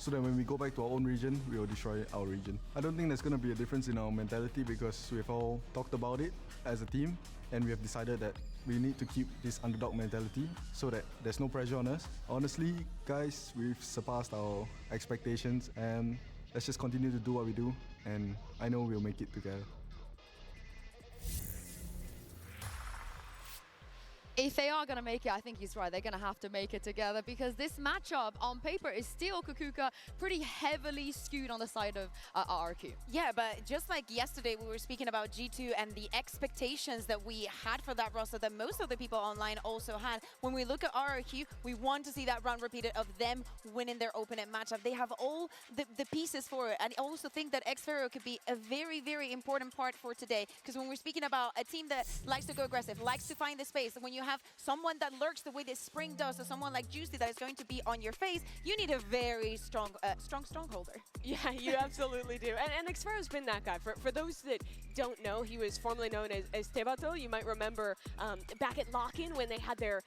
so that when we go back to our own region, we will destroy our region. I don't think there's going to be a difference in our mentality because we've all talked about it as a team and we have decided that we need to keep this underdog mentality so that there's no pressure on us. Honestly, guys, we've surpassed our expectations and let's just continue to do what we do and I know we'll make it together. If they are going to make it, I think he's right. They're going to have to make it together because this matchup on paper is still Kukuka pretty heavily skewed on the side of RRQ. Yeah, but just like yesterday, we were speaking about G2 and the expectations that we had for that roster that most of the people online also had. When we look at RRQ, we want to see that run repeated of them winning their opening matchup. They have all the pieces for it. And I also think that Xfero could be a very, very important part for today because when we're speaking about a team that likes to go aggressive, likes to find the space, when you have someone that lurks the way that Spring does, or someone like Juicy that is going to be on your face, you need a very strong strongholder. Yeah, you absolutely do. And Xfero's been that guy. For those that don't know, he was formerly known as Tebato. You might remember back at Lock-In when they had their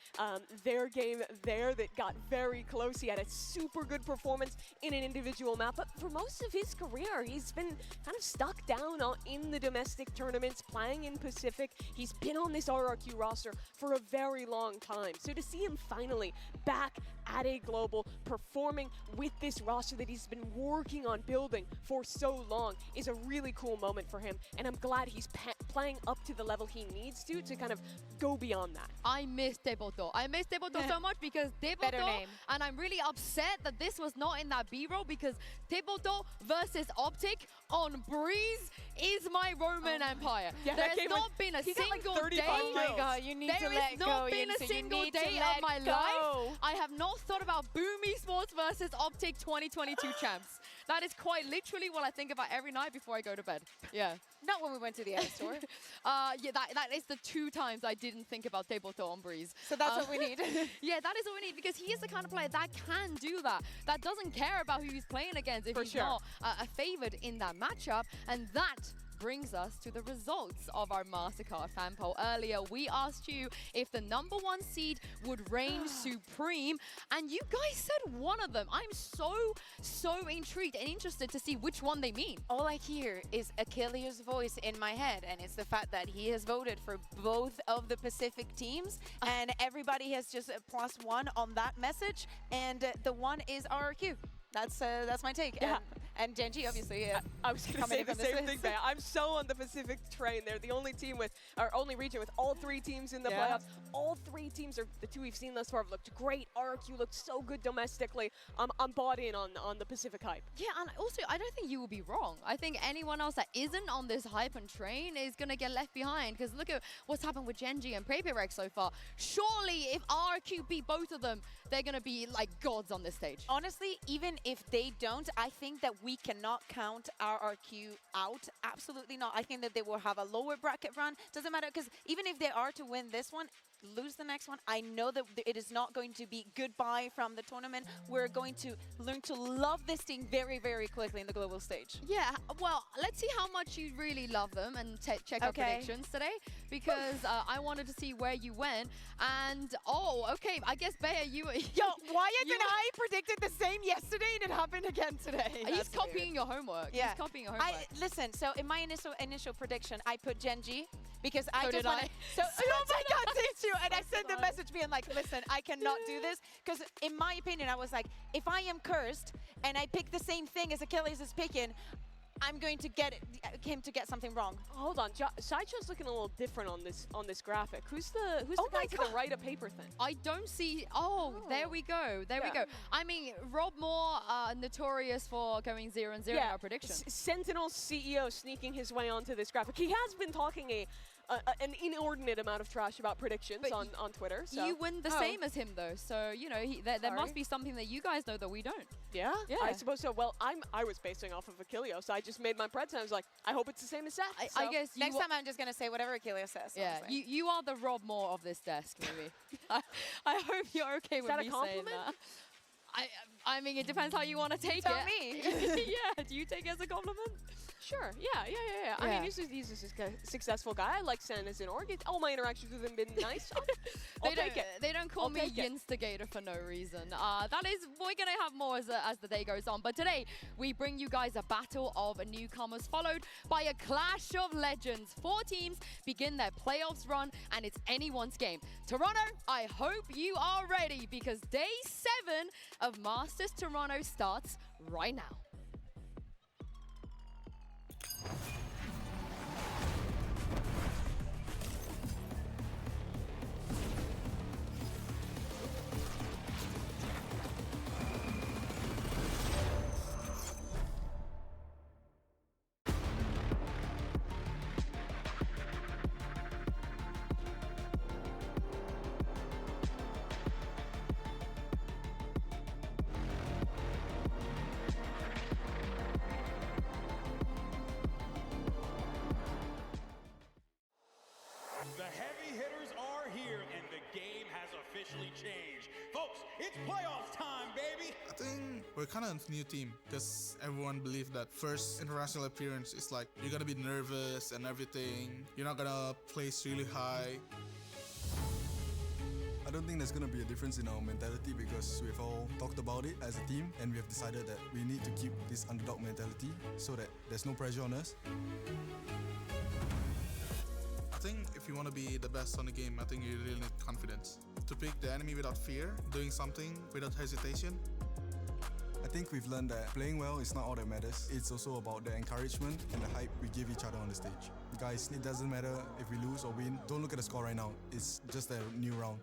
game there that got very close. He had a super good performance in an individual map. But for most of his career, he's been kind of stuck down in the domestic tournaments, playing in Pacific. He's been on this RRQ roster for a very long time. So to see him finally back at a global, performing with this roster that he's been working on building for so long is a really cool moment for him. And I'm glad he's playing up to the level he needs to kind of go beyond that. I miss Deboto. I miss Deboto so much because Deboto, and I'm really upset that this was not in that B-roll because Deboto versus Optic on Breeze is my Roman Empire. Yeah, there has not been a single day. Oh my god, you need to let go. There has not been a single day of my life I have not thought about Boom Esports versus Optic 2022 champs. That is quite literally what I think about every night before I go to bed. Yeah. Not when we went to the air store. Yeah, that is the 2 times I didn't think about Deboto on Breeze. So that's what we need. Yeah, that is what we need because he is the kind of player that can do that. That doesn't care about who he's playing against if he's not a favored in that matchup. And that brings us to the results of our MasterCard fan poll. Earlier, we asked you if the #1 seed would reign supreme, and you guys said one of them. I'm so intrigued and interested to see which one they mean. All I hear is Achilles' voice in my head, and it's the fact that he has voted for both of the Pacific teams, and everybody has just a +1 on that message, and the one is RRQ. That's my take. Yeah. And Genji, obviously. I was going to say the same thing there. I'm so on the Pacific train. They're the only team with, or only region with all 3 teams in the playoffs. All 3 teams are the 2 we've seen thus far have looked great. RRQ looked so good domestically. I'm bought in on the Pacific hype. Yeah, and also I don't think you will be wrong. I think anyone else that isn't on this hype and train is going to get left behind because look at what's happened with Genji and PrePayRex so far. Surely if RRQ beat both of them, they're going to be like gods on this stage. Honestly, even if they don't, I think that we cannot count RRQ out. Absolutely not. I think that they will have a lower bracket run. Doesn't matter, because even if they are to win this one, lose the next one, I know that it is not going to be goodbye from the tournament. We're going to learn to love this team very, very quickly in the global stage. Yeah, well, let's see how much you really love them and check our predictions today, because I wanted to see where you went. And, okay, I guess, Bea, you... Yo, why did I predicted the same yesterday and it happened again today? He's copying your homework. Yeah. He's copying your homework. Listen, so in my initial prediction, I put Genji, because I So just did want I. to... Oh my god, did you? And I sent the message being like, listen, I cannot do this. Because in my opinion, I was like, if I am cursed and I pick the same thing as Achilles is picking, I'm going to get him to get something wrong. Hold on, Sideshow's looking a little different on this graphic. Who's the guy to the right of paper thin? I don't see. Oh, there we go. There we go. I mean, Rob Moore, notorious for going 0-0 in our predictions. Sentinel's CEO sneaking his way onto this graphic. He has been talking an inordinate amount of trash about predictions on Twitter. So. You win the same as him, though. So, you know, there must be something that you guys know that we don't. Yeah, I suppose so. Well, I was basing off of Achilles, so I just made my preds and I was like, I hope it's the same as Seth. I guess next time I'm just going to say whatever Achilles says. Yeah, you are the Rob Moore of this desk, maybe. I hope you're okay with me saying that. I mean, it depends how you want to take Tell it. me. Yeah, do you take it as a compliment? Sure. Yeah. I mean, he's a successful guy. I like Sen as an org. All my interactions with him been nice. I'll take it. They don't call I'll me take it. Yinstigator for no reason. That is, we're gonna have more as the day goes on. But today we bring you guys a battle of newcomers, followed by a clash of legends. 4 teams begin their playoffs run, and it's anyone's game. Toronto, I hope you are ready because day 7 of Masters Toronto starts right now. The heavy hitters are here, and the game has officially changed. Folks, it's playoff time, baby! I think we're kind of a new team because everyone believes that first international appearance is like you're gonna be nervous and everything. You're not gonna place really high. I don't think there's going to be a difference in our mentality because we've all talked about it as a team and we have decided that we need to keep this underdog mentality so that there's no pressure on us. I think if you want to be the best on the game, I think you really need confidence. To pick the enemy without fear, doing something without hesitation. I think we've learned that playing well is not all that matters. It's also about the encouragement and the hype we give each other on the stage. Guys, it doesn't matter if we lose or win. Don't look at the score right now. It's just a new round.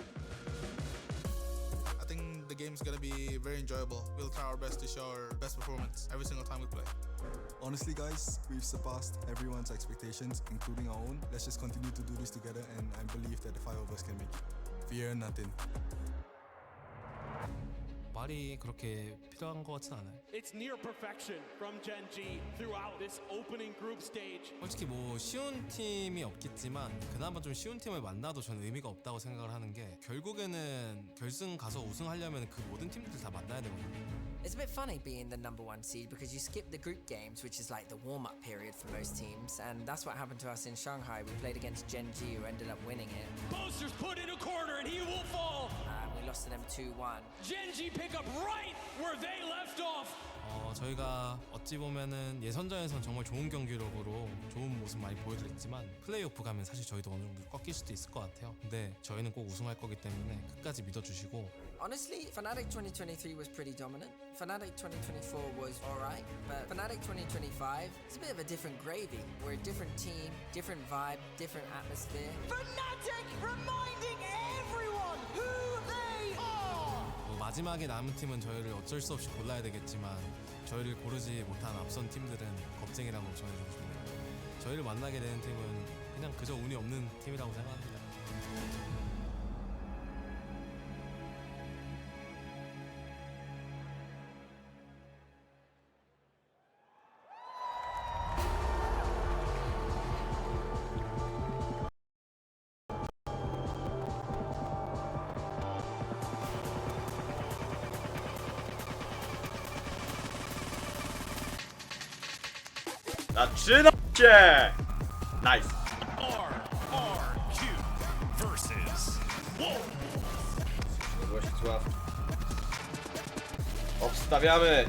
I think the game's gonna be very enjoyable. We'll try our best to show our best performance every single time we play. Honestly, guys, we've surpassed everyone's expectations, including our own. Let's just continue to do this together, and I believe that the 5 of us can make it. Fear nothing. 말이 그렇게 필요한 것 같진 않아요. It's near perfection from Gen G throughout this opening group stage. 솔직히 뭐 쉬운 팀이 없겠지만 그나마 좀 쉬운 팀을 만나도 저는 의미가 없다고 생각을 하는 게 결국에는 결승 가서 우승하려면 그 모든 팀들 다 만나야 되거든요. It's a bit funny being the #1 seed because you skip the group games, which is like the warm-up period for most teams, and that's what happened to us in Shanghai. We played against Gen G, who ended up winning it. Boaster's put in a corner and he will fall. We lost to them 2-1. Gen G pick up right where they left off. 저희가 어찌 보면은 예선전에선 정말 좋은 경기력으로 좋은 모습 많이 보여드렸지만 플레이오프 가면 사실 저희도 어느 정도 꺾일 수도 있을 것 같아요. 근데 저희는 꼭 우승할 거기 때문에 끝까지 믿어주시고. Honestly, Fnatic 2023 was pretty dominant. Fnatic 2024 was alright, but Fnatic 2025 is a bit of a different gravy. We're a different team, different vibe, different atmosphere. Fnatic reminding everyone who they are! 마지막에 남은 팀은 저희를 어쩔 수 없이 골라야 되겠지만 저희를 고르지 못한 앞선 팀들은 겁쟁이라고 전해주고 싶네요. 저희를 만나게 되는 팀은 그냥 그저 운이 없는 팀이라고 생각합니다. Zaczynajcie! Nice. RRQ versus Włościsław. Obstawiamy.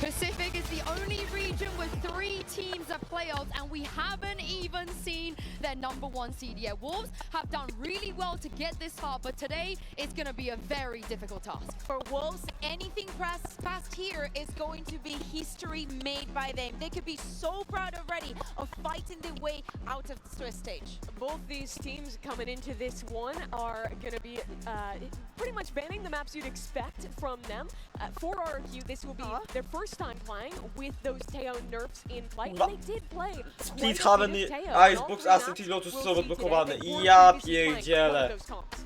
Pacific is the only region with 3 teams at playoffs, and we haven't even seen their #1 seed yet. Wolves have done really well to get this far, but today it's going to be a very difficult task. For Wolves, anything past here is going to be history made by them. They could be so proud already of fighting their way out of the Swiss stage. Both these teams coming into this one are going to be pretty much banning the maps you'd expect from them. For RRQ, this will be their first time playing with those Teo nerfs in play. And they did play. Split Haven i Icebox Ascent i Lotus są odblokowane. I ja pierdzielę.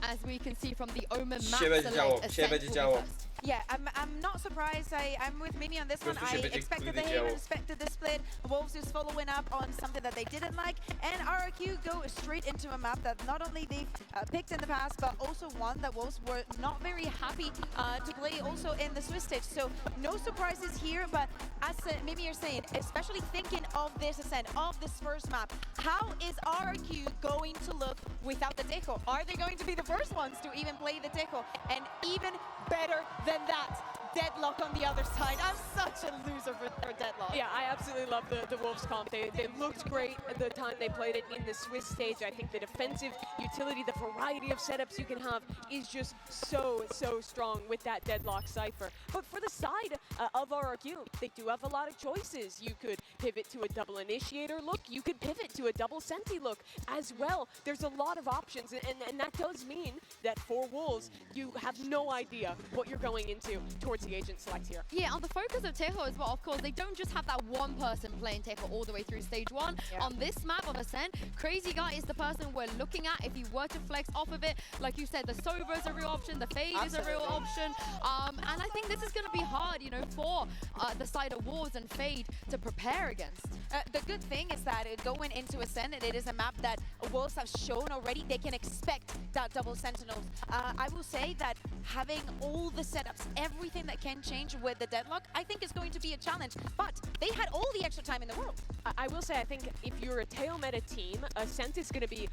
As we can see from the Omen map Dzisiaj będzie działo, select, dzisiaj Ascent będzie will be działo. first. Yeah, I'm not surprised. I'm with Mimi on this one. I expected the Haven, expected the split. Wolves is following up on something that they didn't like, and RRQ go straight into a map that not only they've picked in the past, but also one that Wolves were not very happy to play also in the Swiss stage. So no surprises here, but as Mimi you're saying, especially thinking of this ascent, of this first map, how is RRQ going to look without the Tejo? Are they going to be the first ones to even play the Tejo? And even better than that, Deadlock on the other side. I'm such a loser for Deadlock. Yeah, I absolutely love the Wolves comp. They looked great at the time they played it in the Swiss stage. I think the defensive utility, the variety of setups you can have is just so strong with that Deadlock Cypher. But for the side of RRQ, they do have a lot of choices. You could pivot to a double initiator look. You could pivot to a double Senti look as well. There's a lot of options, and that does mean that for Wolves, you have no idea what you're going into towards the agent select here. Yeah, on the focus of Tejo as well, of course, they don't just have that one person playing Tejo all the way through stage 1. Yeah. On this map, on Ascent, Crazy Guy is the person we're looking at if you were to flex off of it. Like you said, the Sova is a real option, the Fade is a real option. And I think this is going to be hard, you know, for the side of Wolves and Fade to prepare against. The good thing is that going into Ascent, it is a map that Wolves have shown already they can expect that double Sentinels. I will say that having all the setups, everything that can change with the Deadlock, I think is going to be a challenge. But they had all the extra time in the world. I will say, I think if you're a Teo meta team, Ascent is going to be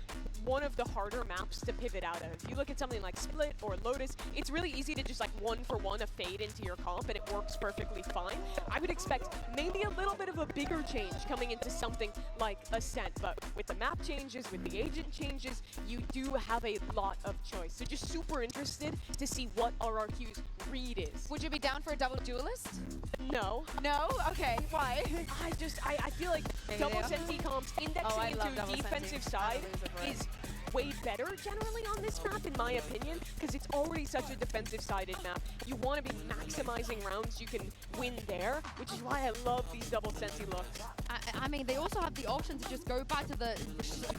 one of the harder maps to pivot out of. If you look at something like Split or Lotus, it's really easy to just like one-for-one a Fade into your comp, and it works perfectly fine. I would expect maybe a little bit of a bigger change coming into something like Ascent, but with the map changes, with the agent changes, you do have a lot of choice. So just super interested to see what RRQ's read is. Would you be down for a double duelist? No. No? Okay, why? I feel like double Senti comps indexing into defensive side is way better generally on this map, in my opinion, because it's already such a defensive-sided map. You want to be maximizing rounds you can win there, which is why I love these double Senti looks. I mean, they also have the option to just go back to the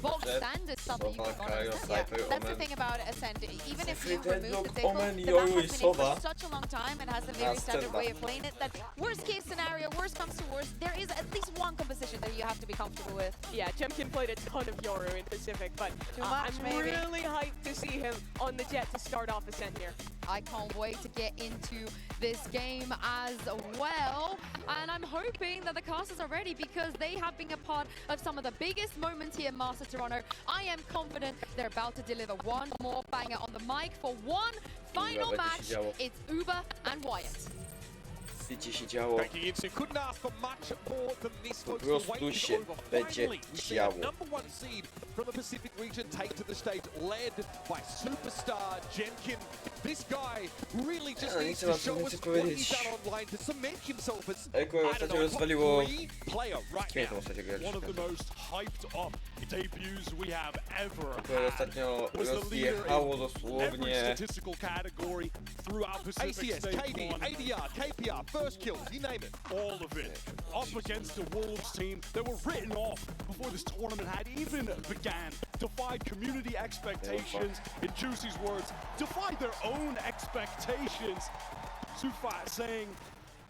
box standard stuff that you can on Ascent. Yeah, that's the thing about Ascent. Even if you remove the Tejo, the map has been in for such a long time and has a very standard way of playing it that worst case scenario, worst comes to worst, there is at least one composition that you have to be comfortable with. Yeah, Jemkin played a ton of Yoru in Pacific, but I'm really hyped to see him on the Jet to start off Ascent here. I can't wait to get into this game as well. And I'm hoping that the casters are ready because they have been a part of some of the biggest moments here in Master Toronto. I am confident they're about to deliver one more banger on the mic for one final match. It's Uber and Wyatt. Couldn't ask for much more than this. The wait is over. Finally, we see a #1 seed from the Pacific region take to the stage, led by superstar Jemkin. This guy really just needs to show us what he's done online to cement himself as top 3 player right now. One of the most hyped up debuts we have ever had. Was the leader in every statistical category throughout Pacific ACS, KD, ADR, KPR, first kills, you name it. All of it. Up against the Wolves team that were written off before this tournament had even began. Defied community expectations. In Juicy's words, defied their own expectations. Sufa saying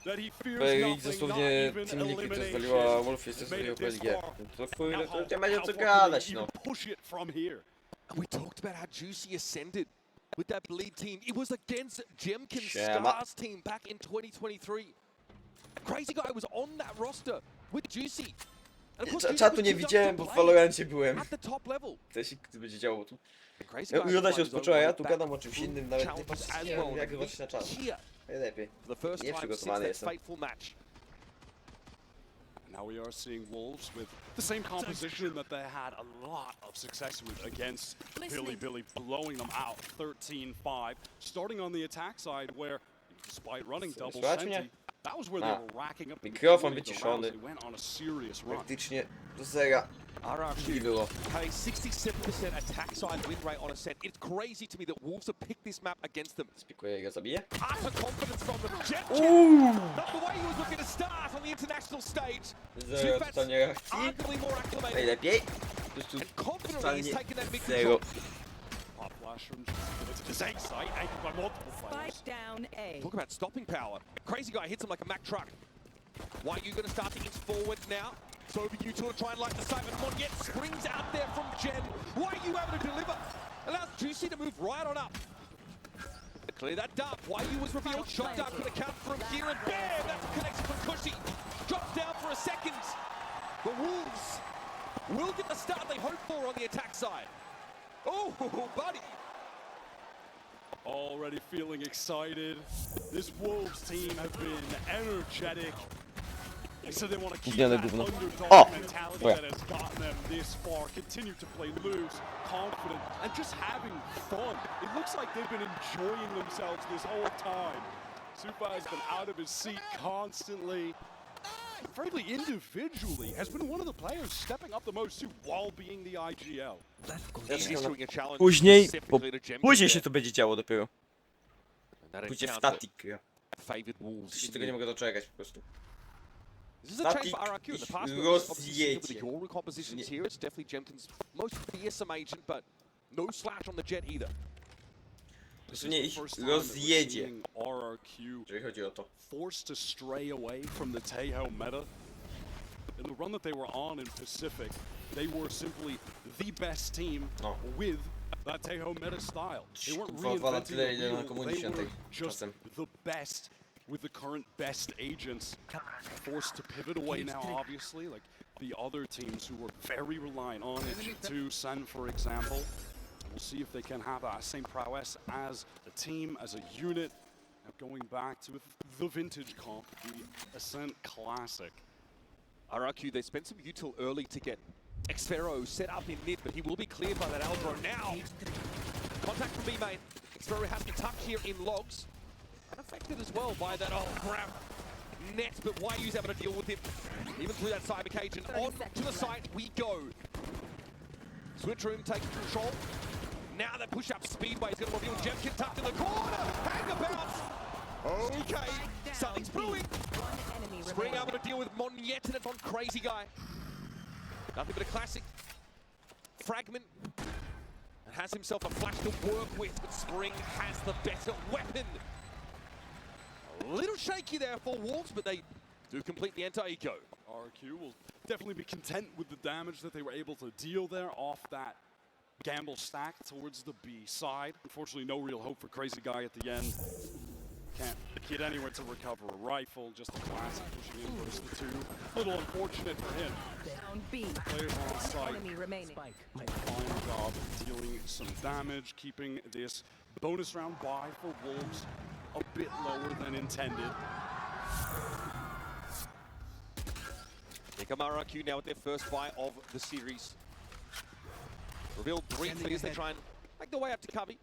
that he fears nothing, not even elimination. Push it from here. And we talked about how Juicy ascended with that bleed team. It was against Jemkin's Stars team back in 2023. Crazy Guy was on that roster with Juicy. Czatu nie widziałem, bo w Valorancie byłem. At the top level. Chcę się, gdy będzie działo tu. Uroda się rozpoczęła, ja tu gadam o czymś innym, nawet nie patrzę jak wychodzić na czas. Najlepiej. Nie przygotowany jestem. Now we are seeing Wolves with the same composition that they had a lot of success with against Billy, blowing them out 13-5. Starting on the attack side where, despite running double Senti, that was where they were racking up mikrofon wyciszony. They went on a serious run. Praktycznie do zera. RRQ było. having 67% attack side win rate on Ascent. It's crazy to me that Wolves have picked this map against them. Spikuję, go zabiję. Utter confidence from them. Jemkin, not the way he was looking to start on the international stage. Zero totalnie reakcji. Arguably more acclimated. Najlepiej. And confidently he's taken that mid zero. control. Pop flash from it's the same site, anchored by multiple players. Spike down A. Talk about stopping power. Crazy guy hits him like a Mack truck. Why are you going to start to inch forward now? So over you two to try and light the sight, but Monyet springs out there from Jen. Why are you able to deliver? Allows Juicy to move right on up. Clear that dump. Why you was revealed. Shot down could account from here, and bam! That's a connection from Cushy. Drops down for a second. The Wolves will get the start they hope for on the attack side. Oh, buddy. Already feeling excited. This Wolves team have been energetic. So they want to keep that underdog mentality that has gotten them this far, continue to play loose, confident, and just having fun. It looks like they've been enjoying themselves this whole time. Supa has been out of his seat constantly. Frankly, individually, has been one of the players stepping up the most too, while being the IGL. Później się to będzie działo dopiero. Pójdzie w static. Już się tego nie mogę doczekać po prostu. This is a change for RRQ. In the past, with the Yoru compositions here, it's definitely Jemkin's most fearsome agent, but no slash on the Jet either. Dosłownie ich rozjedzie, jeżeli chodzi o to. Forced to stray away from the Taeho meta. In the run that they were on in Pacific, they were simply the best team with that Taeho meta style. They weren't reinventing the wheel, they were just the best with the current best agents. Forced to pivot away now, obviously, like the other teams who were very reliant on it. G2, Sen, for example. We'll see if they can have that same prowess as a team, as a unit. Now going back to the vintage comp, the Ascent Classic. RRQ, they spent some util early to get Xfero set up in mid, but he will be cleared by that Aldro now. Contact from B main. Xfero has to tuck here in logs. Affected as well by that, grab net, but YU's able to deal with it. Even through that cyber cage, and on to the site we go. Switch room taking control. Now that push-up Speedway is going to reveal Jemkin tucked in the corner. Hang about. Okay, something's brewing. Spring able to deal with Monyet, and it's on Crazy Guy. Nothing but a classic fragment. And has himself a flash to work with, but Spring has the better weapon. A little shaky there for Wolves, but they do complete the anti-eco. RRQ will definitely be content with the damage that they were able to deal there off that gamble stack towards the B side. Unfortunately, no real hope for Crazy Guy at the end. Can't get anywhere to recover a rifle, just a classic pushing in versus the two. A little unfortunate for him. Down B. Players on site. Enemy remaining. Fine job dealing some damage, keeping this bonus round buy for Wolves a bit lower than intended. Here come RRQ now with their first buy of the series. Revealed briefly as they try and make their way up to Cubby.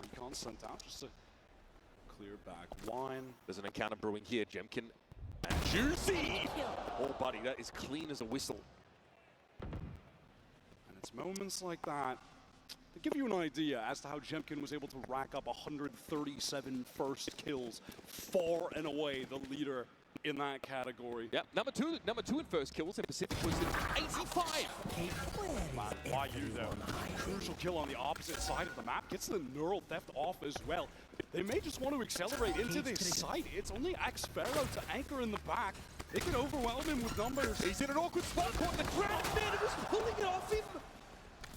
Recon sent out just to clear back wine. There's an encounter brewing here. Jemkin and Juicy! Oh, buddy, that is clean as a whistle. And it's moments like that to give you an idea as to how Jemkin was able to rack up 137 first kills, far and away the leader in that category. Yep, number two in first kills, and Pacific was at 85. YU though, crucial kill on the opposite side of the map, gets the neural theft off as well. They may just want to accelerate into this site. It's only Xfero to anchor in the back. They can overwhelm him with numbers. He's in an awkward spot, caught the ground, man, it was pulling it off him.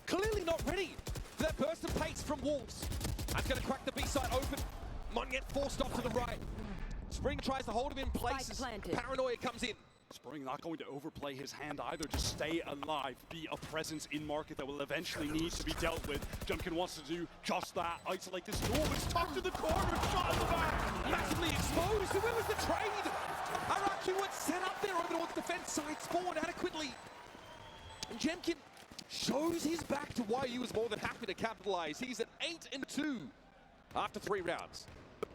Clearly not ready for that burst of pace from Wolves. That's going to crack the B side open. Monyet forced off to the right. Spring tries to hold him in place. Paranoia comes in. Spring not going to overplay his hand either. Just stay alive. Be a presence in market that will eventually need to be dealt with. Jemkin wants to do just that. Isolate this. Oh, it's tucked to the corner. Shot in the back. Massively exposed. Where was the trade? RRQ went set up there over towards the defense side. Spawned adequately. And Jemkin shows his back to YU is more than happy to capitalize. He's at 8-2 after 3 rounds.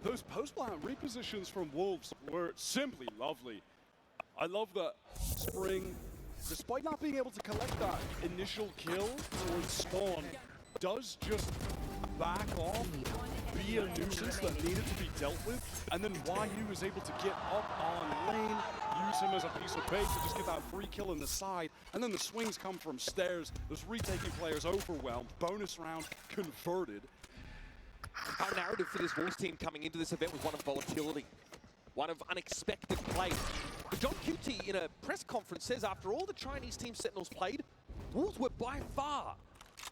Those post-plant repositions from Wolves were simply lovely. I love that Spring, despite not being able to collect that initial kill towards spawn, does just back off be a nuisance that needed to be dealt with, and then YU is able to get up on lane, use him as a piece of bait to just get that free kill in the side, and then the swings come from stairs. There's retaking players overwhelmed, bonus round converted. Our narrative for this Wolves team coming into this event was one of volatility, one of unexpected play. But John QT in a press conference says after all the Chinese team Sentinels played, Wolves were by far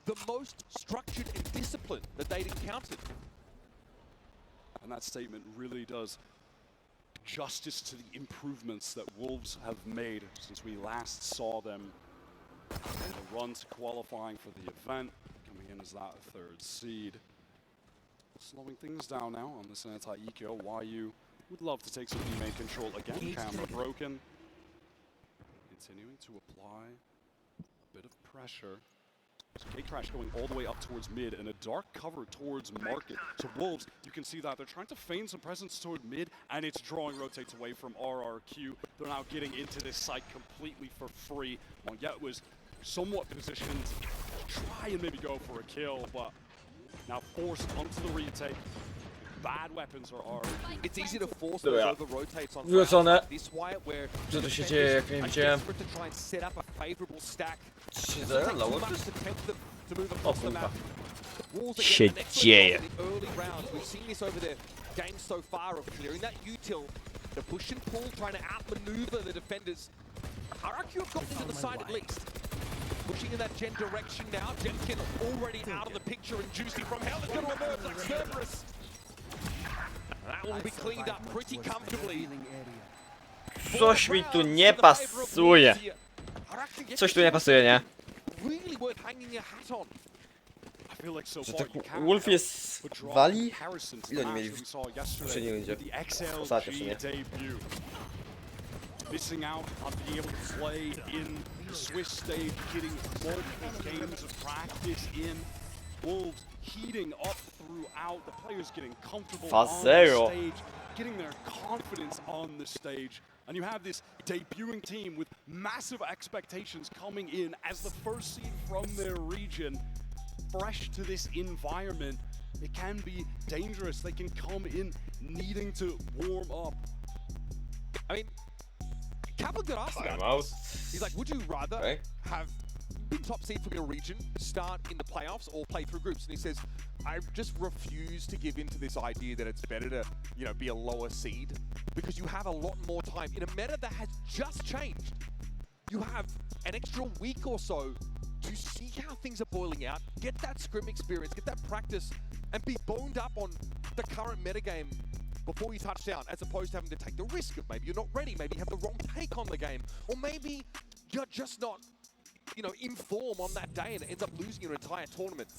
the most structured and disciplined that they'd encountered. And that statement really does justice to the improvements that Wolves have made since we last saw them in the run to qualifying for the event, coming in as that third seed. Slowing things down now on this anti-eco. YU would love to take some B-main control again. Camera broken. Continuing to apply a bit of pressure. K-Crash going all the way up towards mid and a dark cover towards market. So Wolves, you can see that they're trying to feign some presence toward mid, and it's drawing rotates away from RRQ. They're now getting into this site completely for free. Monget was somewhat positioned to try and maybe go for a kill, but now forced onto the retake. Bad weapons are RRQ. It's easy to force those over rotates on this Wyatt where Co tu się dzieje, jak nie widziałem? to try and set up a favorable stack. O kurwa. Się dzieje. We've seen this over the game so far of clearing that util, the push and pull, trying to outmaneuver the defenders. RRQ have gotten into the side at least. Pushing in that Gen direction now. Jenkin already out of the picture, and Juicy from hell is going to emerge like Cerberus. That will be cleaned up pretty comfortably. Coś mi tu nie pasuje. Coś tu nie pasuje, nie? Really worth hanging your hat on. Że tak Wolf jest wali? Ile oni mieli w poprzedniej rundzie? Ostatnio w sumie. Missing out on being able to play in the Swiss stage, getting multiple games of practice in. Wolves heating up throughout, the players getting comfortable on the stage, getting their confidence on the stage. And you have this debuting team with massive expectations coming in as the first seed from their region, fresh to this environment. It can be dangerous. They can come in needing to warm up. I mean, Kaplan got asked about this. He's like, would you rather have been top seed from your region, start in the playoffs, or play through groups? And he says, I just refuse to give in to this idea that it's better to, you know, be a lower seed because you have a lot more time. In a meta that has just changed, you have an extra week or so to see how things are boiling out, get that scrim experience, get that practice, and be boned up on the current metagame before you touch down, as opposed to having to take the risk of maybe you're not ready, maybe you have the wrong take on the game, or maybe you're just not, you know, in form on that day and it ends up losing your entire tournament.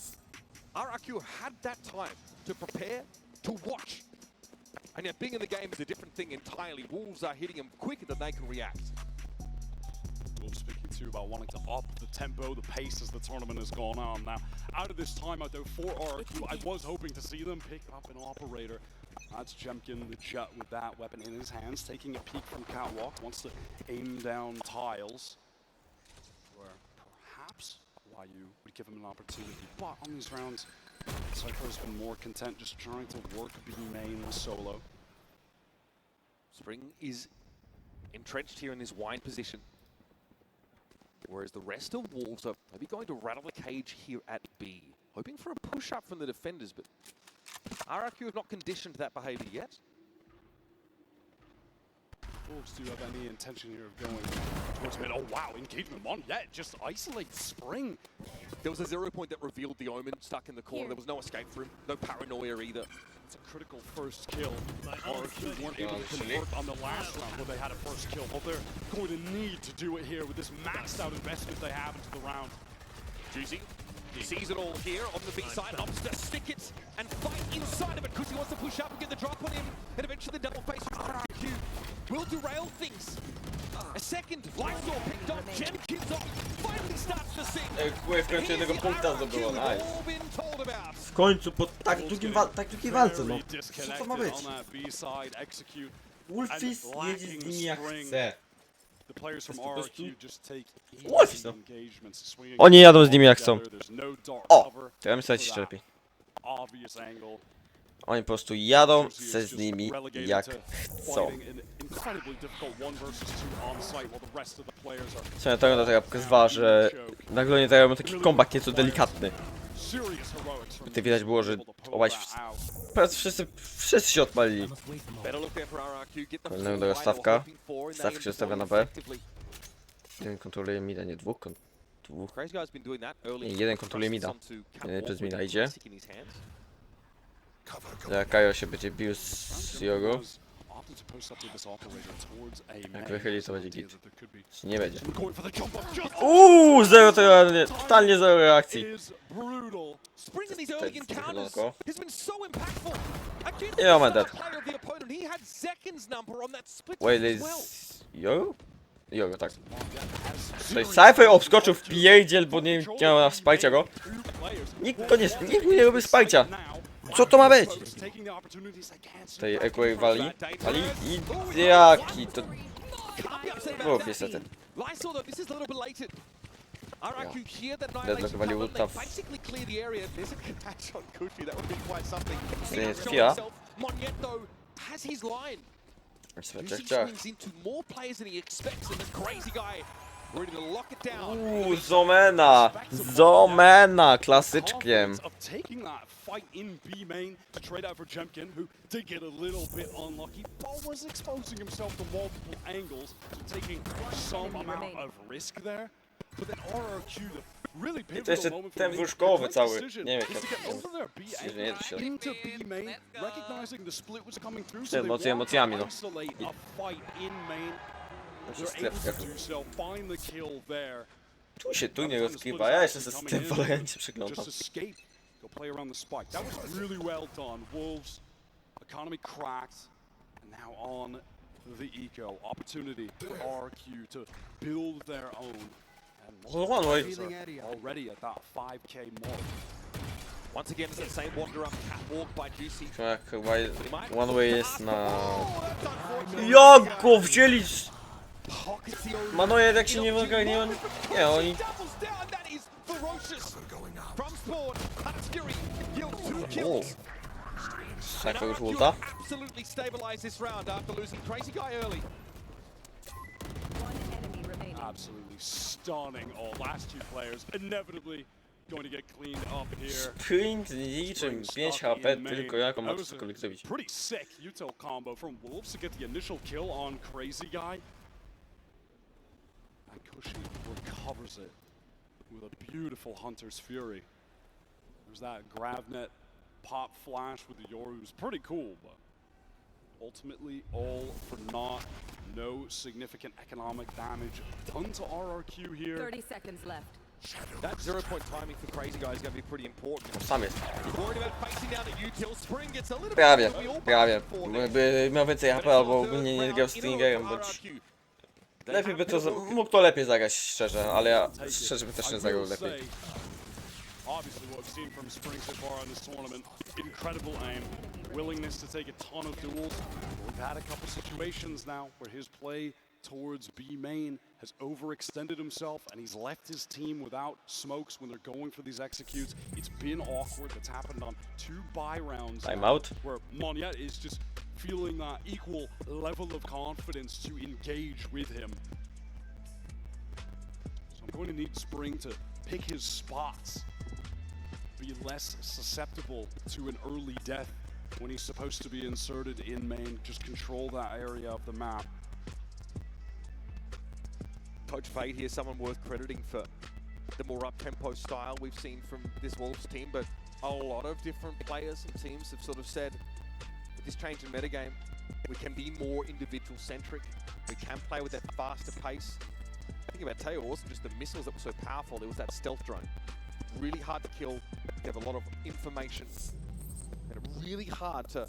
RRQ had that time to prepare, to watch. And yet being in the game is a different thing entirely. Wolves are hitting them quicker than they can react. Wolves speaking too about wanting to up the tempo, the pace as the tournament has gone on. Now, out of this timeout though, for RRQ, I was hoping to see them pick up an operator. That's Jemkin, the Jet, with that weapon in his hands, taking a peek from Catwalk, wants to aim down tiles, where perhaps YU would give him an opportunity. But on these rounds, Cypher has been more content just trying to work B main solo. Spring is entrenched here in this wine position, whereas the rest of Wolves are maybe going to rattle the cage here at B, hoping for a push-up from the defenders, but RRQ have not conditioned that behavior yet. Wolves do have any intention here of going towards mid. Oh wow, engagement on yet, just isolates Spring. There was a 0 point that revealed the Omen stuck in the corner. There was no escape for him, no paranoia either. It's a critical first kill. RRQ weren't able to convert on the last round where they had a first kill. Well, they're going to need to do it here with this maxed out investment they have into the round. Juicy sees it all here on the B side, opts to stick it and fight inside of it because he wants to push up and get the drop on him, and eventually the double face from RRQ will derail things. A second Lifesaw picked up, Jenkins off, finally starts to sing. W końcu jednego punkta zdobyło, nice. W końcu, po tak długiej walce, no. Co to ma być? Wolfis jedzie z nimi jak chce. Wolfis, no. Oni jadą z nimi jak chcą. O! To ja myślę, że jeszcze lepiej. Oni po prostu jadą se z nimi jak chcą. Co ta runda taka pokazywała, że nagle oni dają taki comeback nieco delikatny. Tutaj widać było, że obaj wszyscy się odpalili. Kolejna druga stawka. Stawka się stawia na B. Jeden kontroluje mida, nie dwóch. Nie, jeden kontroluje mida. Przez mida idzie. Kajo się będzie bił z Yogo. Jak wychyli, to będzie git. Nie będzie. Zero totalnie zero reakcji. I moment dead. Wait, is Yogo? Yogo, tak. Tutaj Cypher obskoczył w pierdziel, bo nie miał wsparcia go. Nikt nie robi wsparcia. Co to ma być? Tutaj Equay wali i jaki to... Uff, niestety. Deadlock wali ulta w... To nie trafia. Zomena klasyczkiem. Fight in B main to trade out for Jemkin, who did get a little bit unlucky, but was exposing himself to multiple angles, so taking some amount of risk there. But then RRQ, the really pivotal moment for the decision is to get over their B and into B main, recognizing the split was coming through, so they want to isolate a fight in main. They're able to do so, find the kill there. Tu nie rozgrywa, ja jeszcze z tym Valorancie przeglądam. Go play around the spike. That was really well done. Wolves, economy cracked, and now on the eco. Opportunity for RQ to build their own. And already at that 5K mark. Once again, it's the same wander up catwalk by Juicy. One way jest na... Jak go wzięli? Manoje jak się nie ogarnie, nie, oni... Cypher już ulta. Absolutely stunning. All last two players inevitably going to get cleaned up here. Sprint niczym 5 HP, tylko jaką ma cokolwiek zrobić. Pretty sick util combo from Wolves to get the initial kill on Crazy Guy. And Kushi recovers it with a beautiful Hunter's Fury. There's that GravNet pop flash with the Yoru. It was pretty cool, but ultimately all for naught. No significant economic damage done to RRQ here. 30 seconds left. That 0-point timing for Crazy Guy is going to be pretty important. Sam jest. You're worried about facing down at util. Spring gets a little Prawie. Jakby miał więcej HP albo ogólnie nie grał Stringerem, bądź... Lepiej by to... Mógł to lepiej zagrać, szczerze, ale ja szczerze by też nie zagrał lepiej. Obviously what we've seen from Spring so far in this tournament, incredible aim, willingness to take a ton of duels. We've had a couple situations now where his play towards B main has overextended himself and he's left his team without smokes when they're going for these executes. It's been awkward. That's happened on 2 buy rounds where Moniette is just feeling that equal level of confidence to engage with him. So I'm going to need Spring to pick his spots, be less susceptible to an early death when he's supposed to be inserted in main, just control that area of the map. Coach Fade here, someone worth crediting for the more up-tempo style we've seen from this Wolves team, but a lot of different players and teams have sort of said, with this change in metagame, we can be more individual-centric, we can play with that faster pace. I think about Teo, it wasn't just the missiles that were so powerful, there was that stealth drone. Really hard to kill, they have a lot of information, and really hard to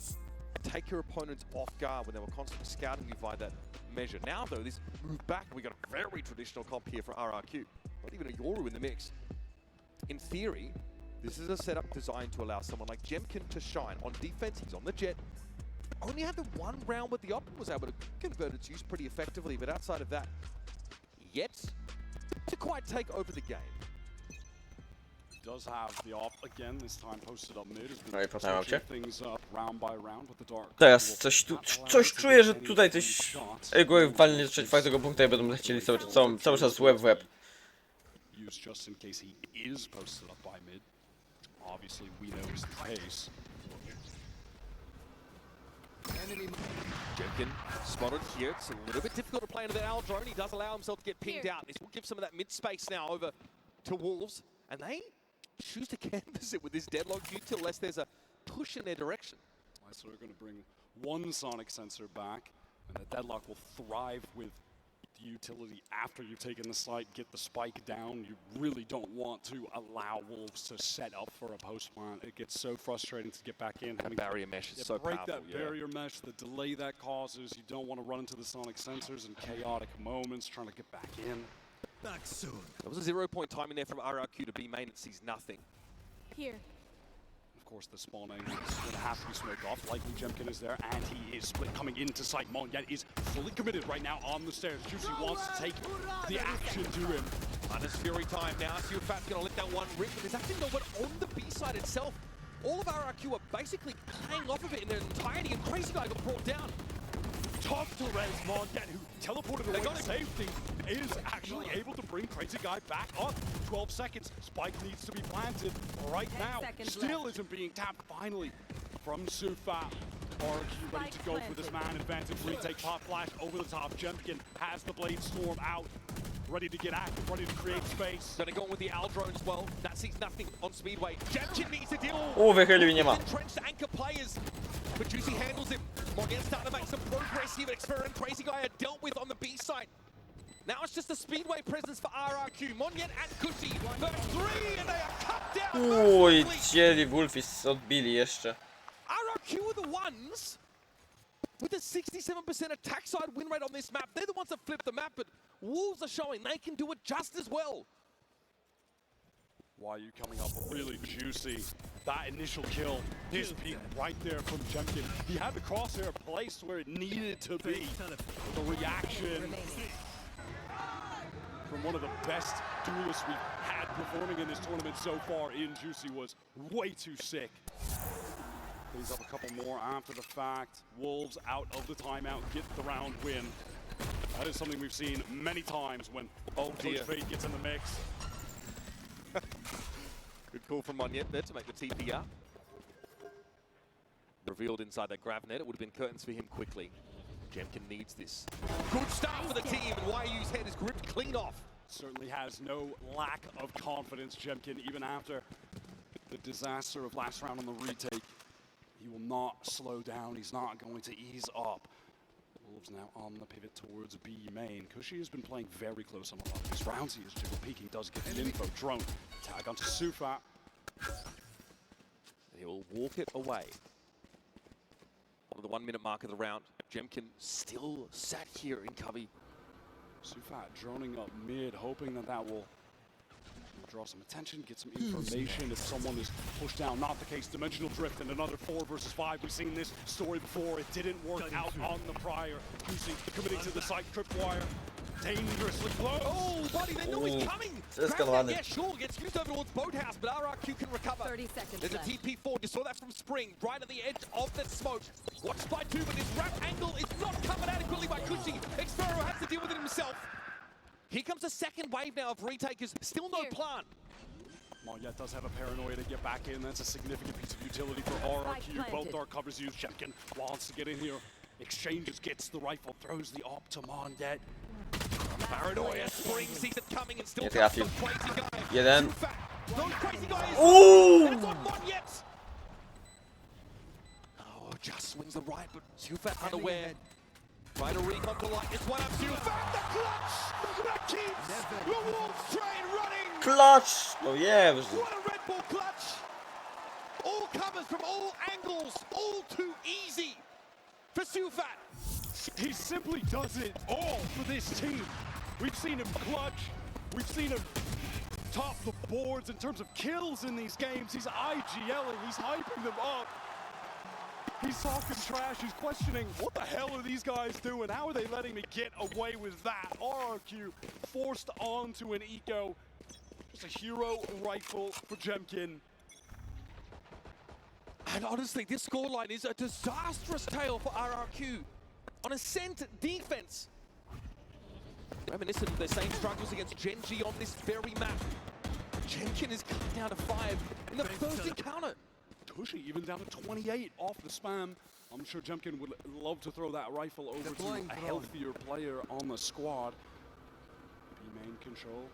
take your opponents off guard when they were constantly scouting you by that measure. Now though, this move back, we got a very traditional comp here for RRQ. Not even a Yoru in the mix. In theory, this is a setup designed to allow someone like Jemkin to shine. On defense, he's on the jet. Only had the one round where the Optim was able to convert its use pretty effectively, but outside of that, yet to quite take over the game. does have the op again, this time posted up mid. No i poznałem cię. Things up round by round with the dark. Teraz coś czuję, że tutaj coś Ego walnie trzeci tego punktu i będą lecieli cały czas łeb w łeb. Used just in case he is posted up by mid. Obviously we know is the case. Jemkin spotted here. It's a little bit difficult to play into the Al drone. He does allow himself to get pinged out. This will give some of that mid space now over to Wolves. And they choose to canvas it with this deadlock util unless there's a push in their direction. So we're going to bring one sonic sensor back, and the deadlock will thrive with the utility after you've taken the site, get the spike down. You really don't want to allow Wolves to set up for a post plant. It gets so frustrating to get back in. That barrier mesh is so break powerful. That barrier mesh, the delay that causes. You don't want to run into the sonic sensors in chaotic moments trying to get back in. Back soon. There was a 0-point timing there from RRQ to B main. It sees nothing. Here. Of course, the spawn angle is going to have to be smoked off. Likely Jemkin is there, and he is split coming into sight. Monget is fully committed right now on the stairs. Juicy wants to take the action to him. Minus Fury time now. Sufat's going to let that one rip, but there's actually no one on the B side itself. All of RRQ are basically playing off of it in their entirety, and Crazy Guy got brought down. Tough to res Monget, who teleported away to safety, is actually able to bring Crazy Guy back up. 12 seconds. Spike needs to be planted right now. Still isn't being tapped finally from Sufat. RQ ready to go for this man advantage. Retake pop flash over the top. Jemkin has the Blade Storm out. Ready to get active, ready to create space. Gonna go in with the Al drone as well. That sees nothing on Speedway. Jemkin needs to deal. Wychylił, nie ma. Entrenched anchor players. But Juicy handles him. Monget's starting to make some progress here, but Experiment Crazy Guy are dealt with on the B side. Now it's just a Speedway presence for RRQ. Monget and Cushy. First three, and they are cut down. Uj, chcieli Wolfis odbili jeszcze. RRQ are the ones with a 67% attack side win rate on this map. They're the ones that flip the map, but Wolves are showing they can do it just as well. Why are you coming up really juicy? That initial kill is being right there from Jemkin. He had the crosshair placed where it needed to be. The reaction from one of the best duelists we've had performing in this tournament so far in Juicy was way too sick. Cleans up a couple more after the fact. Wolves out of the timeout, get the round win. That is something we've seen many times when Coach Fate gets in the mix. Good call from Monget there to make the TP up. Revealed inside that grab net. It would have been curtains for him quickly. Jemkin needs this. Good start for the team, and YU's head is gripped clean off. Certainly has no lack of confidence, Jemkin, even after the disaster of last round on the retake. He will not slow down. He's not going to ease up. Wolves now on the pivot towards B main. Cushy has been playing very close on a lot of these rounds. He is jiggle peeking, does get the info. Drone, tag onto Sufat. He will walk it away. On the 1 minute mark of the round, Jemkin still sat here in Cubby. Sufat droning up mid, hoping that that will draw some attention, get some information if someone is pushed down. Not the case. Dimensional drift and another 4 versus 5. We've seen this story before. It didn't work out on the prior. Juicy committing to the side tripwire. Dangerously close. Oh, buddy, they know he's coming. Yeah, sure, gets used over towards Boathouse, but RRQ can recover. 30 seconds There's left. a TP4. You saw that from Spring, right at the edge of that smoke. Watched by 2, but his wrap angle is not covered adequately by Cushy. Exfero has to deal with it himself. Here comes a second wave now of retakers. Still no plan. Monget does have a paranoia to get back in. That's a significant piece of utility for RRQ. Both dark covers used. Jemkin wants to get in here. Exchanges, gets the rifle, throws the op to Monget. Paranoia, Spring sees it coming and still Nie comes trafił. from Crazy Guy. Jeden. Those Crazy Guys. Uuu! And it's on Monget. Oh, just swings the right, but Sufat unaware. Trying to recon to light this one up. Sufat, the clutch that keeps the Wolves train running. Clutch! Oh yeah. What a Red Bull clutch! All covers from all angles, all too easy for Sufat. He simply does it all for this team. We've seen him clutch. We've seen him top the boards in terms of kills in these games. He's IGLing. He's hyping them up. He's talking trash. He's questioning, what the hell are these guys doing? How are they letting me get away with that? RRQ forced onto an eco. Just a hero rifle for Jemkin. And honestly, this scoreline is a disastrous tale for RRQ. On Ascent defense. Reminiscent of their same struggles against Genji on this very map. Jemkin is cut down to 5 in the first encounter. Tushy even down to 28 off the spam. I'm sure Jemkin would love to throw that rifle over to a healthier player on the squad. B-main control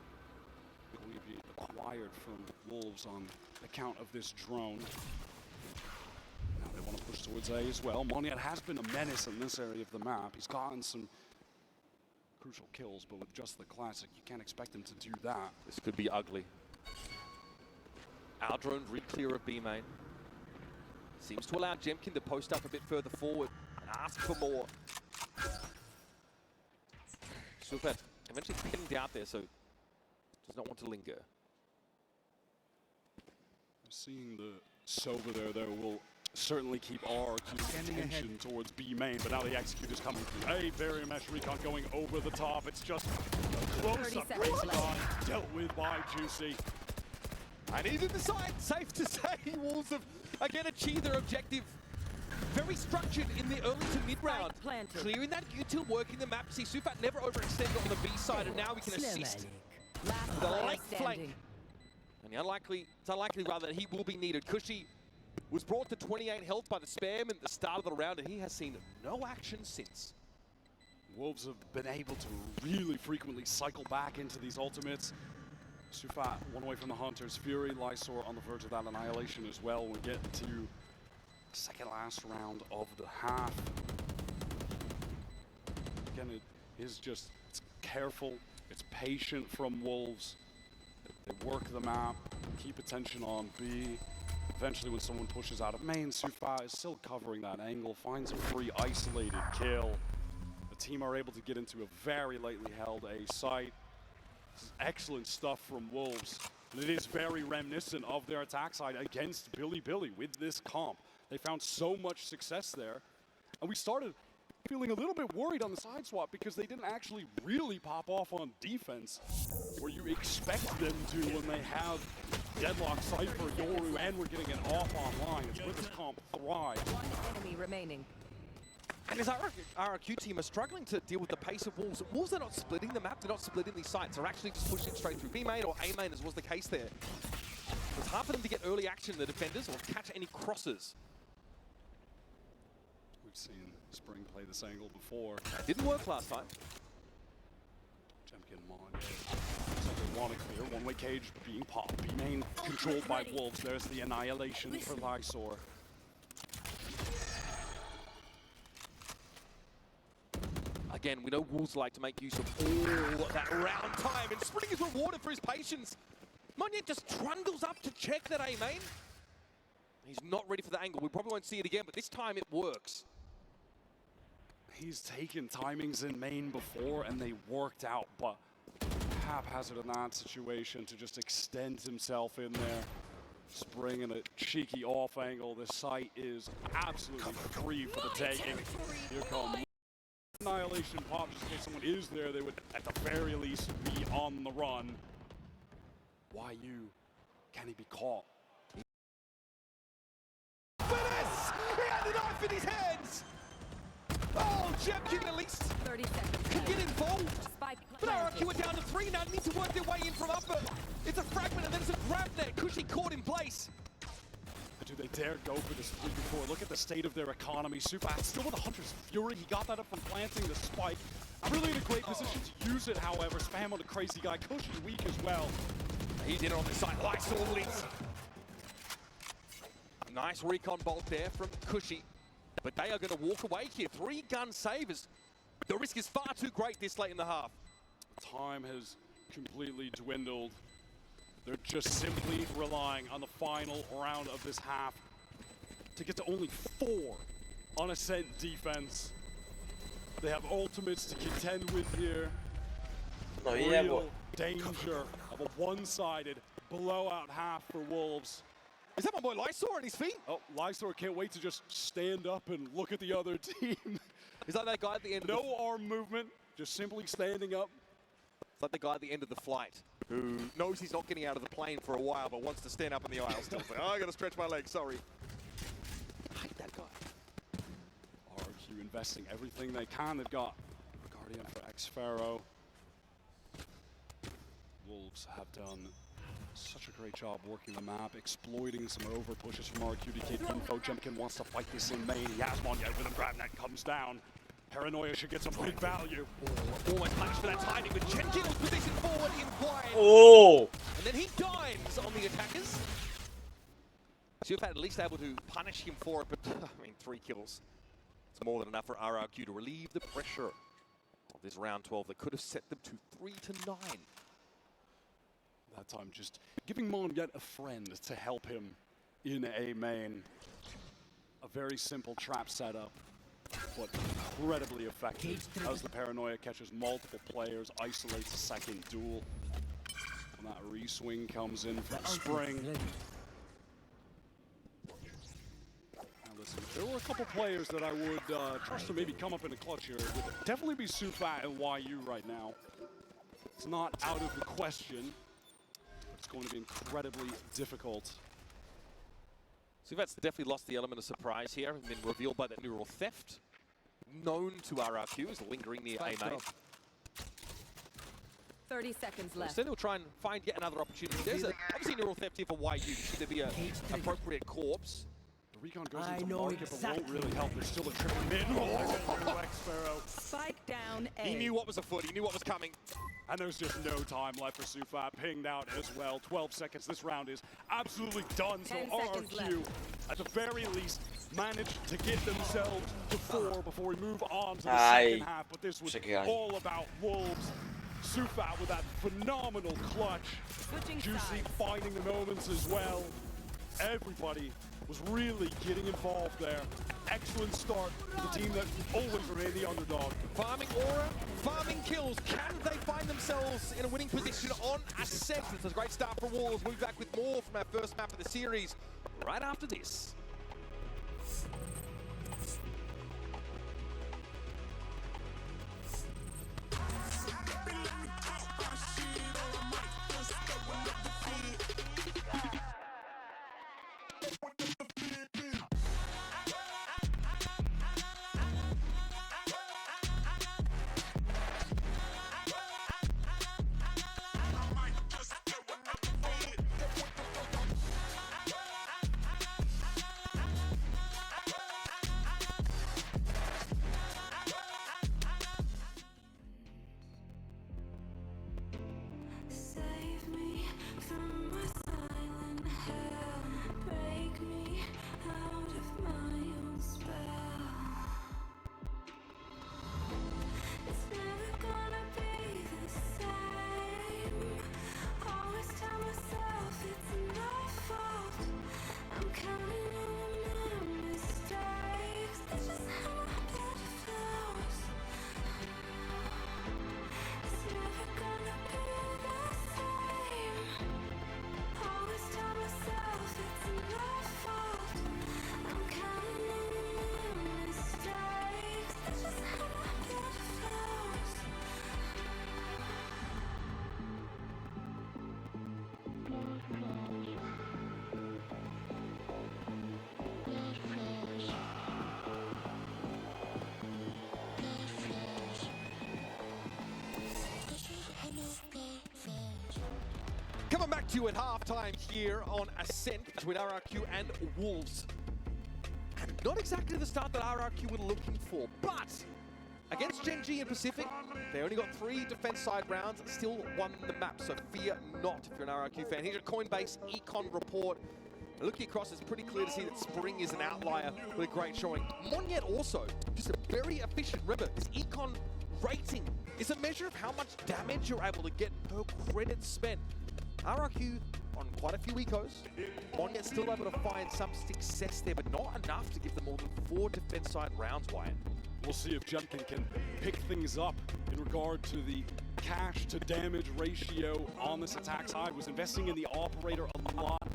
will be acquired from Wolves on account of this drone. Now they want to push towards A as well. Monyet has been a menace in this area of the map. He's gotten some crucial kills, but with just the classic, you can't expect him to do that. This could be ugly. Our drone re-clear of B main. Seems to allow Jemkin to post up a bit further forward and ask for more. Super eventually getting down there, so does not want to linger. Seeing the Sova there will certainly keep our attention towards B main, but now the Executor's coming through. A barrier mesh recon going over the top. It's just a close-up dealt with by Juicy. And he's in the side. Safe to say, Wolves have again achieved their objective. Very structured in the early to mid round. Clearing that util, working the map. See, Sufat never overextended on the B side, and now we can assist the late flank. And it's unlikely rather that he will be needed. Cushy was brought to 28 health by the spam at the start of the round, and he has seen no action since. Wolves have been able to really frequently cycle back into these ultimates. Sufat one away from the Hunter's Fury, Lysor on the verge of that annihilation as well. We get to the second last round of the half. Again, it is just, it's careful, it's patient from Wolves. They work the map, keep attention on B. Eventually when someone pushes out of main, Sufat is still covering that angle, finds a free isolated kill. The team are able to get into a very lightly held A site. This is excellent stuff from Wolves, and it is very reminiscent of their attack side against Billy with this comp. They found so much success there, and we started feeling a little bit worried on the side swap because they didn't actually really pop off on defense, where you expect them to when they have Deadlock, Cypher, Yoru, and we're getting it off online. It's where this comp thrive. One enemy remaining. And his RRQ team are struggling to deal with the pace of Wolves. Wolves are not splitting the map, they're not splitting these sites. They're actually just pushing straight through B main or A main, as was the case there. It's hard for them to get early action, the defenders, or catch any crosses. We've seen Spring play this angle before. It didn't work last time. Jemkin Mon. So they want to clear. One-way cage being popped. B main controlled by Wolves. There's the annihilation for Lysor. Again, we know Wolves like to make use of all that round time, and Spring is rewarded for his patience. Monyet just trundles up to check that A main. He's not ready for the angle. We probably won't see it again, but this time it works. He's taken timings in main before, and they worked out, but haphazard in that situation to just extend himself in there. Spring in a cheeky off angle. The site is absolutely free for the taking. Here comes annihilation pop, just in case someone is there, they would at the very least be on the run. Why you? Can he be caught? Finish! He had the knife in his hands! Oh, Jemkin at least 30 seconds. can get involved. Spike But RRQ are down to 3 now, need to work their way in from upper. It's a fragment and then it's a grab there. Cushy caught in place. Do they dare go for this 3-4? Look at the state of their economy. Sufat still with the Hunter's Fury. He got that up from planting the spike. Not really in a great position to use it, however. Spam on the crazy guy. Cushy weak as well. He's in on the side. Lysor leads. Nice recon bolt there from Cushy. But they are going to walk away here. 3 gun savers. The risk is far too great this late in the half. Time has completely dwindled. They're just simply relying on the final round of this half to get to only 4 on Ascent defense. They have ultimates to contend with here. Real danger of a one-sided blowout half for Wolves. Is that my boy Lysor on his feet? Oh, Lysor can't wait to just stand up and look at the other team. Is that guy at the end of no arm movement, just simply standing up. It's like the guy at the end of the flight who knows he's not getting out of the plane for a while, but wants to stand up in the aisle still. Like, oh, I gotta stretch my legs, sorry. I hate that guy. RRQ investing everything they can. They've got Guardian for Xfero. Wolves have done such a great job working the map, exploiting some over pushes from RRQ to get info. Jemkin wants to fight this in main. He has one yet with him. Grabnet comes down. Paranoia should get some big value. Oh, almost punished for that timing, but Jemkin was positioned forward in quiet. Oh! And then he dives on the attackers. Sufat at least able to punish him for it, but I mean, 3 kills. It's more than enough for RRQ to relieve the pressure of this round 12 that could have set them to 3-9. That time just giving Mon yet a friend to help him in A main. A very simple trap setup, but incredibly effective as the Paranoia catches multiple players, isolates a second duel. And that re-swing comes in from Spring. Now listen, there were a couple players that I would trust to maybe come up in a clutch here. It would definitely be Sufat and YU right now. It's not out of the question. It's going to be incredibly difficult. Sufat's definitely lost the element of surprise here and been revealed by that neural theft. Known to RRQ as lingering near A main. 30 seconds left. Instead, he'll try and find yet another opportunity. There's obviously neural theft here for YU. Should there be an appropriate corpse? The recon goes into market, but won't really help. There's still a triple mid. Spike down A. He knew what was afoot. He knew what was coming. And there's just no time left for Sufat. Pinged out as well. 12 seconds. This round is absolutely done. So RRQ, at the very least, managed to get themselves to 4 before we move on to the second half. But this was all about Wolves. Sufat with that phenomenal clutch. Juicy finding the moments as well. Everybody was really getting involved there. Excellent start for the team that always remained the underdog. Farming aura, farming kills. Can they find themselves in a winning position on Ascent? It's a great start for Wolves. We'll be back with more from our first map of the series right after this. Coming back to you at halftime here on Ascent between RRQ and Wolves. And not exactly the start that RRQ were looking for, but against Gen G and Pacific, they only got 3 defense side rounds, still won the map, so fear not if you're an RRQ fan. Here's your Coinbase Econ report. Looking across, it's pretty clear to see that Spring is an outlier with a great showing. Monyet also, just a very efficient river. This Econ rating is a measure of how much damage you're able to get per credit spent. RRQ on quite a few ecos. Monyet still able to find some success there, but not enough to give them more than 4 defense side rounds, Wyatt. We'll see if Jemkin can pick things up in regard to the cash to damage ratio on this attack side. Was investing in the operator a lot.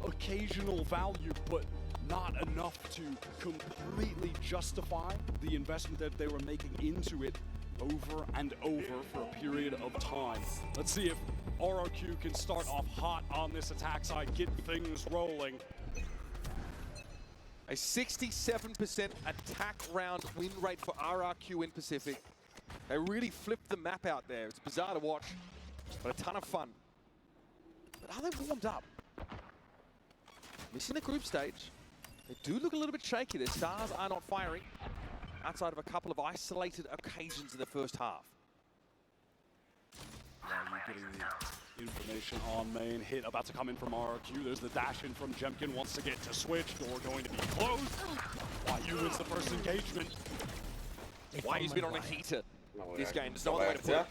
Occasional value, but not enough to completely justify the investment that they were making into it. over and over for a period of time. Let's see if RRQ can start off hot on this attack side, get things rolling. A 67% attack round win rate for RRQ in Pacific. They really flipped the map out there. It's bizarre to watch, but a ton of fun. But are they warmed up? Missing the group stage. They do look a little bit shaky. Their stars are not firing outside of a couple of isolated occasions in the first half. Now you're getting the information on main. Hit about to come in from RRQ. There's the dash in from Jemkin. Wants to get to switch. Door going to be closed. YU wins the first engagement. YU's been on a heater this game. There's no other way to put it.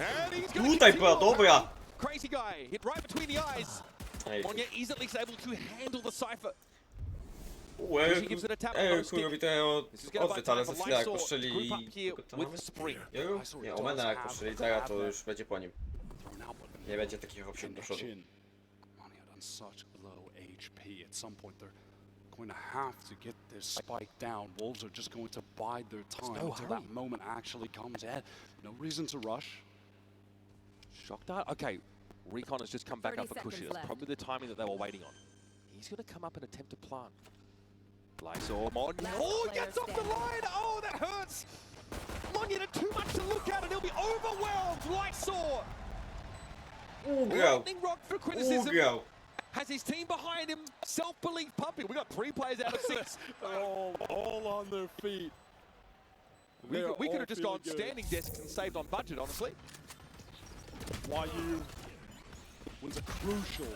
And he's going Tutaj była dobra. Crazy guy hit right between the eyes. Monia easily is able to handle the Cypher. Kurwa, witają odwyt, ale za chwilę jak poszczeli... Nie, Omena jak poszczeli Zara, to już będzie po nim. Nie będzie takich option do przodu. Going to have to get this spike down. Wolves are just going to bide their time until that moment actually comes in. No reason to rush. Shock dart. Okay, Recon has just come back up for Kushi. That's probably the timing that they were waiting on. He's going to come up and attempt to plant. Lysor, Monia. Oh, gets off the line. Oh, that hurts. Monia did too much to look at, and he'll be overwhelmed. Lysor. Lightning rock for criticism. Has his team behind him. Self-belief pumping. We got 3 players out of 6. all on their feet. We could have just gone standing desks and saved on budget, honestly. YU wins a crucial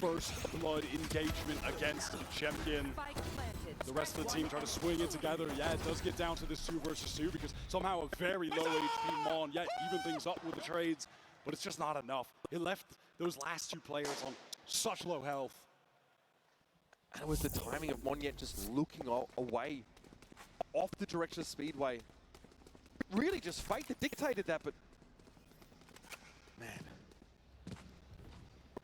first blood engagement against Jemkin. The rest of the team try to swing it together. Yeah, it does get down to this 2 versus 2 because somehow a very low HP Mon yet even things up with the trades, but it's just not enough. It left those last 2 players on such low health. And it was the timing of Monyet just looking away off the direction of Speedway. Really just fate that dictated that, but man,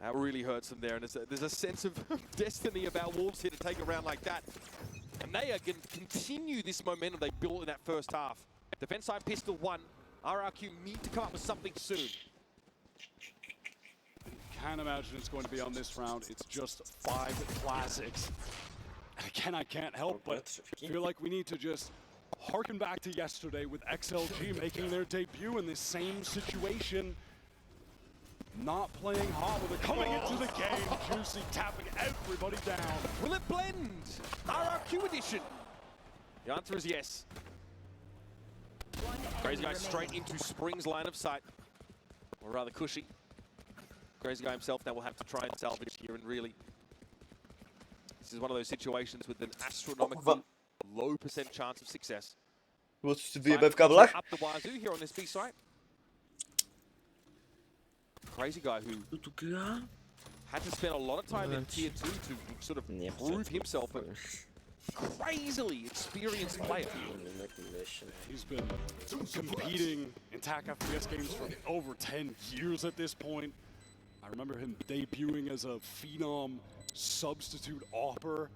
that really hurts them there. And there's a sense of destiny about Wolves here to take a round like that. And they are going to continue this momentum they built in that first half. Defense side pistol 1. RRQ need to come up with something soon. Can't imagine it's going to be on this round. It's just 5 classics. And again, I can't help but feel like we need to just harken back to yesterday with XLG making their debut in this same situation. Not playing hot with it coming into the game. Juicy tapping everybody down. Will it blend? RRQ edition. The answer is yes. Crazy guy straight into Spring's line of sight. Or rather Cushy. Crazy guy himself now will have to try and salvage here, and really, this is one of those situations with an astronomically low % chance of success. What's the wyjebę w kablach? Up the wazoo here on this B site. Crazy guy who had to spend a lot of time in tier 2 to sort of prove himself a crazily experienced player. He's been competing in TAC FPS games for over 10 years at this point. I remember him debuting as a Phenom substitute AWPer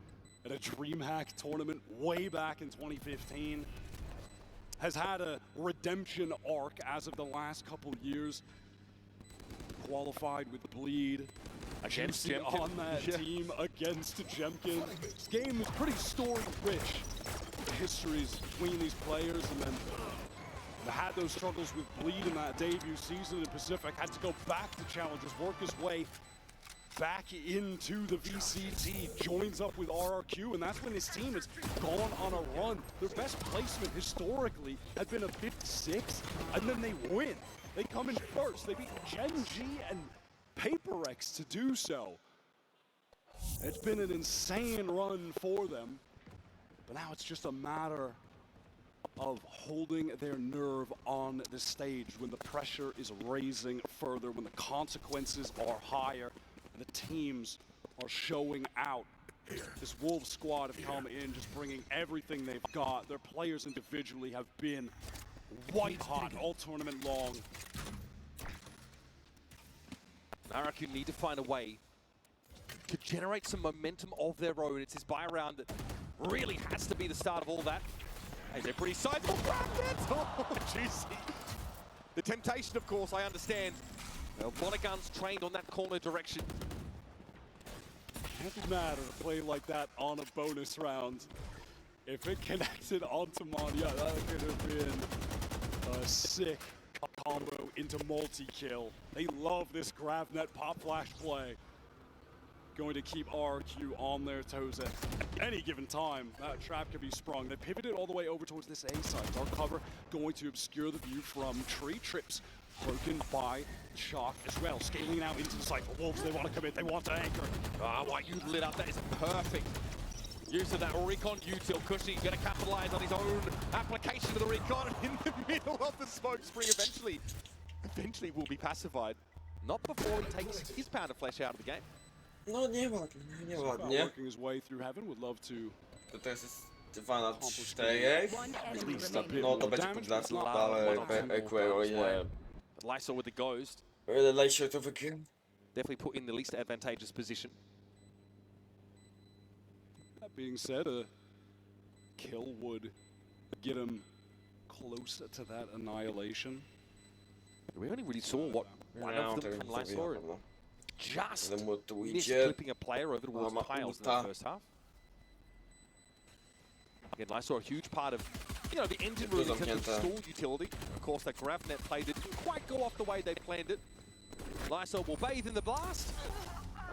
at a DreamHack tournament way back in 2015. Has had a redemption arc as of the last couple years. Qualified with Bleed. Against Juicy Jemkin. on that team against Jemkin. This game is pretty story-rich. The histories between these players, and then had those struggles with Bleed in that debut season in Pacific, had to go back to Challengers, work his way back into the VCT, joins up with RRQ, and that's when his team has gone on a run. Their best placement historically had been a 56, and then they win. They come in first. They beat Gen G and PaperX to do so. It's been an insane run for them, but now it's just a matter of holding their nerve on the stage when the pressure is raising further, when the consequences are higher, and the teams are showing out. This Wolves squad have come in just bringing everything they've got. Their players individually have been white hot all tournament long. RRQ need to find a way to generate some momentum of their own. It's this buy round that really has to be the start of all that. Is a pretty sizable grab net. Oh, juicy. The temptation, of course, I understand. A lot of guns trained on that corner direction. Can't matter to play like that on a bonus round. If it connected onto Manya, that could have been a sick combo into multi-kill. They love this grab net pop flash play. Going to keep RRQ on their toes at any given time. That trap can be sprung. They pivoted all the way over towards this A side. Dark cover going to obscure the view from tree trips. Broken by Shock as well. Scaling now into the site for Wolves. They want to commit. They want to anchor. What you lit up, that is perfect. Use of that recon util. Cushy going to capitalize on his own application of the recon in the middle of the smoke spring. Eventually will be pacified. Not before he takes his pound of flesh out of the game. No nieładnie. Working his way through heaven. Would love to. To teraz jest 2 na 4. No to będzie punkt dla Equero, nie. Lysol with the ghost. Lysol to wygra. Definitely put in the least advantageous position. That being said, a kill would get him closer to that annihilation. We only really saw what one of them from Lysol. Just missed idzie. clipping a player over towards Piles in the first half. Again, Lysol, a huge part of, the engine room in terms of stall utility. Of course, that grab net play didn't quite go off the way they planned it. Lysol will bathe in the blast.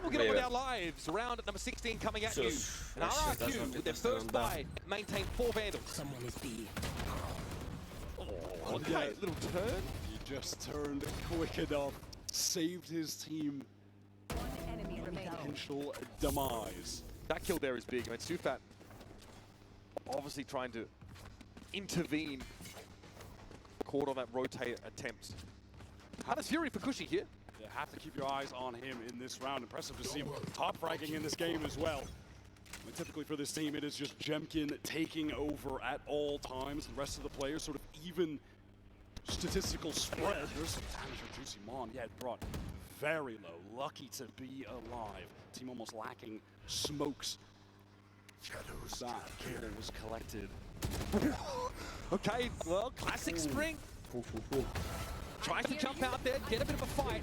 We'll get on with our lives. Round at number 16 coming at you. And RRQ, with their first buy, maintain 4 Vandals. Someone is B. Oh, okay, little turn. He just turned quick enough. Saved his team potential demise. That kill there is big. I mean, Sufat obviously trying to intervene. Caught on that rotate attempt. How does Fury for Cushy here? You have to keep your eyes on him in this round. Impressive to see him top fragging in this game as well. I mean, typically for this team, it is just Jemkin taking over at all times. The rest of the players sort of even statistical spread. There's some damage for Juicy Mon, yet brought very low. Lucky to be alive. Team almost lacking smokes. Shadows. That kill was collected. Okay, well, classic spring. Tries to jump out there, get a bit of a fight.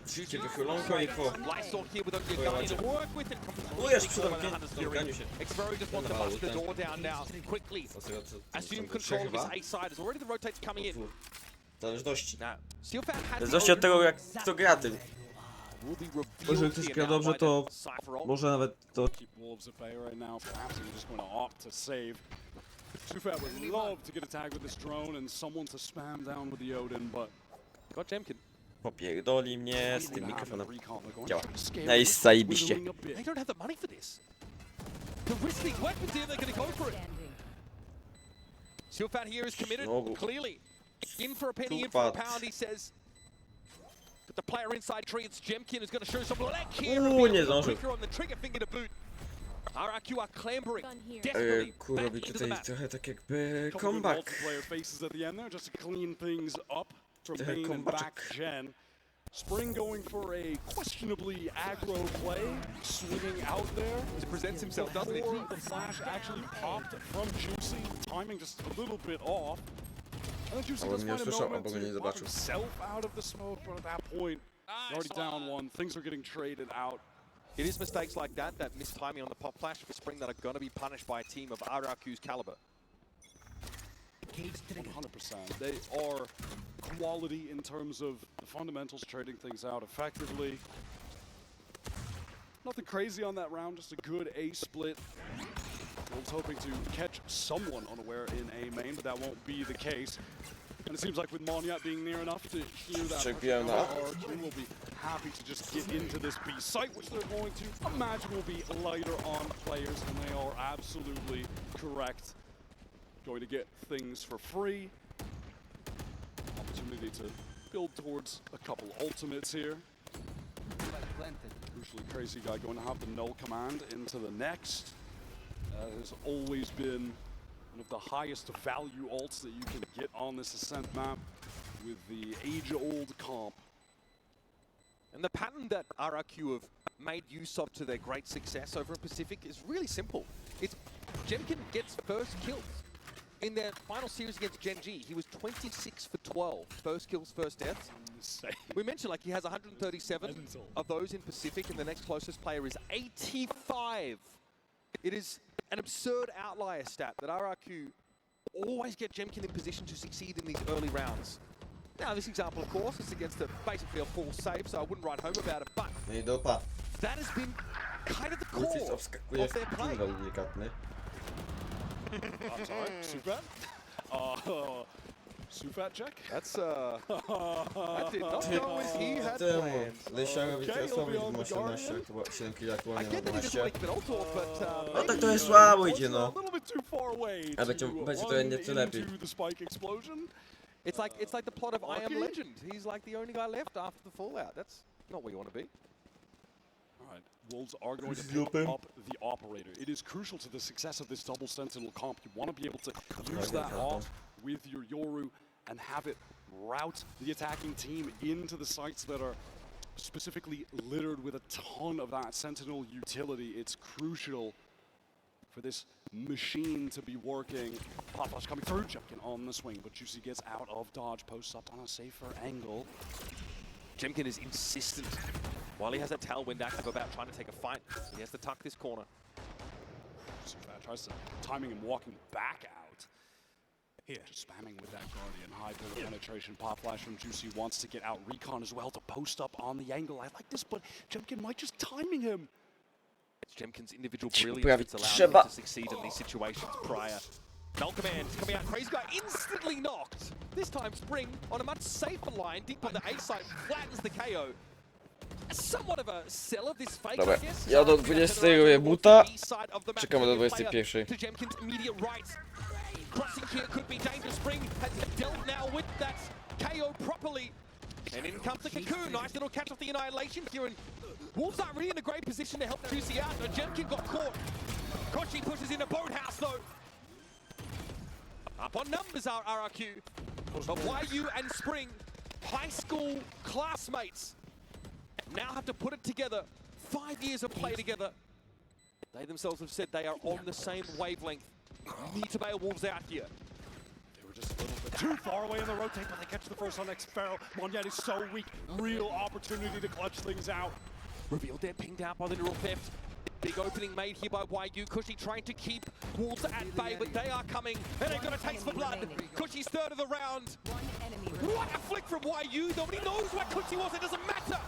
Życie wychylonko i po... Lysol here with only a gun to work with and jest przy zamknięciu się. Experio just wants to bust the door down now quickly. Assume control of his A side as already the rotates coming in. Zależności. Zależności od tego, jak kto gra tym. Jeżeli ktoś gra dobrze, to może nawet to... Sufat would love to get a tag with this drone and someone to spam down with the Odin, but got Jemkin. Popierdoli mnie z tym mikrofonem. Działa. Nice, zajebiście. They don't have the money for this. To risk these weapons here, they're going to go for it. Sufat here is committed, clearly. In for a penny, in for a pound, he says. But the player inside tree, it's Jemkin, is going to show some leg here. Nie zdążył. Quicker on the trigger finger to boot. RRQ are clambering desperately back robi into the tutaj map. trochę tak jakby comeback. Multiplayer faces at the end there just to clean things up from main and back gen. Spring going for a questionably aggro play, swinging out there. He presents himself, doesn't he? The flash actually popped from Juicy, timing just a little bit off. And then Juicy does find a moment to pop himself out of the smoke, but at that point, he's already down one. Things are getting traded out. It is mistakes like that, that missed timing on the pop flash for Spring that are going to be punished by a team of RRQ's caliber. 100%. They are quality in terms of the fundamentals, trading things out effectively. Nothing crazy on that round, just a good A split. Wolves hoping to catch someone unaware in A main, but that won't be the case. And it seems like with Monyat being near enough to hear that, RRQ will be happy to just get into this B site, which they're going to imagine will be lighter on players, and they are absolutely correct. Going to get things for free. Opportunity to build towards a couple ultimates here. Crucially, Crazy Guy going to have the null command into the next. Has always been one of the highest value ults that you can get on this Ascent map with the age-old comp. And the pattern that RRQ have made use of to their great success over in Pacific is really simple. It's Jemkin gets first kills. In their final series against Gen G, he was 26 for 12. First kills, first deaths. We mentioned like he has 137 of those in Pacific, and the next closest player is 85. It is an absurd outlier stat that RRQ always get Jemkin in position to succeed in these early rounds. Now, this example, of course, is against basically a full save, so I wouldn't write home about it, but that has been kind of the core of their play. I'm sorry, Sufat? Sufat check? That's I did not know as he had planned. I get that he doesn't like Minoltor, but... No tak to jest słabo idzie, no. A little bit too far away A będzie to nieco lepiej. the spike explosion. It's like the plot of I Am Legend. He's like the only guy left after the fallout. That's not where you want to be. Alright, Wolves are going to pick up the operator. It is crucial to the success of this double sentinel comp. You want to be able to use that off with your Yoru and have it route the attacking team into the sites that are specifically littered with a ton of that sentinel utility. It's crucial for this machine to be working. Pop flash coming through, Jemkin on the swing, but Juicy gets out of dodge, posts up on a safer angle. Jemkin is insistent. While he has that tailwind active about trying to take a fight, he has to tuck this corner. Tries to timing him walking back out. Here, just spamming with that Guardian. High bit of penetration. Pop flash from Juicy wants to get out. Recon as well to post up on the angle. I like this, but Jemkin might just timing him. It's Jemkin's individual brilliance that's allowed him to succeed in these situations prior. Null command coming out. Crazy guy instantly knocked. This time Spring on a much safer line. Deep on the A side flattens the KO. Somewhat of a sell of this fake, Dobra, I guess. ja do 20 buta, czekamy do 21. To Jemkin's immediate right. Crossing here could be dangerous. Spring has dealt now with that KO properly. And in comes the Cocoon. Nice little catch off the Annihilation here. And Wolves aren't really in a great position to help Juicy out. No, Jemkin got caught. Koshi pushes in a boathouse though. Up on numbers are RRQ. But YU and Spring, high school classmates, now have to put it together. 5 years of play together. They themselves have said they are on the same wavelength. You need to bail Wolves out here. They were just a little bit too far away in the rotate, but they catch the first on X-Pharaoh. Monyet is so weak. Real opportunity to clutch things out. Revealed there, pinged out by the neural theft. Big opening made here by YU. Cushy trying to keep Wolves at bay, but they are coming, and they've got a taste for blood. Cushy's third of the round. What a flick from YU. Nobody knows where Cushy was. It doesn't matter.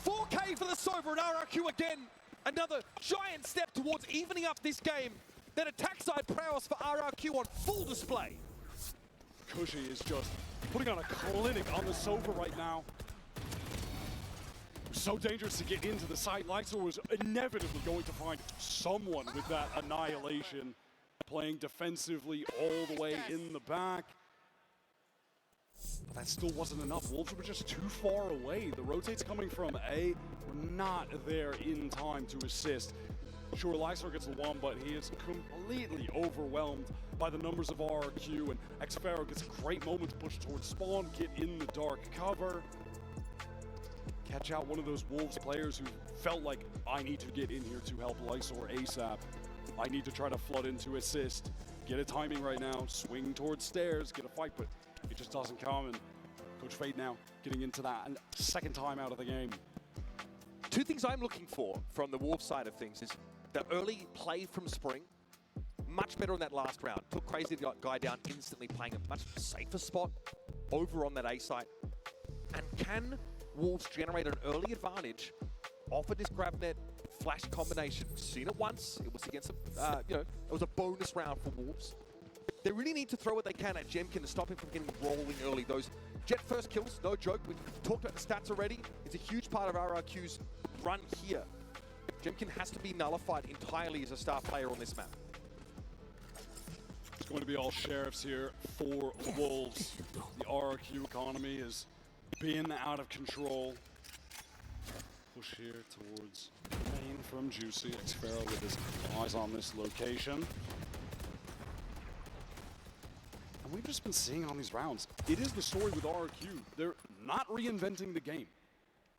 4K for the Sova and RRQ again. Another giant step towards evening up this game. Then attack side prowess for RRQ on full display. Cushy is just putting on a clinic on the Sova right now. So dangerous to get into the site. Lysor was inevitably going to find someone with that Annihilation, playing defensively all the way in the back. But that still wasn't enough. Wolves were just too far away. The rotates coming from A were not there in time to assist. Sure, Lysor gets the one, but he is completely overwhelmed by the numbers of RRQ, and X-Pharaoh gets a great moment to push towards spawn, get in the dark cover, catch out one of those Wolves players who felt like, I need to get in here to help Lysor ASAP. I need to try to flood in to assist. Get a timing right now, swing towards stairs, get a fight, but it just doesn't come, and Coach Fade now getting into that second time out of the game. Two things I'm looking for from the Wolves side of things is the early play from Spring. Much better in that last round. Took Crazy Guy down instantly, playing a much safer spot over on that A site. And can Wolves generate an early advantage off of this GrabNet flash combination? We've seen it once. It was against it was a bonus round for Wolves. They really need to throw what they can at Jemkin to stop him from getting rolling early. Those Jet first kills, no joke. We've talked about the stats already. It's a huge part of RRQ's run here. Jemkin has to be nullified entirely as a star player on this map. It's going to be all sheriffs here for Wolves. The RRQ economy has been out of control. Push here towards main from Juicy. X-Pharaoh with his eyes on this location. And we've just been seeing on these rounds, it is the story with RRQ. They're not reinventing the game.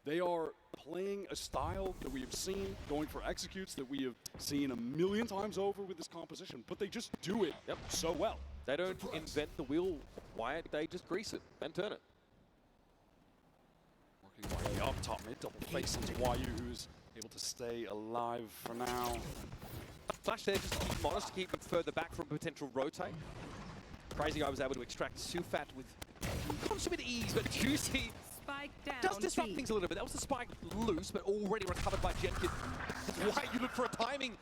They are playing a style that we have seen, going for executes that we have seen a million times over with this composition, but they just do it so well. They don't invent the wheel, Wyatt, they just grease it and turn it. Working way up top mid, double face into YU, who's able to stay alive for now. Flash there just to keep him honest, to keep him further back from potential rotate. Crazy Guy was able to extract Sufat with consummate ease, but Juicy does disrupt things a little bit. That was the spike loose, but already recovered by Jemkin. That's why you look for a timing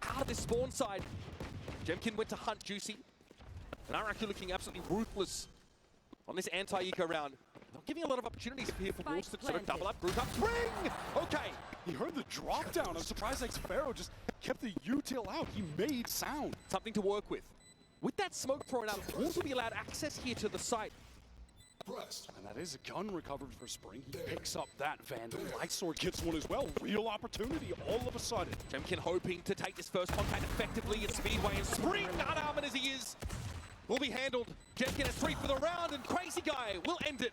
out of this spawn side. Jemkin went to hunt Juicy. And RRQ looking absolutely ruthless on this anti-eco round. Not giving a lot of opportunities here for Wolves to sort of double up, group up, spring! Okay. He heard the drop down. I'm surprised Xpharaoh just kept the util out. He made sound. Something to work with. With that smoke thrown out, Wolves will be allowed access here to the site. And that is a gun recovered for Spring. He picks up that Vandal. Lightsword gets one as well. Real opportunity all of a sudden. Jemkin hoping to take this first contact effectively at Speedway, and Spring, unarmored as he is, will be handled. Jemkin has 3 for the round, and Crazy Guy will end it.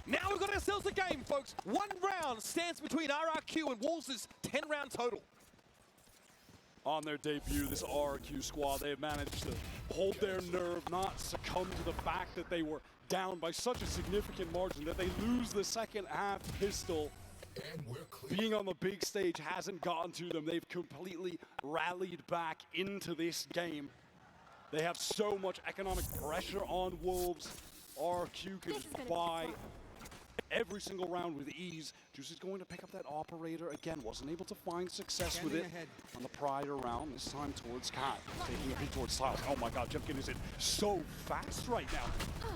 Now we've got ourselves a game, folks. 1 round stands between RRQ and Wolves' 10-round total. On their debut, this RRQ squad, they have managed to hold their nerve, not succumb to the fact that they were down by such a significant margin that they lose the second half pistol. Being on the big stage hasn't gotten to them. They've completely rallied back into this game. They have so much economic pressure on Wolves. RRQ can buy every single round with ease. Juice is going to pick up that operator again. Wasn't able to find success with it on the prior round. This time towards Cat, taking a peek towards Styles. Oh my God, Jemkin is in so fast right now.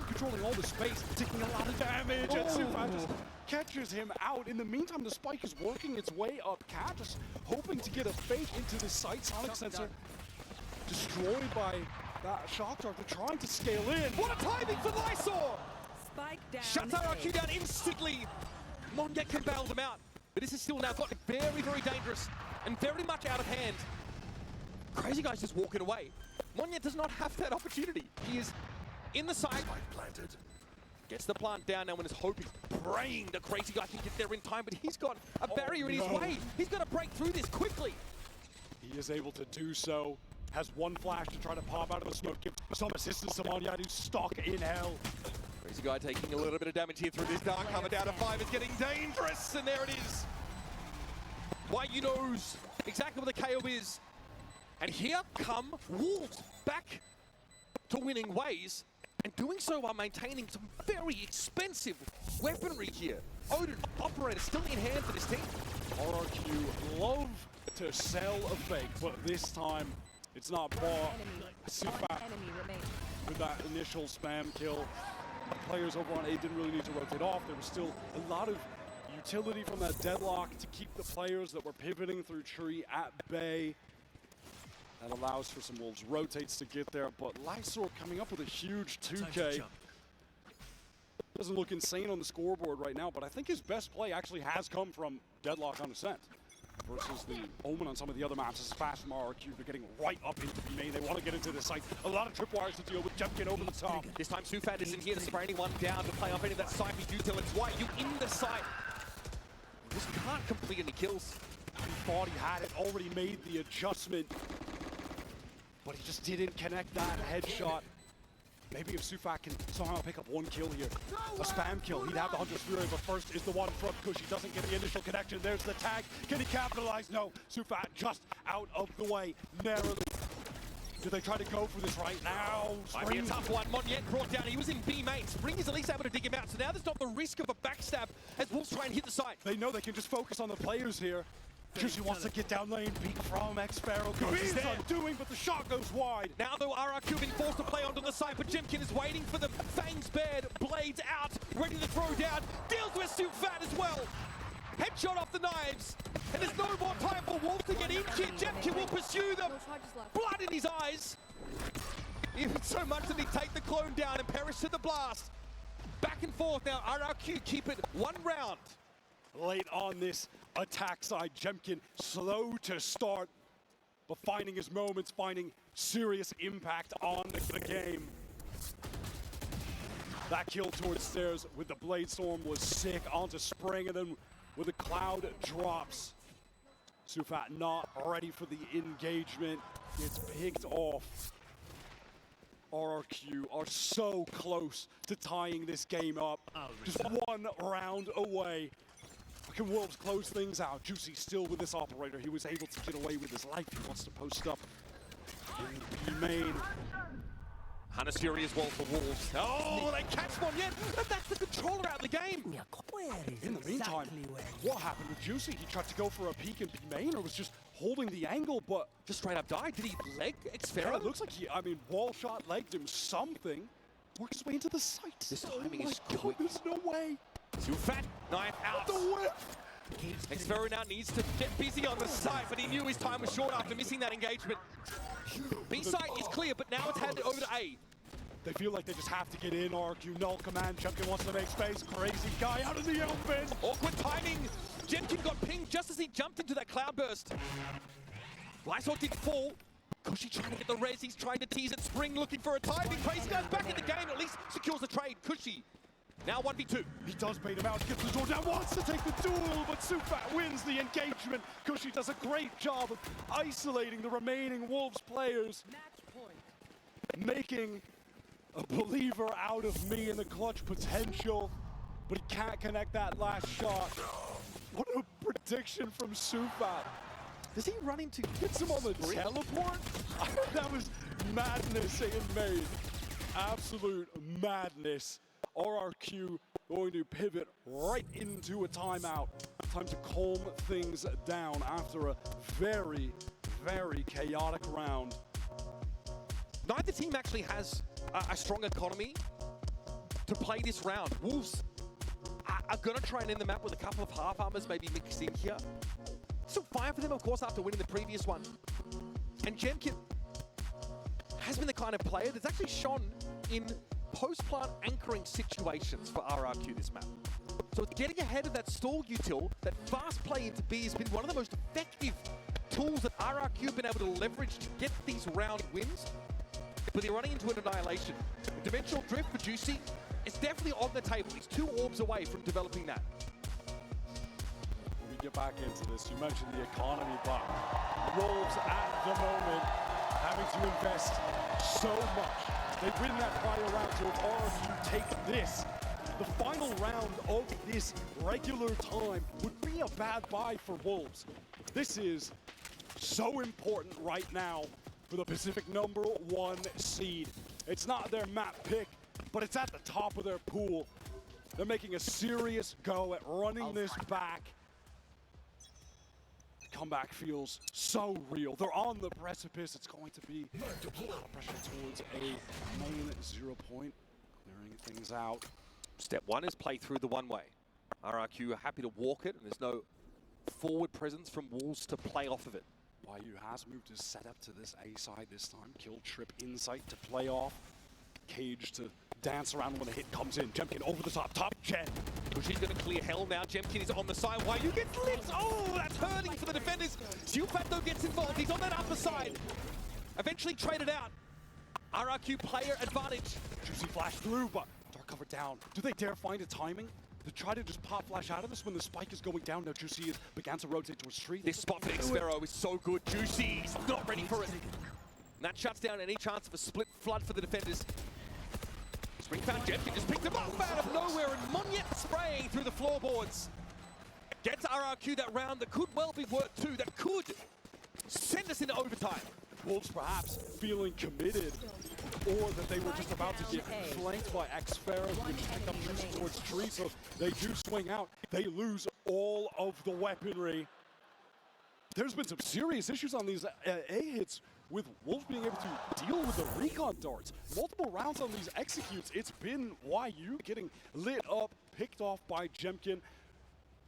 Controlling all the space, taking a lot of damage. And Sufat just catches him out. In the meantime, the spike is working its way up. Cat just hoping to get a fake into the site. Sonic Sensor destroyed by that shock dart. They're trying to scale in. What a timing for Lysor! Spike down. Shuts RRQ down instantly. Monget can bail them out, but this is still now gotten very, very dangerous and very much out of hand. Crazy Guy's just walking away. Monget does not have that opportunity. He is in the side. Planted. Gets the plant down now and is hoping, praying the Crazy Guy can get there in time, but he's got a barrier in his way. He's got to break through this quickly. He is able to do so. Has one flash to try to pop out of the smoke. Give some assistance to Monget, who's stuck in hell. Crazy Guy taking a little bit of damage here through this dark cover down to 5. It's getting dangerous, and there it is. YU knows exactly what the KO is. And here come Wolves back to winning ways, and doing so while maintaining some very expensive weaponry here. Odin, operator, still in hand for this team. RRQ love to sell a fake, but this time it's not bar. Sufat with that initial spam kill. Players over on A didn't really need to rotate off. There was still a lot of utility from that deadlock to keep the players that were pivoting through tree at bay. That allows for some Wolves rotates to get there, but Lysor coming up with a huge 2K. Doesn't look insane on the scoreboard right now, but I think his best play actually has come from deadlock on Ascent versus the Omen on some of the other maps. This is fast from RRQ. They're getting right up into the main. They want to get into the site. A lot of tripwires to deal with. Jemkin over the top. This time Sufat isn't here to spray anyone down to play off any of that Cypher util. It's YU in the site. Just can't complete any kills. He thought he had it, already made the adjustment, but he just didn't connect that headshot. Maybe if Sufat can somehow pick up 1 kill here, a spam kill, he'd have the Hunter's Fury, but first is the one from Kush. He doesn't get the initial connection. There's the tag. Can he capitalize? No. Sufat just out of the way, narrowly. Do they try to go for this right now? Might be a tough one. Monget brought down. He was in B main. Spring is at least able to dig him out, so now there's not the risk of a backstab as Wolves try and hit the site. They know they can just focus on the players here. Juicy wants to get down lane, beat from Xpharaoh. He's undoing, but the shot goes wide. Now though, RRQ been forced to play onto the side, but Jemkin is waiting for them. Fangs bared, blades out, ready to throw down. Deals with Sufat as well. Headshot off the knives. And there's no more time for Wolves to get in here. Jemkin will pursue them. Blood in his eyes. Even so much that he take the clone down and perish to the blast. Back and forth now, RRQ keep it 1 round. Late on this attack side, Jemkin slow to start, but finding his moments, finding serious impact on the game. That kill towards stairs with the Blade Storm was sick onto Spring, and then where the cloud drops. Sufat not ready for the engagement. Gets picked off. RRQ are so close to tying this game up. Just one round away. Can Wolves close things out? Juicy still with this operator. He was able to get away with his life. He wants to post up in the main. Hannes Fury as well for Wolves. Oh, they catch one yet, and that's the controller out of the game. In the meantime, what happened with Juicy? He tried to go for a peek in B main, or was just holding the angle, but just straight up died. Did he leg Xfero? Yeah, it looks like he, wall shot legged him something. Worked his way into the site. This timing is God, quick. there's no way. Sufat, knife out. The whip. Xfero now needs to get busy on the site, but he knew his time was short after missing that engagement. B site is clear, but now it's handed over to A. They feel like they just have to get in. RQ, null command. Jemkin wants to make space. Crazy guy out in the open. Awkward timing. Jemkin got pinged just as he jumped into that cloud burst. Lysok didn't fall. Cushy trying to get the res. He's trying to tease it. Spring looking for a timing. Crazy guy's back in the game. At least secures the trade. Cushy now 1v2. He does bait him out. Gets the door down. Wants to take the duel, but Sufat wins the engagement. Cushy does a great job of isolating the remaining Wolves players. Making a believer out of me in the clutch potential, but he can't connect that last shot. What a prediction from Sufat. Does he run into, gets him on the teleport? That was madness in main. Absolute madness. RRQ going to pivot right into a timeout. Time to calm things down after a very, very chaotic round. Neither team actually has a strong economy to play this round. Wolves are going to try and end the map with a couple of half armors maybe mixed in here. Still fine for them, of course, after winning the previous one. And Jemkin has been the kind of player that's actually shone in post-plant anchoring situations for RRQ this map. So getting ahead of that stall util, that fast play into B has been one of the most effective tools that RRQ have been able to leverage to get these round wins. But they're running into an annihilation. The dimensional drift for Juicy is definitely on the table. He's 2 orbs away from developing that. When we get back into this, you mentioned the economy, but Wolves at the moment having to invest so much. They win that prior round, so if RRQ take this, the final round of this regular time would be a bad buy for Wolves. This is so important right now for the Pacific #1 seed. It's not their map pick, but it's at the top of their pool. They're making a serious go at running this back. The comeback feels so real. They're on the precipice. It's going to be a lot of pressure towards a main 0 point, clearing things out. Step 1 is play through the one-way. RRQ are happy to walk it, and there's no forward presence from Wolves to play off of it. YU has moved his setup to this A side this time. Kill Trip Insight to play off. Cage to dance around when the hit comes in. Jemkin over the top gen. She's going to clear hell now. Jemkin is on the side. YU gets lit. Oh, that's hurting for the defenders. Sufat though gets involved. He's on that upper side. Eventually traded out. RRQ player advantage. Juicy flash through, but dark cover down. Do they dare find a timing to try to just pop flash out of this when the spike is going down? Now Juicy began to rotate towards tree. This spot for Xfero is so good. Juicy's not ready for it. And that shuts down any chance of a split flood for the defenders. Spring found Jemkin, just picked him up out of nowhere, and Monyet spraying through the floorboards. Gets RRQ that round that could well be worth 2, that could send us into overtime. Wolves perhaps feeling committed, or that they were just about to get flanked by Xfero, which picked up Juicy towards tree, so they do swing out. They lose all of the weaponry. There's been some serious issues on these A hits, with Wolves being able to deal with the recon darts. Multiple rounds on these executes. It's been YU getting lit up, picked off by Jemkin,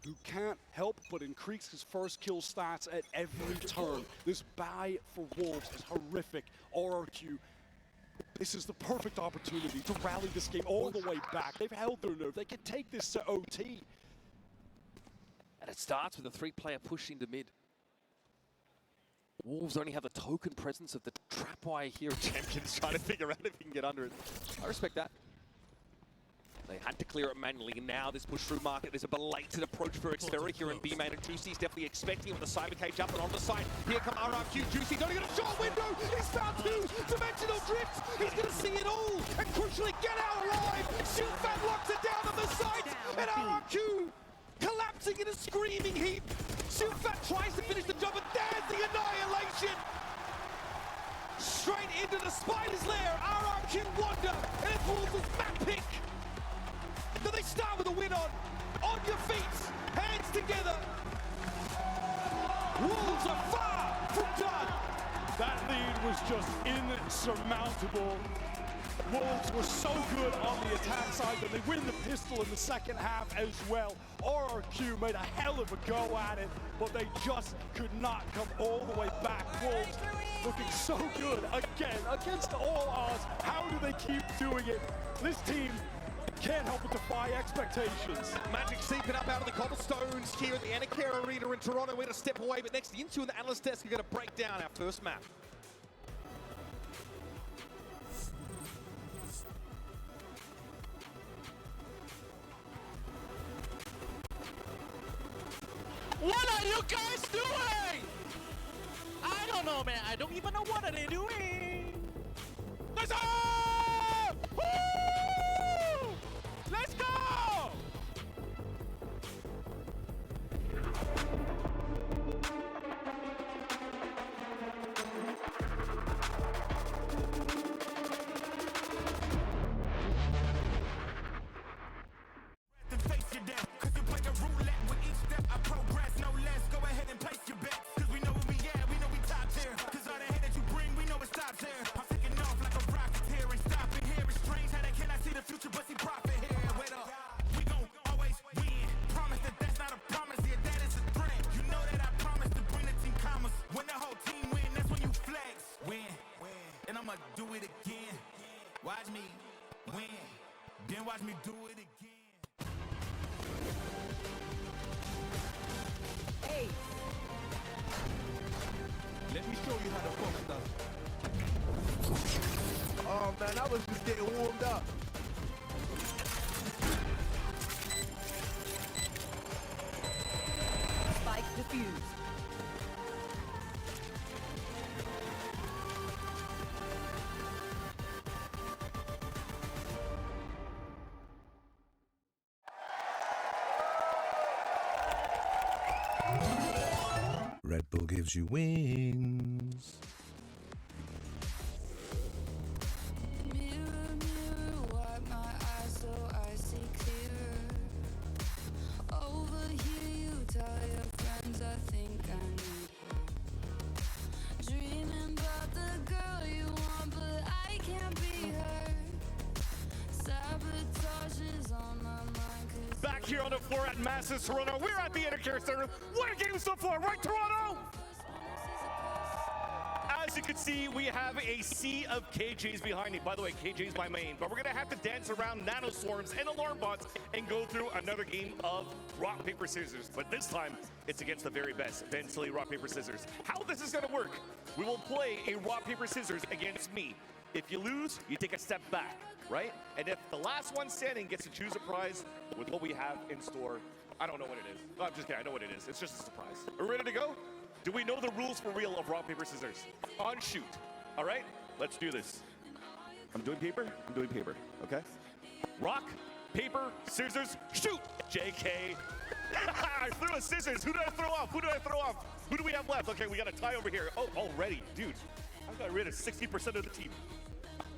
who can't help but increase his first kill stats at every turn. This buy for Wolves is horrific. RRQ, this is the perfect opportunity to rally this game all the way back. They've held their nerve. They can take this to OT. And it starts with a 3-player push into mid. Wolves only have the token presence of the trap wire here. Jemkin's trying to figure out if he can get under it. I respect that. They They had to clear it manually. Now this push through market, there's a belated approach for Xperi here in B main, and Juicy's definitely expecting it with the cyber cage up and on the side. Here come RRQ. Juicy's only got a short window. He's found two dimensional drifts. He's going to see it all and crucially get out alive. Shieldfan locks it down on the side, and RRQ collapsing in a screaming heap. Shieldfan tries to finish the job, but there's the annihilation. Straight into the spider's lair. RRQ wonder, and it falls with map pick. Do they start with a win on your feet, hands together? Wolves are far from done. That lead was just insurmountable. Wolves were so good on the attack side that they win the pistol in the second half as well. RRQ made a hell of a go at it, but they just could not come all the way back. Wolves looking so good again against all odds. How do they keep doing it? This team can't help but defy expectations. Magic seeping up out of the cobblestones here at the Anacare Arena in Toronto. We're to step away, but next, the Intu and the analyst desk are going to break down our first map. What are you guys doing? I don't know, man. I don't even know what are they doing. Let's go! Woo! Let's go! Watch me win, then watch me do it again. Hey. Let me show you how to fuck stuff. Oh man, I was just getting warmed up. Spike defused. Red Bull gives you wings. Mirror, mirror, wipe my eyes so I see clearer. Over here, you tell your friends I think I need her. Dreaming about the girl you want, but I can't be her. Sabotage is on my mind. Back here on the floor at Massive Toronto, we're at the Anacare Center. What a game so far, right, Toronto? As you can see, we have a sea of KJs behind me. By the way, KJ's my main, but we're gonna have to dance around nanoswarms and alarm bots and go through another game of rock, paper, scissors. But this time, it's against the very best, Ventily rock, paper, scissors. How this is gonna work, we will play a rock, paper, scissors against me. If you lose, you take a step back, right? And if the last one standing gets to choose a prize with what we have in store, I don't know what it is. No, I'm just kidding, I know what it is. It's just a surprise. Are we ready to go? Do we know the rules for real of rock, paper, scissors? On shoot. All right, let's do this. I'm doing paper, okay? Rock, paper, scissors, shoot! JK. I threw a scissors. Who did I throw off? Who do we have left? Okay, we got a tie over here. Oh, already, dude. I got rid of 60% of the team.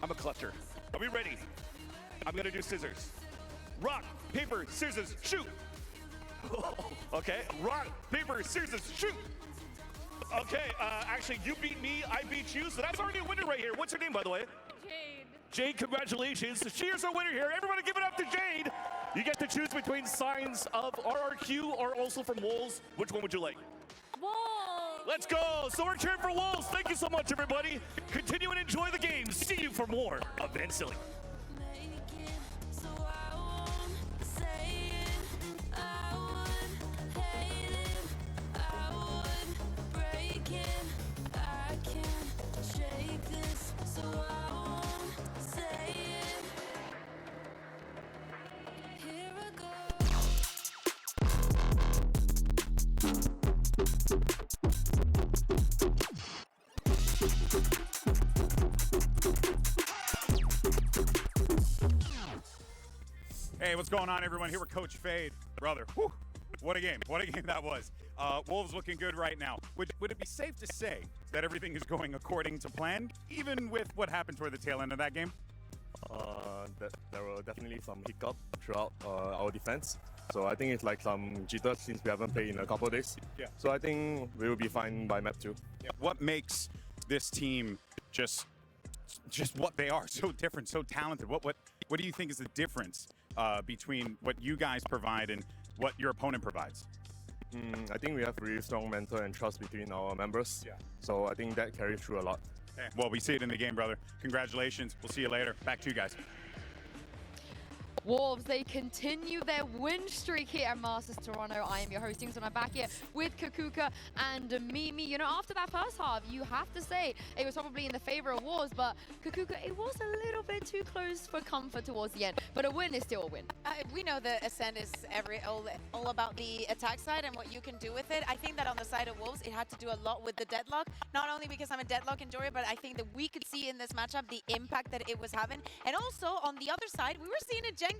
I'm a clutcher. Are we ready? I'm gonna do scissors. Rock, paper, scissors, shoot! Okay, rock, paper, scissors, shoot! Okay, actually, you beat me, I beat you, so that's already a winner right here. What's her name, by the way? Jade. Jade, congratulations. She is our winner here. Everybody give it up to Jade. You get to choose between signs of RRQ or also from Wolves. Which one would you like? Wolves. Let's go. So we're cheering for Wolves. Thank you so much, everybody. Continue and enjoy the game. See you for more of Ventily. Hey, what's going on, everyone? Here with Coach Fade. Brother, whew, what a game. What a game that was. Wolves looking good right now. Would it be safe to say that everything is going according to plan, even with what happened toward the tail end of that game? There were definitely some hiccup throughout our defense. So I think it's like some jitters since we haven't played in a couple of days. Yeah. So I think we will be fine by map 2. Yeah. What makes this team just what they are, so different, so talented? What do you think is the difference between what you guys provide and what your opponent provides? I think we have really strong mental and trust between our members. Yeah. So I think that carries through a lot. Okay. Well, we see it in the game, brother. Congratulations. We'll see you later. Back to you guys. Wolves, they continue their win streak here at Masters Toronto. I am your hosting, so I'm back here with Kakuka and Mimi. You know, after that first half, you have to say it was probably in the favor of Wolves, but Kakuka, it was a little bit too close for comfort towards the end. But a win is still a win. We know the Ascent is all about the attack side and what you can do with it. I think that on the side of Wolves, it had to do a lot with the deadlock. Not only because I'm a deadlock enjoyer, but I think that we could see in this matchup the impact that it was having. And also, on the other side, we were seeing a Jenkin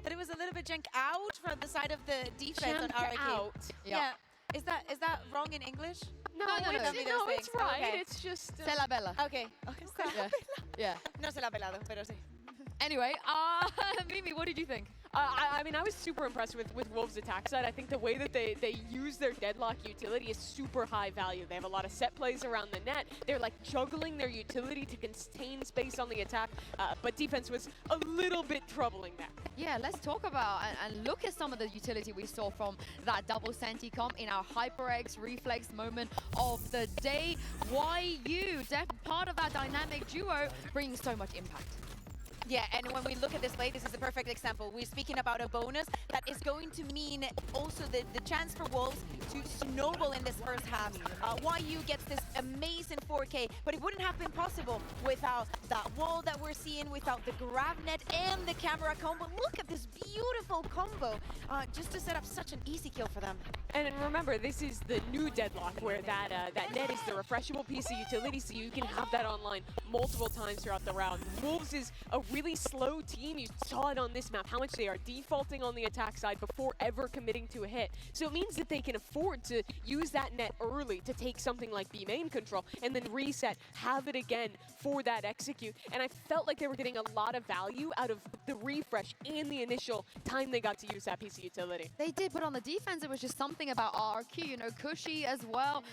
that it was a little bit jank out from the side of the defense on RIK. Out. Yeah. Is that wrong in English? No, it's right. Okay. It's just... Se la bella. Okay. Yeah. No se la ha pelado, pero sí. Anyway, Mimi, what did you think? I mean, I was super impressed with Wolves' attack side. I think the way that they use their deadlock utility is super high value. They have a lot of set plays around the net. They're like juggling their utility to contain space on the attack, but defense was a little bit troubling there. Yeah, let's talk about and look at some of the utility we saw from that double Senti comp in our HyperX reflex moment of the day. YU, part of that dynamic duo, bringing so much impact. Yeah, and when we look at this late, this is a perfect example. We're speaking about a bonus that is going to mean also the chance for Wolves to snowball in this first half. YU gets this amazing 4K, but it wouldn't have been possible without that wall that we're seeing, without the grab net and the camera combo. Look at this beautiful combo, just to set up such an easy kill for them. And remember, this is the new deadlock where that net is the refreshable piece of utility, so you can have that online multiple times throughout the round. Wolves is a really slow team. You saw it on this map, how much they are defaulting on the attack side before ever committing to a hit. So it means that they can afford to use that net early to take something like B main control and then reset, have it again for that execute. And I felt like they were getting a lot of value out of the refresh and the initial time they got to use that piece of utility. They did, but on the defense, it was just something about RQ, you know, Cushy as well.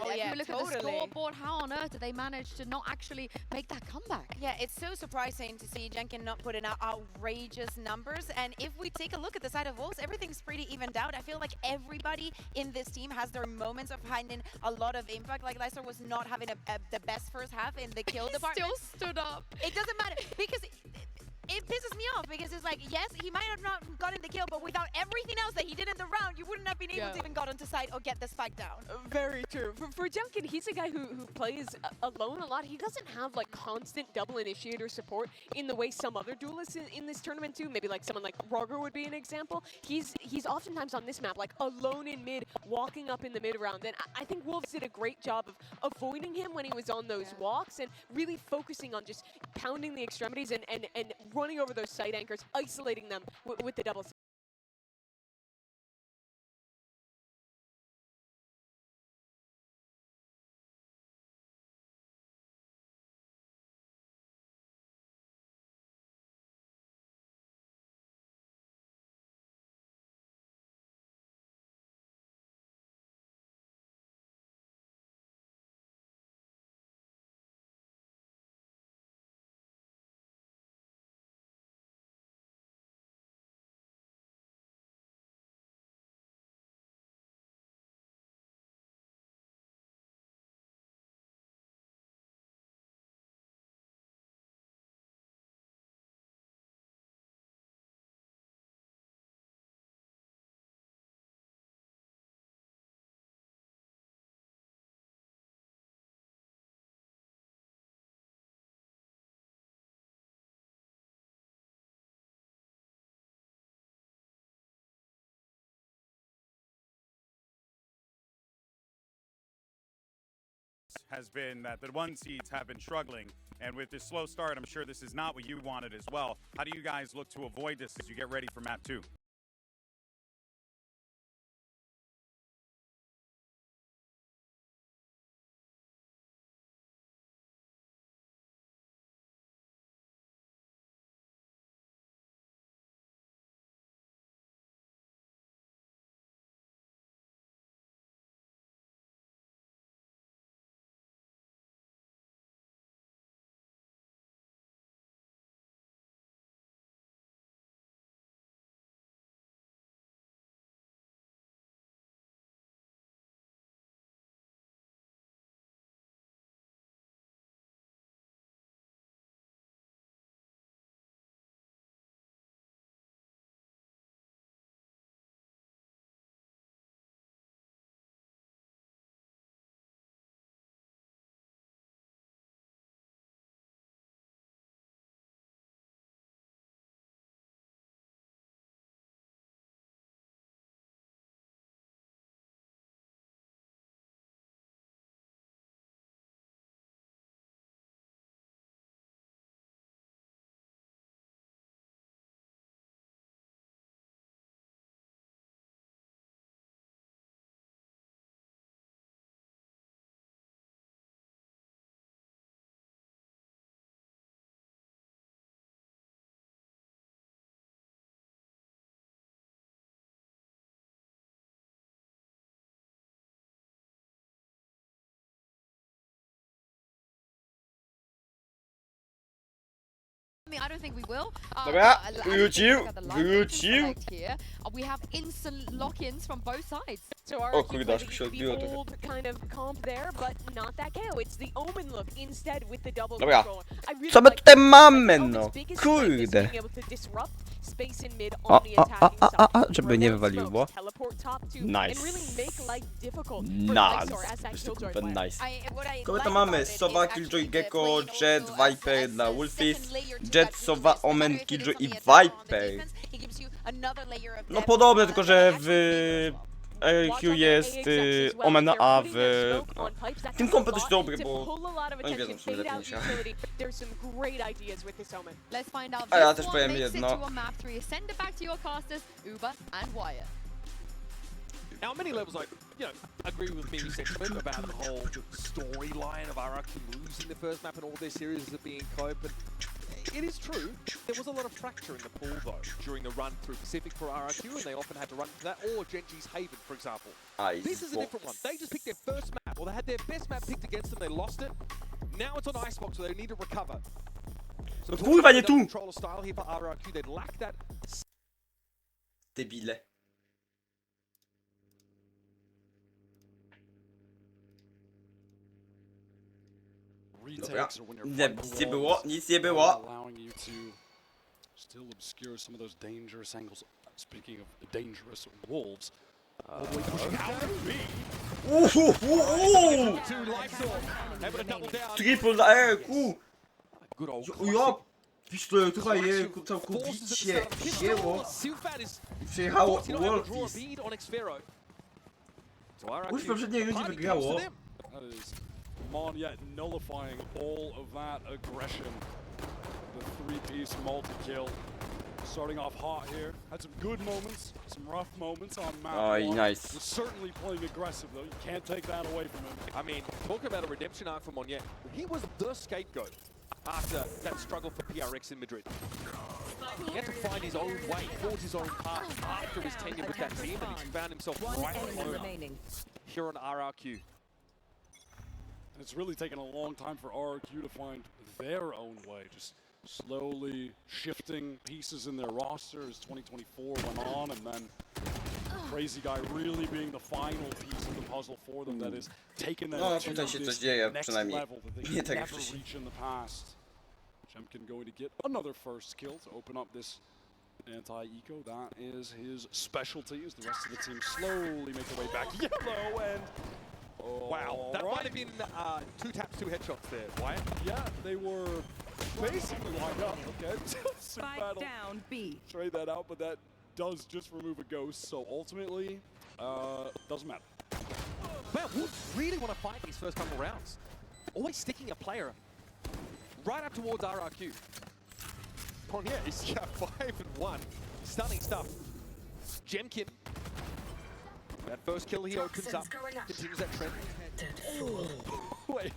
If yeah, you look at the totally. scoreboard, how on earth did they manage to not actually make that comeback? Yeah, it's so surprising to see Jenkin not putting out outrageous numbers. And if we take a look at the side of Wolves, everything's pretty evened out. I feel like everybody in this team has their moments of finding a lot of impact. Like Leicester was not having the best first half in the kill department. Still stood up. It doesn't matter because it pisses me off because it's like, yes, he might have not gotten the kill, but without everything else that he did in the round, you wouldn't have been able to even got onto side or get the spike down. Very true. For Junkin, he's a guy who plays alone a lot. He doesn't have like constant double initiator support in the way some other duelists in this tournament do. Maybe like someone like Roger would be an example. He's oftentimes on this map like alone in mid, walking up in the mid round. And I think Wolves did a great job of avoiding him when he was on those walks and really focusing on just pounding the extremities and running over those side anchors, isolating them with the double has been that the 1 seeds have been struggling. And with this slow start, I'm sure this is not what you wanted as well. How do you guys look to avoid this as you get ready for map 2? I don't think we will. Dobra, As wrócił, look at the line wrócił. select here, we have instant lock-ins from both sides. So O kurde, aż mi się the odbiło trochę. old kind of comp there, but not that KO. It's the Omen look instead with the double Dobra, control. I really co my like tutaj this. mamy, Omen's no? biggest strength is Kurde. being able to disrupt space in mid O, on the attacking side. żeby nie Remote wywaliło. smokes, teleport top two, Nice. and really make life difficult for Nice. Lexor as that Jeszcze killjoy kurwa player. nice. Kogo to mamy? Sowa, Killjoy, Gecko, Jet, Viper dla Wolfies, Jet, Sowa, Omen, Killjoy i Viper. No podobne, tylko że w IQ jest Omen, a w tym kompet dość dobry, bo oni wiedzą w sumie lepiej niż ja. A ja też powiem jedno. Now, on many levels, I agree with me sentiment about the whole storyline of RRQ losing the first map and all their series as being cope. But it is true, there was a lot of fracture in the pool, though, during the run through Pacific for RRQ, and they often had to run to that, or Genji's Haven, for example. This is a different one. They just picked their first map, or they had their best map picked against them, they lost it. Now it's on Icebox, so they need to recover. So kurwa, nie tu! Controller style here for RRQ, they'd lack that. Debile. Dobra, nic nie było, nic nie było. Still obscure some of those dangerous angles. Speaking of dangerous wolves. Triple na EQ! Ja pistoletuwa EQ całkowicie wzięło i przyjechało Wolfies. Już w poprzedniej rundzie wygrało. Mon yet nullifying all of that aggression. The three-piece multi-kill. Starting off hot here. Had some good moments, some rough moments on map one. Nice. Was certainly playing aggressive though. You can't take that away from him. I mean, talking about a redemption arc for Monye, he was the scapegoat after that struggle for PRX in Madrid. He had to find his own way, forge his own path after his tenure with that team, and he found himself right home here on RRQ. It's really taken a long time for RRQ to find their own way, just slowly shifting pieces in their roster as 2024 went on, and then Crazy Guy really being the final piece of the puzzle for them that is taking them to this next level that they could never reach in the past. Chemkin going to get another first kill to open up this anti-eco. That is his specialty as the rest of the team slowly make their way back. Yellow and... Wow, that might have been 2 taps, 2 headshots there. Why? Yeah, they were basically lined up. Okay, Spike down B. Trade that out, but that does just remove a ghost. So ultimately, doesn't matter. Man, Wolves really want to fight these first couple rounds. always sticking a player right up towards RRQ. Monyet is 5-1. Stunning stuff. Jemkin. That first kill he opens up, continues that trend. Oh, wait,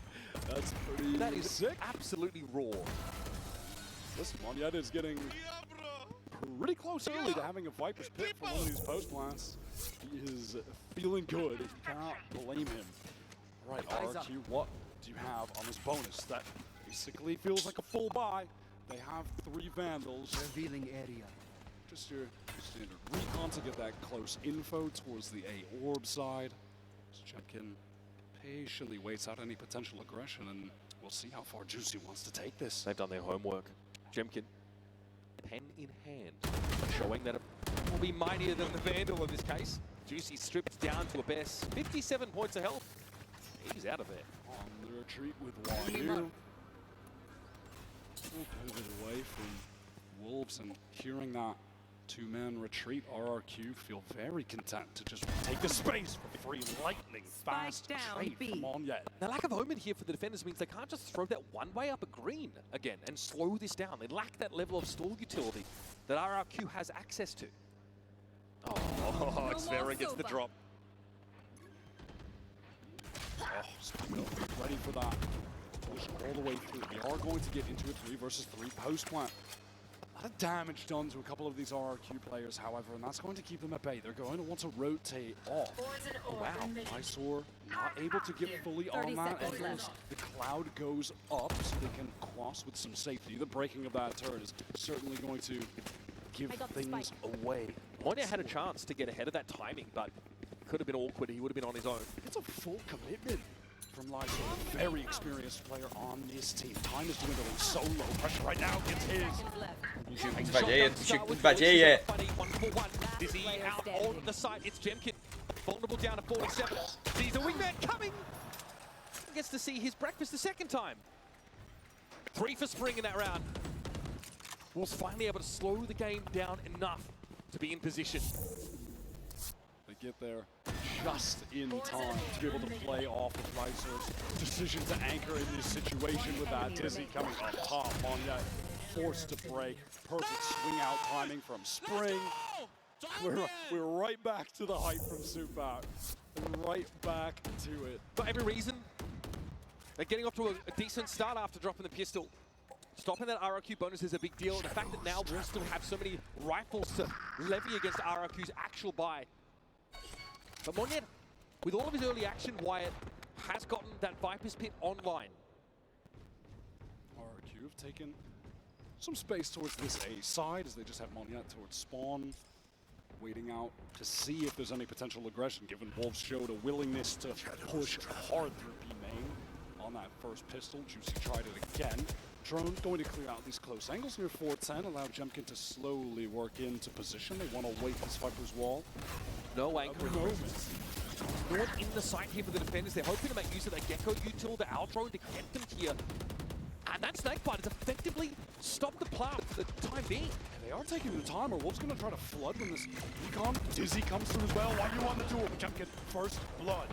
that's pretty that is sick. Absolutely raw. Listen, Monyet is getting pretty close early to having a Viper's Pit for one of these post plants. He is feeling good. You cannot blame him. All right, RRQ, what do you have on this bonus? That basically feels like a full buy. They have 3 Vandals. Revealing area. Just your standard recon to get that close info towards the A orb side. So Jemkin patiently waits out any potential aggression, and we'll see how far Juicy wants to take this. They've done their homework. Jemkin, pen in hand, showing that it will be mightier than the Vandal in this case. Juicy stripped down to a best 57 points of health. He's out of there. On the retreat with Wanyu. We'll pivot away from Wolves, and hearing that 2-man retreat, RRQ feel very content to just take the space for free lightning fast trade from Monyet. The lack of omen here for the defenders means they can't just throw that one way up a green again and slow this down. They lack that level of stall utility that RRQ has access to. Oh, Xvera gets the drop. Oh, Spiegel ready for that. Push all the way through. They are going to get into a 3 versus 3 post plant. A lot of damage done to a couple of these RRQ players, however, and that's going to keep them at bay. They're going to want to rotate off. Oh, wow. Eyesore not able to get fully on that. And the cloud goes up so they can cross with some safety. The breaking of that turret is certainly going to give things away. Monyet had a chance to get ahead of that timing, but could have been awkward. He would have been on his own. It's a full commitment from Lysa, a very experienced player on this team. Time is dwindling so low. Pressure right now gets his. Dizzy out on the side. It's Jemkin. Vulnerable down to 47. Sees a wingman coming. Gets to see his breakfast the second time. 3 for Spring in that round. Wolves finally able to slow the game down enough to be in position. They get there just in time to be able to play off of Lyser's decision to anchor in this situation with that Dizzy coming on top. Monyet forced to break. Perfect swing out timing from Spring. We're right back to the hype from Supak. Right back to it. For every reason, they're getting off to a decent start after dropping the pistol. Stopping that RRQ bonus is a big deal. And the fact that now we'll still have so many rifles to levy against RRQ's actual buy. But Monyet, with all of his early action, Wyatt has gotten that Viper's Pit online. RRQ have taken some space towards this A side as they just have Monyet towards spawn. Waiting out to see if there's any potential aggression, given Wolves showed a willingness to push hard through B main on that first pistol. Juicy tried it again. Drone going to clear out these close angles near 410, allow Jemkin to slowly work into position. They want to wait this Viper's wall. No anchor. No one in the site here for the defenders. They're hoping to make use of that Gecko util, the Aldrone, to get them here. And that Snakebite has effectively stopped the plow for the time being. They are taking the time. Are Wolves going to try to flood when this recon? Dizzy comes through as well. Why you on the duel? Jemkin, first blood.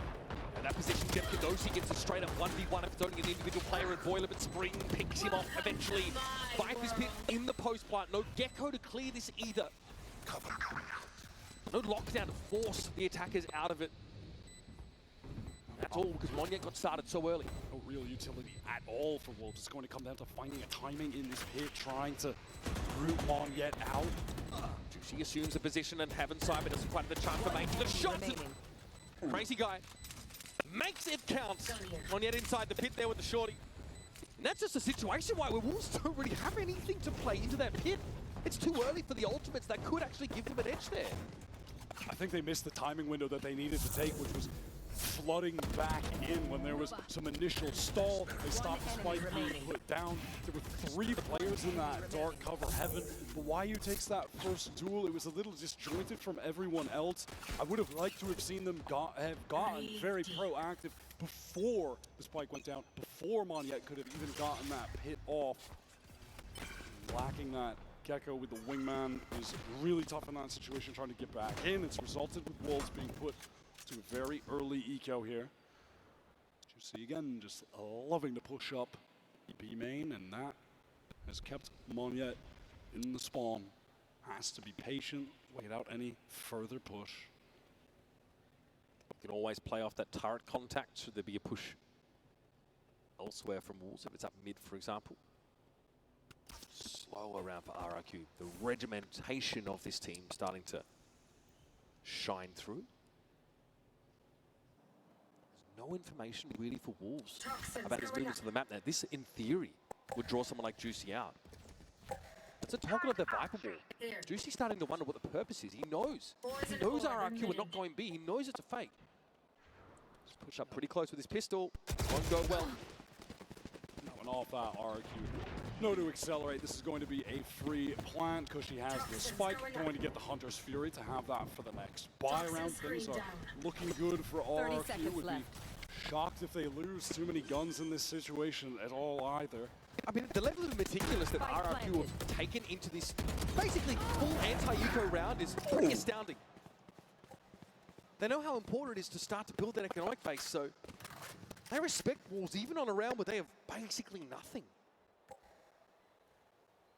And that position, Jemkin knows he gets a straight up 1v1 if it's only an individual player, and Boiler, but Spring picks him off eventually. Viper's Pit in the post plant. No Gecko to clear this either. No lockdown to force the attackers out of it. That's all because Monyet got started so early. No real utility at all for Wolves. It's going to come down to finding a timing in this pit, trying to root Monyet out. She assumes a position and Heaven Cyber doesn't quite have the chance for making the shots. Crazy guy makes it count. Monyet inside the pit there with the shorty. And that's just a situation where Wolves don't really have anything to play into that pit. It's too early for the ultimates that could actually give them an edge there. I think they missed the timing window that they needed to take, which was flooding back in when there was some initial stall. They stopped the spike being put down. There were 3 players in that dark cover Heaven. But Wyu takes that first duel. It was a little disjointed from everyone else. I would have liked to have seen them have gotten very proactive before the spike went down, before Monyet could have even gotten that pit off. Lacking that Gecko with the wingman is really tough in that situation, trying to get back in. It's resulted with Wolves being put to a very early eco here. Juicy again, just loving to push up B main, and that has kept Monyet in the spawn. Has to be patient, wait out any further push. You can always play off that turret contact should there be a push elsewhere from Wolves, if it's up mid, for example. Slow around for RRQ. The regimentation of this team starting to shine through. There's no information really for Wolves about his movements on the map now. This, in theory, would draw someone like Juicy out. It's a token of the Viper Ball. Juicy's starting to wonder what the purpose is. He knows. He knows RRQ are not going B. He knows it's a fake. Just push up pretty close with his pistol. Won't go well. And off that RRQ. No to accelerate. This is going to be a free plant. Cushy has the spike. Going to get the Hunter's Fury to have that for the next buy round. Things are looking good for RRQ. Would be shocked if they lose too many guns in this situation at all either. I mean, the level of meticulous that RRQ have taken into this basically full anti-eco round is pretty astounding. They know how important it is to start to build that economic base, so they respect Wolves even on a round where they have basically nothing.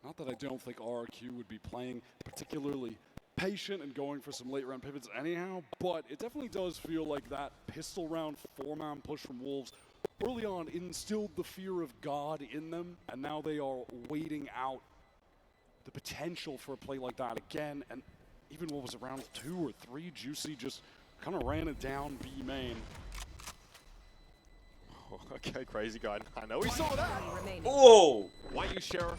Not that I don't think RRQ would be playing particularly patient and going for some late round pivots anyhow, but it definitely does feel like that pistol round 4-man push from Wolves early on instilled the fear of God in them, and now they are waiting out the potential for a play like that again. And even what was around 2 or 3, Juicy just kind of ran it down B main. Okay, crazy guy. I know we saw that. Oh! YU Sheriff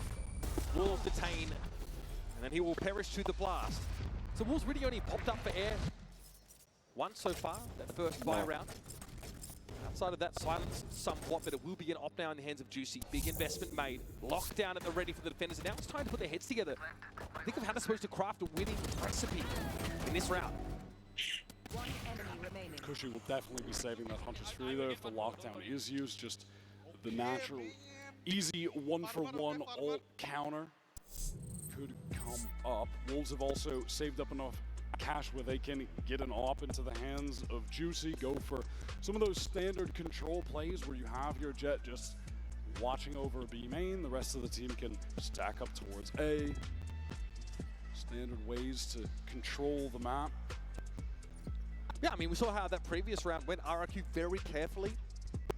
will detain, and then he will perish to the blast. So Wolves really only popped up for air once so far, that first buy round. Outside of that, silenced somewhat, but it will be an op now in the hands of Juicy. Big investment made. Lockdown at the ready for the defenders, and now it's time to put their heads together. Think of how they're supposed to craft a winning recipe in this round. One enemy remaining. Cushy will definitely be saving that Hunter's Fury though if the lockdown is used. Just the natural, easy 1-for-1 ult counter could come up. Wolves have also saved up enough cash where they can get an op into the hands of Juicy, go for some of those standard control plays where you have your Jet just watching over B main, the rest of the team can stack up towards A. Standard ways to control the map. Yeah, I mean, we saw how that previous round went. RRQ very carefully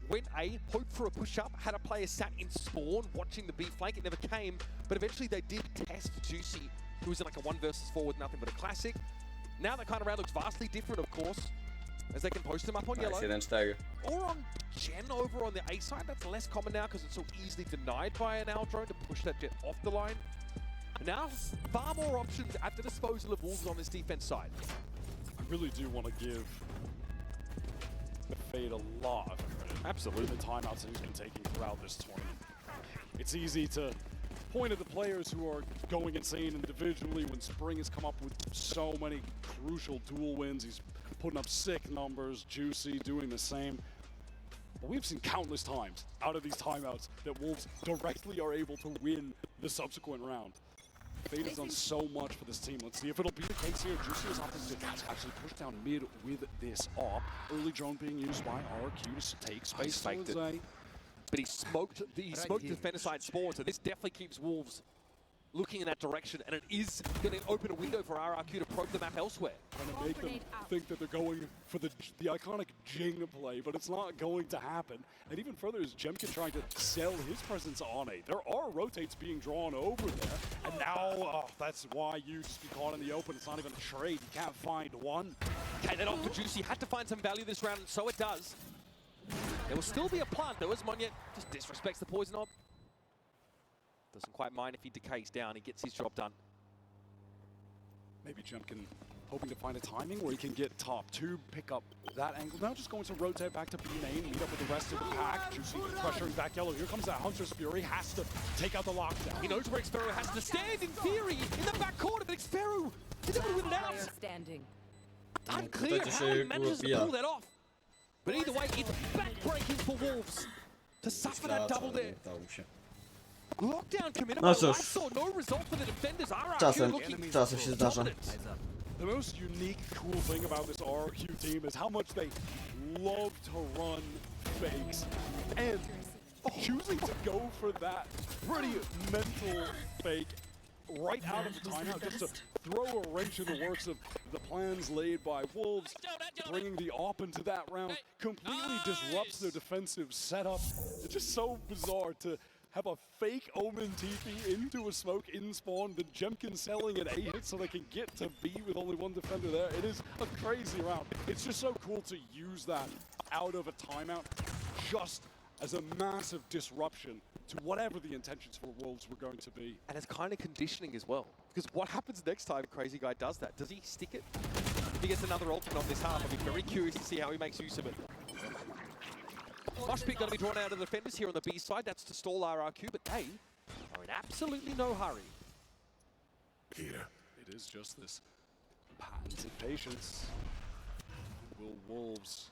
went A, hoped for a push-up, had a player sat in spawn watching the B flank. It never came, but eventually they did test Juicy, who was in like a 1 versus 4 with nothing but a classic. Now that kind of round looks vastly different, of course, as they can post him up on yellow. Or on Gen over on the A side. That's less common now because it's so easily denied by an L drone to push that Jet off the line. And now, far more options at the disposal of Wolves on this defense side. I really do want to give Fade a lot of credit. Absolutely. The timeouts that he's been taking throughout this tournament. It's easy to point at the players who are going insane individually when Spring has come up with so many crucial duel wins. He's putting up sick numbers, Juicy doing the same. But we've seen countless times out of these timeouts that Wolves directly are able to win the subsequent round. Fade has done so much for this team. Let's see if it'll be the case here. Juicy is opting to actually push down mid with this op. Early drone being used by RRQ to take space. Faked it. But he smoked the defender side spawn, so this definitely keeps Wolves looking in that direction, and it is going to open a window for RRQ to probe the map elsewhere. Trying to make them think that they're going for the iconic Jing play, but it's not going to happen. And even further is Jemkin trying to sell his presence on A. There are rotates being drawn over there, and now that's why you just be caught in the open. It's not even a trade. You can't find one. Okay, that off for Juicy. Had to find some value this round, and so it does. There will still be a plant, though, as Monyet just disrespects the poison orb. Doesn't quite mind if he decays down. He gets his job done. Maybe Jemkin hoping to find a timing where he can get top 2, pick up that angle. Now just going to rotate back to B main, meet up with the rest of the pack. Juicy pressuring back yellow. Here comes that Hunter's Fury. Has to take out the lockdown. He knows where Xferu has to stand in theory in the back corner, but Xferu is able to win it out. Unclear how he manages to pull that off. But either way, it's backbreaking for Wolves to suffer that double there. Lockdown committed by Lysol, no result for the defenders. RRQ looking dominant. The most unique, cool thing about this RRQ team is how much they love to run fakes and choosing to go for that pretty mental fake right out of the timeout just to throw a wrench in the works of the plans laid by Wolves, bringing the AWP into that round, completely disrupts their defensive setup. It's just so bizarre to have a fake Omen TP into a smoke in spawn, then Jemkin selling an A hit so they can get to B with only one defender there. It is a crazy round. It's just so cool to use that out of a timeout just as a massive disruption to whatever the intentions for Wolves were going to be. And it's kind of conditioning as well. Because what happens next time Crazy Guy does that? Does he stick it? If he gets another ultimate on this half, I'll be very curious to see how he makes use of it. Mosh pit going to be drawn out of the defenders here on the B side. That's to stall RRQ, but they are in absolutely no hurry. Peter. It is just this patented patience. Will Wolves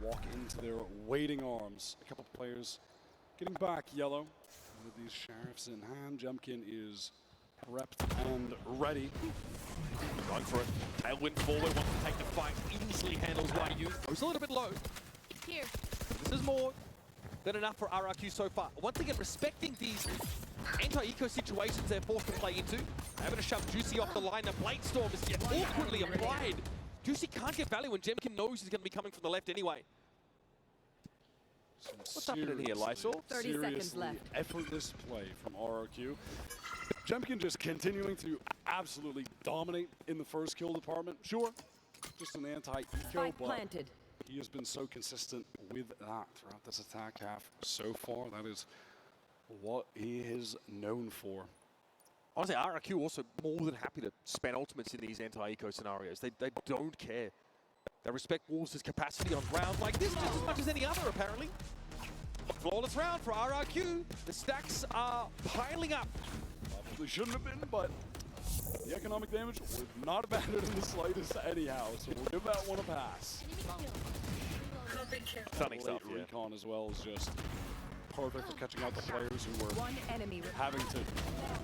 walk into their waiting arms? A couple of players getting back yellow with these sheriffs in hand. Jemkin is prepped and ready. Going for it. Tailwind forward, wants to take the fight. Easily handles YU. Goes a little bit low. Here. This is more than enough for RRQ so far. Once again, respecting these anti-eco situations they're forced to play into. Having to shove Juicy off the line. The Blade Storm is yet awkwardly applied. Juicy can't get value when Jemkin knows he's going to be coming from the left anyway. What's happening here, Lysol? 30 seconds left. Effortless play from RRQ. Jemkin just continuing to absolutely dominate in the first kill department. Sure, just an anti-eco, but planted. he has been so consistent with that throughout this attack half so far. That is what he is known for. Honestly, RRQ also more than happy to spend ultimates in these anti-eco scenarios. They don't care. They respect Wolves' capacity on rounds like this just as much as any other, apparently. Flawless round for RRQ. The stacks are piling up. Probably shouldn't have been, but the economic damage was not abandoned in the slightest anyhow, so we'll give that one a pass. Stunning stuff, yeah. Recon as well is just perfect for catching out the players who were having to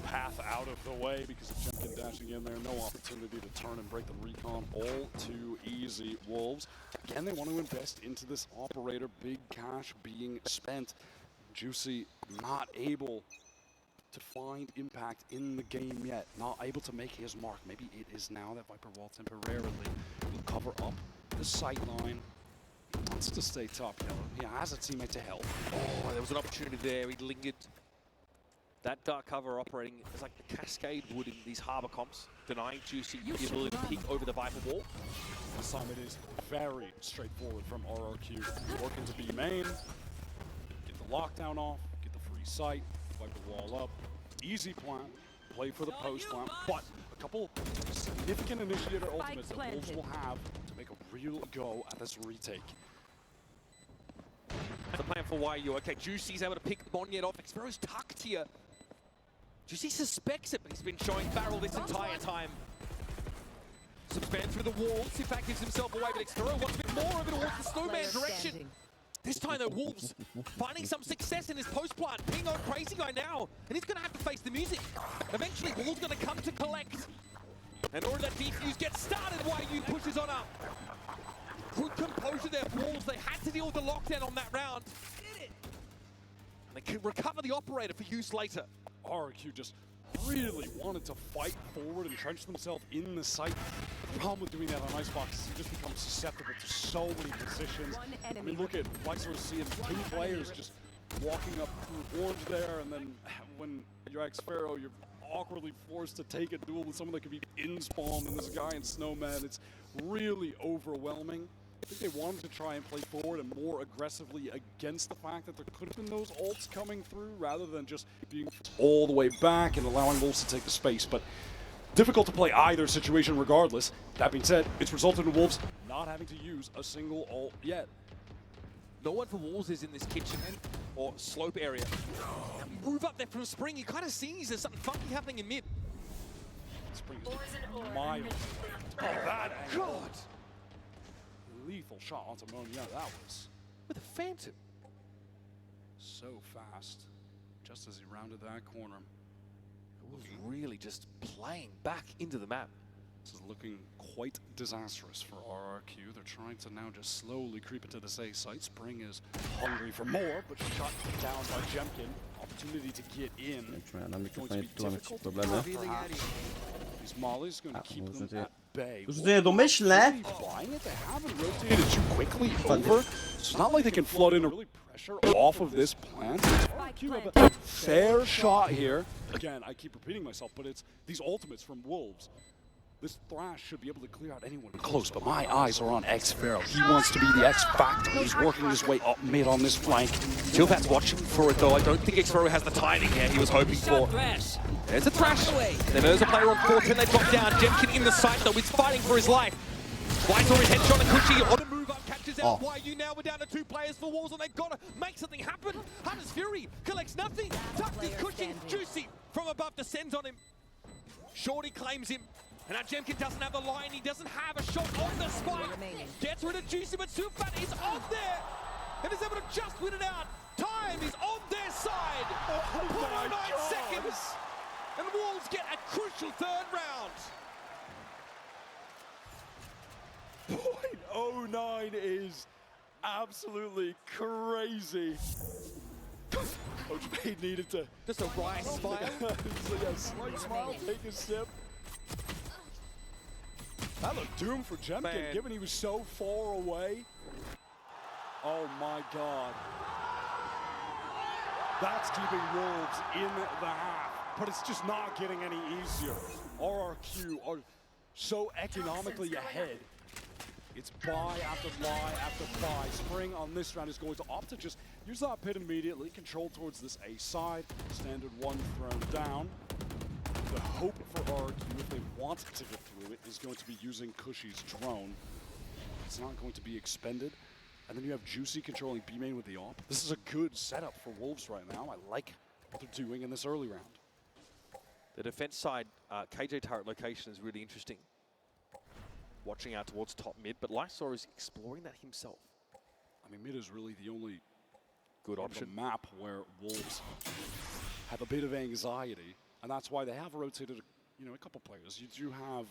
path out of the way because of Jemkin dashing in there. No opportunity to turn and break the recon. All too easy, Wolves. Again, they want to invest into this operator. Big cash being spent. Juicy not able to find impact in the game yet. Not able to make his mark. Maybe it is now that Viper Wall temporarily will cover up the sight line. Wants to stay top yellow. He has a teammate to help. Oh, there was an opportunity there. He lingered. That dark cover operating as like the cascade would in these harbor comps, denying Juicy the ability to peek over the Viper wall. This time it is very straightforward from RRQ. Working to B main, get the lockdown off, get the free sight, Viper wall up. Easy plan, play for the post plan, but a couple significant initiator ultimates that Wolves will have to make a real go at this retake. The plan for YU. Okay, Juicy's able to pick Monyet off. Xpero's tucked here. Juicy suspects it, but he's been showing barrel this entire time. Subspan through the walls. In fact, gives himself away, but Xpero wants a bit more of it towards the snowman direction. This time, though, Wolves finding some success in his post plant. Being on Crazy Guy now, and he's going to have to face the music. Eventually, Wolves going to come to collect. And order that defuse gets started, YU pushes on up. Good composure there for Wolves. They had to deal with the lockdown on that round. And they can recover the operator for use later. RRQ just really wanted to fight forward and entrench themselves in the site. The problem with doing that on Icebox is you just become susceptible to so many positions. I mean, look at Lexor seeing two players just walking up through orange there, and then when you're Xpero, you're awkwardly forced to take a duel with someone that could be in spawn, and this guy in Snowman. It's really overwhelming. I think they wanted to try and play forward and more aggressively against the fact that there could have been those ults coming through rather than just being all the way back and allowing Wolves to take the space. But difficult to play either situation regardless. That being said, it's resulted in Wolves not having to use a single ult yet. No one for Wolves is in this kitchen or slope area. Now move up there from Spring. You kind of see there's something funky happening in mid. Spring is mild. Oh, that angle. God! Lethal shot onto Monia. That was with a Phantom. So fast, just as he rounded that corner. It was really just playing back into the map. This is looking quite disastrous for RRQ. They're trying to now just slowly creep into this A site. Spring is hungry for more, but shut down by Jemkin. Opportunity to get in. These mollies going to keep them at bay. Domyślne. Flying it, they haven't rotated too quickly over. So it's not like they can flood in a really pressure off of this plant. RRQ have a fair shot here. Again, I keep repeating myself, but it's these ultimates from Wolves. This Thrash should be able to clear out anyone close, but my eyes are on X-Pharaoh. He wants to be the X-Factor. He's working his way up mid on this flank. Tilfat's watching for it though. I don't think X-Pharaoh has the timing here he was hoping for. There's a Thrash. Then there's a player on 4-10. They drop down. Jemkin in the site though. He's fighting for his life. White's already headshot and Cushy on the move up. Catches out YU now. We're down to 2 players for Wolves and they've got to make something happen. Hunter's Fury collects nothing. Tucked is Cushy. Juicy from above descends on him. Shorty claims him. And now Jemkin doesn't have the line, he doesn't have a shot on the spike. Gets rid of Juicy, but Superfat is on there. And is able to just win it out. Time is on their side. 0.09 seconds. And Wolves get a crucial 3rd round. 0.09 is absolutely crazy. Coach Fade needed to... Just a wry smile. Slight smile, take a sip. That looked doomed for Jemkin, given he was so far away. Oh my God. That's keeping Wolves in the half, but it's just not getting any easier. RRQ are so economically ahead. It's buy after buy after buy. Spring on this round is going to opt to just use that pit immediately, control towards this A side. Standard 1 thrown down. The hope for RRQ, if they want to get through it, is going to be using Cushy's drone. It's not going to be expended. And then you have Juicy controlling B-main with the AWP. This is a good setup for Wolves right now. I like what they're doing in this early round. The defense side, KJ turret location is really interesting. Watching out towards top mid, but Lysor is exploring that himself. I mean, mid is really the only good option map where Wolves have a bit of anxiety. And that's why they have rotated, a couple players. You do have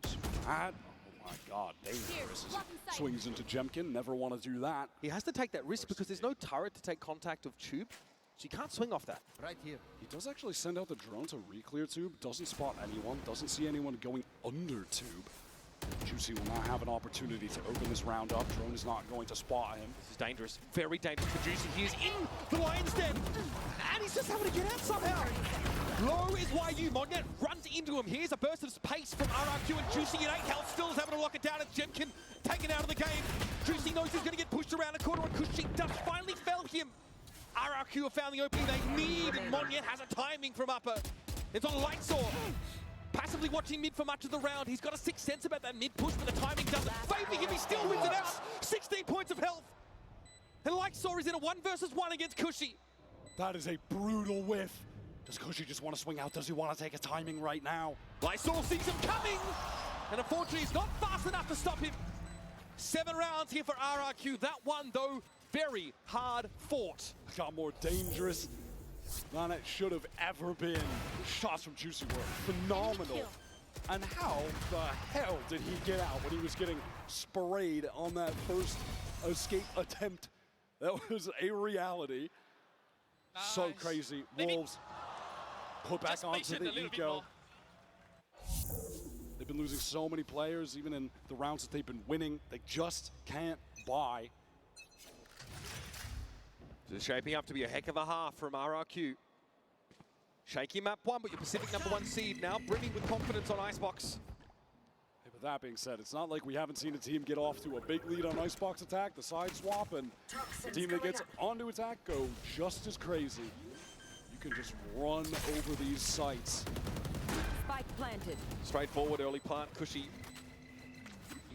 Superfat. Oh my God, dangerous. Swings into Jemkin. Never want to do that. He has to take that risk because there's no turret to take contact of Tube, so you can't swing off that. Right here. He does actually send out the drone to re-clear Tube. Doesn't spot anyone. Doesn't see anyone going under Tube. Juicy will now have an opportunity to open this round up. Drone is not going to spot him. This is dangerous. Very dangerous for Juicy. He is in the lion's den. And he's just able to get out somehow. Low is YU. Mognet runs into him. Here's a burst of pace from RRQ and Juicy at 8 health. Still is able to lock it down. It's Jemkin taken out of the game. Juicy knows he's going to get pushed around a corner and Cushy does finally fell him. RRQ have found the opening they need. And Mognet has a timing from upper. It's on Lightsaw. Passively watching mid for much of the round. He's got a sixth sense about that mid push, but the timing doesn't favor him. He still wins it out. 16 points of health. And Lightsaw is in a 1 versus 1 against Cushy. That is a brutal whiff. Does Cushy just want to swing out? Does he want to take a timing right now? Lysor sees him coming. And unfortunately, he's not fast enough to stop him. 7 rounds here for RRQ. That one, though, very hard fought. Got more dangerous than it should have ever been. The shots from Juicy were phenomenal. And how the hell did he get out when he was getting sprayed on that first escape attempt? That was a reality. Nice. So crazy. Wolves put back onto the eco. They've been losing so many players, even in the rounds that they've been winning. They just can't buy. This is shaping up to be a heck of a half from RRQ. Shaky map 1, but your Pacific #1 seed now brimming with confidence on Icebox. Hey, but that being said, it's not like we haven't seen a team get off to a big lead on Icebox attack, the side swap, and the team that gets onto attack go just as crazy. You can just run over these sites. Spike planted. Straightforward early plant. Cushy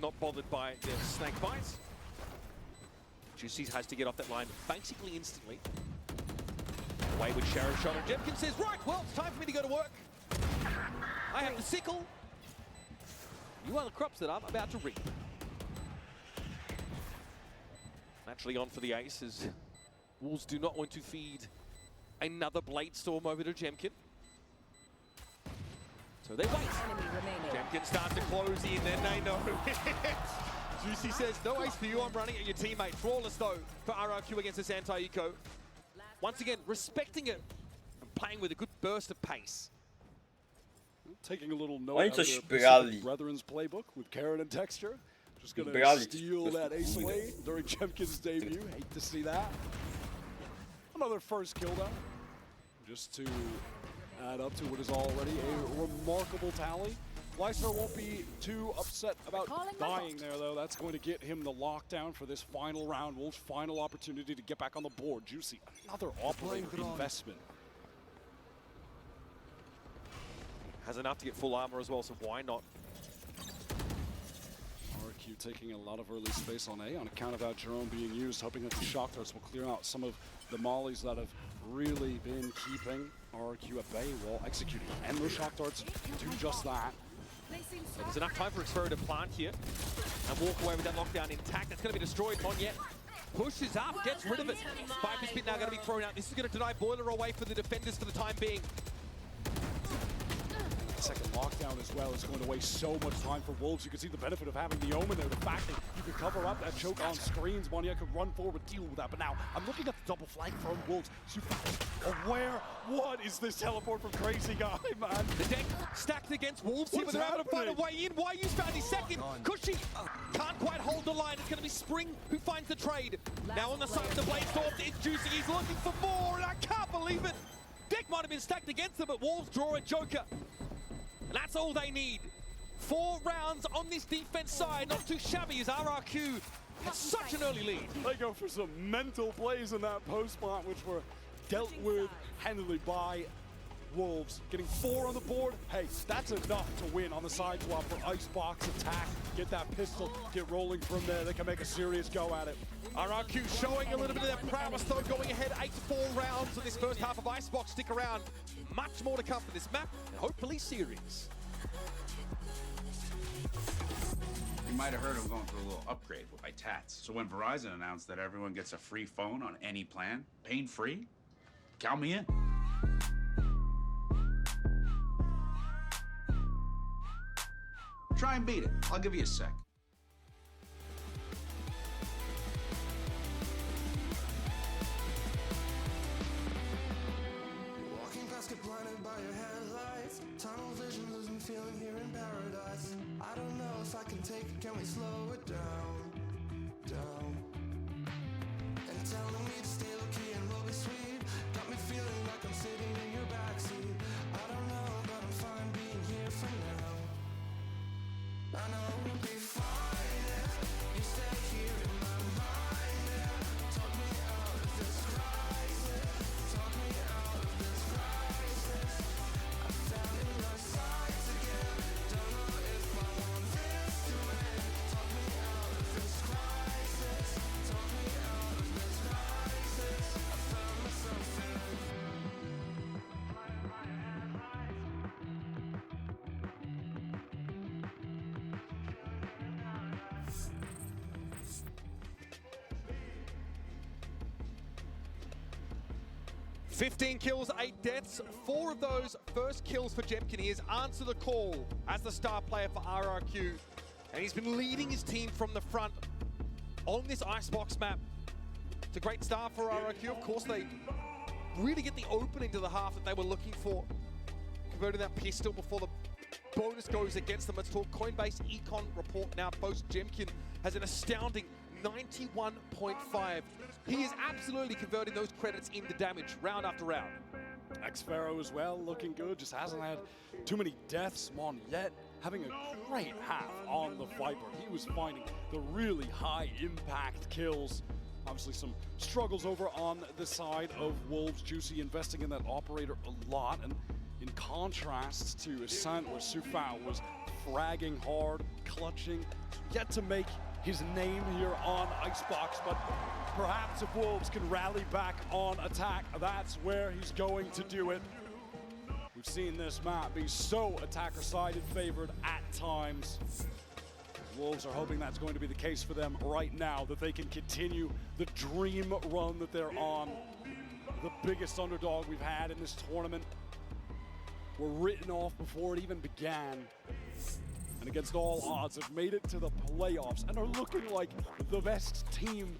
not bothered by the snake bites. Juicy has to get off that line basically instantly. Away with Sheriff shot, and Jemkin says, right, well, it's time for me to go to work. I have the sickle. You are the crops that I'm about to reap. Naturally on for the ace as Wolves do not want to feed another Blade Storm over to Jemkin. So they wait. Jenkins starts to close in, and they know it. Juicy says, no ace for you, I'm running at your teammate. Flawless though for RRQ against this anti-eco. Once again, respecting it and playing with a good burst of pace. Taking a little note Oni out coś of the brali. Pacific Brethren's playbook with Karen and Texture. Just going to steal that ace away during Jemkin's debut. Hate to see that. Another first kill down. Just to add up to what is already a remarkable tally. Leicester won't be too upset about dying there, though. That's going to get him the lockdown for this final round. Wolves' final opportunity to get back on the board. Juicy, another operator investment. Has enough to get full armor as well, so why not? RQ taking a lot of early space on A on account of that Jerome being used, hoping that the shock darts will clear out some of the mollies that have really been keeping RQ at bay while executing. And those shock darts do just that. So there's enough time for Xpero to plant here and walk away with that lockdown intact. That's going to be destroyed. Monyet pushes up, gets rid of it. Viper's Pit now going to be thrown out. This is going to deny Boiler away for the defenders for the time being. Second lockdown as well is going to waste so much time for Wolves. You can see the benefit of having the Omen there. The fact that you can cover up that choke on screens. Monyet could run forward, deal with that. But now I'm looking at the double flank from Wolves. Aware. What is this teleport from Crazy Guy, man? The deck stacked against Wolves here, but they're able to find a way in. YU's found his second. Cushy can't quite hold the line. It's going to be Spring who finds the trade. Now on the side of the Blade Storm, it's Juicy. He's looking for more, and I can't believe it. Deck might have been stacked against them, but Wolves draw a Joker. And that's all they need. 4 rounds on this defense side. Not too shabby as RRQ has such an early lead. They go for some mental plays in that post plant, which were dealt with handily by Wolves. Getting 4 on the board, hey, that's enough to win on the side swap for Icebox attack. Get that pistol, get rolling from there. They can make a serious go at it. RRQ showing a little bit of their prowess though, going ahead 8-4 rounds in this first half of Icebox. Stick around. Much more to come for this map, and hopefully series. You might have heard I'm going through a little upgrade with my tats. So when Verizon announced that everyone gets a free phone on any plan, pain-free, count me in. Try and beat it. I'll give you a sec. Get blinded by your headlights. Tunnel vision, losing feeling here in paradise. I don't know if I can take it, can we slow it down? And telling me to stay low key and we'll be sweet. Got me feeling like I'm sitting in your backseat. I don't know, but I'm fine being here for now. I know we'll be fine if you stay here in my mind. Yeah. Talk me out of this crisis. Talk me out of this crisis. $15 kills, 8 deaths. 4 of those first kills for Jemkin. He has answered the call as the star player for RRQ. And he's been leading his team from the front on this Icebox map. It's a great start for RRQ. Of course, they really get the opening to the half that they were looking for. Converting that pistol before the bonus goes against them. Let's talk Coinbase Econ report now. Post Jemkin has an astounding 91.5. He is absolutely converting those credits into damage round after round. Xpero as well, looking good. Just hasn't had too many deaths. Monyet having a great half on the Viper. He was finding the really high impact kills. Obviously some struggles over on the side of Wolves. Juicy investing in that operator a lot. And in contrast to Ascent, where Sufao was fragging hard, clutching, yet to make his name here on Icebox, but perhaps if Wolves can rally back on attack, that's where he's going to do it. We've seen this map be so attacker-sided favored at times. Wolves are hoping that's going to be the case for them right now, that they can continue the dream run that they're on. The biggest underdog we've had in this tournament. were written off before it even began. And against all odds, have made it to the playoffs and are looking like the best team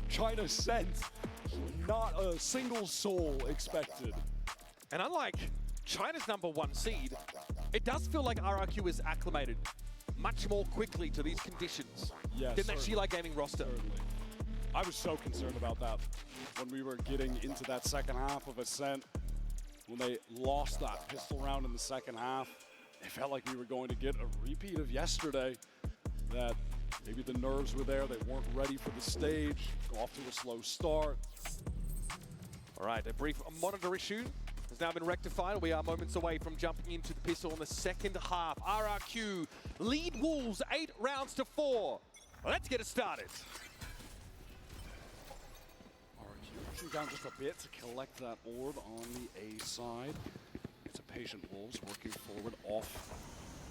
China sent. Not a single soul expected. And unlike China's #1 seed, it does feel like RRQ is acclimated much more quickly to these conditions than that Sheila Gaming roster. Certainly. I was so concerned about that when we were getting into that second half of Ascent. When they lost that pistol round in the second half, it felt like we were going to get a repeat of yesterday. That maybe the nerves were there, they weren't ready for the stage, go off to a slow start. All right, a brief monitor issue has now been rectified. We are moments away from jumping into the pistol in the second half. RRQ lead Wolves 8 rounds to 4. Let's get it started. RRQ pushing down just a bit to collect that orb on the A side. It's a patient Wolves working forward off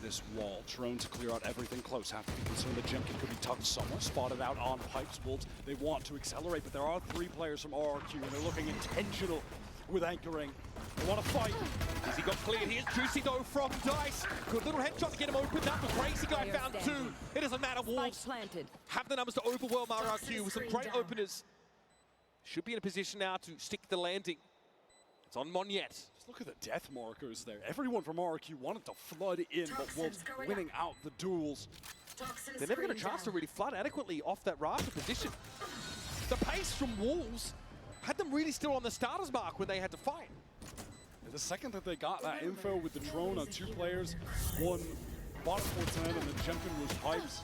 this wall. Drone to clear out everything close. Have to be concerned that Jemkin could be tucked somewhere. Spotted out on pipes. Wolves, they want to accelerate, but there are 3 players from RRQ, and they're looking intentional with anchoring. They want to fight. He got cleared. Here's Juicy though from Dice. Good little headshot to get him open. That was Crazy Guy found 2. It doesn't matter. Wolves have the numbers to overwhelm RRQ with some great openers. Should be in a position now to stick the landing. It's on Monyet. Just look at the death markers there. Everyone from RRQ wanted to flood in, but Wolves winning out the duels. They're never going to chance to really flood adequately off that rafter position. The pace from Wolves had them really still on the starter's mark when they had to fight. The second that they got that info with the drone on 2 players, one bottom 410 and then Jemkin was pipes.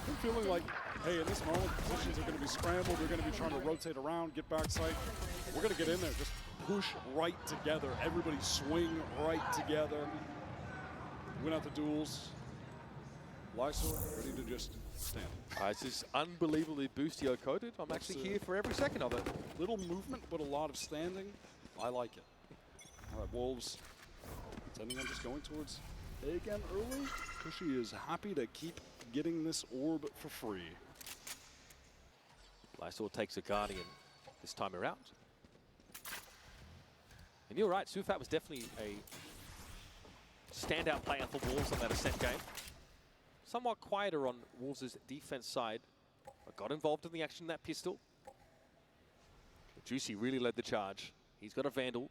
I'm feeling like, hey, in this moment, positions are going to be scrambled. They're going to be trying to rotate around, get backside. We're going to get in there, just push right together. Everybody swing right together. Win out the duels. Lysor ready to just stand. This is unbelievably boostio coded. I'm actually here for every second of it. Little movement, but a lot of standing. I like it. All right, Wolves. Sending them just going towards A again early. Cushy is happy to keep getting this orb for free. Lysor takes a Guardian this time around. And you're right, Sufat was definitely a standout player for Wolves on that Ascent game. Somewhat quieter on Wolves' defense side, but got involved in the action in that pistol. But Juicy really led the charge. He's got a Vandal.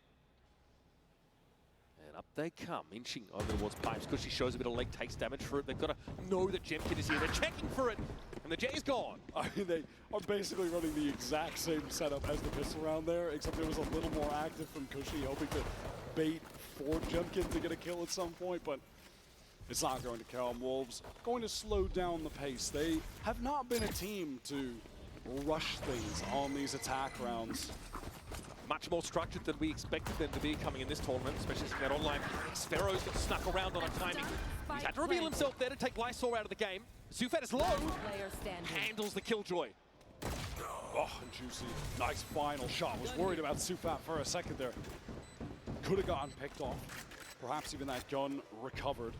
And up they come, inching over towards pipes. Cushy shows a bit of leg, takes damage for it. They've got to know that Jemkin is here. They're checking for it, and the J's gone. I mean, they are basically running the exact same setup as the pistol round there, except it was a little more active from Cushy, hoping to bait for Jemkin to get a kill at some point, but it's not going to kill. Wolves going to slow down the pace. They have not been a team to rush things on these attack rounds. Much more structured than we expected them to be coming in this tournament, especially in that online. Sparrow's got snuck around on a timing. He's had to reveal himself there to take Lysor out of the game. Sufat is low. Handles the Killjoy. Oh, and Juicy, nice final shot. Was worried about Sufat for a second there. Could have gotten picked off. Perhaps even that gun recovered.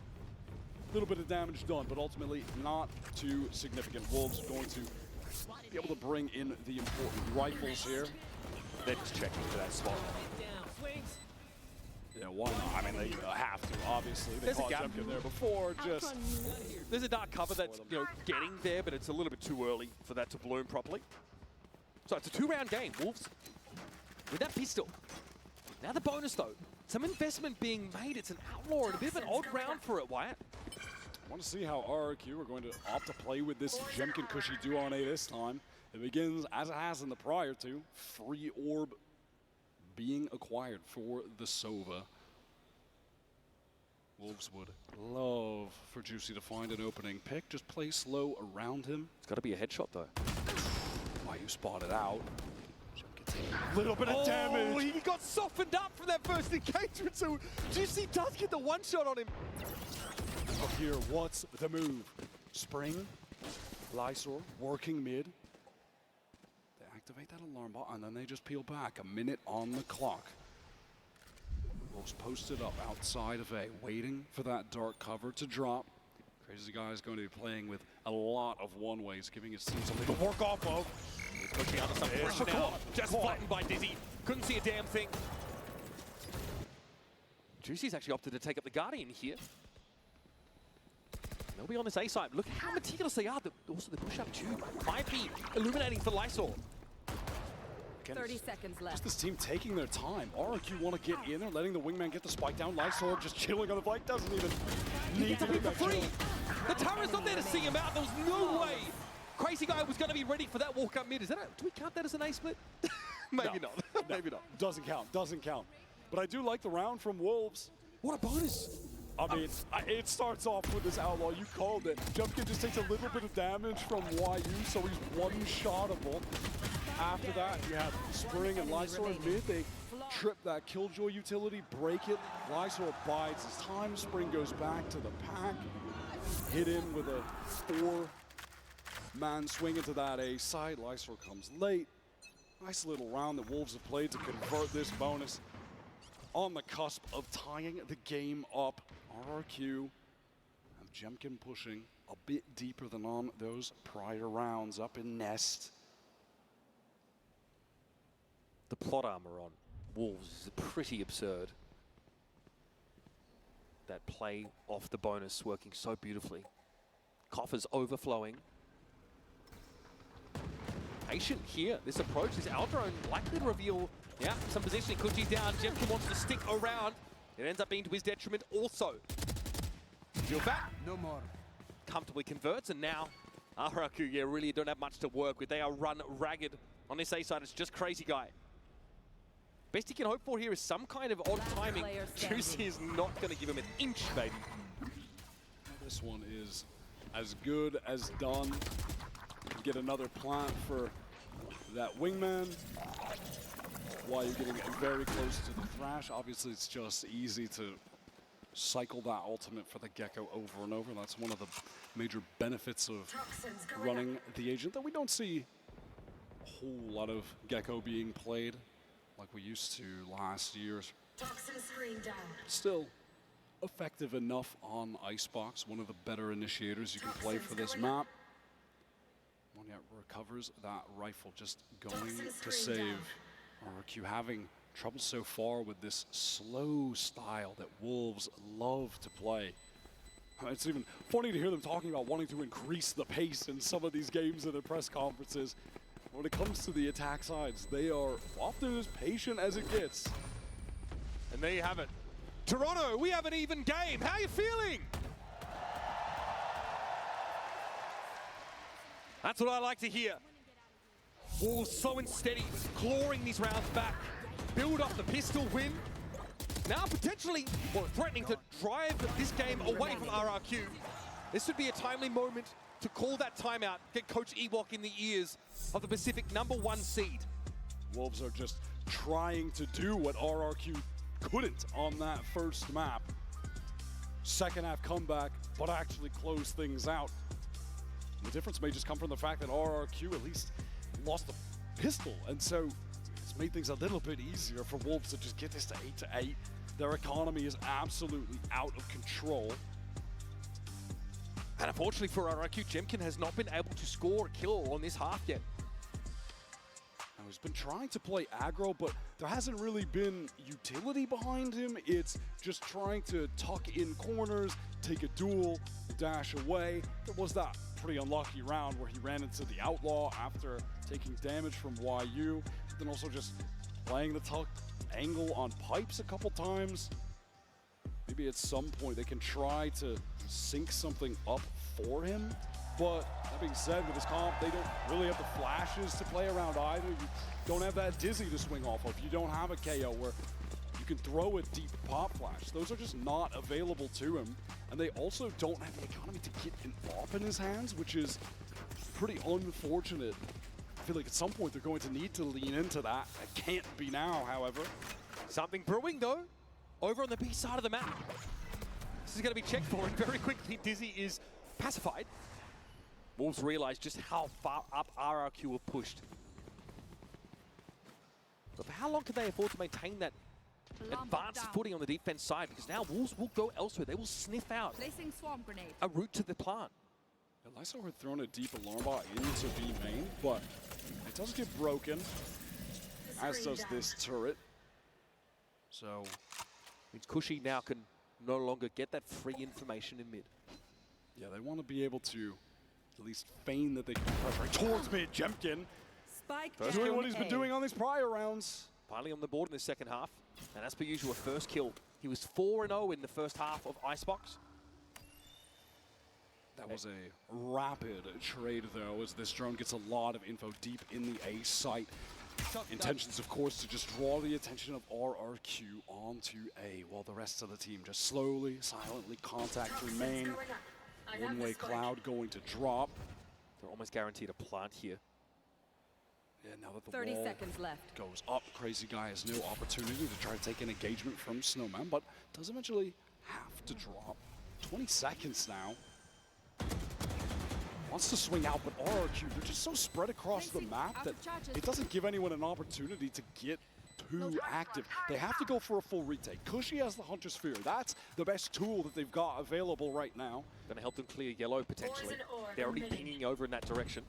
A little bit of damage done, but ultimately not too significant. Wolves are going to be able to bring in the important rifles here. They're just checking for that spot. Yeah, why not? I mean, they have to, obviously. They caught Jemkin there before, just... There's a dark cover that's, getting there, but it's a little bit too early for that to bloom properly. So it's a 2-round game. Wolves with that pistol. Now the bonus, though. Some investment being made. It's an outlaw and a bit of an odd round for it, Wyatt. I want to see how RRQ are going to opt to play with this Jemkin Cushy duo on A this time. It begins, as it has in the prior two, free orb being acquired for the Sova. Wolves would love for Juicy to find an opening pick. Just play slow around him. It's got to be a headshot, though. Why you spotted out. A little bit of damage. He got softened up from that first engagement, so Juicy does get the one shot on him. But here, what's the move? Spring, Lysor, working mid. Activate that alarm bot, and then they just peel back. A minute on the clock. Wolves posted up outside of A, waiting for that dark cover to drop. Crazy Guy is going to be playing with a lot of one-ways, giving his team something to work off of. He's pushing under some pressure now. Just flattened by Dizzy. Couldn't see a damn thing. Juicy's actually opted to take up the Guardian here. They'll be on this A side. Look how meticulous they are. Also, the push-up too might be illuminating for Lysol. Again, 30 seconds left. Just this team taking their time. RRQ want to get in there, letting the wingman get the spike down. Lysol just chilling on the flank, doesn't even need to be for free. The Tara's not there to see him out. There was no way Crazy Guy was going to be ready for that walk up mid. Is that do we count that as an A split? Maybe not. Maybe not. Doesn't count. Doesn't count. But I do like the round from Wolves. What a bonus. I mean, it starts off with this Outlaw. You called it. Jumpkin just takes a little bit of damage from YU, so he's one-shottable. After that, you have Spring and Lysor in mid. They trip that Killjoy utility, break it. Lysor bides his time. Spring goes back to the pack. Hit in with a 4-man swing into that A side. Lysor comes late. Nice little round that Wolves have played to convert this bonus. On the cusp of tying the game up. RRQ and Jemkin pushing a bit deeper than on those prior rounds up in Nest. The plot armor on Wolves is pretty absurd. That play off the bonus working so beautifully. Coffers overflowing. Patient here. This approach is Aldrone likely to reveal some positioning. Kuji's down. Jemkin wants to stick around. It ends up being to his detriment also. Feel back. No more. Comfortably converts, and now RRQ, really don't have much to work with. They are run ragged on this A side. It's just Crazy Guy. Best he can hope for here is some kind of odd timing. Juicy is not going to give him an inch, baby. This one is as good as done. Get another plant for that wingman. While you're getting very close to the Thrash, obviously it's just easy to cycle that ultimate for the Gecko over and over. That's one of the major benefits of running the agent, that we don't see a whole lot of Gecko being played like we used to last year. Still effective enough on Icebox, one of the better initiators you can play for this map. One yet recovers that rifle, just going to save. RRQ having trouble so far with this slow style that Wolves love to play. It's even funny to hear them talking about wanting to increase the pace in some of these games in their press conferences. When it comes to the attack sides, they are often as patient as it gets. And there you have it. Toronto, we have an even game. How are you feeling? That's what I like to hear. Wolves slow and steady, clawing these rounds back. Build up the pistol win. Now potentially, threatening to drive this game away from RRQ. This would be a timely moment to call that timeout, get Coach Ewok in the ears of the Pacific #1 seed. Wolves are just trying to do what RRQ couldn't on that first map. Second half comeback, but actually close things out. The difference may just come from the fact that RRQ at least lost the pistol, and so it's made things a little bit easier for Wolves to just get this to 8-8. Their economy is absolutely out of control. And unfortunately for RRQ, Jemkin has not been able to score a kill on this half yet. Now, he's been trying to play aggro, but there hasn't really been utility behind him. It's just trying to tuck in corners, take a duel, dash away. There was that pretty unlucky round where he ran into the Outlaw after taking damage from YU, but then also just playing the tuck angle on pipes a couple times. Maybe at some point they can try to sync something up for him. But that being said, with his comp, they don't really have the flashes to play around either. You don't have that Dizzy to swing off of. You don't have a KO where you can throw a deep pop flash. Those are just not available to him. And they also don't have the economy to get an AWP in his hands, which is pretty unfortunate. I feel like at some point they're going to need to lean into that. It can't be now, however. Something brewing though, over on the B side of the map. This is going to be checked for, and very quickly Dizzy is pacified. Wolves realize just how far up RRQ have pushed. But for how long can they afford to maintain that advanced footing on the defense side? Because now Wolves will go elsewhere. They will sniff out Placing swarm grenade. a route to the plant. Lysor had thrown a deep alarm bot into B main, but it does get broken, as does this turret. So Means Cushy now can no longer get that free information in mid. Yeah, they want to be able to at least feign that they can pressure towards mid. Jemkin doing what he's been doing on these prior rounds. Finally on the board in the second half. And as per usual, a first kill. He was 4-0 in the first half of Icebox. That was a rapid trade, though, as this drone gets a lot of info deep in the A site. Intentions, of course, to just draw the attention of RRQ onto A, while the rest of the team just slowly, silently contact through main. One-way cloud going to drop. They're almost guaranteed a plant here. Yeah, now that the 30 wall seconds left. goes up, Crazy Guy has no opportunity to try to take an engagement from Snowman, but does eventually have to drop. 20 seconds now. Wants to swing out, but RRQ, they're just so spread across the map that it doesn't give anyone an opportunity to get too active. They have to go for a full retake. Cushy has the Hunter Sphere. That's the best tool that they've got available right now. Going to help them clear yellow, potentially. They're already pinging over in that direction.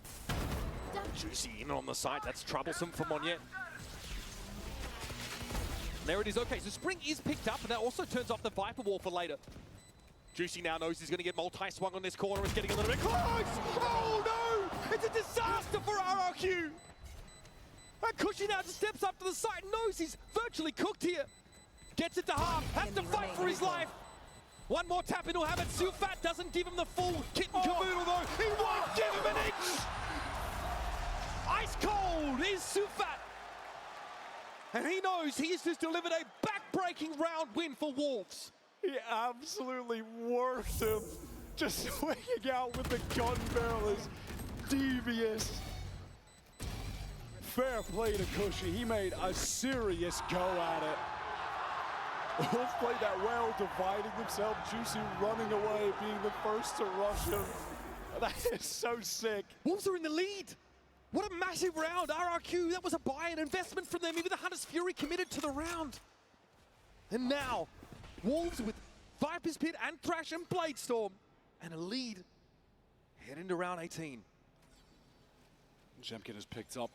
Juicy in on the side. That's troublesome for Monyet. There it is. Okay, so Spring is picked up, and that also turns off the Viper Wall for later. Juicy now knows he's going to get multi-swung on this corner. It's getting a little bit close. Oh, no! It's a disaster for RRQ. And Cushy now just steps up to the side and knows he's virtually cooked here. Gets it to half. Has to fight for his life. One more tap and he'll have it. Sufat doesn't give him the full kit and caboodle, though. He won't give him an inch. Ice cold is Sufat. And he knows he's just delivered a back-breaking round win for Wolves. He absolutely worked him. Just swinging out with the gun barrel is devious. Fair play to Cushy. He made a serious go at it. Wolves played that well, dividing themselves. Juicy running away, being the first to rush him. That is so sick. Wolves are in the lead. What a massive round. RRQ, that was a buy-in investment from them. Even the Hunter's Fury committed to the round. And now, Wolves with Viper's Pit and Thrash and Bladestorm, and a lead heading to round 18. Jemkin has picked up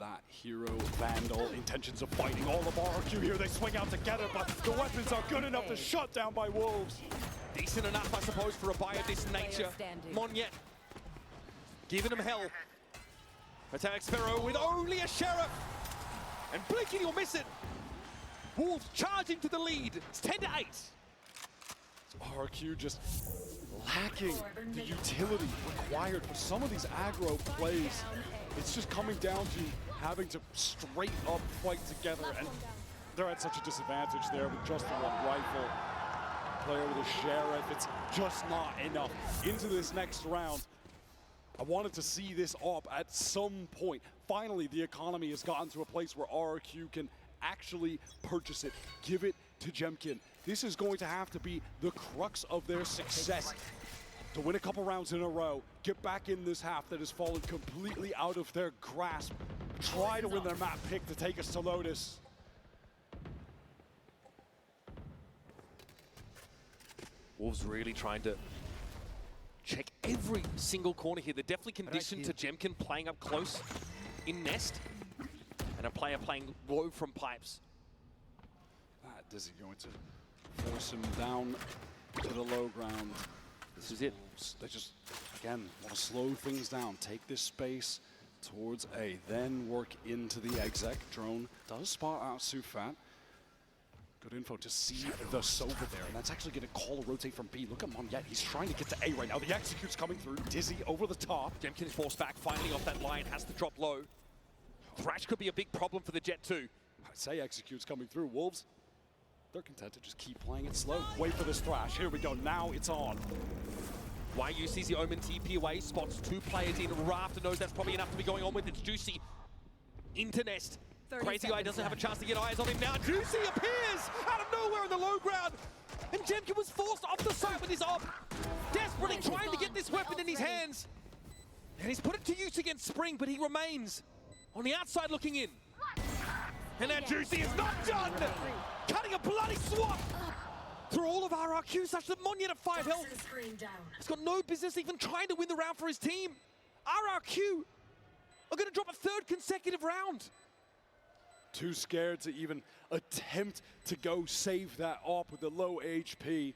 that hero Vandal. Intentions of fighting all of RRQ here. They swing out together, but the weapons are good enough to shut down by Wolves. Decent enough, I suppose, for a buy of this nature. Monyet giving him hell. Attack Sparrow with only a Sheriff. And blinking, you'll miss it. Wolves charging to the lead. It's 10-8. RRQ just lacking the utility required for some of these aggro plays. It's just coming down to having to straight up fight together, and they're at such a disadvantage there with just the one rifle. Player with a Sheriff, it's just not enough. Into this next round, I wanted to see this up at some point. Finally, the economy has gotten to a place where RRQ can actually purchase it, give it to Jemkin. This is going to have to be the crux of their success. To win a couple rounds in a row, get back in this half that has fallen completely out of their grasp. Try to win their map pick to take us to Lotus. Wolves really trying to check every single corner here. They're definitely conditioned to Jemkin playing up close in Nest, and a player playing low from pipes. Dizzy going to force him down to the low ground. This is it. They just, again, want to slow things down. Take this space towards A, then work into the exec. Drone does spot out Sufat. Good info to see the Sova there, and that's actually going to call a rotate from B. Look at Monyet, he's trying to get to A right now. The execute's coming through. Dizzy over the top. Jemkin is forced back, finally off that line, has to drop low. Thrash could be a big problem for the Jet too. I'd say execute's coming through. Wolves, they're content to just keep playing it slow. Wait for this Thrash. Here we go. Now it's on. YU sees the Omen TP away, spots two players in. Rafter knows that's probably enough to be going on with. It's Juicy into Nest. Crazy Guy doesn't have a chance to get eyes on him now. Juicy appears out of nowhere in the low ground. And Jemkin was forced off the site with his op. Desperately trying to get this weapon in his hands. And he's put it to use against Spring, but he remains on the outside looking in. And now Juicy is not done! Cutting a bloody swap through all of RRQ, such that Monyet at 5 health. He's got no business even trying to win the round for his team. RRQ are going to drop a third consecutive round. Too scared to even attempt to go save that op with the low HP.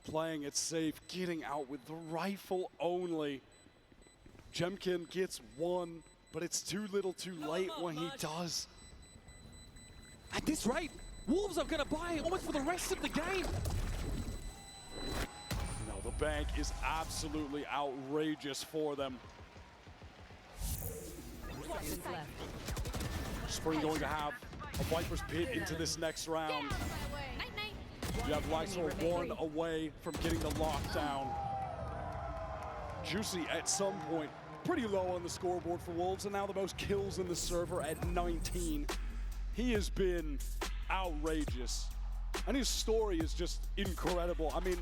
Playing it safe, getting out with the rifle only. Jemkin gets one, but it's too little too late when he does. At this rate, Wolves are going to buy almost for the rest of the game. No, the bank is absolutely outrageous for them. Spring going to have a Viper's Pit into this next round. You have Lysol one away from getting the lockdown. Juicy at some point, pretty low on the scoreboard for Wolves, and now the most kills in the server at 19. He has been outrageous, and his story is just incredible. I mean,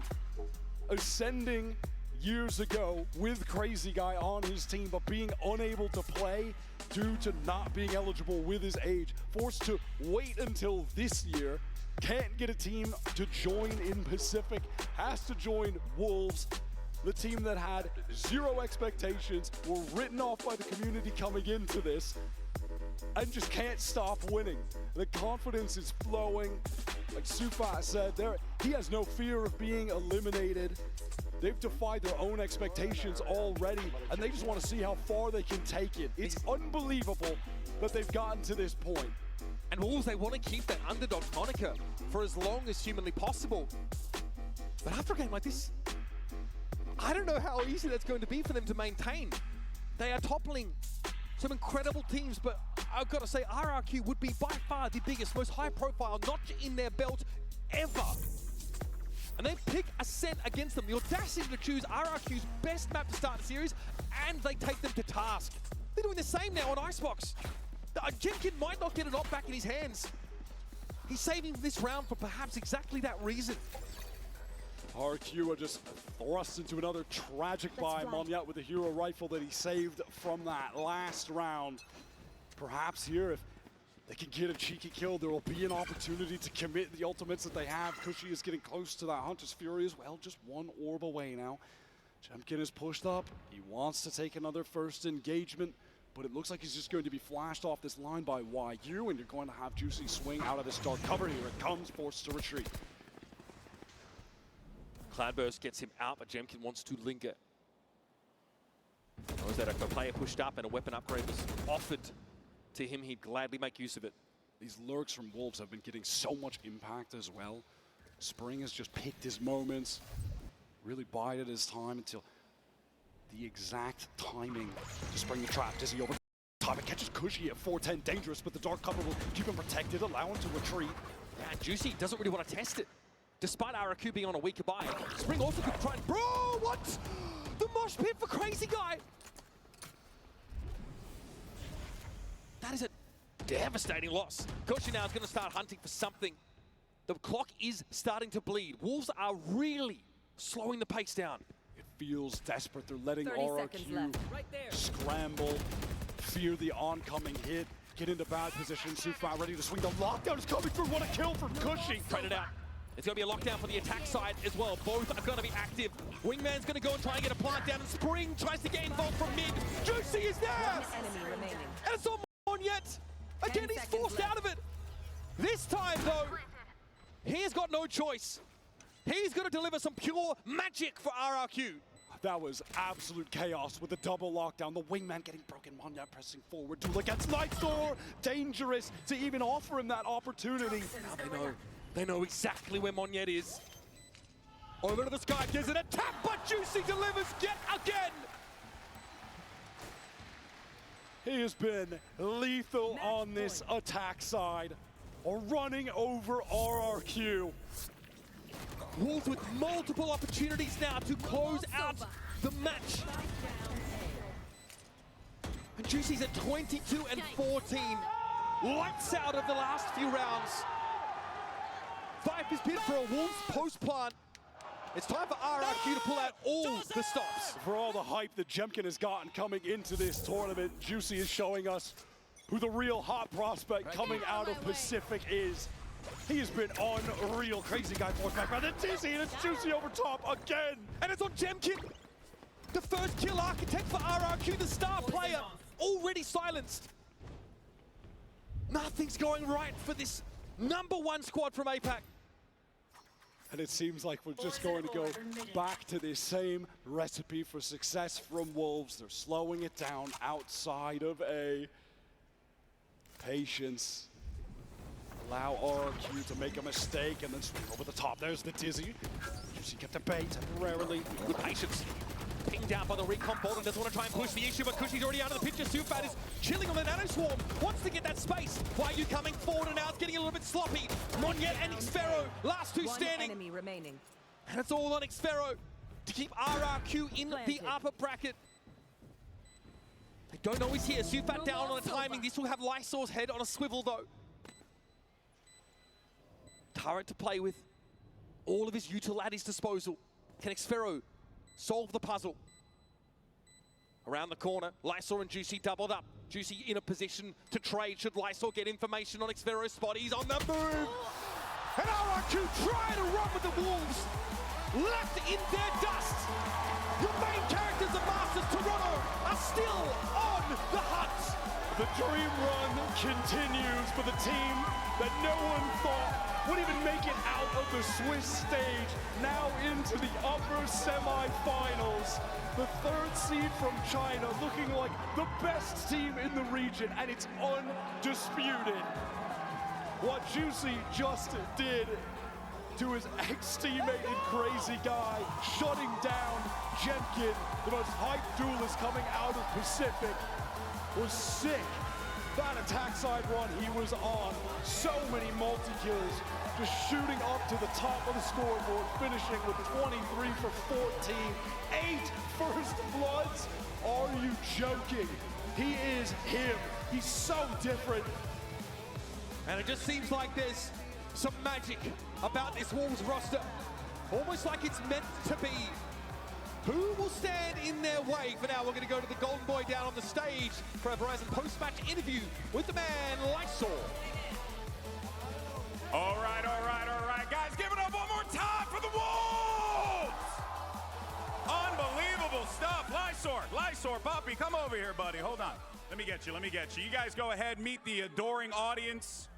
ascending years ago with Crazy Guy on his team, but being unable to play due to not being eligible with his age, forced to wait until this year, can't get a team to join in Pacific, has to join Wolves, the team that had zero expectations, were written off by the community coming into this, and just can't stop winning. The confidence is flowing. Like Sufa said, he has no fear of being eliminated. They've defied their own expectations already, and they just want to see how far they can take it. It's unbelievable that they've gotten to this point. And Wolves, they want to keep that underdog moniker for as long as humanly possible. But after a game like this, I don't know how easy that's going to be for them to maintain. They are toppling some incredible teams, but I've got to say RRQ would be by far the biggest, most high-profile notch in their belt ever. And they pick Ascent against them. The audacity to choose RRQ's best map to start the series, and they take them to task. They're doing the same now on Icebox. Jemkin might not get an op back in his hands. He's saving this round for perhaps exactly that reason. RQ are just thrust into another tragic by Monyet with the hero rifle that he saved from that last round. Perhaps here, if they can get a cheeky kill, there will be an opportunity to commit the ultimates that they have. Cushy is getting close to that Hunter's Fury as well, just one orb away now. Jemkin is pushed up. He wants to take another first engagement, but it looks like he's just going to be flashed off this line by YU, and you're going to have Juicy swing out of this dark cover. Here it comes, forced to retreat. Cloudburst gets him out, but Jemkin wants to linger. Knows that if a player pushed up and a weapon upgrade was offered to him, he'd gladly make use of it. These lurks from Wolves have been getting so much impact as well. Spring has just picked his moments, really bided his time until the exact timing to spring the trap. Dizzy over time, it catches Cushy at 410, dangerous, but the dark cover will keep him protected, allow him to retreat. Yeah, and Juicy doesn't really want to test it. Despite RRQ being on a weaker buy, Spring also could try and... Bro, what? The mosh pit for Crazy Guy! That is a devastating loss. Koshi now is going to start hunting for something. The clock is starting to bleed. Wolves are really slowing the pace down. It feels desperate. They're letting RRQ scramble, fear the oncoming hit, get into bad position. Sufa ready to swing. The lockdown is coming through. What a kill for Cushy. Traded out. It's going to be a lockdown for the attack side as well. Both are going to be active. Wingman's going to go and try and get a plant down, and Spring tries to get involved from mid. Juicy is there! And it's on Monyet. Again, he's forced out of it. This time, though, he's got no choice. He's going to deliver some pure magic for RRQ. That was absolute chaos with the double lockdown. The Wingman getting broken. Monyet pressing forward. Duel against Nightstore. Dangerous to even offer him that opportunity. Now they know exactly where Monyet is. Over to the sky, gives it a tap, but Juicy delivers yet again. He has been lethal on this attack side, or running over RRQ. Wolves with multiple opportunities now to close out the match. And Juicy's at 22 and 14. Lights out of the last few rounds. Viper's Pit for a Wolves post-plant. It's time for RRQ to pull out all the stops. For all the hype that Jemkin has gotten coming into this tournament, Juicy is showing us who the real hot prospect coming out of Pacific is. He has been unreal. Crazy Guy forced back by the Dizzy, and it's Juicy over top again. And it's on Jemkin. The first kill architect for RRQ, the star player, already silenced. Nothing's going right for this #1 squad from APAC. And it seems like we're just going to go back to the same recipe for success from Wolves. They're slowing it down outside of A. Patience. Allow RRQ to make a mistake and then swing over the top. There's the Dizzy. Juicy get the bait temporarily. Good patience. Pinged down by the recon. Bolden doesn't want to try and push the issue, but Cushy's already out of the picture. Sufat is chilling on the nano swarm. Wants to get that space. Why are you coming forward, and now it's getting a little bit sloppy. Monyet and Xfero, last two standing. Enemy remaining. And it's all on Xfero to keep RRQ in the upper bracket. They don't know he's here. Sufat down on the timing. This will have Lysor's head on a swivel, though. Turret to play with. All of his util at his disposal. Can Xfero solve the puzzle? Around the corner, Lysor and Juicy doubled up. Juicy in a position to trade should Lysor get information on Xfero's spot. He's on the move! And RRQ trying to run with the Wolves. Left in their dust. Your main characters of Masters Toronto are still on the hunt. The dream run continues for the team that no one thought would even make it out of the Swiss stage, now into the upper semi-finals. The third seed from China looking like the best team in the region, and it's undisputed. What Juicy just did to his ex-teammate and crazy guy, shutting down Jemkin, the most hyped duelist coming out of Pacific, was sick. That attack side run he was on, so many multi-kills, just shooting up to the top of the scoreboard, finishing with 23 for 14, 8 first bloods. Are you joking? He is him. He's so different. And it just seems like there's some magic about this Wolves roster. Almost like it's meant to be. Who will stand in their way? For now, we're going to go to the Golden Boy down on the stage for a Verizon post-match interview with the man, Lysor. All right, guys, give it up one more time for the Wolves! Unbelievable stuff. Lysor, Poppy, come over here, buddy. Hold on. Let me get you. You guys go ahead, meet the adoring audience.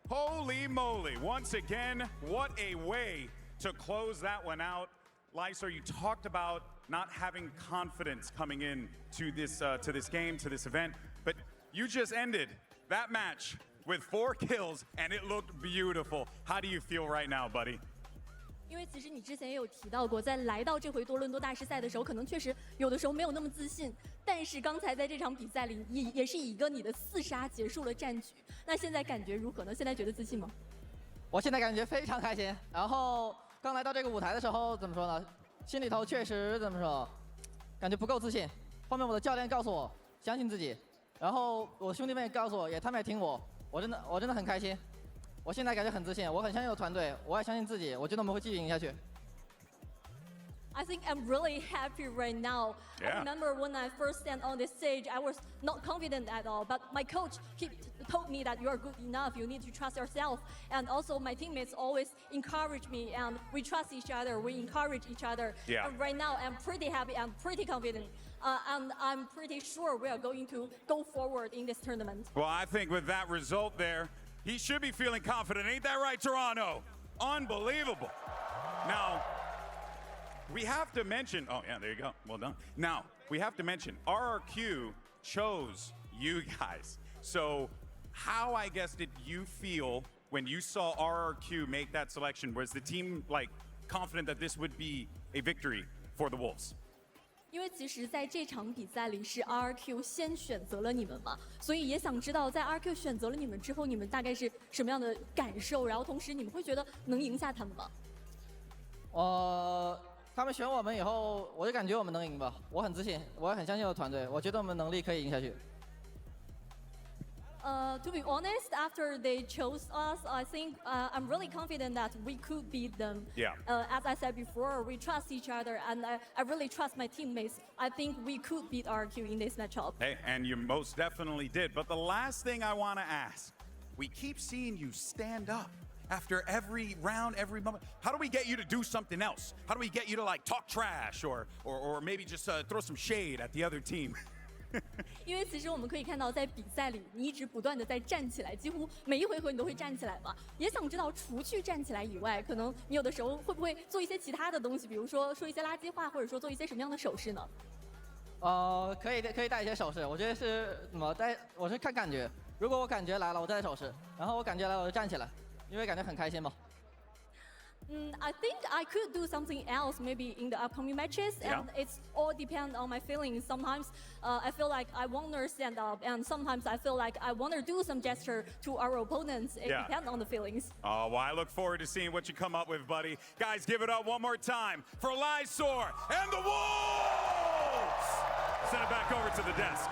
Holy moly. Once again, what a way to close that one out. Lysor, you talked about not having confidence coming in to this game, to this event, but you just ended that match with 4 kills, and it looked beautiful. How do you feel right now, buddy? 因为其实你之前也有提到过，在来到这回多伦多大师赛的时候，可能确实有的时候没有那么自信。但是刚才在这场比赛里，也是以一个你的4杀结束了战局。那现在感觉如何呢？现在觉得自信吗？我现在感觉非常开心。然后刚来到这个舞台的时候，怎么说呢？心里头确实怎么说，感觉不够自信。后面我的教练告诉我相信自己，然后我兄弟们也告诉我，他们也听我，我真的很开心。 我现在感觉很自信，我很相信我团队，我也相信自己，我觉得我们会继续赢下去。 I think I'm really happy right now. Yeah. I remember when I first stand on this stage, I was not confident at all. But my coach told me that you are good enough. You need to trust yourself. And also my teammates always encourage me, and we trust each other. We encourage each other. Yeah. And right now I'm pretty happy. I'm pretty confident. And I'm pretty sure we are going to go forward in this tournament. Well, I think with that result there, he should be feeling confident. Ain't that right, Toronto? Unbelievable. Now, we have to mention, oh yeah, there you go, well done. Now, we have to mention, RRQ chose you guys. So how, I guess, did you feel when you saw RRQ make that selection? Was the team like confident that this would be a victory for the Wolves? 因为其实在这场比赛里是 RRQ 先选择了你们嘛，所以也想知道在 RRQ 选择了你们之后，你们大概是什么样的感受？然后同时你们会觉得能赢下他们吗？他们选我们以后，我就感觉我们能赢吧。我很自信，我也很相信我的团队，我觉得我们能力可以赢下去。 To be honest, after they chose us, I think I'm really confident that we could beat them. Yeah. As I said before, we trust each other, and I really trust my teammates. I think we could beat RQ in this matchup. Hey, and you most definitely did. But the last thing I want to ask, we keep seeing you stand up after every round, every moment. How do we get you to do something else? How do we get you to like talk trash or maybe just throw some shade at the other team? 因为其实我们可以看到，在比赛里你一直不断的在站起来，几乎每一回合你都会站起来嘛。也想知道，除去站起来以外，可能你有的时候会不会做一些其他的东西，比如说说一些垃圾话，或者说做一些什么样的手势呢？可以带一些手势，我觉得是怎么带，我是看感觉。如果我感觉来了，我带手势；然后我感觉来了，我就站起来，因为感觉很开心嘛。I think I could do something else maybe in the upcoming matches, and it's all depend on my feelings. Sometimes I feel like I want to stand up, and sometimes I feel like I want to do some gesture to our opponents. It depends on the feelings. Oh, well, I look forward to seeing what you come up with, buddy. Guys, give it up one more time for Lysor and the Wolves! Send it back over to the desk.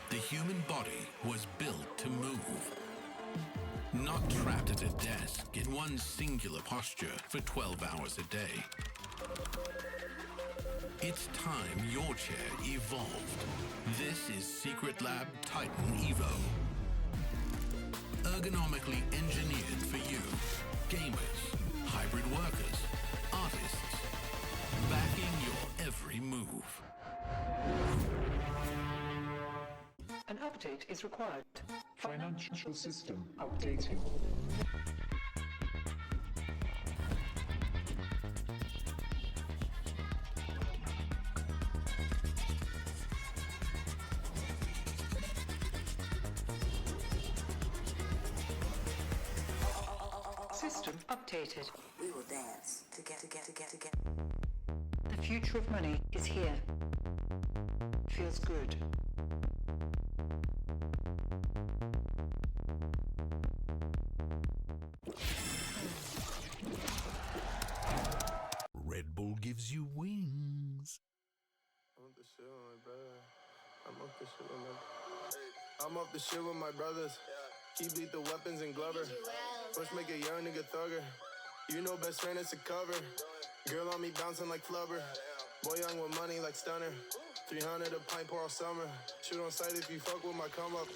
The human body was built to move, not trapped at a desk in one singular posture for 12 hours a day. It's time your chair evolved. This is Secret Lab Titan Evo. Ergonomically engineered for you, gamers, hybrid workers, artists, backing your every move. An update is required. Financial system updating. System updated. We will dance together. The future of money is here. Feels good. Red Bull gives you wings. I'm off the shit with my brothers. Keep lethal weapons and Glover. Push make a young nigga thugger. You know best friend is a cover. Girl on me bouncing like flubber. Boy young with money like stunner. 300 a pint pour all summer. Shoot on sight if you fuck with my come up.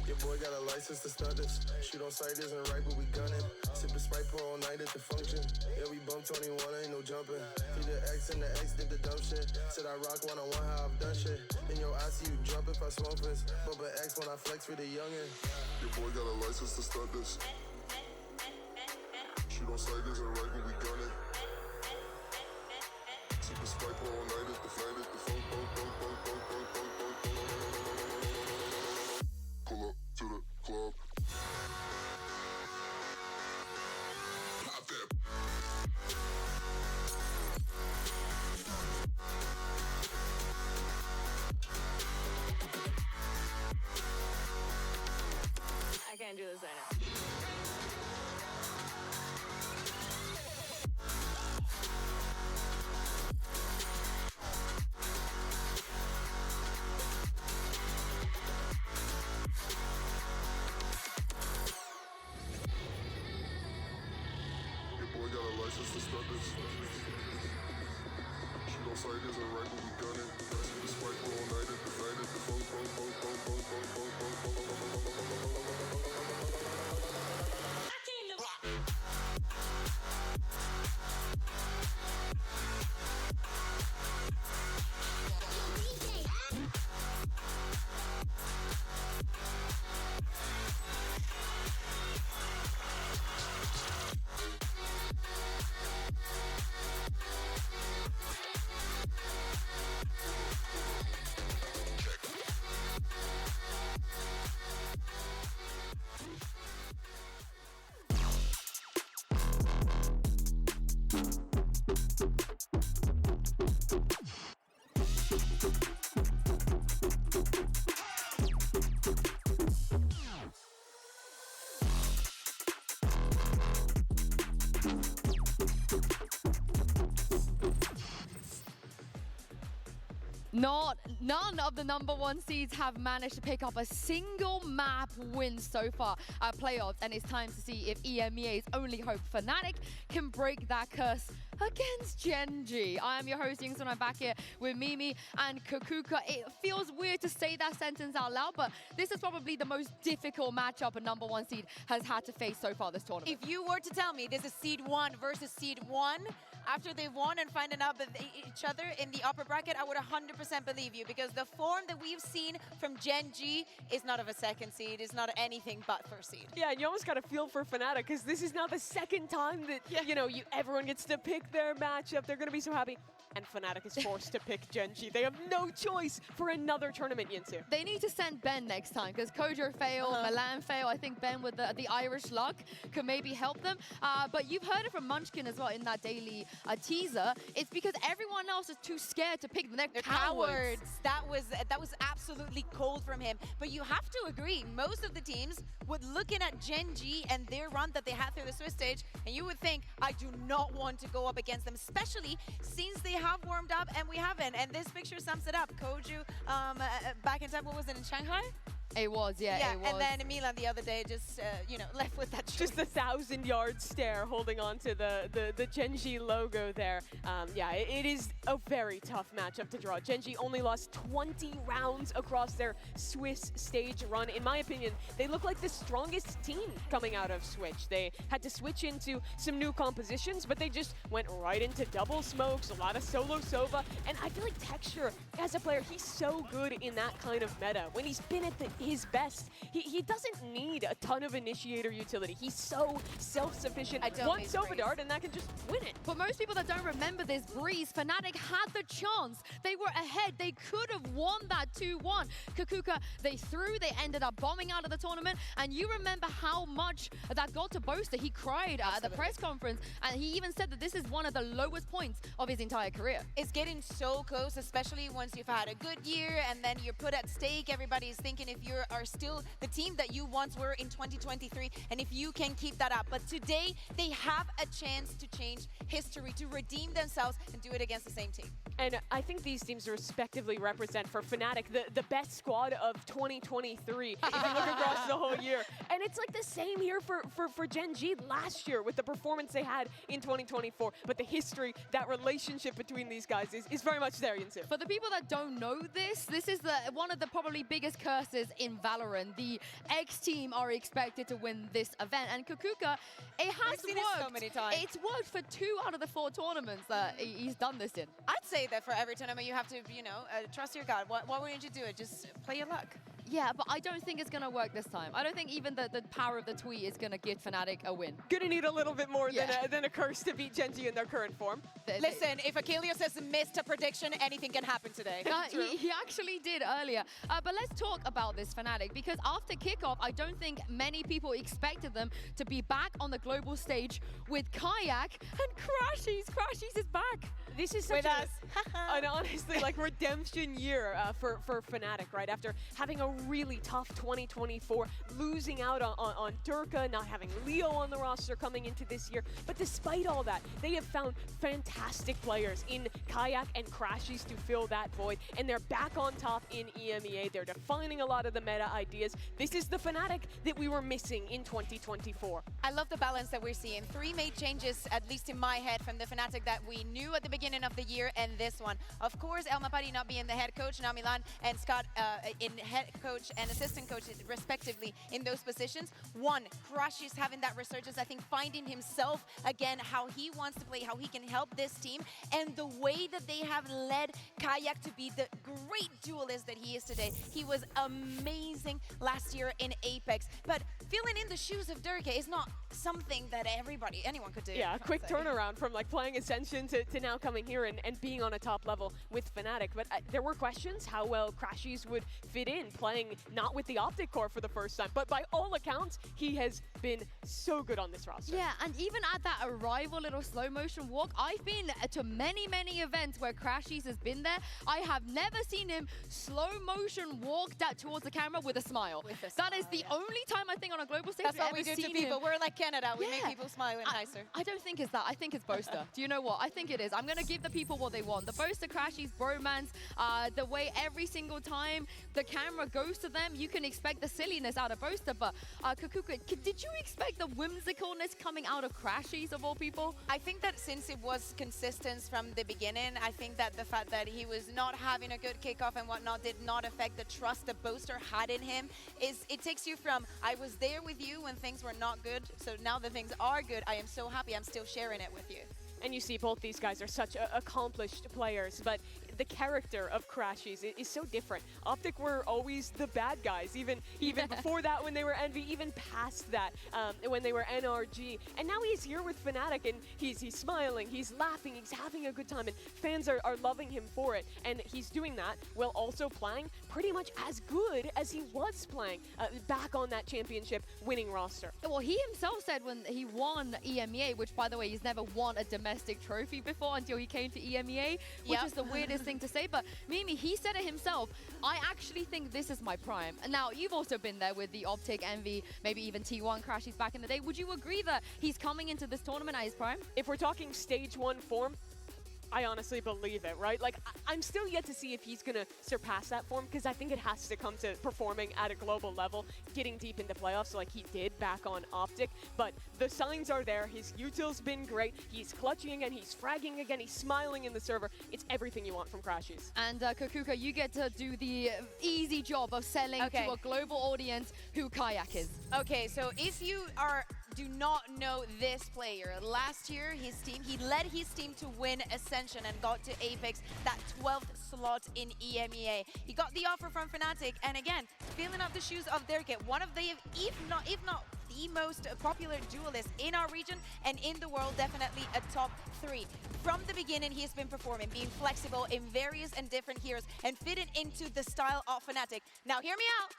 Your boy got a license to stunt this. Shoot on sight isn't right, but we gunning. Sippin' Sprite pour all night at the function. Yeah, we bump 21, ain't no jumping. Feed the X and the X did the dumb shit. Said I rock one-on-one how I've done shit. In your eyes, see you jump if I smoke this. Bump an X when I flex for the youngin'. Your boy got a license to stunt this. Shoot on sight isn't right, but we gunning. Sippin' Sprite pour all night at the flight at the funk. Pull up to the club. Pop that. I can't do this right now. Your boy got a license to start this. Shoot on sight isn't right, but we gunning. See the spike all night at the flight at the funk. None of the #1 seeds have managed to pick up a single map win so far at playoffs, and it's time to see if EMEA's only hope, Fnatic, can break that curse against Genji. I am your host, Yingsun. I'm back here with Mimi and Kakuka. It feels weird to say that sentence out loud, but this is probably the most difficult matchup a #1 seed has had to face so far this tournament. If you were to tell me this is seed 1 versus seed 1, after they've won and finding out with each other in the upper bracket, I would 100% believe you, because the form that we've seen from Genji is not of a second seed, is not anything but first seed. Yeah, and you almost got to feel for Fnatic, because this is now the second time that, you know, everyone gets to pick their matchup. They're going to be so happy. And Fnatic is forced to pick Genji. They have no choice for another tournament, Yinsu. They need to send Ben next time, because Kojo failed, Milan failed. I think Ben with the Irish luck could maybe help them. But you've heard it from Munchkin as well in that daily teaser. It's because everyone else is too scared to pick them. They're cowards. That was absolutely cold from him. But you have to agree, most of the teams would looking at Genji and their run that they had through the Swiss stage, and you would think, I do not want to go up against them, especially since they have warmed up and we haven't. And this picture sums it up. Koju, back in time, what was it, in Shanghai? It was, yeah, it was. And then Milan the other day just, you know, left with that choice. Just the 1,000-yard stare holding on to the Genji logo there. Yeah, it is a very tough matchup to draw. Genji only lost 20 rounds across their Swiss stage run. In my opinion, they look like the strongest team coming out of Switch. They had to switch into some new compositions, but they just went right into double smokes, a lot of solo Sova, and I feel like Texture, as a player, he's so good in that kind of meta. When he's been at his best, he doesn't need a ton of initiator utility. He's so self-sufficient. One Sova dart and that can just win it. For most people that don't remember this, Breeze, Fnatic had the chance. They were ahead. They could have won that 2-1. Kakuka, they threw. They ended up bombing out of the tournament. And you remember how much that got to Boaster. He cried at the press conference, and he even said that this is one of the lowest points of his entire career. It's getting so close, especially once you've had a good year and then you're put at stake. Everybody's thinking if you are still the team that you once were in 2023, and if you can keep that up. But today, they have a chance to change history, to redeem themselves and do it against the same team. And I think these teams respectively represent for Fnatic the best squad of 2023 if you look across the whole year. And it's like the same here for Genji last year with the performance they had in 2024. But the history, that relationship between these guys is very much there, Yinsu. For the people that don't know this is one of the probably biggest curses in Valorant. The X team are expected to win this event, and Kakuka, it has We've seen worked. it so many times. It's worked for 2 out of the 4 tournaments that he's done this in. I'd say that for every tournament you have to, you know, trust your gut. Why wouldn't you do it? Just play your luck. Yeah, but I don't think it's going to work this time. I don't think even the power of the tweet is going to give Fnatic a win. Gonna need a little bit more than a curse to beat Genji in their current form. Listen, if Achilles has missed a prediction, anything can happen today. He actually did earlier. But let's talk about this Fnatic, because after kickoff, I don't think many people expected them to be back on the global stage with Kayak and Crashies. Crashies is back. This is such an honestly like redemption year for Fnatic, right? After having a really tough 2024, losing out on Durka, not having Leo on the roster coming into this year. But despite all that, they have found fantastic players in Kayak and Crashies to fill that void, and they're back on top in EMEA. They're defining a lot of the meta ideas. This is the Fnatic that we were missing in 2024. I love the balance that we're seeing. 3 made changes, at least in my head, from the Fnatic that we knew at the beginning of the year, and this one. Of course, El Mapari not being the head coach, now Milan and Scott in head coach and assistant coach respectively in those positions. 1, Crashies having that resurgence, I think finding himself again, how he wants to play, how he can help this team, and the way that they have led Kayak to be the great duelist that he is today. He was amazing last year in Apex, but filling in the shoes of Durka is not something that anyone could do. Yeah, a quick turnaround from like playing Ascension to now coming here and being on a top level with Fnatic. But there were questions how well Crashies would fit in playing playing not with the Optic core for the first time, but by all accounts, he has been so good on this roster. Yeah, and even at that arrival little slow motion walk, I've been to many events where Crashies has been there. I have never seen him slow motion walk that towards the camera with a smile. That is the only time I think on a global stage That's we've what we ever do to seen people. him. We're like Canada. We make Yeah. people smile and nicer. I don't think it's that. I think it's Boaster. Do you know what? I think it is. I'm going to give the people what they want. The Boaster Crashies bromance, the way every single time the camera goes to them, you can expect the silliness out of Boaster. But Kakuka, did you expect the whimsicalness coming out of Crashies of all people? I think that since it was consistent from the beginning, I think that the fact that he was not having a good kickoff and whatnot did not affect the trust that Boaster had in him. It takes you from, I was there with you when things were not good, so now that things are good, I am so happy I'm still sharing it with you. And you see both these guys are such accomplished players, but the character of Crashies is so different. Optic were always the bad guys, even before that when they were Envy, even past that when they were NRG. And now he's here with Fnatic and he's smiling, he's laughing, he's having a good time, and fans are loving him for it. And he's doing that while also playing pretty much as good as he was playing back on that championship winning roster. Well, he himself said when he won EMEA, which by the way, he's never won a domestic trophy before until he came to EMEA, which is the weirdest thing to say. But Mimi, he said it himself, I actually think this is my prime. And now you've also been there with the Optic, Envy, maybe even T1 Crashies back in the day. Would you agree that he's coming into this tournament at his prime? If we're talking stage 1 form, I honestly believe it, right? Like, I'm still yet to see if he's going to surpass that form, because I think it has to come to performing at a global level, getting deep into playoffs like he did back on Optic. But the signs are there. His util's been great. He's clutching again. He's fragging again. He's smiling in the server. It's everything you want from Crashies. And Kakuka, you get to do the easy job of selling to a global audience who Kayak is. Okay, so if you do not know this player, last year he led his team to win Ascension and got to Apex, that 12th slot in EMEA. He got the offer from Fnatic, and again, filling up the shoes of Dirk, one of the, if not the most popular duelist in our region and in the world, definitely a top 3. From the beginning, he has been performing, being flexible in various and different heroes and fitting into the style of Fnatic. Now, hear me out.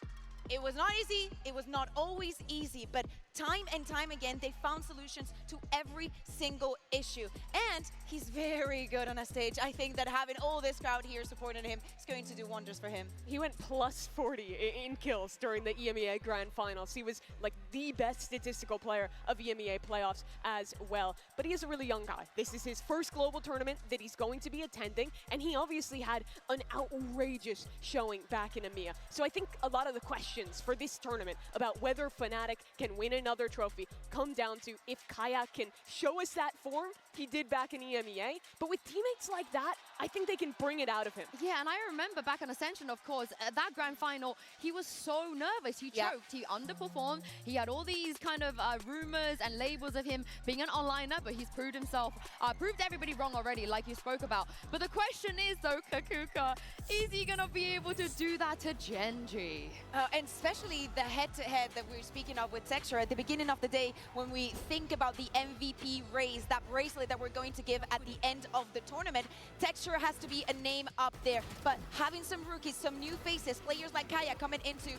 It was not easy, it was not always easy, but time and time again, they found solutions to every single issue. And he's very good on a stage. I think that having all this crowd here supporting him is going to do wonders for him. He went plus 40 in kills during the EMEA Grand Finals. He was like the best statistical player of EMEA playoffs as well. But he is a really young guy. This is his first global tournament that he's going to be attending, and he obviously had an outrageous showing back in EMEA. So I think a lot of the questions for this tournament about whether Fnatic can win another trophy come down to if Kayak can show us that form he did back in EMEA. But with teammates like that, I think they can bring it out of him. Yeah, and I remember back on Ascension, of course, at that grand final, he was so nervous. He choked, he underperformed. He had all these kind of rumors and labels of him being an onliner, but he's proved himself, proved everybody wrong already, like you spoke about. But the question is, though, Kakuka, is he going to be able to do that to Genji? And especially the head-to-head that we were speaking of with Texture at the beginning of the day, when we think about the MVP raise, that bracelet that we're going to give at the end of the tournament, Texture has to be a name up there. But having some rookies, some new faces, players like Kaya coming into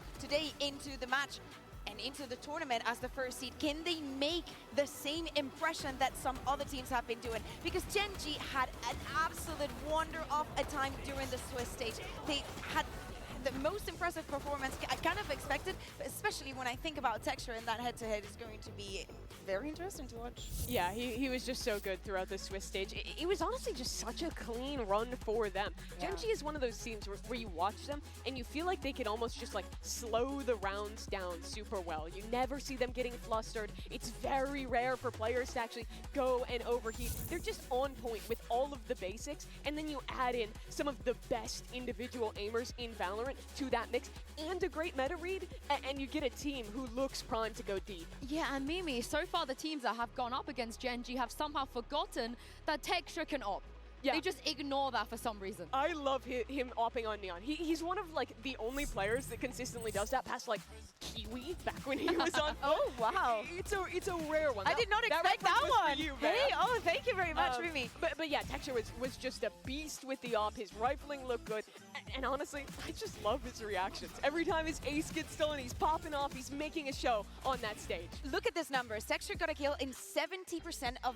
the match and into the tournament as the first seed, can they make the same impression that some other teams have been doing? Because Genji had an absolute wonder of a time during the Swiss stage. They had the most impressive performance I kind of expected, but especially when I think about Texture, and that head-to-head is going to be very interesting to watch. Yeah, he was just so good throughout the Swiss stage. It was honestly just such a clean run for them. Yeah. Genji is one of those teams where you watch them and you feel like they can almost just like slow the rounds down super well. You never see them getting flustered. It's very rare for players to actually go and overheat. They're just on point with all of the basics, and then you add in some of the best individual aimers in Valorant to that mix and a great meta read, and you get a team who looks primed to go deep. Yeah, and Mimi, so far the teams that have gone up against Genji have somehow forgotten that Texture can op. Yeah. They just ignore that for some reason. I love him opping on Neon. He's one of like the only players that consistently does that past like Kiwi back when he was on. Oh wow. It's a rare one. I did not expect that was one. For you, Hey, oh thank you very much, Remy. But yeah, Texture was just a beast with the op. His rifling looked good. And honestly, I just love his reactions. Every time his ace gets stolen, he's popping off, he's making a show on that stage. Look at this number. Texture got a kill in 76% of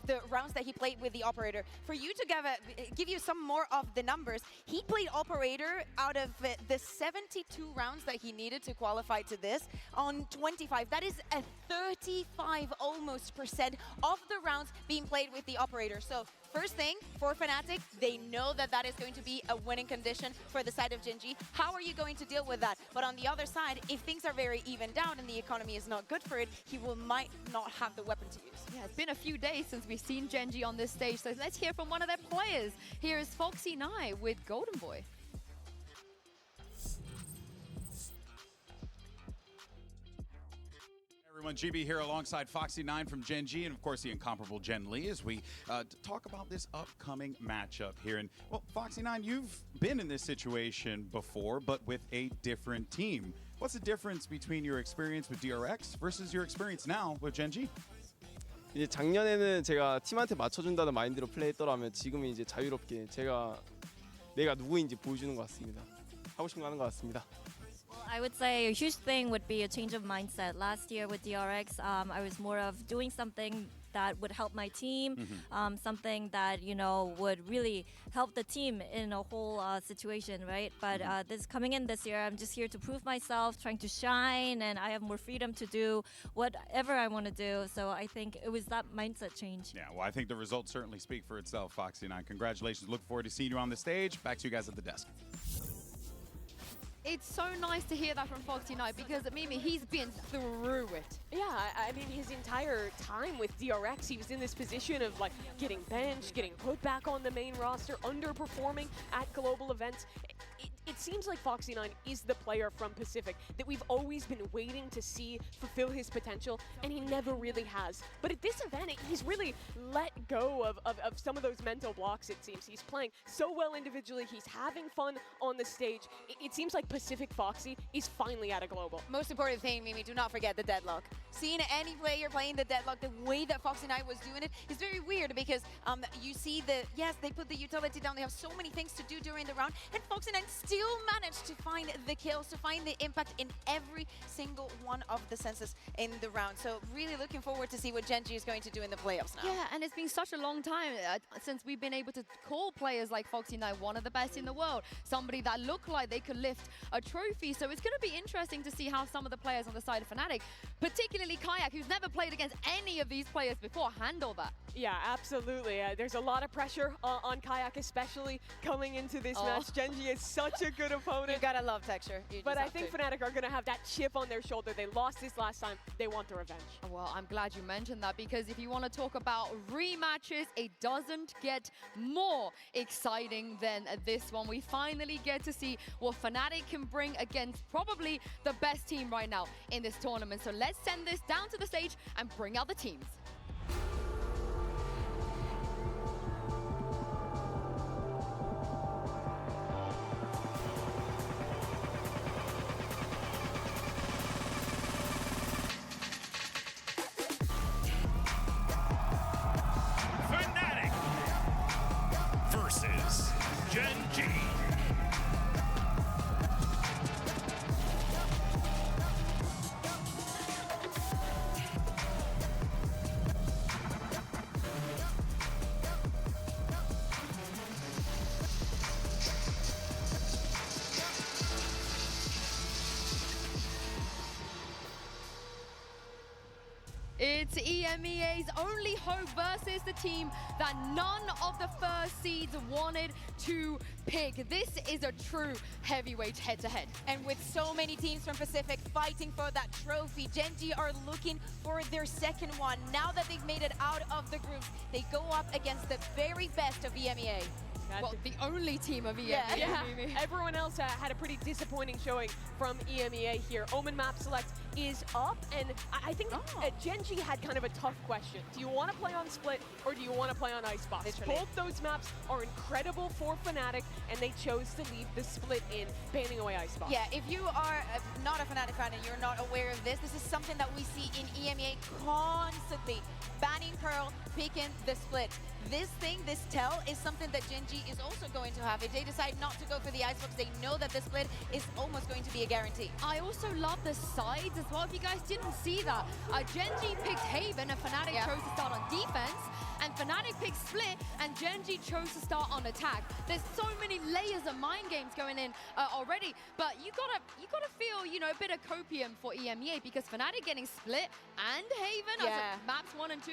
the rounds that he played with the operator. For you to give you some more of the numbers, he played operator out of the 72 rounds that he needed to qualify to this on 25. That is a 35 almost % of the rounds being played with the operator. So first thing for Fnatic, they know that that is going to be a winning condition for the side of Gen.G. How are you going to deal with that? But on the other side, if things are very evened out and the economy is not good for it, he might not have the weapon to use. Yeah, it's been a few days since we've seen Gen.G on this stage, so let's hear from one of their players. Here is Foxy9 with Golden Boy. Everyone, GB here alongside Foxy9 from Gen.G and of course the incomparable Jen Lee as we talk about this upcoming matchup here. And well, Foxy9, you've been in this situation before, but with a different team. What's the difference between your experience with DRX versus your experience now with Gen.G? 이제 작년에는 제가 팀한테 맞춰준다는 마인드로 플레이했더라면 지금은 이제 자유롭게 내가 누구인지 보여주는 것 같습니다. 하고 싶은 거 하는 것 같습니다. Well, I would say a huge thing would be a change of mindset. Last year with DRX, I was more of doing something that would help my team, something that, you know, would really help the team in a whole situation, right? But this coming in this year, I'm just here to prove myself, trying to shine, and I have more freedom to do whatever I want to do. So I think it was that mindset change. Yeah, well, I think the results certainly speak for itself, Foxy9. Congratulations. Look forward to seeing you on the stage. Back to you guys at the desk. It's so nice to hear that from Foxy9 because Mimi, he's been through it. Yeah, I mean, his entire time with DRX, he was in this position of like getting benched, getting put back on the main roster, underperforming at global events. It seems like Foxy9 is the player from Pacific that we've always been waiting to see fulfill his potential, and he never really has. But at this event, he's really let go of some of those mental blocks, it seems. He's playing so well individually, he's having fun on the stage. It seems like Pacific Foxy is finally at a global. Most important thing, Mimi, do not forget the deadlock. Seeing any player playing the deadlock the way that Foxy9 was doing it is very weird because you see yes, they put the utility down, they have so many things to do during the round, and Foxy9 still managed to find the kills, to find the impact in every single one of the senses in the round. So really looking forward to see what Gen.G is going to do in the playoffs now. Yeah, and it's been such a long time since we've been able to call players like Foxy9 one of the best in the world, somebody that looked like they could lift a trophy. So it's going to be interesting to see how some of the players on the side of Fnatic, particularly Kayak, who's never played against any of these players before, handle that. Yeah, absolutely. There's a lot of pressure on Kayak, especially coming into this match. Gen.G is such a good opponent. You gotta love Texture. But I think Fnatic are gonna have that chip on their shoulder. They lost this last time. They want the revenge. Well, I'm glad you mentioned that because if you want to talk about rematches, it doesn't get more exciting than this one. We finally get to see what Fnatic can bring against probably the best team right now in this tournament. So let's send this down to the stage and bring out the teams. Fnatic versus Gen.G. It's EMEA's only hope versus the team that none of the first seeds wanted to pick. This is a true heavyweight head-to-head. And with so many teams from Pacific fighting for that trophy, Gen.G are looking for their second one. Now that they've made it out of the groups, they go up against the very best of EMEA. Well, the only team of EMEA. Yeah. Everyone else had a pretty disappointing showing from EMEA here. Omen Map Select is up, and I think Gen G had kind of a tough question. Do you want to play on Split, or do you want to play on Icebox? Literally. Both those maps are incredible for Fnatic, and they chose to leave the Split in, banning away Icebox. Yeah, if you are not a Fnatic fan and you're not aware of this is something that we see in EMEA constantly. Banning Pearl, picking the Split. This tell is something that Gen G is also going to have. If they decide not to go for the Icebox, they know that the Split is almost going to be a guarantee. I also love the sides as well. If you guys didn't see that, Gen G picked Haven and Fnatic chose to start on defense, and Fnatic picked Split and Gen G chose to start on attack. There's so many layers of mind games going in already, but you gotta feel, you know, a bit of copium for EMEA, because Fnatic getting Split and Haven as maps 1 and 2,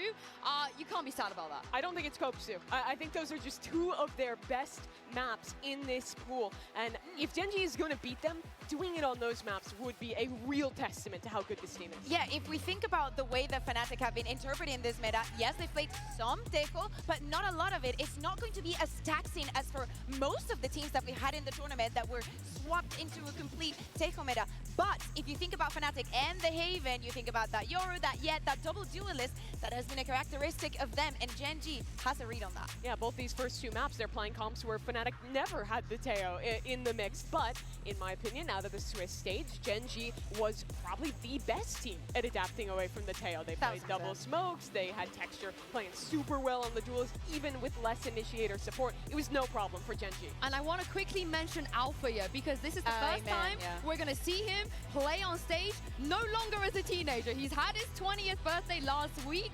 you can't be sad about that. I don't think it's Kopsu. I think those are just two of their best maps in this pool. And if Gen G is going to beat them, doing it on those maps would be a real testament to how good this team is. Yeah, if we think about the way that Fnatic have been interpreting this meta, yes, they've played some Tejo, but not a lot of it. It's not going to be as taxing as for most of the teams that we had in the tournament that were swapped into a complete Tejo meta. But if you think about Fnatic and the Haven, you think about that Yoru, that Yet, that double duelist, that has been a characteristic of them, and Gen G has a read on that. Yeah, both these first two maps, they're playing comps where Fnatic never had the Teo in the mix. But in my opinion, now that the Swiss stage, Gen G was probably the best team at adapting away from the Teo. They played double smokes, they had Texture playing super well on the duels, even with less initiator support. It was no problem for Gen G. And I want to quickly mention Alpha here, because this is the first time we're going to see him play on stage, no longer as a teenager. He's had his 20th birthday last week,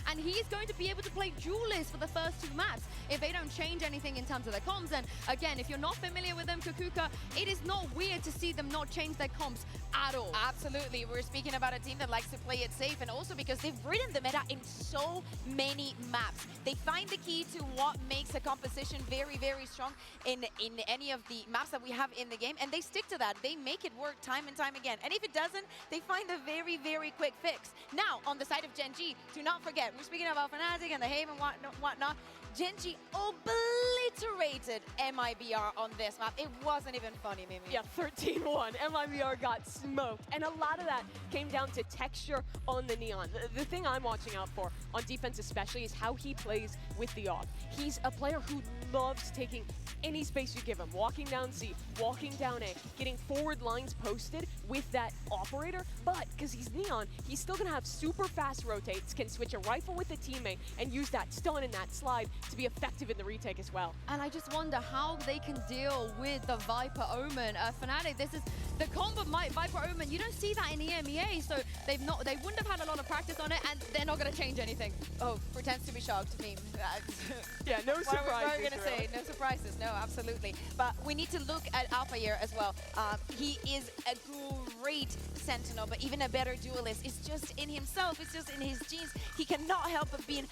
and he's going to be able to play Duelist for the first two maps if they don't change anything in terms of their comms. And again, if you're not familiar with them, Kukuka, it is not weird to see them not change their comms at all. Absolutely. We're speaking about a team that likes to play it safe, and also because they've ridden the meta in so many maps. They find the key to what makes a composition very, very strong in any of the maps that we have in the game, and they stick to that. They make it work time and time again. And if it doesn't, they find a very, very quick fix. Now, on the side of Gen G, do not forget, we're speaking about Fnatic and the Haven and whatnot. Gen G obliterated MIBR on this map. It wasn't even funny, Mimi. Yeah, 13-1. MIBR got smoked. And a lot of that came down to Texture on the Neon. The thing I'm watching out for, on defense especially, is how he plays with the AWP. He's a player who loves taking any space you give him. Walking down C, walking down A, getting forward lines posted with that operator. But because he's Neon, he's still going to have super fast rotates, can switch a rifle with a teammate, and use that stun and that slide to be effective in the retake as well. And I just wonder how they can deal with the Viper Omen. Fnatic, this is the combo of Viper Omen. You don't see that in EMEA, so they wouldn't have had a lot of practice on it, and they're not going to change anything. Oh, pretends to be shocked, meme. Yeah, no surprises. What are we going to say? No surprises. No, absolutely. But we need to look at Alpha here as well. He is a great Sentinel, but even a better duelist. It's just in himself. It's just in his genes. He cannot help but being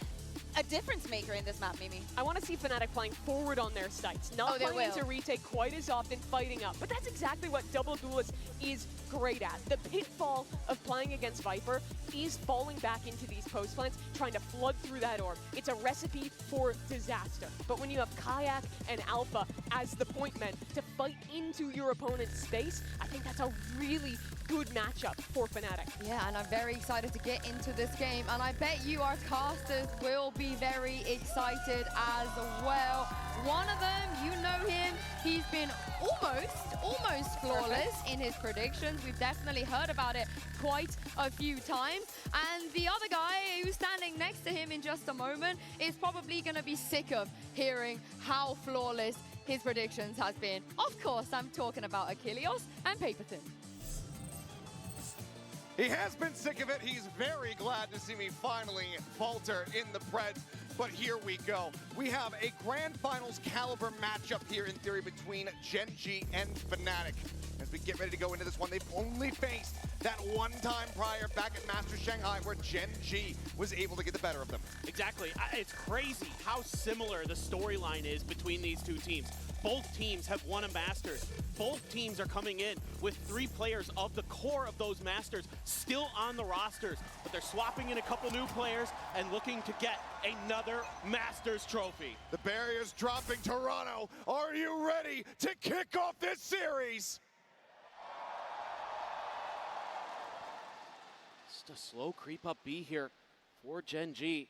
a difference maker in this map, Mimi. I want to see Fnatic playing forward on their sights, not playing into retake quite as often, fighting up. But that's exactly what Double Duelist is great at. The pitfall of playing against Viper is falling back into these post plants, trying to flood through that orb. It's a recipe for disaster. But when you have Kayak and Alpha as the point men to fight into your opponent's space, I think that's a really good matchup for Fnatic. Yeah, and I'm very excited to get into this game, and I bet you our casters will be very excited as well. One of them, you know him, he's been almost flawless in his predictions. We've definitely heard about it quite a few times. And the other guy who's standing next to him in just a moment is probably going to be sick of hearing how flawless his predictions has been. Of course, I'm talking about Achilleos and Paperton. He has been sick of it. He's very glad to see me finally falter in the Preds. But here we go. We have a Grand Finals caliber matchup here in theory between Gen G and Fnatic. As we get ready to go into this one, they've only faced that one time prior back at Masters Shanghai where Gen G was able to get the better of them. Exactly. It's crazy how similar the storyline is between these two teams. Both teams have won a Masters. Both teams are coming in with 3 players of the core of those Masters still on the rosters, but they're swapping in a couple new players and looking to get another Masters trophy. The barrier's dropping. Toronto, are you ready to kick off this series? Just a slow creep up B here for Gen G.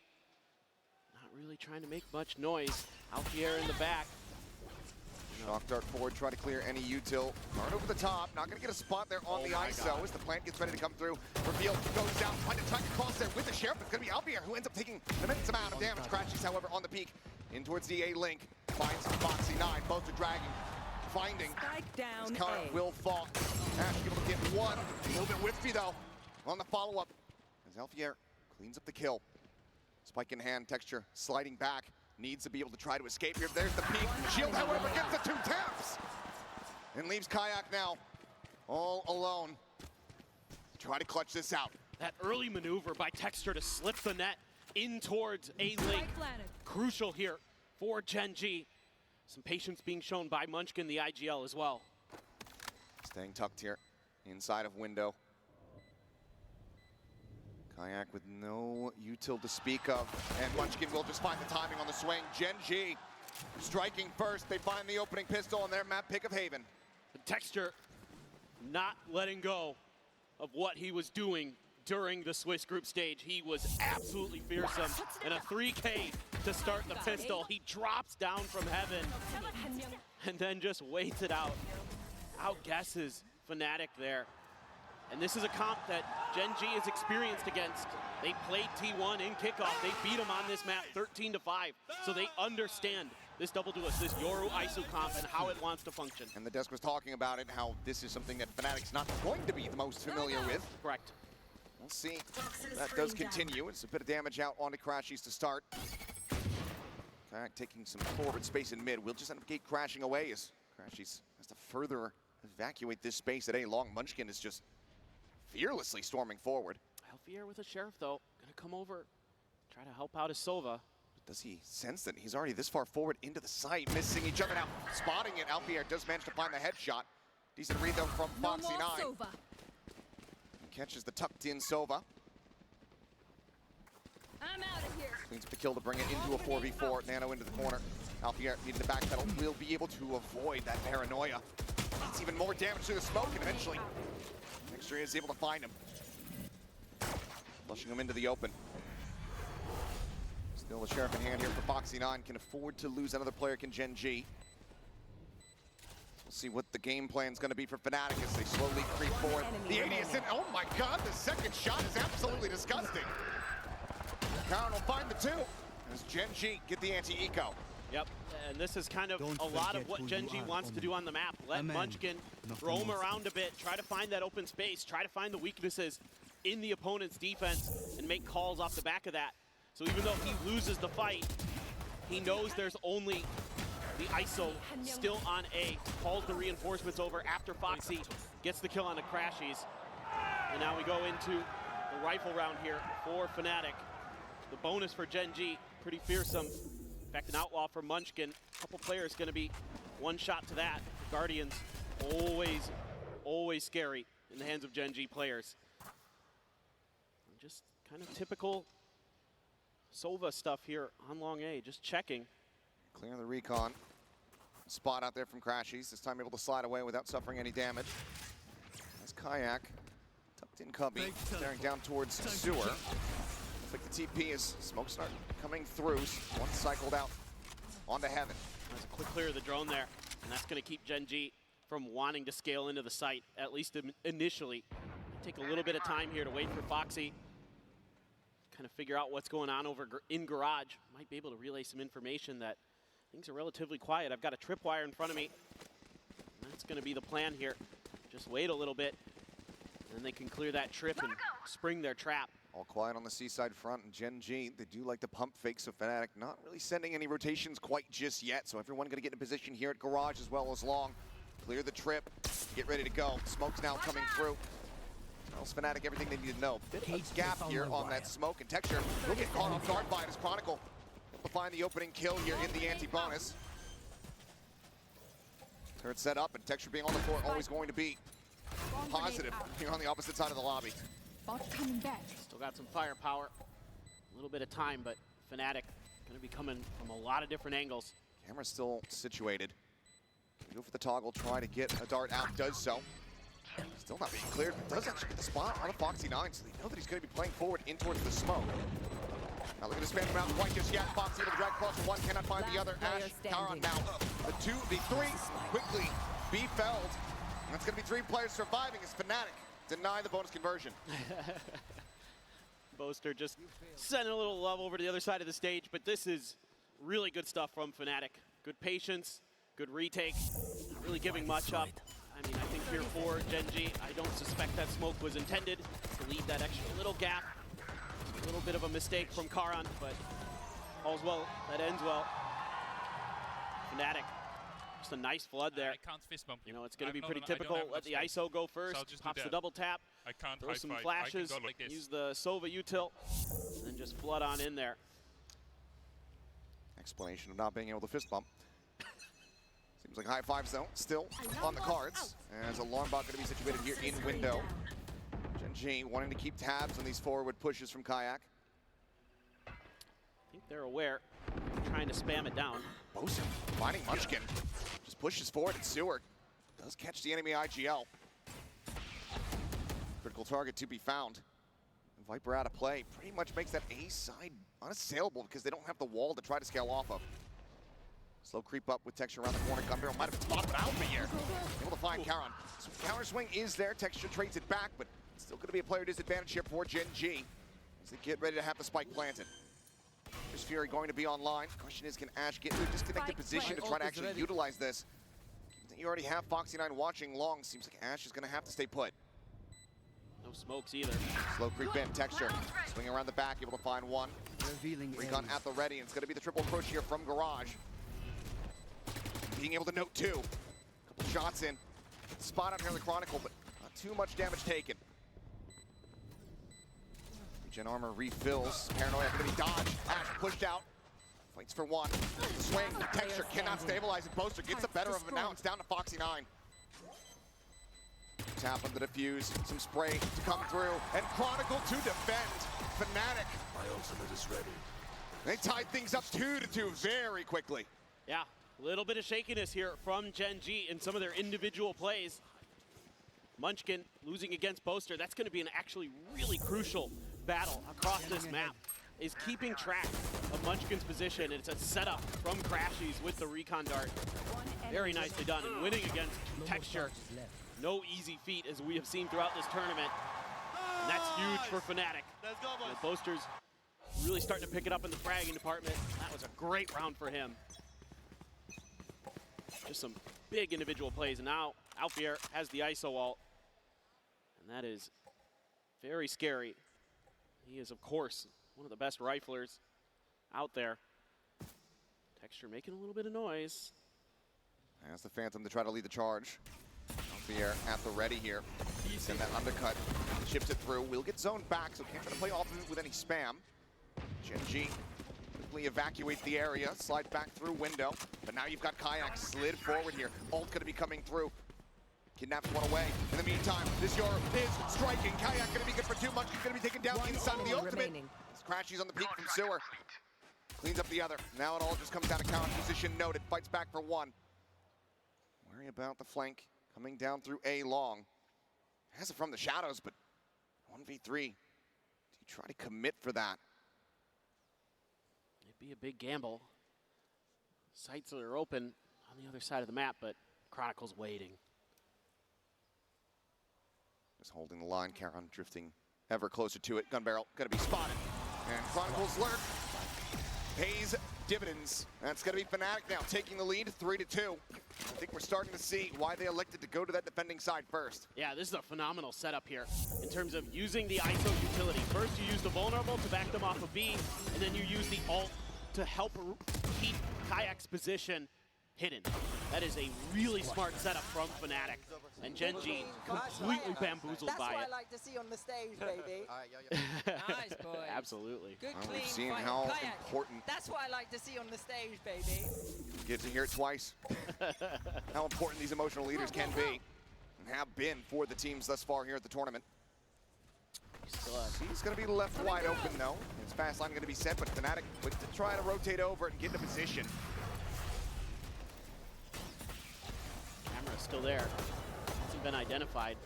Not really trying to make much noise. Alfier in the back. Shock dart forward, try to clear any util. Guard over the top, not gonna get a spot there on the ISO as the plant gets ready to come through. Reveal goes down, find a track across there with the Sheriff. It's gonna be Alfier who ends up taking an immense amount of damage. Crashes, however, on the peak. In towards the A link. Finds Foxy 9, both are dragging. Finding. Spike down. Counter will fall. Ash able to get one. A little bit whiffy though on the follow-up. As Alfier cleans up the kill. Spike in hand, Texture sliding back. Needs to be able to try to escape here. There's the peak. Shield, however, gets the 2 taps. And leaves Kayak now all alone. Try to clutch this out. That early maneuver by Texture to slip the net in towards A link. Crucial here for Gen G. Some patience being shown by Munchkin, the IGL as well. Staying tucked here inside of window. Kayak with no util to speak of, and Munchkin will just find the timing on the swing. Gen G striking first. They find the opening pistol on their map pick of Haven. Texture not letting go of what he was doing during the Swiss group stage. He was absolutely fearsome, and a 3K to start the pistol. He drops down from heaven and then just waits it out. Outguesses Fnatic there. And this is a comp that Gen G is experienced against. They played T1 in kickoff. They beat them on this map 13-5. So they understand this double duelist, this Yoru ISO comp, and how it wants to function. And the desk was talking about it, how this is something that Fnatic's not going to be the most familiar with. Correct. We'll see. That does continue. It's a bit of damage out onto Crashies to start. Kayak taking some forward space in mid. We'll just end up gate crashing away as Crashies has to further evacuate this space at A long. Munchkin is just fearlessly storming forward. Alfier with a Sheriff, though. Gonna come over, try to help out his Sova. Does he sense that he's already this far forward into the site, missing each other now? Spotting it, Alfier does manage to find the headshot. Decent read, though, from Foxy 9. He catches the tucked-in Sova. I'm out of here. Cleans up the kill to bring it into a 4v4. Nano into the corner. Alfier needing the backpedal. Will be able to avoid that paranoia. It's even more damage to the smoke, and eventually Texture is able to find him. Flushing him into the open. Still the Sheriff in hand here for Foxy 9. Can afford to lose another player, can Gen G. We'll see what the game plan's going to be for Fnatic as they slowly creep forward. The 80 is in. Oh my god, the second shot is absolutely disgusting. Karen will find the 2 as Gen G get the anti-eco. Yep, and this is kind of a lot of what Gen G wants to do on the map. Let Munchkin roam around a bit, try to find that open space, try to find the weaknesses in the opponent's defense and make calls off the back of that. So even though he loses the fight, he knows there's only the ISO still on A. Calls the reinforcements over after Foxy gets the kill on the Crashies. And now we go into the rifle round here for Fnatic. The bonus for Gen G, pretty fearsome. In fact, an outlaw for Munchkin. A couple players going to be one shot to that. Guardians, always scary in the hands of Gen G players. Just kind of typical Sova stuff here on long A, just checking. Clear the recon. Spot out there from Crashies. This time able to slide away without suffering any damage. As Kayak, tucked in cubby, staring down towards sewer. Looks like the TP is smoke start coming through. One cycled out onto heaven. There's a quick clear of the drone there, and that's going to keep Gen G from wanting to scale into the site, at least initially. Take a little bit of time here to wait for Foxy. Kind of figure out what's going on over in garage. Might be able to relay some information that things are relatively quiet. I've got a tripwire in front of me. That's going to be the plan here. Just wait a little bit, and then they can clear that trip and spring their trap. All quiet on the seaside front, and Gen G, they do like to pump fake, so Fnatic not really sending any rotations quite just yet, so everyone going to get in position here at garage as well as long. Clear the trip, get ready to go. Smoke's now coming through. Tells Fnatic everything they need to know. Bit of gap here on that smoke, and Texture will get caught off guard by it as Chronicle will find the opening kill here in the anti-bonus. Turret set up, and Texture being on the floor, always going to be positive here on the opposite side of the lobby. Coming back. Still got some firepower, a little bit of time, but Fnatic going to be coming from a lot of different angles. Camera's still situated. Go for the toggle, try to get a dart out, does so. Still not being cleared, but does actually get the spot on the Foxy 9, so they know that he's going to be playing forward in towards the smoke. Now looking to spam him out quite just yet. Foxy able to drag across the one, cannot find the other. Ash, Karan now. The two, the three, quickly be felled. And that's going to be 3 players surviving as Fnatic deny the bonus conversion. Boaster just sending a little love over to the other side of the stage, but this is really good stuff from Fnatic. Good patience, good retake, not really giving much up. I mean, I think here for Gen.G, I don't suspect that smoke was intended to leave that extra little gap. A little bit of a mistake from Karan, but all's well that ends well. Fnatic, just a nice flood there. I can't fist bump you. You know, it's going to be pretty typical. Let the ISO go first, pops the double tap, I can't throw some high-five. flashes, I can go like this. use the Sova util, and then just flood on in there. Explanation of not being able to fist bump. Seems like high fives though, still on the cards. As Alarm Bot going to be situated here in window. Gen.G wanting to keep tabs on these forward pushes from Kayak. I think they're aware. They're trying to spam it down. Bosa finding Munchkin. Just pushes forward and Seward does catch the enemy IGL. Critical target to be found. Viper out of play pretty much makes that A side unassailable because they don't have the wall to try to scale off of. Slow creep up with Texture around the corner. Gun barrel might have been spotted, but out of here. Able to find Karan. So counter swing is there. Texture trades it back, but it's still going to be a player disadvantage here for Gen.G as they get ready to have the spike planted. There's Fury going to be online. Question is, can Ash get into a disconnected position to try to actually utilize this? You already have Foxy 9 watching long. Seems like Ash is going to have to stay put. No smokes either. Slow creep in, Texture. Swinging around the back, able to find one. Recon at the ready, and it's going to be the triple approach here from Garage. Being able to note 2. Couple shots in. Spot out here in the Chronicle, but not too much damage taken. Regen armor refills. Paranoia going to be dodged. Ash pushed out. Fights for one. Swing. Texture cannot stabilize it. Boaster gets the better of it now. It's down to Foxy 9. Tap on the defuse. Some spray to come through. And Chronicle to defend. Fnatic. My ultimate is ready. They tied things up 2-2 very quickly. Yeah, a little bit of shakiness here from Gen.G in some of their individual plays. Munchkin losing against Boaster. That's going to be an actually really crucial battle across this map. Is keeping track of Munchkin's position, and it's a setup from Crashies with the recon dart. Very nicely done, and winning against Texture. No easy feat, as we have seen throughout this tournament. And that's huge for Fnatic. Let's go, boys. Boaster's really starting to pick it up in the fragging department. That was a great round for him. Just some big individual plays, and now Alfier has the ISO ult. And that is very scary. He is, of course, one of the best riflers out there. Texture making a little bit of noise. As the Phantom to try to lead the charge. Alfier at the ready here. Send that undercut. Chips it through. Will get zoned back, so can't try to play off of it with any spam. Gen.G quickly evacuates the area, slides back through window. But now you've got Kayak slid forward here. Ult going to be coming through. Kidnaps one away. In the meantime, this Yor is striking. Kayak going to be good for 2 much. He's going to be taken down inside of the ultimate. Crashies on the peak from Sewer. Cleans up the other. Now it all just comes down to counter position noted. Fights back for one. Worry about the flank coming down through A long. Has it from the shadows, but 1v3. Do you try to commit for that? It'd be a big gamble. Sights are open on the other side of the map, but Chronicle's waiting. Just holding the line. Karan drifting ever closer to it. Gun barrel going to be spotted. And Chronicle's lurk pays dividends. That's going to be Fnatic now taking the lead 3-2. I think we're starting to see why they elected to go to that defending side first. Yeah, this is a phenomenal setup here in terms of using the ISO utility. First, you use the vulnerable to back them off of B, and then you use the ult to help keep Kayak's position hidden. That is a really smart setup from Fnatic. And Gen.G completely bamboozled by it. That's what I like to see on the stage, baby. Nice, boys. Absolutely. Good, Well, clean we've seen fight. how Kayak. important. That's what I like to see on the stage, baby. Get to hear it twice. How important these emotional leaders can be and have been for the teams thus far here at the tournament. He's going to be left wide open though. His fast line going to be set, but Fnatic quick to try to rotate over and get into position. Camera's still there. Hasn't been identified.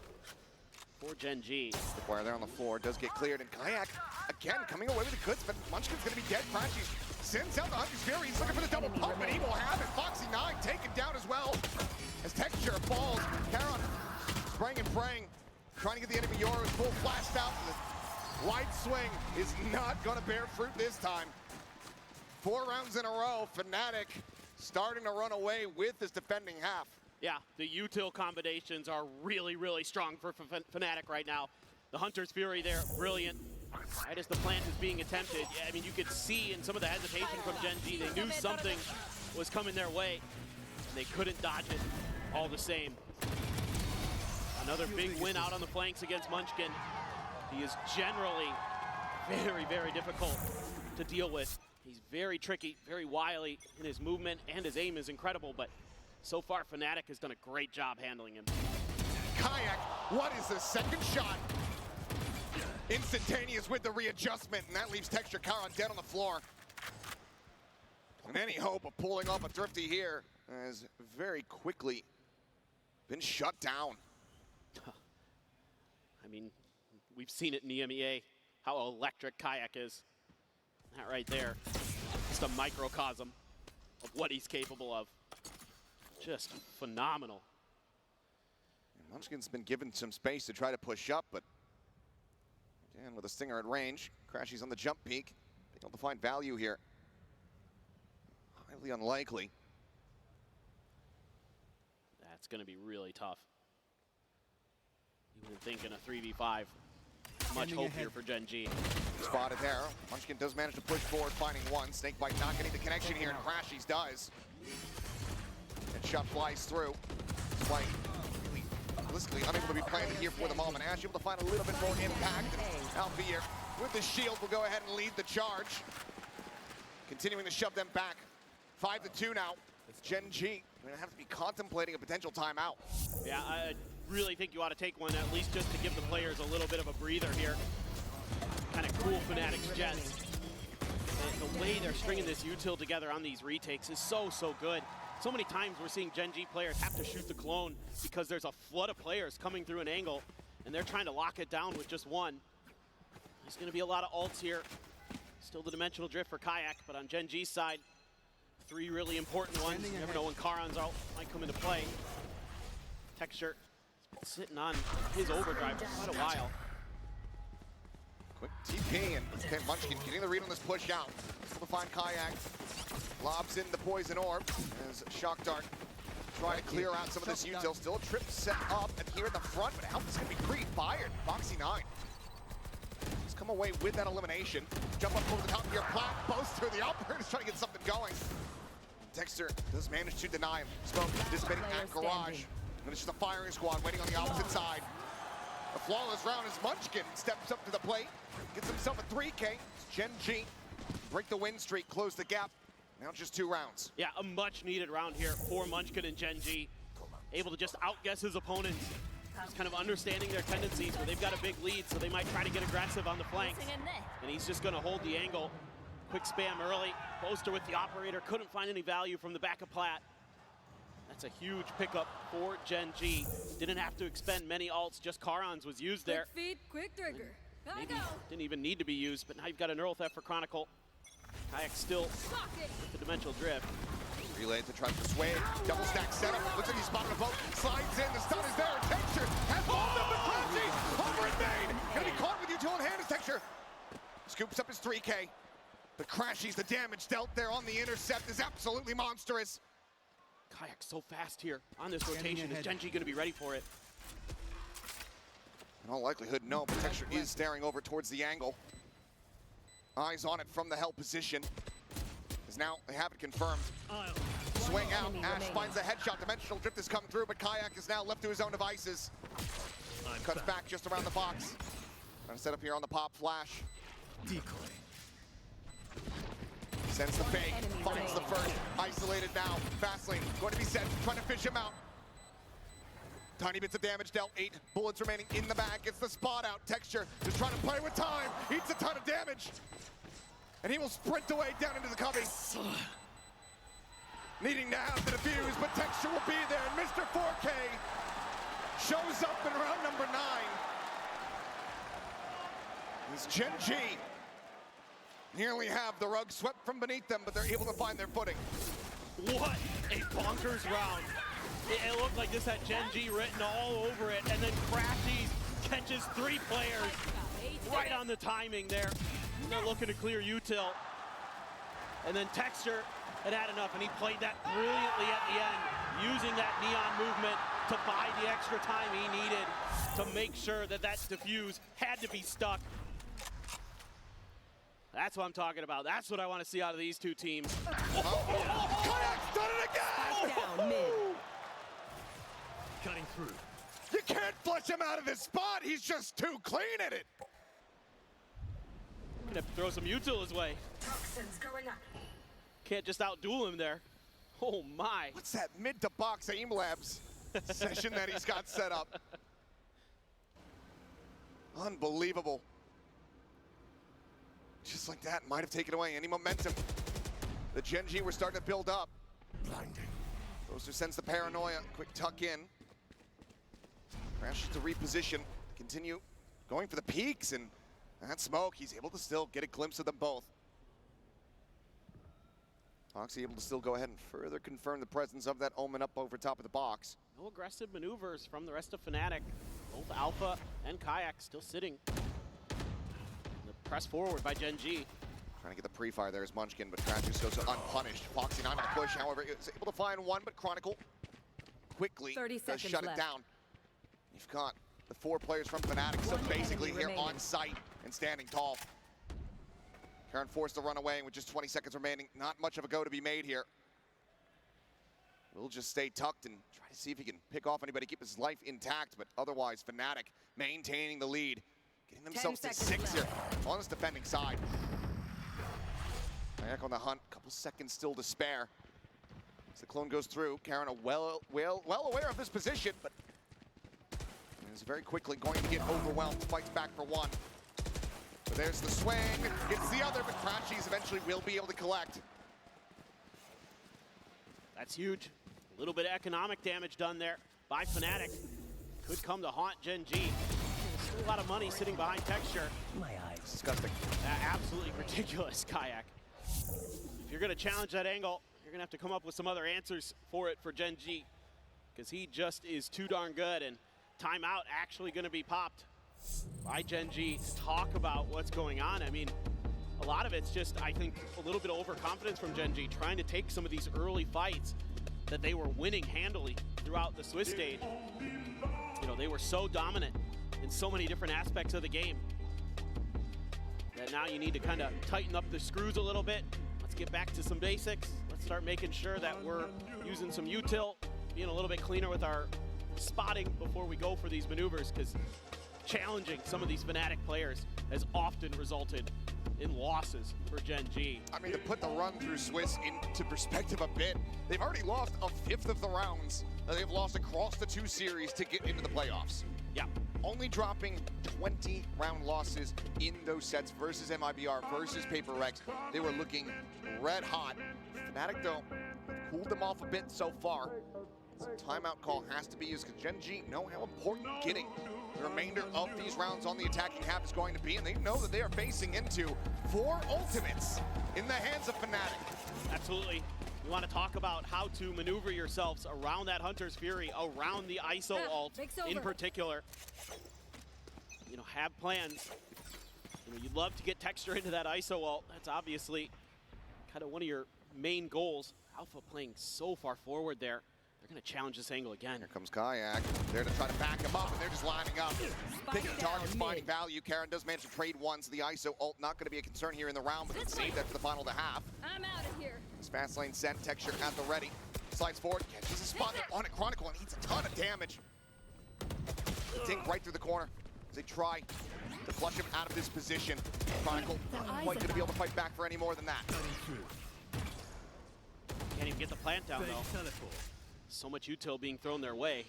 for Gen G. Fire there on the floor, does get cleared, and Kayak, again, coming away with the goods, but Munchkin's gonna be dead. Crashy sends out the Hunter's Fury, he's looking for the double pump, and he will have it. Foxy 9 taken down as well. As Texture falls, Caron spraying and praying, trying to get the enemy Yoru full flashed out. The wide swing is not gonna bear fruit this time. 4 rounds in a row, Fnatic starting to run away with this defending half. Yeah, the util combinations are really, really strong for Fnatic right now. The Hunter's Fury there, brilliant. Right as the plant is being attempted, yeah, I mean, you could see in some of the hesitation from Gen G, they knew something was coming their way, and they couldn't dodge it all the same. Another big win out on the flanks against Munchkin. He is generally very, very difficult to deal with. He's very tricky, very wily in his movement, and his aim is incredible, but so far, Fnatic has done a great job handling him. Kayak, what is the second shot? Instantaneous with the readjustment, and that leaves Texture Caron dead on the floor. And any hope of pulling off a Thrifty here has very quickly been shut down. I mean, we've seen it in the EMEA, how electric Kayak is. That right there, just a microcosm of what he's capable of. Just phenomenal. And Munchkin's been given some space to try to push up, but again, with a Stinger at range, Crashy's on the jump peak. Being able to find value here. Highly unlikely. That's going to be really tough. Even thinking a 3v5. Much hope here for Gen G. Spotted there. Munchkin does manage to push forward, finding one. Snakebite not getting the connection here, and Crashy's does. And shot flies through. Spike really realistically unable to be planted here for the moment. Ash able to find a little bit more impact. And Alpha here with the shield will go ahead and lead the charge. Continuing to shove them back. 5-2 now. Gen G going to have to be contemplating a potential timeout. Yeah, I really think you ought to take one at least just to give the players a little bit of a breather here. Kind of cool Fnatic's Jets. And the way they're stringing this util together on these retakes is so, so good. So many times we're seeing Gen G players have to shoot the clone because there's a flood of players coming through an angle and they're trying to lock it down with just one. There's going to be a lot of ults here. Still the dimensional drift for Kayak, but on Gen G's side, 3 really important ones. You never know when Karon's out might come into play. Texture sitting on his overdrive for quite a while. Quick TP and okay, Munchkin getting the read on this push out. Still to find Kayak. Lobs in the poison orb as Shock Dart trying to clear out some of this util. Still a trip set up and here at the front, but Alpha's gonna be pre-fired. Foxy 9. He's come away with that elimination. Jump up over the top of your plat, both through the upper, just trying to get something going. Texter does manage to deny him. Smoke dissipating at Garage. And it's just a firing squad waiting on the opposite side. A flawless round as Munchkin steps up to the plate, gets himself a 3K. It's Gen G break the win streak, close the gap. Now just 2 rounds. Yeah, a much needed round here for Munchkin and Gen G. Able to just outguess his opponents. Just kind of understanding their tendencies where they've got a big lead, so they might try to get aggressive on the flanks. And he's just gonna hold the angle. Quick spam early. Boaster with the operator, couldn't find any value from the back of plat. That's a huge pickup for Gen G. Didn't have to expend many ults, just Charon's was used there. Quick feed, quick trigger. Maybe didn't even need to be used, but now you've got a neural theft for Chronicle. Kayak still with the dimensional drift. Relay to try to persuade. Double stack setup. Looks like he's spotted a boat. Slides in. The stun is there. Texture has both of them. Crashy over in main. Gonna be caught with util in hand as Texture scoops up his 3K. But Crashy's the damage dealt there on the intercept is absolutely monstrous. Kayak so fast here on this rotation. Is Gen G going to be ready for it? In all likelihood, no, but Texture is staring over towards the angle. Eyes on it from the hell position. As now they have it confirmed. Swing out, Ash finds the headshot. Dimensional drift has come through, but Kayak is now left to his own devices. Cuts back just around the box. Trying to set up here on the pop flash. Decoy. Sends the fake, finds the first, isolated now. Fastlane going to be set, trying to fish him out. Tiny bits of damage dealt, 8 bullets remaining in the bag. Gets the spot out, Texture just trying to play with time. Eats a ton of damage. And he will sprint away down into the cubby. Needing to have the defuse, but Texture will be there. And Mr. 4K shows up in round number 9. As Gen G nearly have the rug swept from beneath them, but they're able to find their footing. What a bonkers round. It looked like this had Gen G written all over it, and then Crafties catches 3 players right on the timing there. They're looking to clear util. And then Texture had enough, and he played that brilliantly at the end, using that neon movement to buy the extra time he needed to make sure that that defuse had to be stuck. That's what I'm talking about. That's what I want to see out of these two teams. Kayak's done it again! Down mid. Cutting through. You can't flush him out of this spot. He's just too clean at it. Gonna have to throw some util his way. Toxins going up. Can't just outduel him there. Oh my. What's that mid to box aim labs session that he's got set up? Unbelievable. Just like that, might have taken away any momentum. The Gen G were starting to build up. Blinding. Roaster sends the paranoia. Quick tuck in. Crashes to reposition. Continue going for the peaks, and that smoke, he's able to still get a glimpse of them both. Foxy able to still go ahead and further confirm the presence of that Omen up over top of the box. No aggressive maneuvers from the rest of Fnatic. Both Alpha and Kayak still sitting. The press forward by Gen G. Trying to get the pre-fire there is Munchkin, but Crash just goes unpunished. Foxy not on a push, however, is able to find one, but Chronicle quickly 30 does seconds shut left. it down. You've got the 4 players from Fnatic, so basically here on site and standing tall. Karen forced to run away, and with just 20 seconds remaining, not much of a go to be made here. We'll just stay tucked and try to see if he can pick off anybody, keep his life intact, but otherwise Fnatic maintaining the lead, getting themselves to 6 here on this defending side. Kayak on the hunt, couple seconds still to spare. As the clone goes through, Karen well aware of this position, but is very quickly going to get overwhelmed. Fights back for one. So there's the swing, gets the other, but Crashies eventually will be able to collect. That's huge. A little bit of economic damage done there by Fnatic. Could come to haunt Gen G. Still a lot of money sitting behind Texture. My eyes. Disgusting. Absolutely ridiculous, Kayak. If you're gonna challenge that angle, you're gonna have to come up with some other answers for it for Gen G, because he just is too darn good, and timeout actually gonna be popped by Gen G to talk about what's going on. I mean, a lot of it's just, I think, a little bit of overconfidence from Gen G, trying to take some of these early fights that they were winning handily throughout the Swiss stage. You know, they were so dominant in so many different aspects of the game that now you need to kind of tighten up the screws a little bit. Let's get back to some basics. Let's start making sure that we're using some util, being a little bit cleaner with our spotting before we go for these maneuvers, because challenging some of these Fnatic players has often resulted in losses for Gen G. I mean, to put the run through Swiss into perspective a bit, they've already lost a fifth of the rounds that they've lost across the 2 series to get into the playoffs. Yeah. Only dropping 20 round losses in those sets versus MIBR versus Paper Rex. They were looking red hot. Fnatic, though, have cooled them off a bit so far. So timeout call has to be used because Gen G know how important getting the remainder of these rounds on the attacking half is going to be, and they know that they are facing into 4 ultimates in the hands of Fnatic. Absolutely. You want to talk about how to maneuver yourselves around that Hunter's Fury, around the ISO ult in particular. You know, have plans. You know, you'd love to get Texture into that ISO ult. That's obviously kind of one of your main goals. Alpha playing so far forward there. They're going to challenge this angle again. Here comes Kayak. There to try to back him up, and they're just lining up. Picking targets, finding value. Karen does manage to trade one, so the ISO ult not going to be a concern here in the round, but can save that for the final to half. I'm out of here. This fast lane sent, Texture at the ready. Slides forward, catches a spot there on it. Chronicle, and eats a ton of damage. Dink right through the corner as they try to flush him out of this position. Chronicle not quite going to be able to fight back for any more than that. Can't even get the plant down, though. So much util being thrown their way.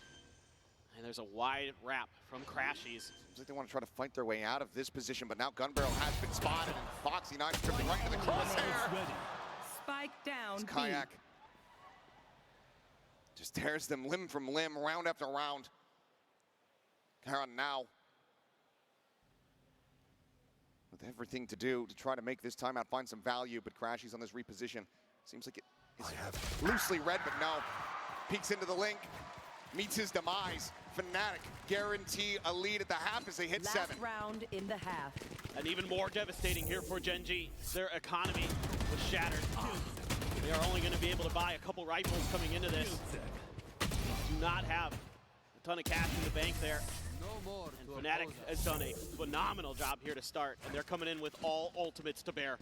And there's a wide wrap from Crashies. Seems like they want to try to fight their way out of this position, but now Gun Barrel has been spotted, and Foxy Knife tripping right into the crosshair. Spike down. This Kayak just tears them limb from limb, round after round. Karen now with everything to do to try to make this timeout find some value, but Crashy's on this reposition. Seems like it is loosely read, but no. Peeks into the link, meets his demise. Fnatic guarantee a lead at the half as they hit 7. Last round in the half. And even more devastating here for Gen G. Their economy was shattered. They are only going to be able to buy a couple rifles coming into this. Do not have a ton of cash in the bank there. And Fnatic has done a phenomenal job here to start, and they're coming in with all ultimates to bear.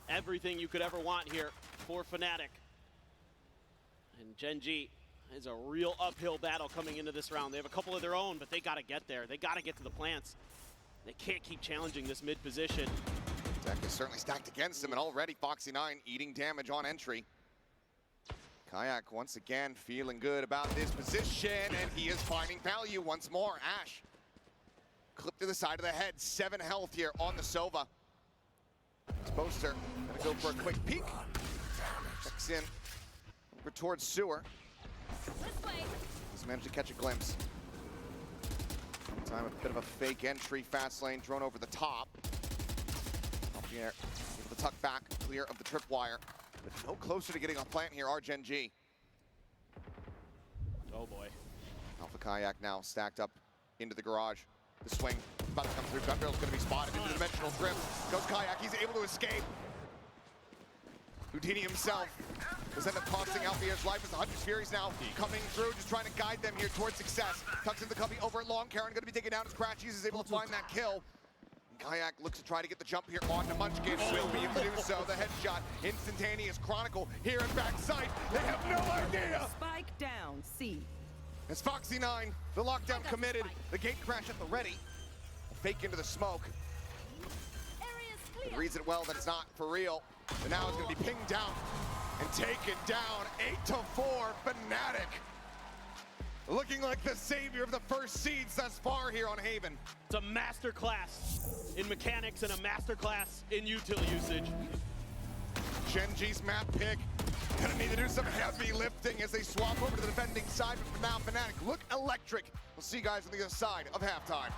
Everything you could ever want here for Fnatic. And Gen G is a real uphill battle coming into this round. They have a couple of their own, but they got to get there. They got to get to the plants. They can't keep challenging this mid position. Deck is certainly stacked against him, and already Foxy9 eating damage on entry. Kayak once again feeling good about this position, and he is finding value once more. Ash, clip to the side of the head, 7 health here on the Sova. Poster gonna go for a quick peek. Checks in over towards Sewer. He's managed to catch a glimpse. Time a bit of a fake entry, fast lane, drone over the top. Up the air, able to tuck back, clear of the tripwire. But no closer to getting on plant here are Gen G. Oh boy. Alpha Kayak now stacked up into the garage. The swing about to come through. Gun barrel's gonna be spotted into the dimensional drift. Goes Kayak, he's able to escape. Houdini himself was end up costing Alfia's life as the Hunter's Fury's now coming through, just trying to guide them here towards success. Tucks in the cubby over at Long. Karen gonna be taken down as Crashies is able to find that kill. Kayak looks to try to get the jump here on to Munchkin. Will be able to do so. The headshot, instantaneous. Chronicle here at backside. They have no idea. Spike down, C. It's Foxy9, the lockdown committed. The gate crash at the ready. Fake into the smoke. It reads it well that it's not for real. But now it's going to be pinged down and taken down. 8-4, Fnatic. Looking like the savior of the first seeds thus far here on Haven. It's a masterclass in mechanics and a masterclass in util usage. Gen G's map pick. Gonna need to do some heavy lifting as they swap over to the defending side, but for now, Fnatic look electric. We'll see you guys on the other side of halftime.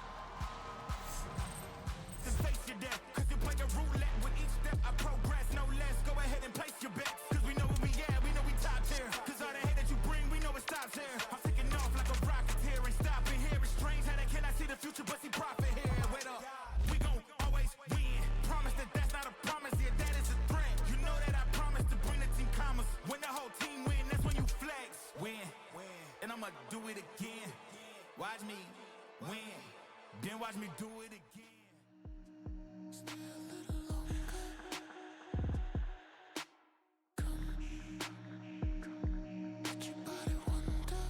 Do it again. Watch me win. Then watch me do it again. Stay a little longer. Come. Did your body wonder?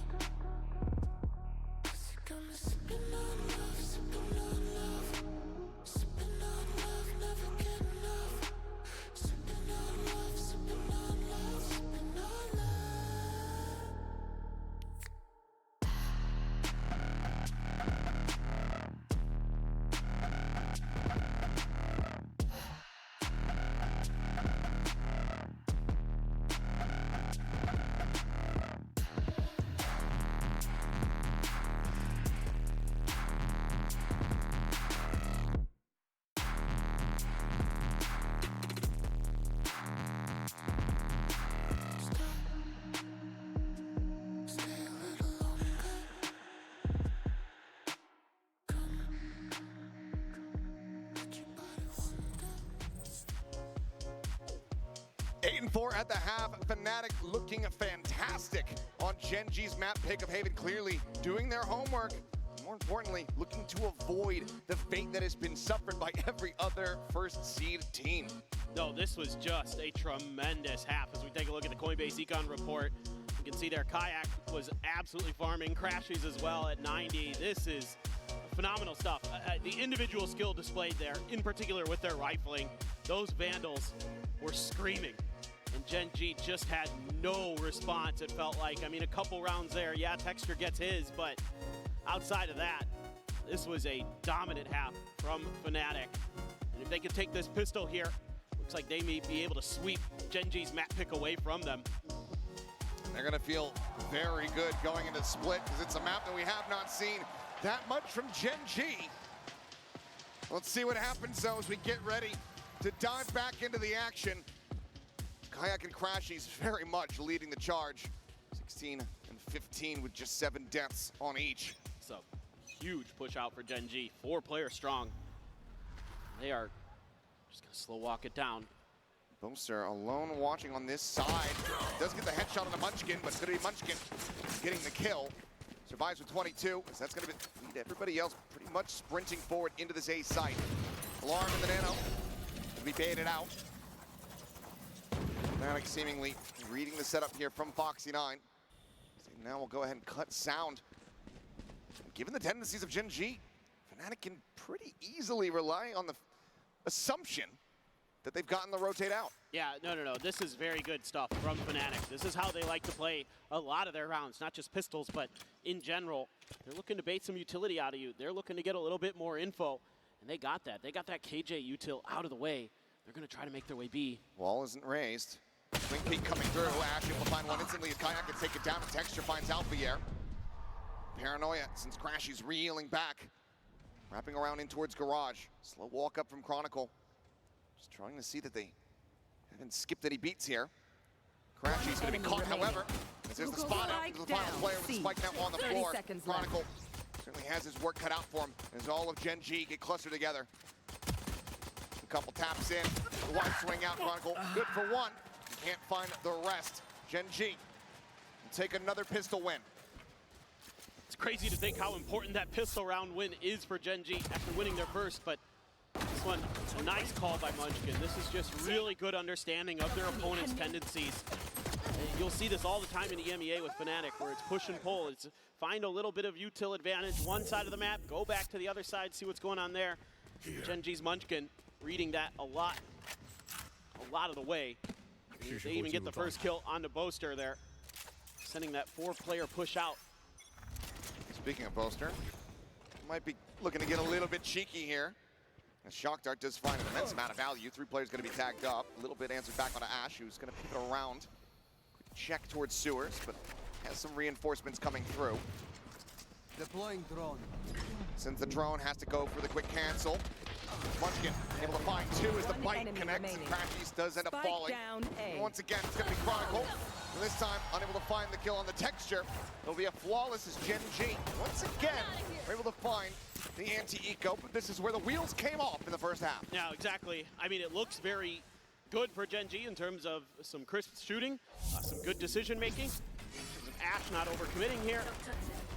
'Cause you got me sipping on love, sipping on love. Sipping on love, never get enough. Sipping on love, sipping on love, sipping on love. Stay a little longer. 8-4 at the half. Fnatic looking fantastic on Gen G's map pick of Haven, clearly doing their homework. More importantly, looking to avoid the fate that has been suffered by every other first seed team. No, this was just a tremendous half. As we take a look at the Coinbase Econ report, you can see there Kayak was absolutely farming, Crashies as well at 90. This is phenomenal stuff. The individual skill displayed there, in particular with their rifling, those Vandals were screaming. And Gen G just had no response, it felt like. I mean, a couple rounds there, yeah, Texture gets his, but outside of that, this was a dominant half from Fnatic. And if they could take this pistol here, looks like they may be able to sweep Gen G's map pick away from them. They're going to feel very good going into the split because it's a map that we have not seen that much from Gen G. Let's see what happens though as we get ready to dive back into the action. Kayak and Crashies very much leading the charge. 16 and 15 with just 7 deaths on each. It's a huge push out for Gen G. 4 players strong. They are just gonna slow walk it down. Boaster alone watching on this side. Does get the headshot on the Munchkin, but it's gonna be Munchkin getting the kill. Survives with 22, so that's gonna lead everybody else pretty much sprinting forward into this A site. Alarm in the Nano, to be baited out. Fnatic seemingly reading the setup here from Foxy9. So now we'll go ahead and cut sound. Given the tendencies of Gen G, Fnatic can pretty easily rely on the assumption that they've gotten the rotate out. Yeah, no. This is very good stuff from Fnatic. This is how they like to play a lot of their rounds, not just pistols, but in general. They're looking to bait some utility out of you. They're looking to get a little bit more info, and they got that. They got that KJ util out of the way. They're going to try to make their way B. Wall isn't raised. Swing peek coming through. Ash able to find one instantly as Kayak can take it down. And Texture finds Alphier. Paranoia since Crashy's reeling back. Wrapping around in towards Garage. Slow walk up from Chronicle. Just trying to see that they haven't skipped any beats here. Crashy's going to be caught, however, as there's the spot out into the final player with the spike now on the floor. Chronicle certainly has his work cut out for him as all of Gen G get clustered together. A couple taps in, the wide swing out, Chronicle good for one. Can't find the rest. Gen G will take another pistol win. It's crazy to think how important that pistol round win is for Gen G after winning their first, but this one, a nice call by Munchkin. This is just really good understanding of their opponent's tendencies. And you'll see this all the time in EMEA with Fnatic, where it's push and pull. It's find a little bit of util advantage one side of the map, go back to the other side, see what's going on there. Gen G's Munchkin reading that a lot of the way. They even get the first kill on the Boaster there, sending that 4-player push out. Speaking of Boaster, might be looking to get a little bit cheeky here. As Shock Dart does find an immense amount of value. 3 players going to be tagged up. A little bit answered back onto Ash, who's going to pivot around. Quick check towards Sewers, but has some reinforcements coming through. Deploying drone. Since the drone has to go for the quick cancel. Munchkin able to find 2 as the bite connects. Crashies does end up falling. And once again, it's going to be Chronicle. And this time, unable to find the kill on the Texture. It'll be a flawless as Gen G. Once again, we're able to find the anti-eco, but this is where the wheels came off in the first half. Yeah, exactly. I mean, it looks very good for Gen G in terms of some crisp shooting, some good decision-making, Ash not overcommitting here,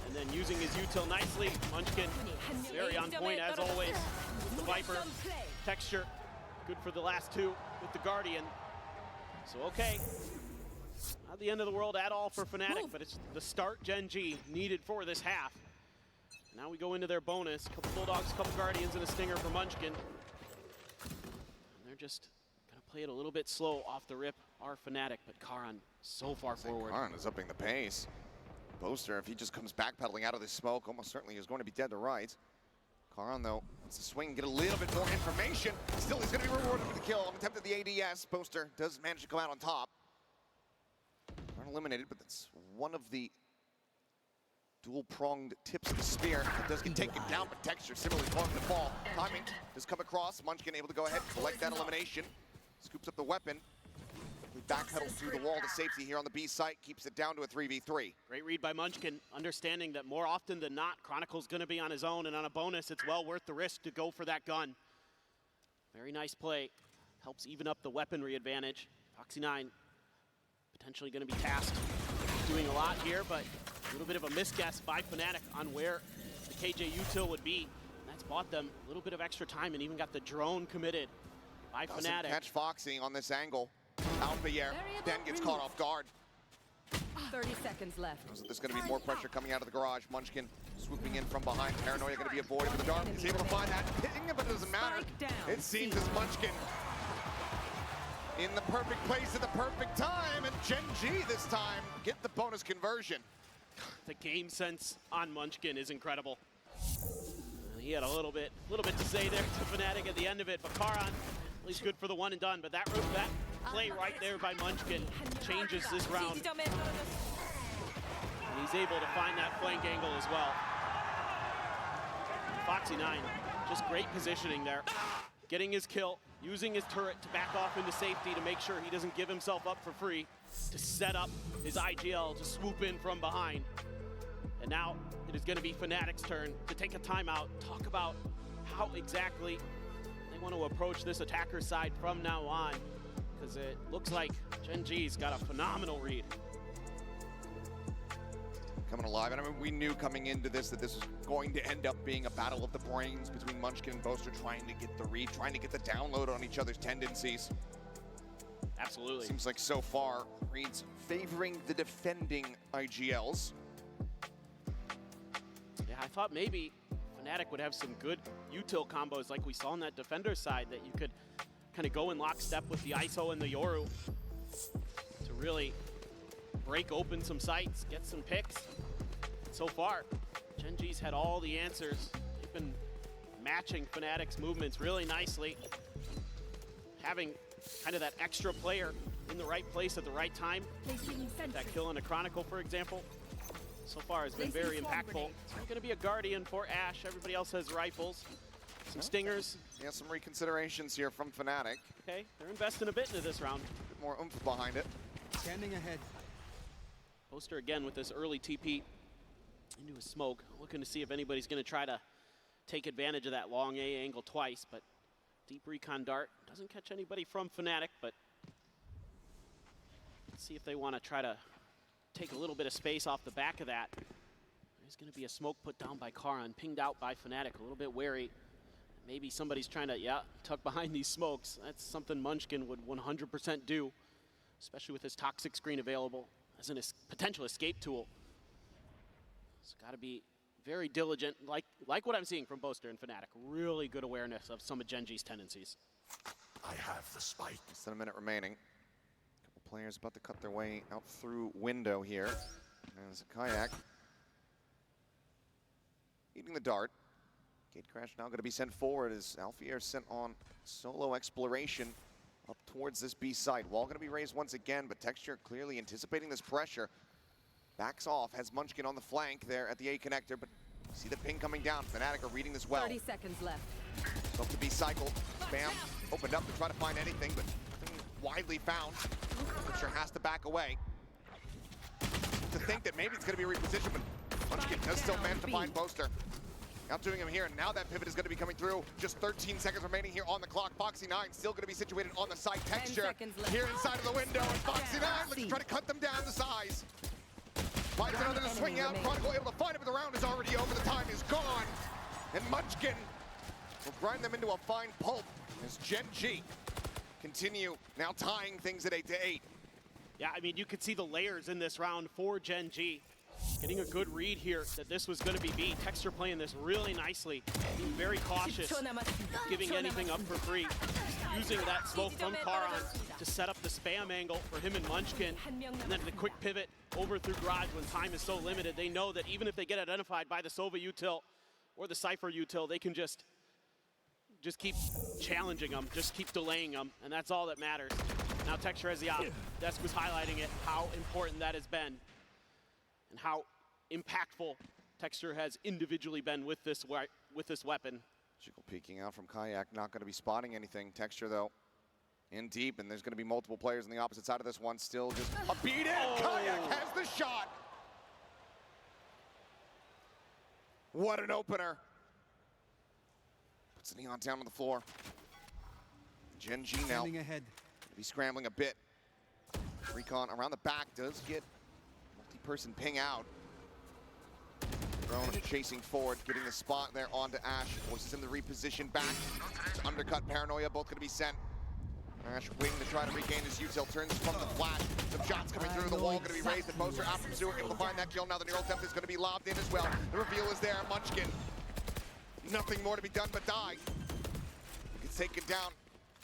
and then using his util nicely. Munchkin, very on point as always. With the Viper, Texture, good for the last 2 with the Guardian. So, okay. Not the end of the world at all for Fnatic, but it's the start Gen G needed for this half. Now we go into their bonus. Couple Bulldogs, couple Guardians, and a Stinger for Munchkin. And they're just going to play it a little bit slow off the rip, our Fnatic, but Karan so far forward. Karan is upping the pace. Boaster, if he just comes backpedaling out of this smoke, almost certainly is going to be dead to rights. Karan, though, wants to swing and get a little bit more information. Still, he's going to be rewarded with the kill. Attempted the ADS. Boaster does manage to come out on top. Karan eliminated, but that's one of the dual-pronged tips of the spear. It does get taken down, but Texture similarly causing the fall. Timing does come across. Munchkin able to go ahead, collect that elimination. Scoops up the weapon. We backpedal through the wall to safety here on the B site. Keeps it down to a 3v3. Great read by Munchkin, understanding that more often than not, Chronicle's going to be on his own, and on a bonus, it's well worth the risk to go for that gun. Very nice play. Helps even up the weaponry advantage. Foxy9 potentially going to be tasked doing a lot here, but a little bit of a misguess by Fnatic on where the KJ util would be. And that's bought them a little bit of extra time and even got the drone committed by Doesn't Fnatic. catch Foxy on this angle. Alphier then gets caught off guard. 30 seconds left. So there's going to be more pressure coming out of the garage. Munchkin swooping in from behind. Paranoia going to be avoided with the dark. He's able to find that ping, but it doesn't matter. It seems as Munchkin in the perfect place at the perfect time, and Gen G this time get the bonus conversion. The game sense on Munchkin is incredible. And he had a little bit to say there to Fnatic at the end of it, but Karan, at least good for the one and done. But that play right there by Munchkin changes this round. And he's able to find that flank angle as well. Foxy9 Just great positioning there. Getting his kill, using his turret to back off into safety to make sure he doesn't give himself up for free, to set up his IGL to swoop in from behind. And now it is going to be Fnatic's turn to take a timeout, talk about how exactly they want to approach this attacker side from now on, because it looks like Gen G's got a phenomenal read. Coming alive, and I mean, we knew coming into this that this was going to end up being a battle of the brains between Munchkin and Boaster, trying to get the read, trying to get the download on each other's tendencies. Absolutely. Seems like so far, reads favoring the defending IGLs. Yeah, I thought maybe Fnatic would have some good util combos like we saw on that defender side, that you could kind of go in lockstep with the ISO and the Yoru to really break open some sites, get some picks. So far, Gen G's had all the answers. They've been matching Fnatic's movements really nicely. Having kind of that extra player in the right place at the right time. That kill on a Chronicle, for example, so far has been very impactful. It's going to be a Guardian for Ashe. Everybody else has rifles, some stingers. Yeah, some reconsiderations here from Fnatic. Okay, they're investing a bit into this round. A bit more oomph behind it. Standing ahead. Poster again with this early TP into a smoke, looking to see if anybody's going to try to take advantage of that long A angle twice, but deep recon dart doesn't catch anybody from Fnatic, but let's see if they want to try to take a little bit of space off the back of that. There's going to be a smoke put down by Karan, pinged out by Fnatic, a little bit wary. Maybe somebody's trying to, tuck behind these smokes. That's something Munchkin would 100% do, especially with his toxic screen available as a potential escape tool. It's got to be very diligent, like what I'm seeing from Boaster and Fnatic. Really good awareness of some of Gen G's tendencies. I have the spike. Less than a minute remaining. A couple players about to cut their way out through window here. There's a Kayak eating the dart. Gate crash now going to be sent forward as Alfier sent on solo exploration up towards this B side. Wall going to be raised once again, but Texture clearly anticipating this pressure. Backs off, has Munchkin on the flank there at the A connector, but see the ping coming down. Fnatic are reading this well. 30 seconds left. Up to be cycled. Bam, opened up to try to find anything, but nothing widely found. Texture has to back away. To think that maybe it's going to be repositioned, but Munchkin does still manage to find Boaster. Outdoing him here, and now that pivot is going to be coming through. Just 13 seconds remaining here on the clock. Foxy9 still going to be situated on the side. Texture here inside of the window, and Foxy9 looks to try to cut them down to size. Finds another to swing out. Chronicle able to find it, but the round is already over. The time is gone, and Munchkin will grind them into a fine pulp as Gen G continue now tying things at 8-8. Yeah, I mean, you could see the layers in this round for Gen G. Getting a good read here that this was going to be B. Texture playing this really nicely, being very cautious, giving anything up for free. Using that smoke from Karan to set up the spam angle for him and Munchkin, and then the quick pivot over through Garage when time is so limited. They know that even if they get identified by the Sova util or the Cypher util, they can just keep challenging them, just keep delaying them, and that's all that matters. Now Texture has the op. Desk was highlighting it, how important that has been, and how impactful Texture has individually been with this weapon. Chickle peeking out from Kayak, not going to be spotting anything. Texture, though, in deep, and there's going to be multiple players on the opposite side of this one. Still just a beat in. Kayak has the shot. What an opener. Puts the Neon down on the floor. Gen G now going to be scrambling a bit. Recon around the back does get multi-person ping out. Drone chasing forward, getting the spot there onto Ashe. Forces him to reposition back. Undercut Paranoia, both going to be sent. Ashe wing to try to regain his util, turns from the flash. Some shots coming through, the wall going to be raised, and Boaster after pursuing, able to find that kill. Now the neural attempt is going to be lobbed in as well. The reveal is there, Munchkin. Nothing more to be done but die. He gets taken down.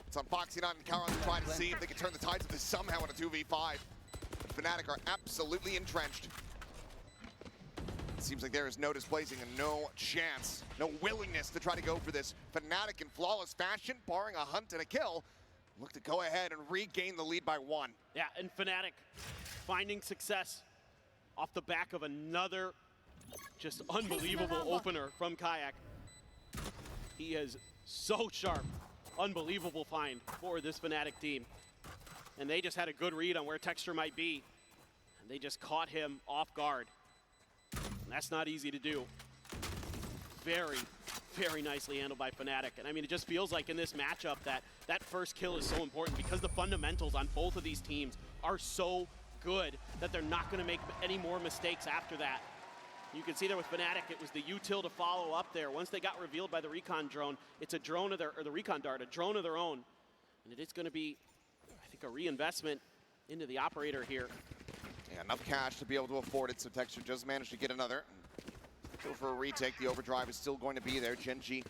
It's on Foxy9 and Karan to try to see if they can turn the tides of this somehow in a 2v5. But Fnatic are absolutely entrenched. It seems like there is no displacing and no chance, no willingness to try to go for this. Fnatic in flawless fashion, barring a hunt and a kill, look to go ahead and regain the lead by 1. Yeah, and Fnatic finding success off the back of another just unbelievable opener from Kayak. He is so sharp. Unbelievable find for this Fnatic team. And they just had a good read on where Texture might be. And they just caught him off guard. And that's not easy to do. Very, very nicely handled by Fnatic. And I mean, it just feels like in this matchup that first kill is so important because the fundamentals on both of these teams are so good that they're not going to make any more mistakes after that. You can see there with Fnatic, it was the util to follow up there. Once they got revealed by the recon drone, it's a drone of their, or the recon dart, a drone of their own. And it is going to be, I think, a reinvestment into the operator here. Yeah, enough cash to be able to afford it, so Texture just managed to get another. Go for a retake, the overdrive is still going to be there. Gen.G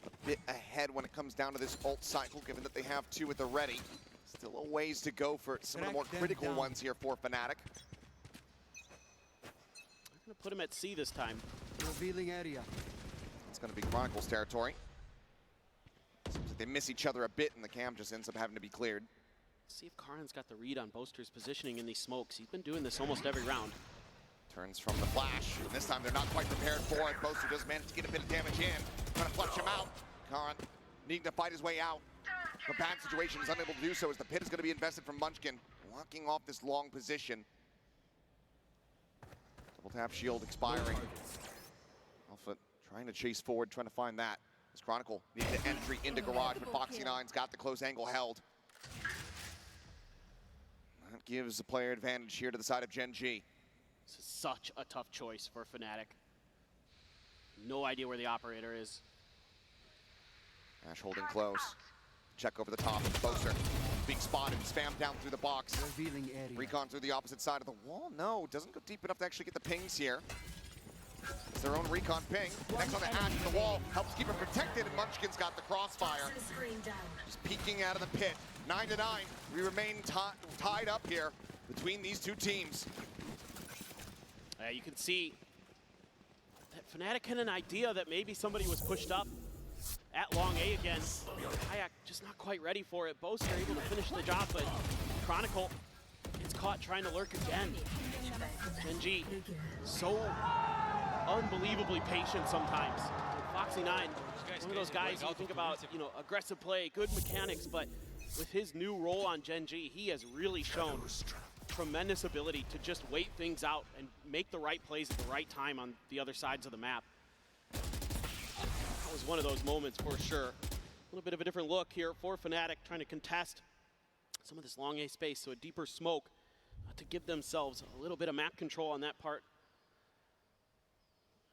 a bit ahead when it comes down to this ult cycle, given that they have two at the ready. Still a ways to go for some of the more critical ones here for Fnatic. I'm going to put him at C this time. Revealing area. It's going to be Chronicles territory. Seems like they miss each other a bit, and the cam just ends up having to be cleared. See if Karan's got the read on Boaster's positioning in these smokes. He's been doing this almost every round. Turns from the flash, and this time they're not quite prepared for it. Boaster does manage to get a bit of damage in. Trying to flush him out. Karan needing to fight his way out. The bad situation is unable to do so as the pit is going to be invested from Munchkin. Blocking off this long position. Double tap shield expiring. Alpha trying to chase forward, trying to find that. As Chronicle needed an entry into Garage, but Foxy9's got the close angle held. That gives the player advantage here to the side of Gen.G. This is such a tough choice for Fnatic. No idea where the operator is. Ash holding close. Check over the top. Boaster being spotted, spammed down through the box. Revealing area. Recon through the opposite side of the wall. No, doesn't go deep enough to actually get the pings here. It's their own recon ping. Next on the Ash in the wall. Helps keep him protected, and Munchkin's got the crossfire. Just peeking out of the pit. 9-9. We remain tied up here between these two teams. You can see that Fnatic had an idea that maybe somebody was pushed up at long A again. Kayak just not quite ready for it. Both are able to finish the job, but Chronicle gets caught trying to lurk again. Gen.G so unbelievably patient sometimes. Foxy9, one of those guys you think about, you know, aggressive play, good mechanics, but with his new role on Gen.G, he has really shown tremendous ability to just wait things out and make the right plays at the right time on the other sides of the map. That was one of those moments for sure. A little bit of a different look here for Fnatic, trying to contest some of this long A space, so a deeper smoke to give themselves a little bit of map control on that part.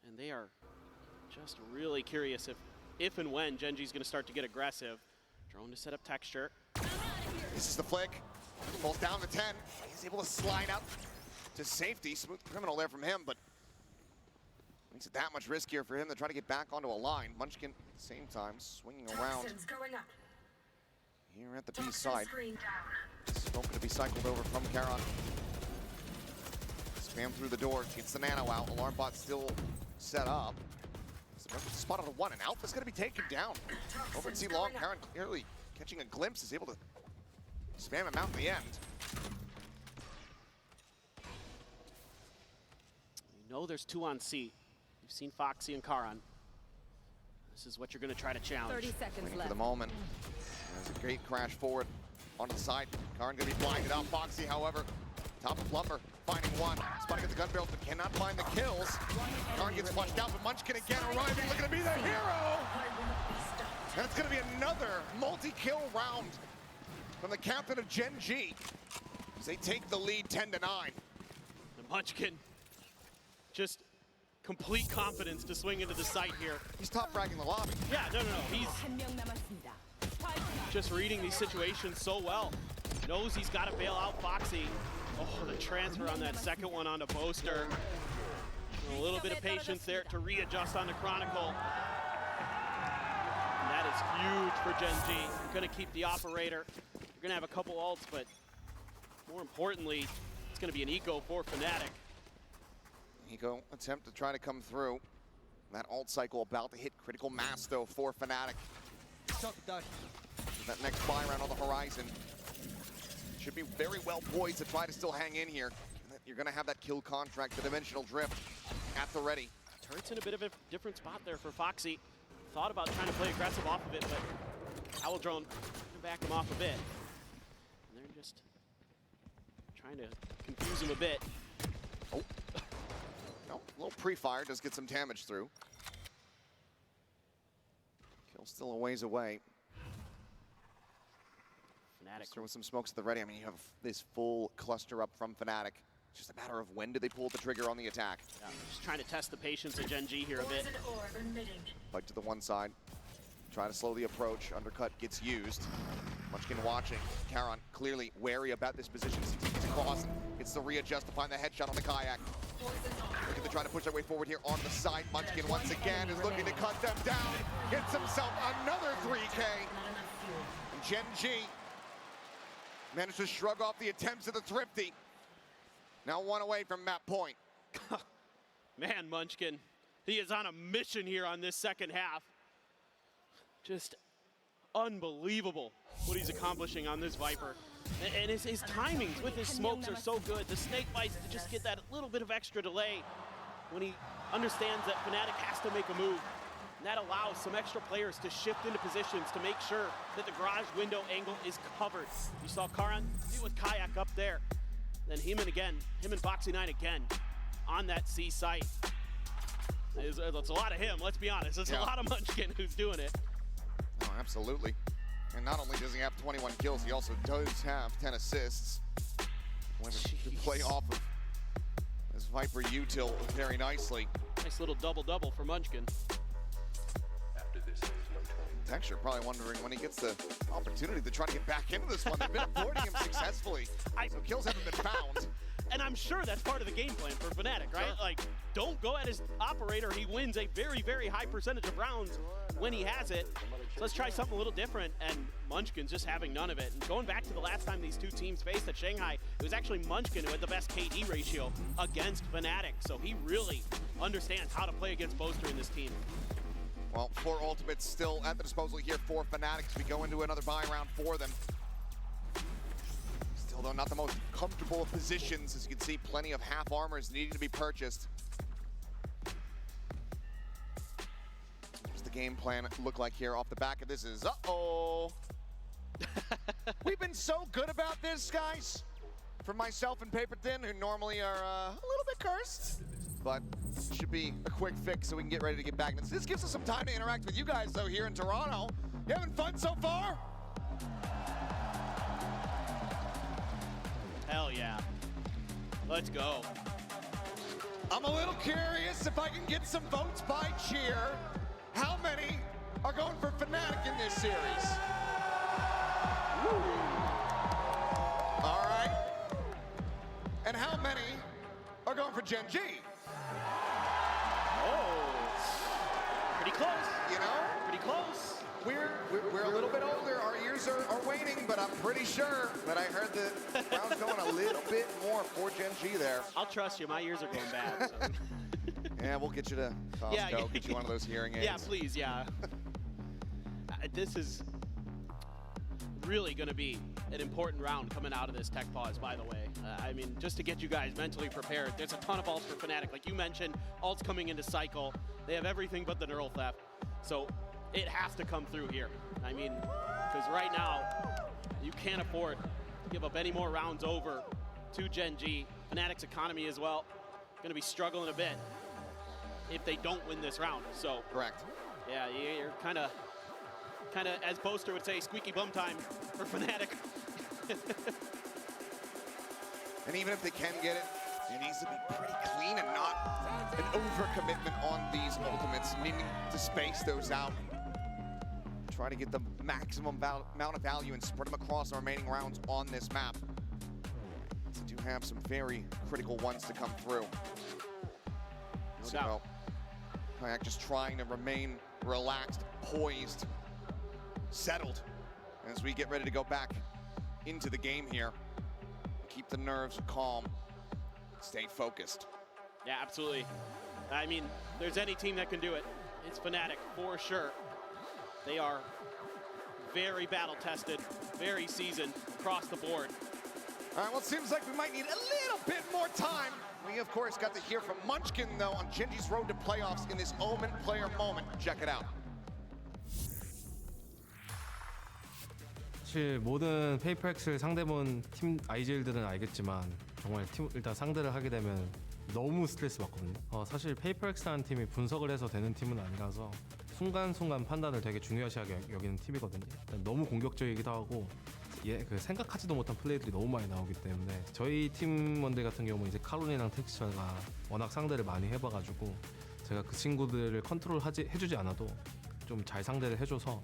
And they are just really curious if and when Gen.G's going to start to get aggressive. Drone to set up Texture. This is the flick. Falls down to 10. He's able to slide out to safety. Smooth criminal there from him, but makes it that much riskier for him to try to get back onto a line. Munchkin, at the same time, swinging around here at the B side. Smoke going to be cycled over from Karan. Spam through the door, gets the nano out. Alarm bot still set up. Spotted a one, and Alpha's going to be taken down. Over at C long, Karan clearly catching a glimpse, is able to spam him out in the end. You know there's two on C. You've seen Foxy and Karan. This is what you're going to try to challenge. 30 seconds Waiting left. for the moment. There's a great crash forward onto the side. Karan going to be blinded out. Foxy, however, top of Lumber, finding one. Spotting at the gun barrels, but cannot find the kills. Karan gets flushed out, but Munchkin again arriving, looking to be the hero! And it's going to be another multi-kill round from the captain of Gen.G as they take the lead 10-9. And Munchkin, just complete confidence to swing into the site here. He's top fragging the lobby. Yeah, no. He's just reading these situations so well. Knows he's got to bail out Foxy. Oh, the transfer on that second one onto Boaster. A little bit of patience there to readjust on the Chronicle. And that is huge for Gen.G. You're going to keep the operator. You're going to have a couple ults, but more importantly, it's going to be an eco for Fnatic. Eco attempt to try to come through. That ult cycle about to hit critical mass, though, for Fnatic. That next buy round on the horizon should be very well poised to try to still hang in here. You're going to have that kill contract, the dimensional drift, at the ready. Turret's in a bit of a different spot there for Foxy. thought about trying to play aggressive off of it, but Owl Drone back him off a bit. And they're just trying to confuse him a bit. Oh. No, a little pre-fire does get some damage through. Kill still a ways away. Fnatic throwing some smokes at the ready. I mean, you have this full cluster up from Fnatic. It's just a matter of when do they pull the trigger on the attack. Yeah, just trying to test the patience of Gen G here a bit. Fight to the one side. Try to slow the approach. Undercut gets used. Munchkin watching. Karon clearly wary about this position. It's across. Gets the readjust to find the headshot on the kayak. Looking to try to push their way forward here on the side. Munchkin once again is looking to cut them down. Gets himself another 3K. And Gen G managed to shrug off the attempts of the Thrifty. Now one away from map point. Man, Munchkin, he is on a mission here on this second half. Just unbelievable what he's accomplishing on this Viper. And his timings with his smokes are so good. The snake bites to just get that little bit of extra delay when he understands that Fnatic has to make a move. And that allows some extra players to shift into positions to make sure that the garage window angle is covered. You saw Karan with Kayak up there. Then him and Boxy 9 again on that C site. It's a lot of him, let's be honest. It's a lot of Munchkin who's doing it. Oh, absolutely. And not only does he have 21 kills, he also does have 10 assists. Went to play off of this Viper util very nicely. Nice little double-double for Munchkin. Texture probably wondering when he gets the opportunity to try to get back into this one. They've been avoiding him successfully, so kills haven't been found. And I'm sure that's part of the game plan for Fnatic, right? Sure. Like, don't go at his operator. He wins a very, very high percentage of rounds when he has it. So let's try something a little different, and Munchkin's just having none of it. And going back to the last time these two teams faced at Shanghai, it was actually Munchkin who had the best KD ratio against Fnatic. So he really understands how to play against Boaster in this team. Well, 4 ultimates still at the disposal here for Fnatic as we go into another buy round for them. Still, though, not the most comfortable of positions. As you can see, plenty of half armors needing to be purchased. What does the game plan look like here off the back of this is, uh-oh. We've been so good about this, guys. For myself and Paper Thin, who normally are a little bit cursed. But should be a quick fix so we can get ready to get back. This gives us some time to interact with you guys, though, here in Toronto. You having fun so far? Hell yeah. Let's go. I'm a little curious if I can get some votes by cheer. How many are going for Fnatic in this series? Woo. All right. And how many are going for Gen G? Pretty close. You know? Pretty close. We're a little bit older. Our ears are waning, but I'm pretty sure that I heard the crowd's going a little bit more for Gen G there. I'll trust you. My ears are going bad. So. Yeah, we'll get you to Costco, get you one of those hearing aids. Yeah, please, yeah. This is really going to be an important round coming out of this tech pause, by the way. I mean, just to get you guys mentally prepared, there's a ton of ults for Fnatic. Like you mentioned, ults coming into cycle. They have everything but the neural theft. So it has to come through here. I mean, because right now, you can't afford to give up any more rounds over to Gen G. Fnatic's economy as well, going to be struggling a bit if they don't win this round. So correct. Yeah, you're kind of, as Boaster would say, squeaky bum time for Fnatic. And even if they can get it, it needs to be pretty clean and not an overcommitment on these ultimates, needing to space those out. Try to get the maximum amount of value and spread them across the remaining rounds on this map. We do have some very critical ones to come through. So, Kayak just trying to remain relaxed, poised, settled as we get ready to go back into the game here. Keep the nerves calm, stay focused. Yeah, absolutely. I mean, there's any team that can do it. It's Fnatic for sure. They are very battle-tested, very seasoned across the board. All right, well, it seems like we might need a little bit more time. We, of course, got to hear from Munchkin, though, on Gen G's road to playoffs in this Omen player moment. Check it out. 사실 모든 페이퍼엑스를 상대본 팀 아이젤들은 알겠지만 정말 일단 상대를 하게 되면 너무 스트레스 받거든요. 사실 페이퍼엑스라는 팀이 분석을 해서 되는 팀은 아니라서 순간순간 판단을 되게 중요시하게 여기는 팀이거든요. 너무 공격적이기도 하고 그 생각하지도 못한 플레이들이 너무 많이 나오기 때문에 저희 팀원들 같은 경우는 이제 카론이랑 텍스처가 워낙 상대를 많이 해봐가지고 제가 그 친구들을 해주지 않아도 좀 잘 상대를 해줘서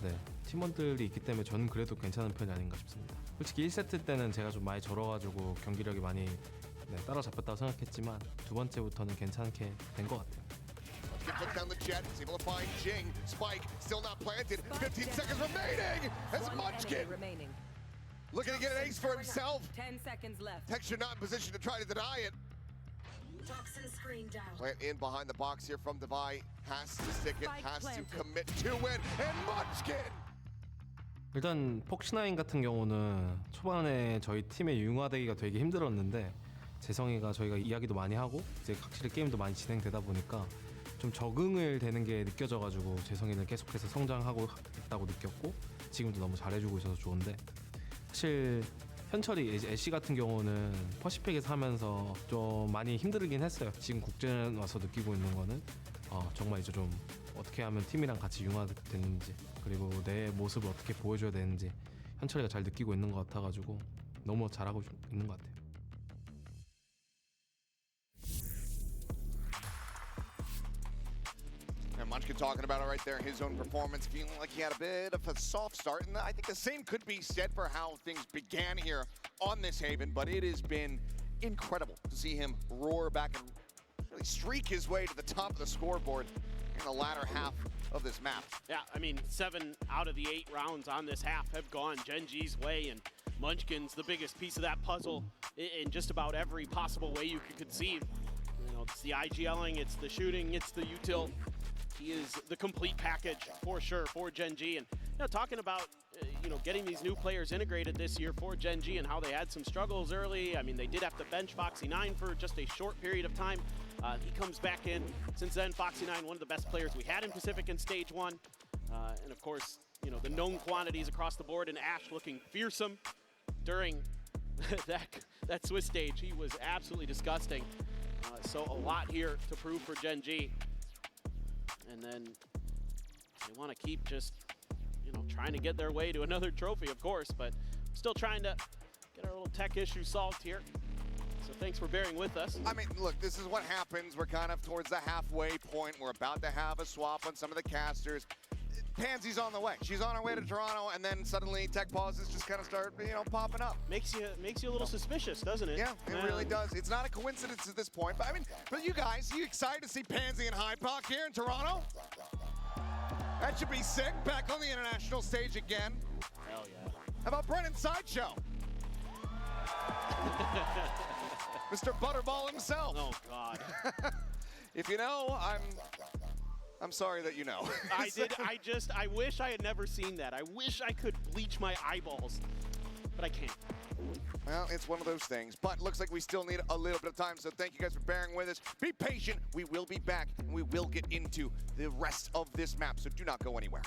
네, 팀원들이 있기 때문에 저는 그래도 괜찮은 편이 아닌가 싶습니다. 솔직히 1세트 때는 제가 좀 많이 절어가지고 경기력이 많이 따라잡혔다고 생각했지만 두 번째부터는 괜찮게 된 것 같아요. Put down the jet, is able to find Jing. Spike still not planted. 15 seconds remaining as Munchkin looking to get an ace for himself. 10 seconds left. Texture not in position to try to deny it. Toxin screen down. Plant in behind the box here from Devi. Has to stick it, has to commit to it. And Munchkin! 일단 폭신아인 같은 경우는 초반에 저희 팀의 융화되기가 되게 힘들었는데 재성이가 저희가 이야기도 많이 하고 이제 확실히 게임도 많이 진행되다 보니까 좀 적응을 되는 게 느껴져가지고 재성이는 계속해서 성장하고 있다고 느꼈고 지금도 너무 잘해주고 있어서 좋은데 사실 현철이 애쉬 같은 경우는 퍼시픽에서 하면서 좀 많이 힘들긴 했어요. 지금 국제전 와서 느끼고 있는 거는 정말 이제 좀 어떻게 하면 팀이랑 같이 융화되는지 그리고 내 모습을 어떻게 보여줘야 되는지 현철이가 잘 느끼고 있는 것 같아가지고 너무 잘하고 있는 것 같아요. And Munchkin talking about it right there, his own performance, feeling like he had a bit of a soft start. And I think the same could be said for how things began here on this Haven, but it has been incredible to see him roar back and really streak his way to the top of the scoreboard in the latter half of this map. Yeah, I mean, 7 out of the 8 rounds on this half have gone Gen G's way, and Munchkin's the biggest piece of that puzzle in just about every possible way you could conceive. You know, it's the IGLing, it's the shooting, it's the util. He is the complete package for sure for Gen G. And talking about getting these new players integrated this year for Gen G and how they had some struggles early. I mean, they did have to bench Foxy9 for just a short period of time. He comes back in. Since then, Foxy9, one of the best players we had in Pacific in Stage 1. And of course, the known quantities across the board, and Ash looking fearsome during that Swiss stage. He was absolutely disgusting. So a lot here to prove for Gen G. And then they want to keep just, trying to get their way to another trophy, of course, but still trying to get our little tech issue solved here. So thanks for bearing with us. I mean, look, this is what happens. We're kind of towards the halfway point. We're about to have a swap on some of the casters. Pansy's on the way. She's on her way to Toronto, and then suddenly tech pauses just kind of start, popping up. Makes you a little suspicious, doesn't it? Yeah, it really does. It's not a coincidence at this point. But I mean, for you guys, you excited to see Pansy and Hypoc here in Toronto? That should be sick. Back on the international stage again. Hell yeah. How about Brennan Sideshow? Mr. Butterball himself. Oh God. If you know, I'm sorry that you know. I wish I had never seen that. I wish I could bleach my eyeballs, but I can't. Well, it's one of those things, but looks like we still need a little bit of time, so thank you guys for bearing with us. Be patient, we will be back, and we will get into the rest of this map, so do not go anywhere.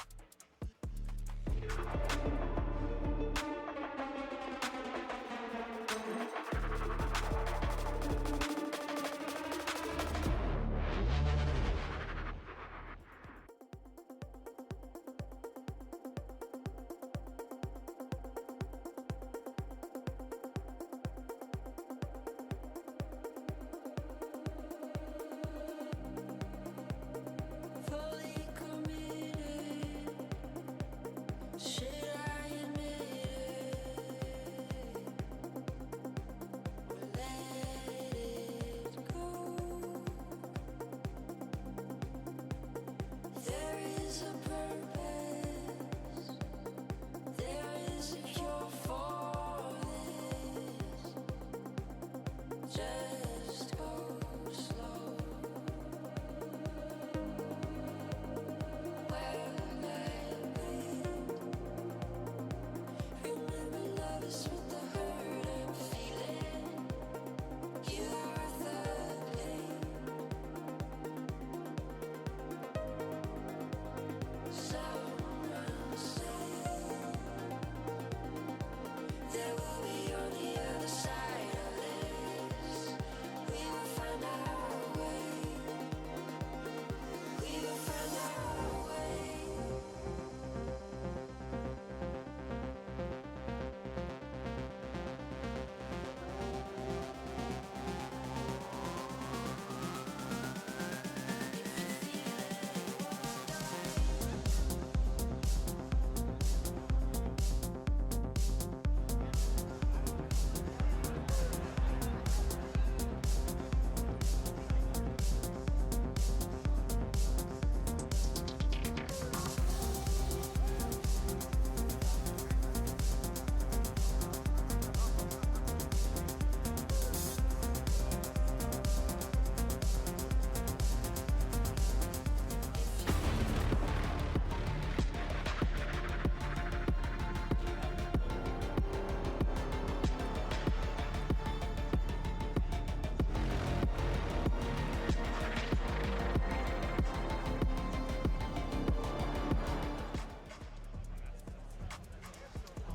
Fully committed. Should I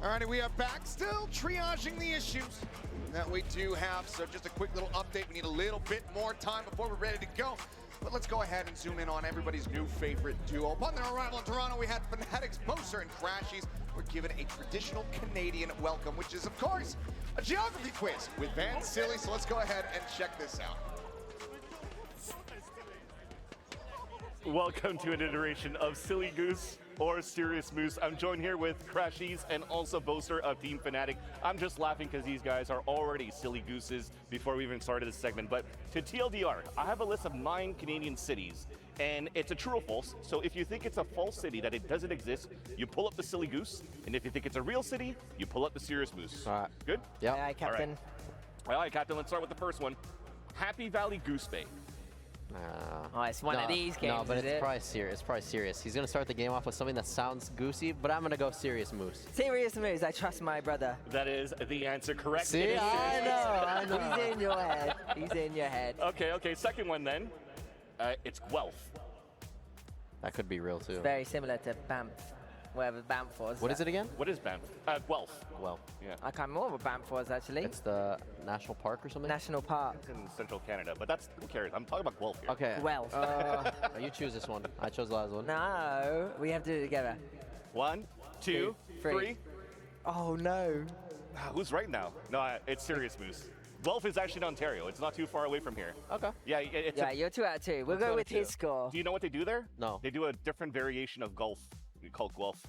Alrighty, we are back, still triaging the issues that we do have. So just a quick little update. We need a little bit more time before we're ready to go. But let's go ahead and zoom in on everybody's new favorite duo. Upon their arrival in Toronto, we had Fnatic's Moser and Crashies. We're given a traditional Canadian welcome, which is, of course, a geography quiz with Van Silly. So let's go ahead and check this out. Welcome to an iteration of Silly Goose or Serious Moose. I'm joined here with Crashies and also Boaster of Team Fnatic. I'm just laughing because these guys are already silly gooses before we even started this segment. But to TLDR, I have a list of 9 Canadian cities, and it's a true or false. So if you think it's a false city, that it doesn't exist, you pull up the Silly Goose. And if you think it's a real city, you pull up the Serious Moose. All right. Good? Yeah. Aye, Captain. All right, Captain, let's start with the first one. Happy Valley Goose Bay. Oh, it's one of these games. No, but is it's it? probably serious. It's probably serious. He's gonna start the game off with something that sounds goosey, but I'm gonna go Serious Moose. Serious moves. I trust my brother. That is the answer correct. See, It is I Serious know. He's in your head. He's in your head. Okay, second one then. It's Guelph. That could be real too. It's very similar to Banff, wherever Banff was. What is it again? What is Banff? Guelph. Well, Yeah. I can't remember what Banff was actually. it's the national park or something. National Park. It's in central Canada, but that's, who cares? I'm talking about Guelph here. Okay. Guelph. You choose this one. I chose the last one. No, we have to do it together. 1, 2, 3. Oh no. Who's right now? No, it's Serious Moose. Guelph is actually in Ontario. It's not too far away from here. Okay. Yeah, it's Yeah, you're 2 out of 2. We'll Two go out with of his two. score. Do you know what they do there? No. They do a different variation of golf called Guelph.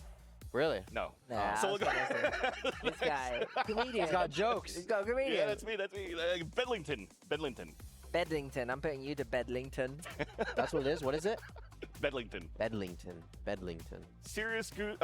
Really? No. Nah, So we'll go. this guy, comedian. He's got jokes. He's got a comedian. Yeah, that's me. Bedlington. Bedlington. I'm putting you to Bedlington. That's what it is. What is it? Bedlington. Bedlington. Serious Goose.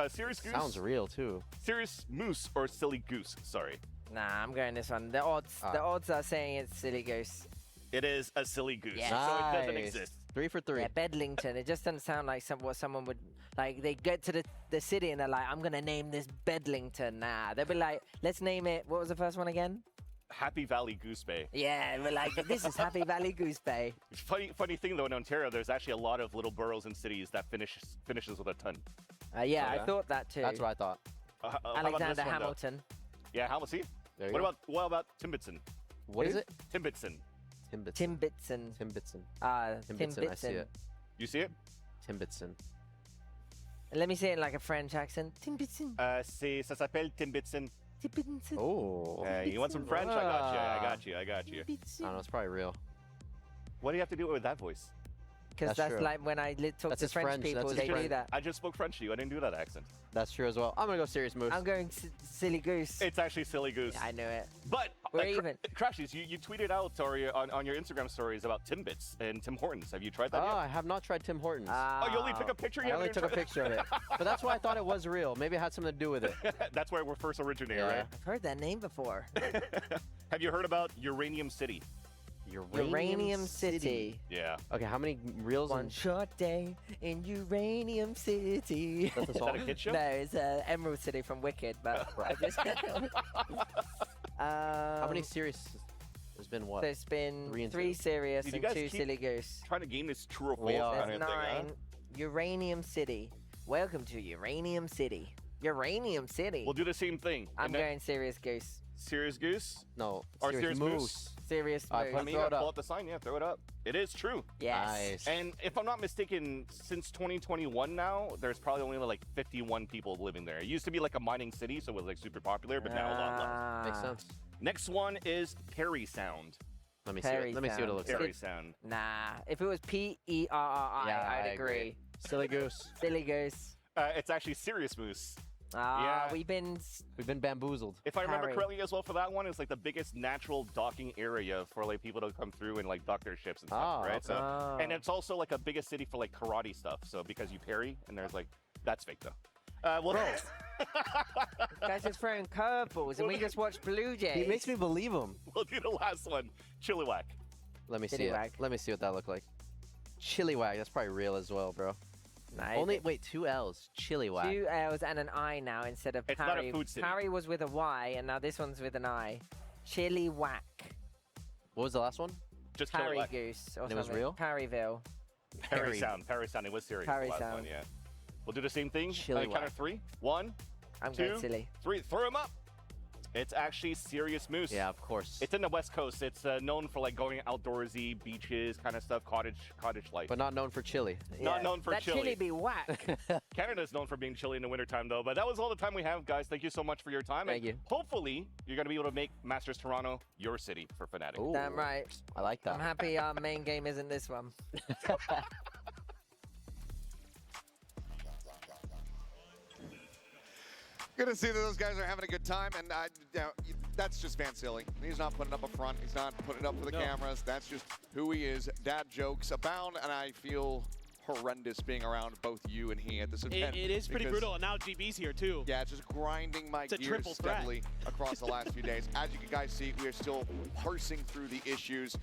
Sounds real too. Serious Moose or Silly Goose? Sorry. Nah, I'm going this one. The odds are saying it's Silly Goose. It is a Silly Goose. Yes. So it doesn't Nice. exist. 3 for 3. Yeah, Bedlington. It just doesn't sound like what someone would like. They get to the city and they're like, I'm gonna name this Bedlington. Nah, they'll be like, let's name it. What was the first one again? Happy Valley Goose Bay. Yeah, we're like, this is Happy Valley Goose Bay. Funny thing though, in Ontario, there's actually a lot of little boroughs and cities that finishes with a ton. Yeah, I thought that too. That's what I thought. How about this Alexander one, though? Hamilton. Yeah, Hamilton. There you What go. about Timbitson? What is it? Timbitson. Tim Bitson. Tim Bitson. Tim Timbitson. I see Bitson. it. You see it? Tim Bitson. Let me say it in like a French accent. Tim Bitson. Ça s'appelle Timbitson. Tim Bitson. Oh. You want some French? I got you. I don't know. It's probably real. What do you have to do with that voice? Because That's that's true. like when I talk That's to his French French, people, that's his they do French. that. I just spoke French to you. I didn't do that accent. That's true as well. I'm gonna go Serious Moose. I'm going Silly Goose. It's actually Silly Goose. Yeah, I knew it. But We're even. Crashies, you tweeted out or on your Instagram stories about Timbits and Tim Hortons. Have you tried that Oh, yet? I have not tried Tim Hortons. Oh, you only took a picture? You I only haven't took a even picture of it. But that's why I thought it was real. Maybe it had something to do with it. That's where we're first originated, Yeah. right? I've heard that name before. Have you heard about Uranium City? Uranium City. Yeah. Okay, how many reels? One short day in Uranium City. That's the Is song? that a kid show? No, it's Emerald City from Wicked, but I just. How many series? There's been what? There's been 3 and 3 2. serious Dude, you and guys 2 keep Silly Goose. Trying to game this true or We false are. kind There's of thing, huh? 9. Uranium City. Welcome to Uranium City. Uranium City. We'll do the same thing. I'm And then- going Serious Goose. Serious Goose? No. Or Serious Serious Moose. Serious All right, Moose. I mean, Throw you it gotta pull up. up the sign. Yeah, throw it up. It is true. Yes. Nice. And if I'm not mistaken, since 2021 now, there's probably only like 51 people living there. It used to be like a mining city, so it was like super popular, but now a lot less. Makes Ah. sense. Next one is Perry Sound. Let me see. Perry Let me see what it Sound. looks Perry like. Sound. Nah. If it was Perri, I'd agree. Silly Goose. Silly Goose. It's actually Serious Moose. Ah, Yeah. we've been. We've been bamboozled. If I remember Harry. correctly as well for that one, it's like the biggest natural docking area for like people to come through and like dock their ships and stuff, Ah, right? okay. So, Ah. and it's also like a biggest city for like karate stuff. So because you parry and there's like, that's fake though. Well, Guys just throwing curveballs, and we just watched Blue Jays. He makes me believe him. we'll do the last one. Chilliwack. Let me see it. Chilliwack. Let me see what that looked like. Chilliwack. That's probably real as well, bro. Nah, Only wait, 2 L's. Chilliwack. 2 L's and an I now instead of It's not a Parry. food city. Parry was with a Y, and now this one's with an I. Chili Whack. What was the last one? Just Parry Chilliwack. Goose or And it was something. real? Parryville. Perry Sound. Perry Sound. It was serious. Perry the last Sound. one, yeah. We'll do the same thing. Chilliwack. Count of 3. 1, I'm going 2, silly. 3. Throw him up. It's actually Serious Moose. Yeah, of course. It's in the West Coast. It's known for like going outdoorsy, beaches, kind of stuff, cottage life. But not known for chili. Not known for that chili. chili be whack. Canada's known for being chilly in the wintertime, though. But that was all the time we have, guys. Thank you so much for your time. Thank you. Hopefully, you're going to be able to make Masters Toronto your city for Fnatic. Ooh, Damn right. I like that. I'm happy our main game isn't this one. Good to see that those guys are having a good time, and that's just Van Silly. He's not putting up a front. He's not putting it up for the cameras. That's just who he is. Dad jokes abound, and I feel horrendous being around both you and he at this event. It is pretty brutal, and now GB's here too. Yeah, it's just grinding my gears steadily across the last few days. As you guys see, we are still parsing through the issues.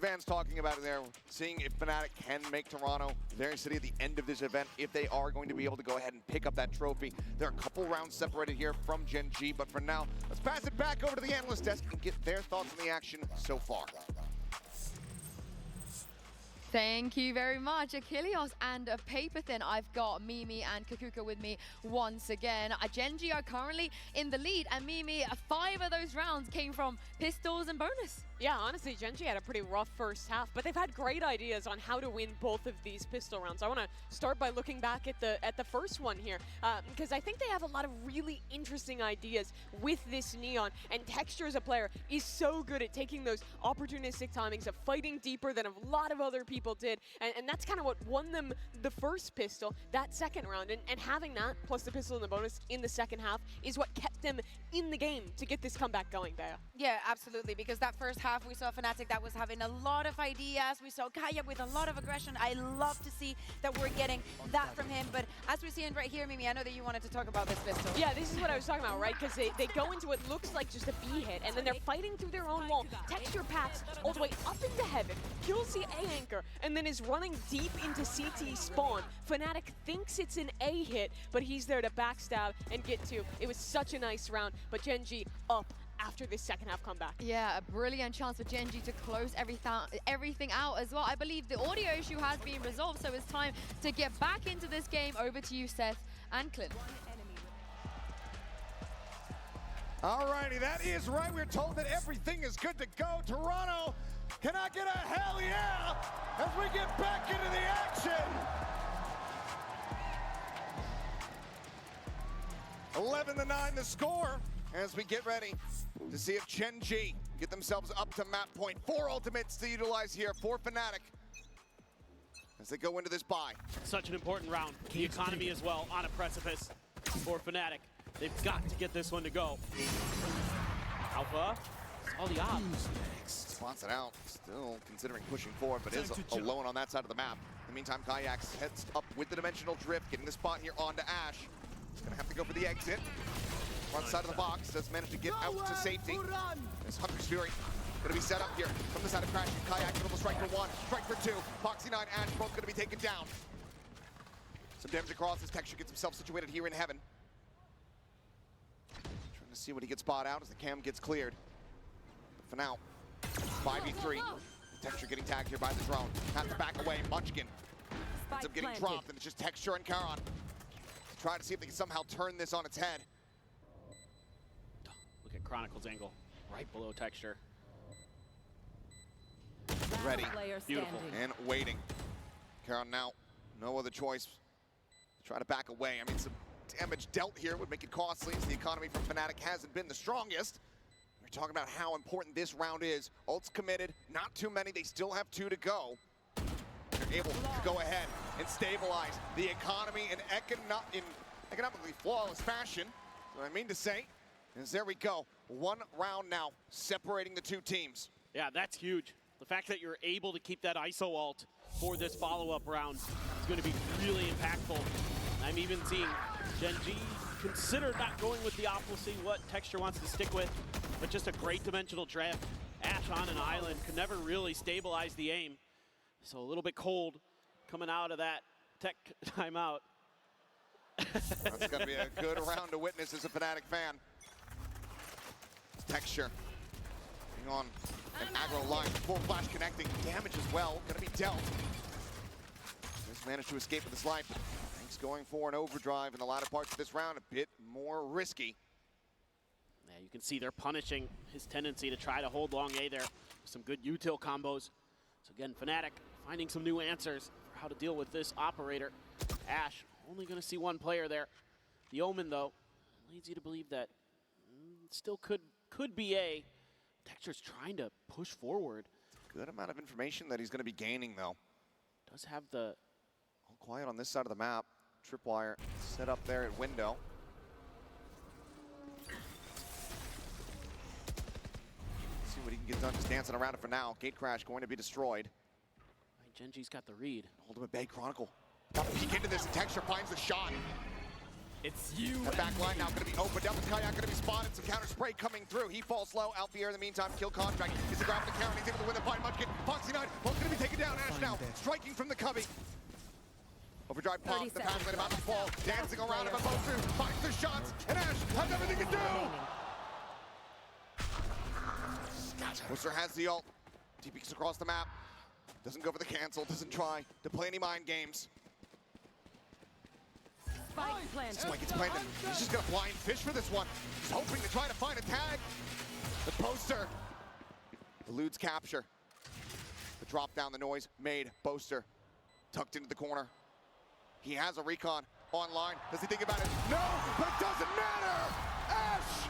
Van's talking about it there, seeing if Fnatic can make Toronto their city at the end of this event, if they are going to be able to go ahead and pick up that trophy. There are a couple rounds separated here from Gen G, but for now, let's pass it back over to the analyst desk and get their thoughts on the action so far. Thank you very much, Achilleos and Paper Thin. I've got Mimi and Kakuka with me once again. Gen G are currently in the lead, and Mimi, 5 of those rounds came from pistols and bonus. Yeah, honestly, Gen G had a pretty rough first half, but they've had great ideas on how to win both of these pistol rounds. I want to start by looking back at the first one here, because I think they have a lot of really interesting ideas with this Neon, and Texture as a player is so good at taking those opportunistic timings of fighting deeper than a lot of other people did, and that's kind of what won them the first pistol, that second round, and having that, plus the pistol and the bonus in the second half, is what kept them in the game to get this comeback going, Bea. Yeah, absolutely, because that first half we saw Fnatic that was having a lot of ideas. We saw Kaya with a lot of aggression. I love to see that we're getting that from him, but as we're seeing right here, Mimi, I know that you wanted to talk about this pistol. Yeah, this is what I was talking about, right? Because they go into what looks like just a B hit, and then they're fighting through their own wall. Texture packs all the way up into heaven, kills the A anchor, and then is running deep into CT spawn. Fnatic thinks it's an A hit, but he's there to backstab and get 2. It was such a nice round, but Gen G up after this second half comeback. Yeah, a brilliant chance for Gen G to close everything out as well. I believe the audio issue has been resolved, so it's time to get back into this game. Over to you, Seth and Clint. Alrighty, that is right. We're told that everything is good to go. Toronto, can I get a hell yeah as we get back into the action? 11-9 the score as we get ready to see if Gen G get themselves up to map point. 4 ultimates to utilize here for Fnatic as they go into this bye. Such an important round. The economy as well on a precipice for Fnatic. They've got to get this one to go. Alpha, all the odds. Spots it out, still considering pushing forward, but is alone on that side of the map. In the meantime, Kayaks heads up with the dimensional drift, getting the spot here onto Ash. He's gonna have to go for the exit. Front side of the box, does manage to get out to safety. This Hunter's Fury gonna be set up here from the side of Crash. Kayak gonna strike for 1, strike for 2. Foxy 9, Ash both gonna be taken down. Some damage across as Texture gets himself situated here in heaven. Trying to see what he gets spot out as the cam gets cleared. But for now, 5v3. Texture getting tagged here by the drone. Have to back away. Munchkin ends up getting dropped, and it's just Texture and Karon. Try to see if they can somehow turn this on its head. Look at Chronicle's angle, right below Texture. Ready, beautiful, and waiting. Karon now, no other choice. Try to back away. I mean, some damage dealt here would make it costly as the economy from Fnatic hasn't been the strongest. We're talking about how important this round is. Ult's committed, not too many. They still have 2 to go. They're able to go ahead and stabilize the economy in economically flawless fashion. What I mean to say is there we go. 1 round now separating the 2 teams. Yeah, that's huge. The fact that you're able to keep that ISO ult for this follow-up round is going to be really impactful. I'm even seeing Gen G consider not going with the op. We'll see what Texture wants to stick with, but just a great dimensional drift. Ash on an island could never really stabilize the aim. So a little bit cold coming out of that tech timeout. That's going to be a good round to witness as a Fnatic fan. Texture being on an aggro line, full flash connecting, damage as well, going to be dealt. Just managed to escape with his life. Fanatics going for an overdrive in the latter parts of this round, a bit more risky. Yeah, you can see they're punishing his tendency to try to hold long A there. Some good util combos. So again, Fnatic finding some new answers for how to deal with this operator. Ash only going to see one player there. The Omen, though, leads you to believe that still could be A. Texture's trying to push forward. Good amount of information that he's going to be gaining, though. Does have the... All quiet on this side of the map. Tripwire set up there at window. See what he can get done just dancing around it for now. Gate crash going to be destroyed. Right, Gen.G's got the read. Ultimate Bay Chronicle. Got to peek into this, and Texture finds the shot. It's you. The back line now going to be opened up. Kayak going to be spotted. Some counter spray coming through. He falls low. Alfier in the meantime. Kill contract. He's the grab the count. He's able to win the fight. Munchkin. Foxy9. Ball's going to be taken down. Ash now striking from the cubby. Overdrive pop. The pass lane about to fall. Dancing around him. Boaster finds the shots. And Ash has everything to do. Boaster has the ult. He peeks across the map. Doesn't go for the cancel. Doesn't try to play any mind games. Spike gets planted. He's just gonna blind fish for this one. He's hoping to try to find a tag. The poster eludes capture. The drop down, the noise made. Boaster tucked into the corner. He has a recon online. Does he think about it? No, but it doesn't matter. Ash,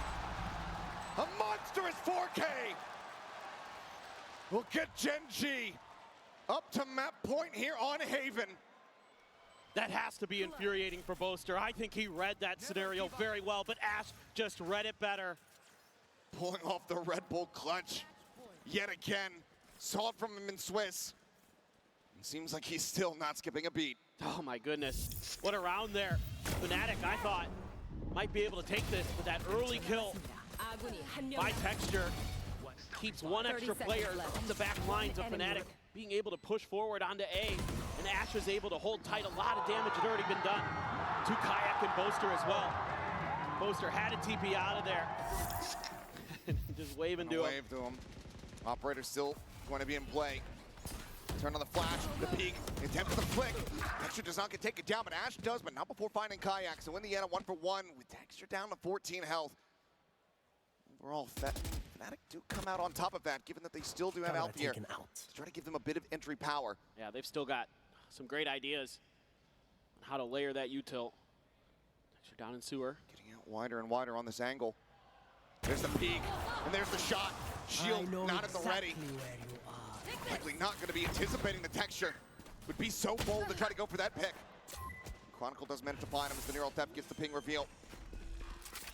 a monstrous 4K. Will get Gen.G up to map point here on Haven. That has to be infuriating for Boaster. I think he read that scenario very well, but Ash just read it better. Pulling off the Red Bull clutch yet again. Saw it from him in Swiss. It seems like he's still not skipping a beat. Oh my goodness. What a round there. Fnatic, I thought, might be able to take this, but that early kill by Texture keeps one extra player from the back lines of Fnatic being able to push forward onto A, and Ash was able to hold tight. A lot of damage had already been done to Kayak and Boaster as well. Boaster had a TP out of there. Just waving to him. Wave to him. Operator still going to be in play. Turn on the flash, the peek, attempt for the flick. Texture does not get taken down, but Ash does, but not before finding Kayak. So in the end, a 1-for-1 with Texture down to 14 health. Overall, Fnatic do come out on top of that, given that they still do have Alfier to try to give them a bit of entry power. Yeah, they've still got some great ideas on how to layer that util. Texture down in sewer. Getting out wider and wider on this angle. There's the peek, and there's the shot. Shield not at the ready. Likely not going to be anticipating the Texture. Would be so bold to try to go for that pick. Chronicle does manage to find him as the neural theft gets the ping reveal.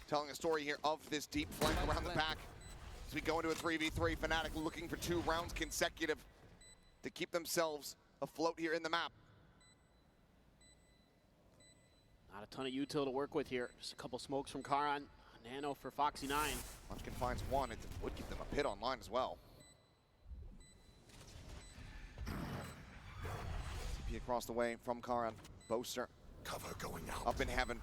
Telling a story here of this deep flank around the back. As we go into a 3v3, Fnatic looking for 2 rounds consecutive to keep themselves afloat here in the map. Not a ton of util to work with here. Just a couple smokes from Karan. Nano for Foxy9. Munchkin finds one. It would give them a pit online as well. TP across the way from Karan. Boaster. Cover going out. Up in heaven.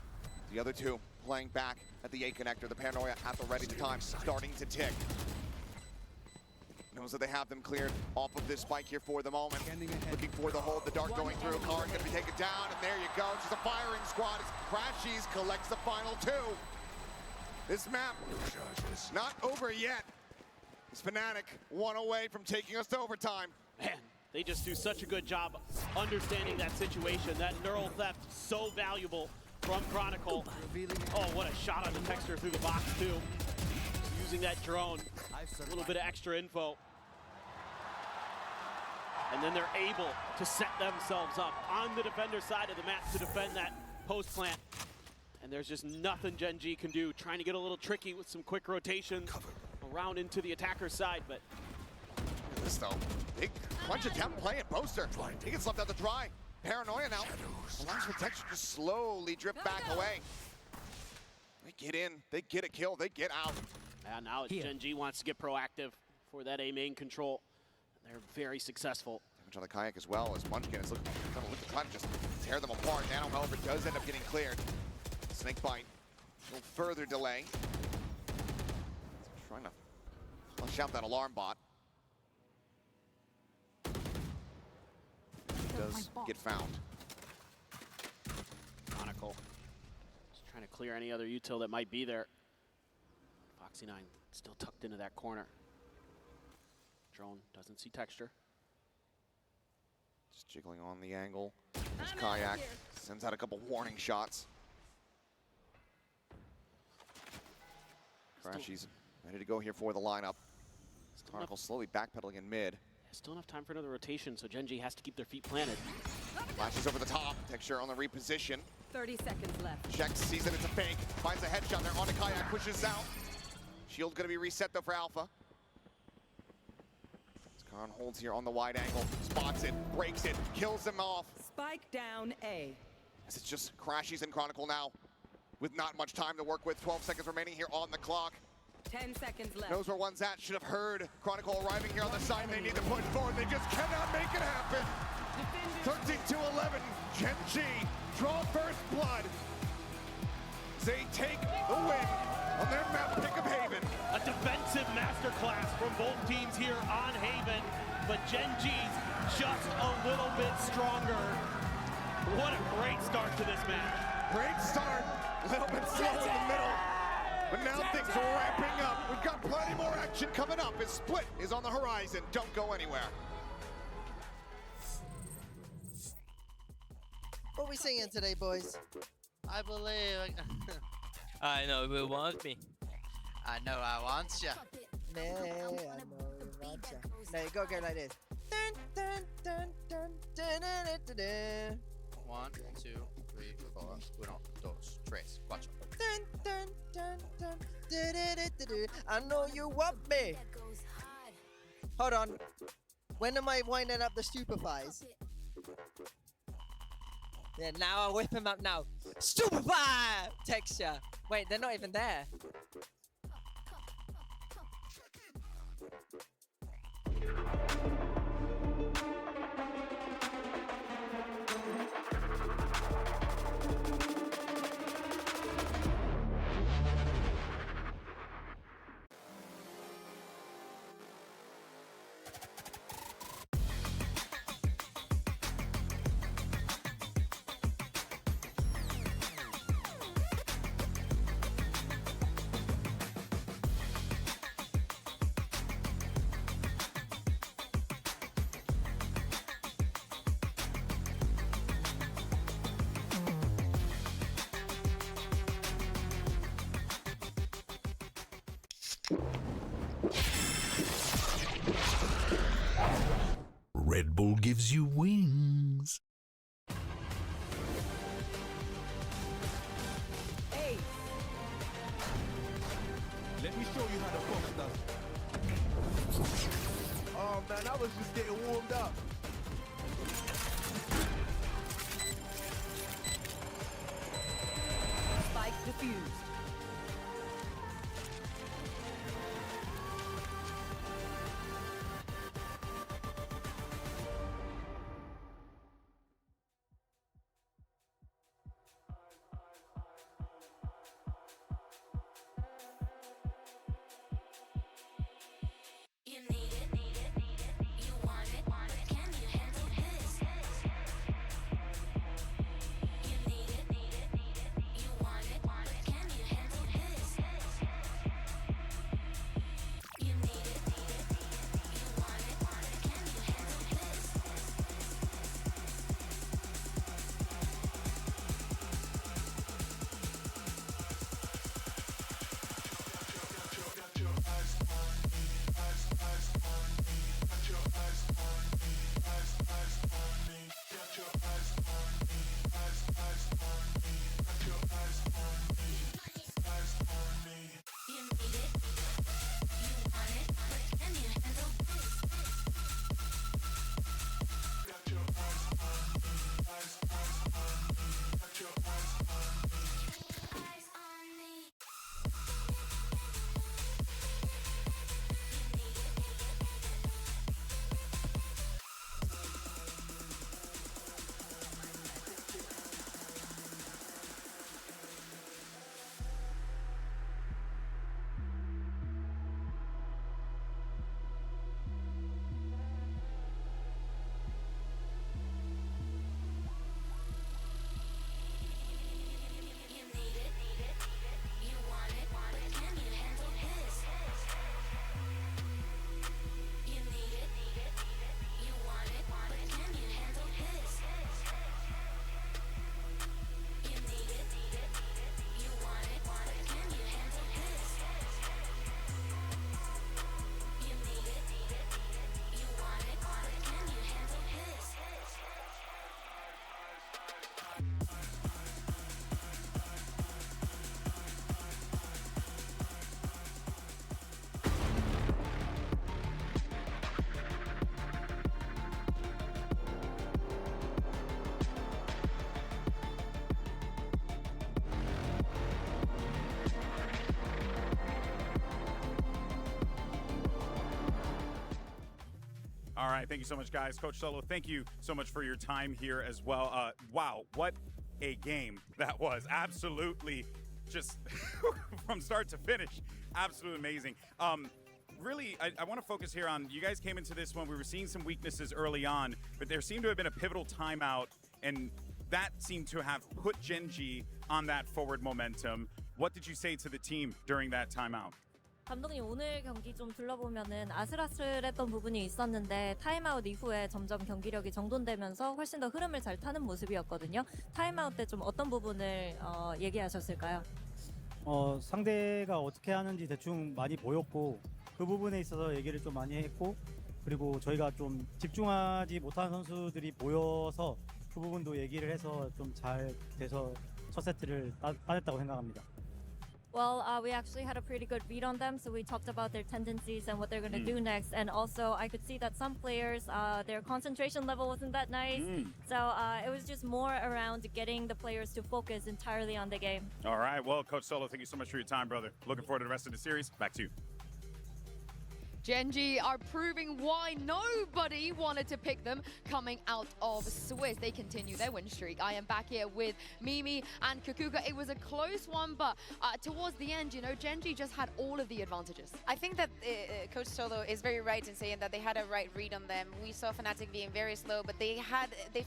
The other two playing back at the A connector. The paranoia at the ready time starting to tick. Knows that they have them cleared off of this spike here for the moment. Looking for the hold, the dart going through. Karan gonna be taken down, and there you go. It's just a firing squad as Crashies collects the final 2. This map not over yet. It's Fnatic 1 away from taking us to overtime. Man, they just do such a good job understanding that situation. That neural theft, so valuable from Chronicle. Oh, what a shot on the Texture through the box, too. Using that drone. A little bit of extra info. And then they're able to set themselves up on the defender side of the map to defend that post plant. And there's just nothing Gen.G can do. Trying to get a little tricky with some quick rotations around into the attacker side, but look at this though. Big crunch attempt playing Boaster. He gets left out to dry. Paranoia now allows for Texture to slowly drift back away. They get in, they get a kill, they get out. Yeah, now Gen.G wants to get proactive for that A main control. They're very successful. Damage on the Kayak as well as Munchkin is looking to try to just tear them apart. Nano, however, does end up getting cleared. Snake bite, a little further delay. Trying to flush out that alarm bot. Does get found. Chronicle. Just trying to clear any other util that might be there. Foxy 9 still tucked into that corner. Drone doesn't see texture. Just jiggling on the angle. This Kayak sends out a couple warning shots. Crashy's ready to go here for the lineup. Chronicle slowly backpedaling in mid. Still enough time for another rotation, so Gen G has to keep their feet planted. Flashes over the top. Texture on the reposition. 30 seconds left. Checks, sees that it's a fake. Finds a headshot there on the Kayak, pushes out. Shield gonna be reset though for Alpha. Khan holds here on the wide angle, spots it, breaks it, kills them off. Spike down A. As it's just Crashies and Chronicle now with not much time to work with. 12 seconds remaining here on the clock. 10 seconds left. Knows where one's at, should have heard Chronicle arriving here on the side. They need to push forward, they just cannot make it happen. 13-11, Gen G draw first blood. They take the win on their map pick of Haven. A defensive masterclass from both teams here on Haven, but Gen G's just a little bit stronger. What a great start to this match. Great start, a little bit slow in the middle, but now things are ramping up. We've got plenty more action coming up as Split is on the horizon. Don't go anywhere. What are we singing today, boys? I believe. I know you want me. I know I want ya. Nah, I know you want ya. No, you go like this. Dun, dun, dun, dun, dun, dun, dun, dun. 1, 2, 3, 4, 1, 2, 3, 4. Dun, dun, dun, dun, dun, dun, dun, dun. I know you want me. Hold on. When am I winding up the stupefies? Yeah, now I whip him up now. Stupefy! Texture. Wait, they're not even there. Red Bull gives you wings. Hey. Let me show you how the Fox does. Oh man, I was just getting warmed up. Spike defused. All right, thank you so much, guys. Coach Solo, thank you so much for your time here as well. Wow, what a game that was. Absolutely just from start to finish, absolutely amazing. Really, I want to focus here on, you guys came into this one, we were seeing some weaknesses early on, but there seemed to have been a pivotal timeout, and that seemed to have put Gen.G on that forward momentum. What did you say to the team during that timeout? 감독님 오늘 경기 좀 둘러보면은 아슬아슬했던 부분이 있었는데 타임아웃 이후에 점점 경기력이 정돈되면서 훨씬 더 흐름을 잘 타는 모습이었거든요. 타임아웃 때 좀 어떤 부분을 얘기하셨을까요? 상대가 어떻게 하는지 대충 많이 보였고 그 부분에 있어서 얘기를 좀 많이 했고 그리고 저희가 좀 집중하지 못한 선수들이 보여서 그 부분도 얘기를 해서 좀 잘 돼서 첫 세트를 따냈다고 생각합니다. Well, we actually had a pretty good read on them, so we talked about their tendencies and what they're going to do next. And also, I could see that some players, their concentration level wasn't that nice. So it was just more around getting the players to focus entirely on the game. All right, well, Coach Solo, thank you so much for your time, brother. Looking forward to the rest of the series. Back to you. Gen.G are proving why nobody wanted to pick them coming out of Swiss. They continue their win streak. I am back here with Mimi and Kukuka. It was a close one, but towards the end, you know, Gen.G just had all of the advantages. I think that Coach Solo is very right in saying that they had a right read on them. We saw Fnatic being very slow, but they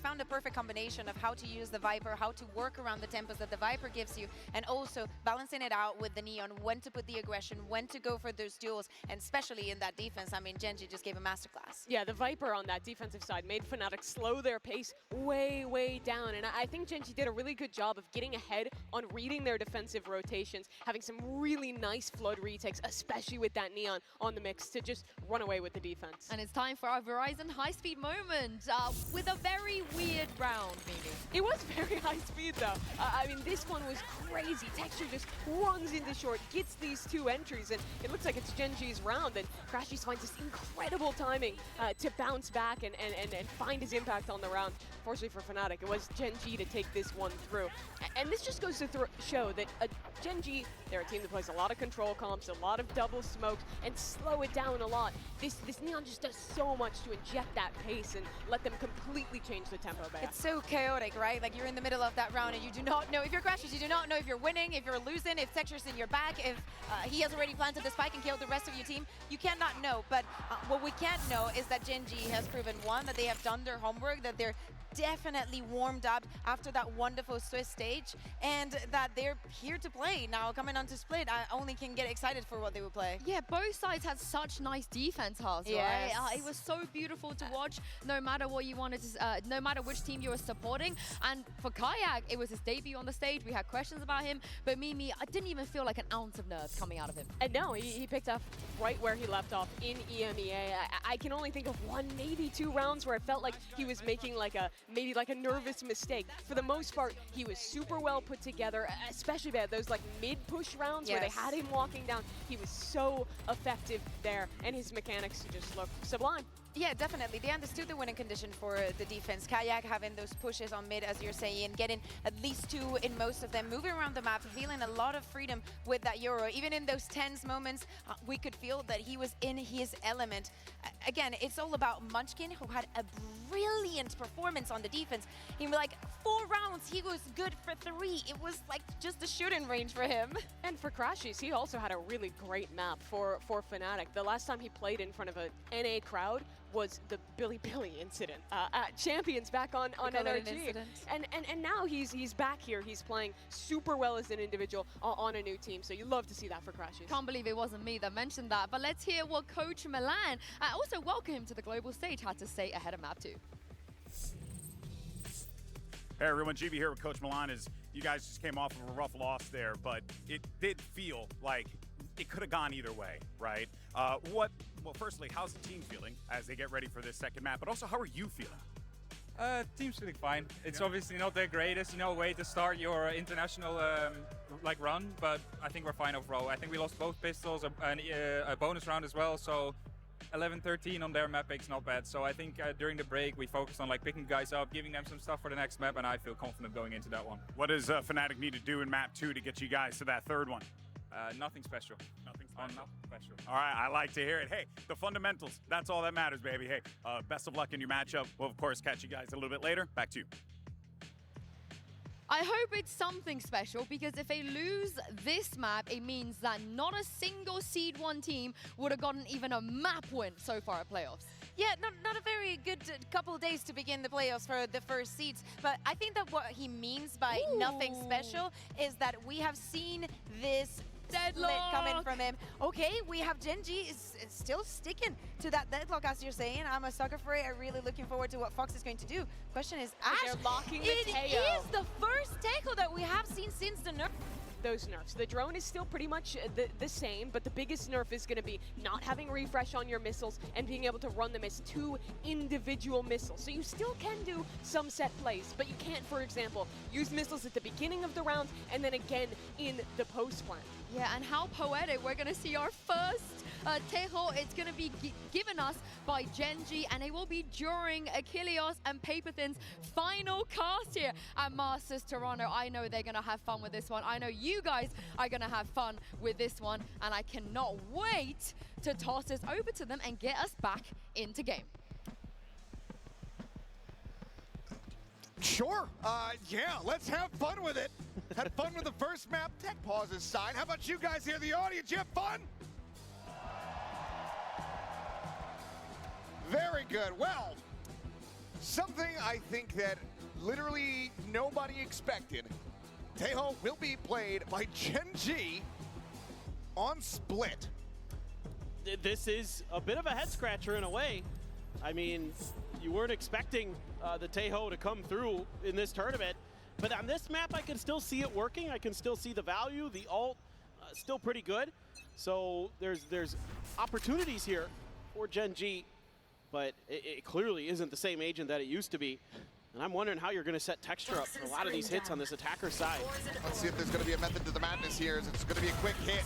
found a perfect combination of how to use the Viper, how to work around the tempos that the Viper gives you, and also balancing it out with the Neon, when to put the aggression, when to go for those duels, and especially in that defense. I mean, Gen.G just gave a masterclass. Yeah, the Viper on that defensive side made Fnatic slow their pace way, way down. And I think Gen.G did a really good job of getting ahead on reading their defensive rotations, having some really nice flood retakes, especially with that Neon on the mix to just run away with the defense. And it's time for our Verizon high-speed moment with a very weird round, Mimi. It was very high speed, though. I mean, this one was crazy. Texture just runs into short, gets these two entries, and it looks like it's Gen.G's round, and Crashies finds this incredible timing to bounce back and find his impact on the round. Fortunately for Fnatic, it was Gen.G to take this one through. And this just goes to show that Gen.G, they're a team that plays a lot of control comps, a lot of double smokes, and slow it down a lot. This Neon just does so much to inject that pace and let them completely change the tempo back. It's so chaotic, right? Like, you're in the middle of that round and you do not know if you're Crashies, you do not know if you're winning, if you're losing, if Texture's in your back, if he has already planted the spike and killed the rest of your team. You cannot know, but what we can't know is that Gen.G has proven, one, that they have done their homework, that they're definitely warmed up after that wonderful Swiss stage, and that they're here to play. Now, coming on to Split, I only can get excited for what they will play. Yeah, both sides had such nice defense, Haas, Yes. right? It was so beautiful to watch, no matter what you wanted to, no matter which team you were supporting. And for Kayak, it was his debut on the stage. We had questions about him, but Mimi, I didn't even feel like an ounce of nerves coming out of him. And no, he picked up right where he left off in EMEA. I can only think of one, maybe two rounds where it felt like he was making maybe like a nervous mistake. For the most part, he was super well put together, especially at those like mid-push rounds where they had him walking down. He was so effective there, and his mechanics just look sublime. Yeah, definitely. They understood the winning condition for the defense. Kayak having those pushes on mid, as you're saying, getting at least two in most of them, moving around the map, feeling a lot of freedom with that Euro. Even in those tense moments, we could feel that he was in his element. Again, it's all about Munchkin, who had a brilliant performance on the defense. In like 4 rounds, he was good for 3. It was like just a shooting range for him. And for Crashies, he also had a really great map for Fnatic. The last time he played in front of a NA crowd was the Billy incident at Champions back on NRG. And now he's back here. He's playing super well as an individual on a new team. So you love to see that for Crashies. Can't believe it wasn't me that mentioned that. But let's hear what Coach Milan, also welcome him to the global stage, had to say ahead of Map 2. Hey everyone, GB here with Coach Milan. You guys just came off of a rough loss there, but it did feel like it could have gone either way, right? Well, firstly, how's the team feeling as they get ready for this second map? But also, how are you feeling? Team's feeling fine. It's obviously not the greatest, way to start your international run, but I think we're fine overall. I think we lost both pistols, a bonus round as well, so 11-13 on their map pick's not bad. So I think during the break we focused on picking guys up, giving them some stuff for the next map, and I feel confident going into that one. What does Fnatic need to do in map 2 to get you guys to that third one? Nothing special. Nothing special. Not special. All right, I like to hear it. Hey, the fundamentals, that's all that matters, baby. Hey, best of luck in your matchup. We'll, of course, catch you guys a little bit later. Back to you. I hope it's something special, because if they lose this map, it means that not a single Seed 1 team would have gotten even a map win so far at playoffs. Yeah, not a very good couple of days to begin the playoffs for the first seeds. But I think that what he means by nothing special is that we have seen this deadlock coming from him. Okay, we have Gen G is still sticking to that deadlock, as you're saying. I'm a sucker for it. I'm really looking forward to what Fox is going to do. Question is, Ash, they're locking the it Teo. is the first tackle that we have seen since the nerf. Those nerfs. The drone is still pretty much the same, but the biggest nerf is going to be not having refresh on your missiles and being able to run them as 2 individual missiles. So you still can do some set plays, but you can't, for example, use missiles at the beginning of the round and then again in the post plant. Yeah, and how poetic. We're going to see our first Tejo. It's going to be given us by Genji, and it will be during Achilleos and Paperthin's final cast here at Masters Toronto. I know they're going to have fun with this one. I know you guys are going to have fun with this one, and I cannot wait to toss this over to them and get us back into game. Sure. Yeah, let's have fun with it. Had fun with the first map. Tech pauses side. How about you guys here, the audience? You have fun? Very good. Well, something I think that literally nobody expected. Tejo will be played by Gen G on Split. This is a bit of a head scratcher in a way. I mean, you weren't expecting the Tejo to come through in this tournament, but on this map I can still see it working. I can still see the value. The ult still pretty good. So there's opportunities here for Gen G, but it clearly isn't the same agent that it used to be. And I'm wondering how you're going to set texture up for a lot of these hits on this attacker side. Let's see if there's going to be a method to the madness here. It's going to be a quick hit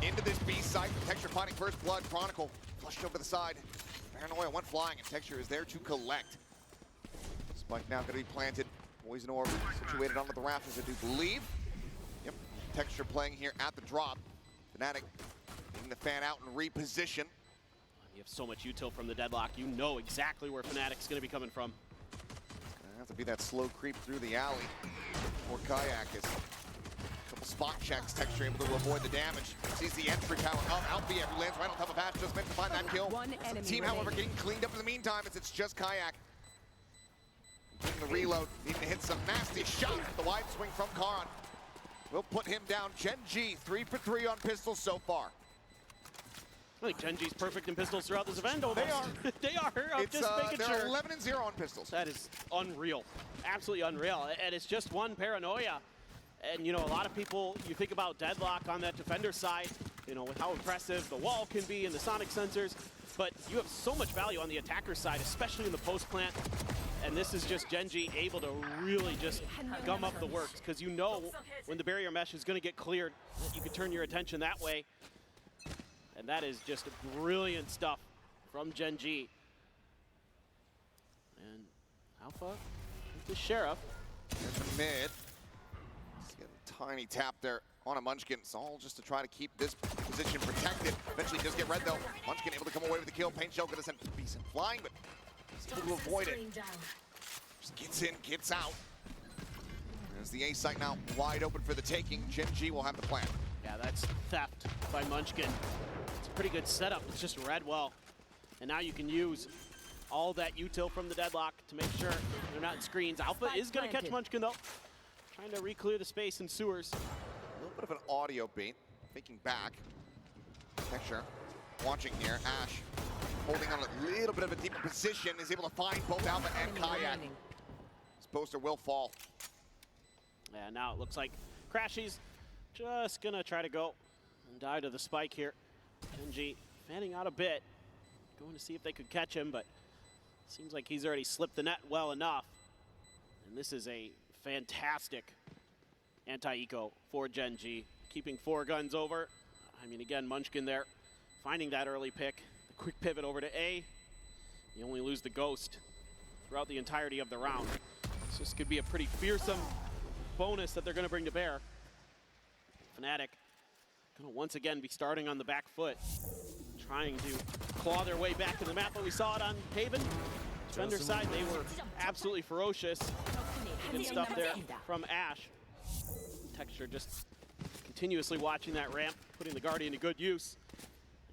into this B side. Texture finding first blood. Chronicle flushed over the side. Paranoia went flying, and Texture is there to collect. Spike now going to be planted. Poison orb situated onto the rafters, I do believe. Yep, Texture playing here at the drop. Fnatic getting the fan out and reposition. You have so much util from the deadlock. You know exactly where Fnatic's going to be coming from. Gonna have to be that slow creep through the alley for Kayakis. Couple spot checks, Texture able to avoid the damage. Sees the entry power up, out B, who lands right on top of Ash, just meant to find that kill. Team, however, getting cleaned up in the meantime as it's just Kayak. Getting the reload, needing to hit some nasty shots. The wide swing from Karan will put him down. Gen G, 3 for 3 on pistols so far. I think Gen G's perfect in pistols throughout this event. Almost. They are. They are. I'm just making they're sure. 11-0 on pistols. That is unreal. Absolutely unreal. And it's just one Paranoia. And, you know, a lot of people, you think about deadlock on that defender side, you know, with how impressive the wall can be and the sonic sensors. But you have so much value on the attacker side, especially in the post plant. And this is just Gen G able to really just gum up the works, because you know when the barrier mesh is going to get cleared, you can turn your attention that way. And that is just brilliant stuff from Gen G. And Alpha with the Sheriff. There's the mid. He's getting a tiny tap there on a Munchkin. It's all just to try to keep this position protected. Eventually does get red though. Munchkin able to come away with the kill. Paint Shell gonna send Beeson flying, but he's able to avoid it. Just gets in, gets out. There's the A site now wide open for the taking. Gen G will have the plan. Yeah, that's theft by Munchkin. It's a pretty good setup. It's just read well. And now you can use all that util from the deadlock to make sure they're not in screens. Alpha is going to catch Munchkin though. Trying to re-clear the space in sewers. A little bit of an audio bait. Faking back. Texture watching here. Ash holding on a little bit of a deeper position. Is able to find both Alpha and Kayak. This poster will fall. Yeah, now it looks like Crashy's just gonna try to go and die to the spike here. Genji fanning out a bit, going to see if they could catch him, but seems like he's already slipped the net well enough. And this is a fantastic anti-eco for Genji, keeping 4 guns over. I mean, again, Munchkin there, finding that early pick. The quick pivot over to A. You only lose the Ghost throughout the entirety of the round. So this could be a pretty fearsome bonus that they're going to bring to bear. Fnatic Gonna once again be starting on the back foot, trying to claw their way back to the map. But we saw it on Haven. Defender side, they were absolutely ferocious. Good stuff there from Ash. Texture just continuously watching that ramp, putting the Guardian to good use.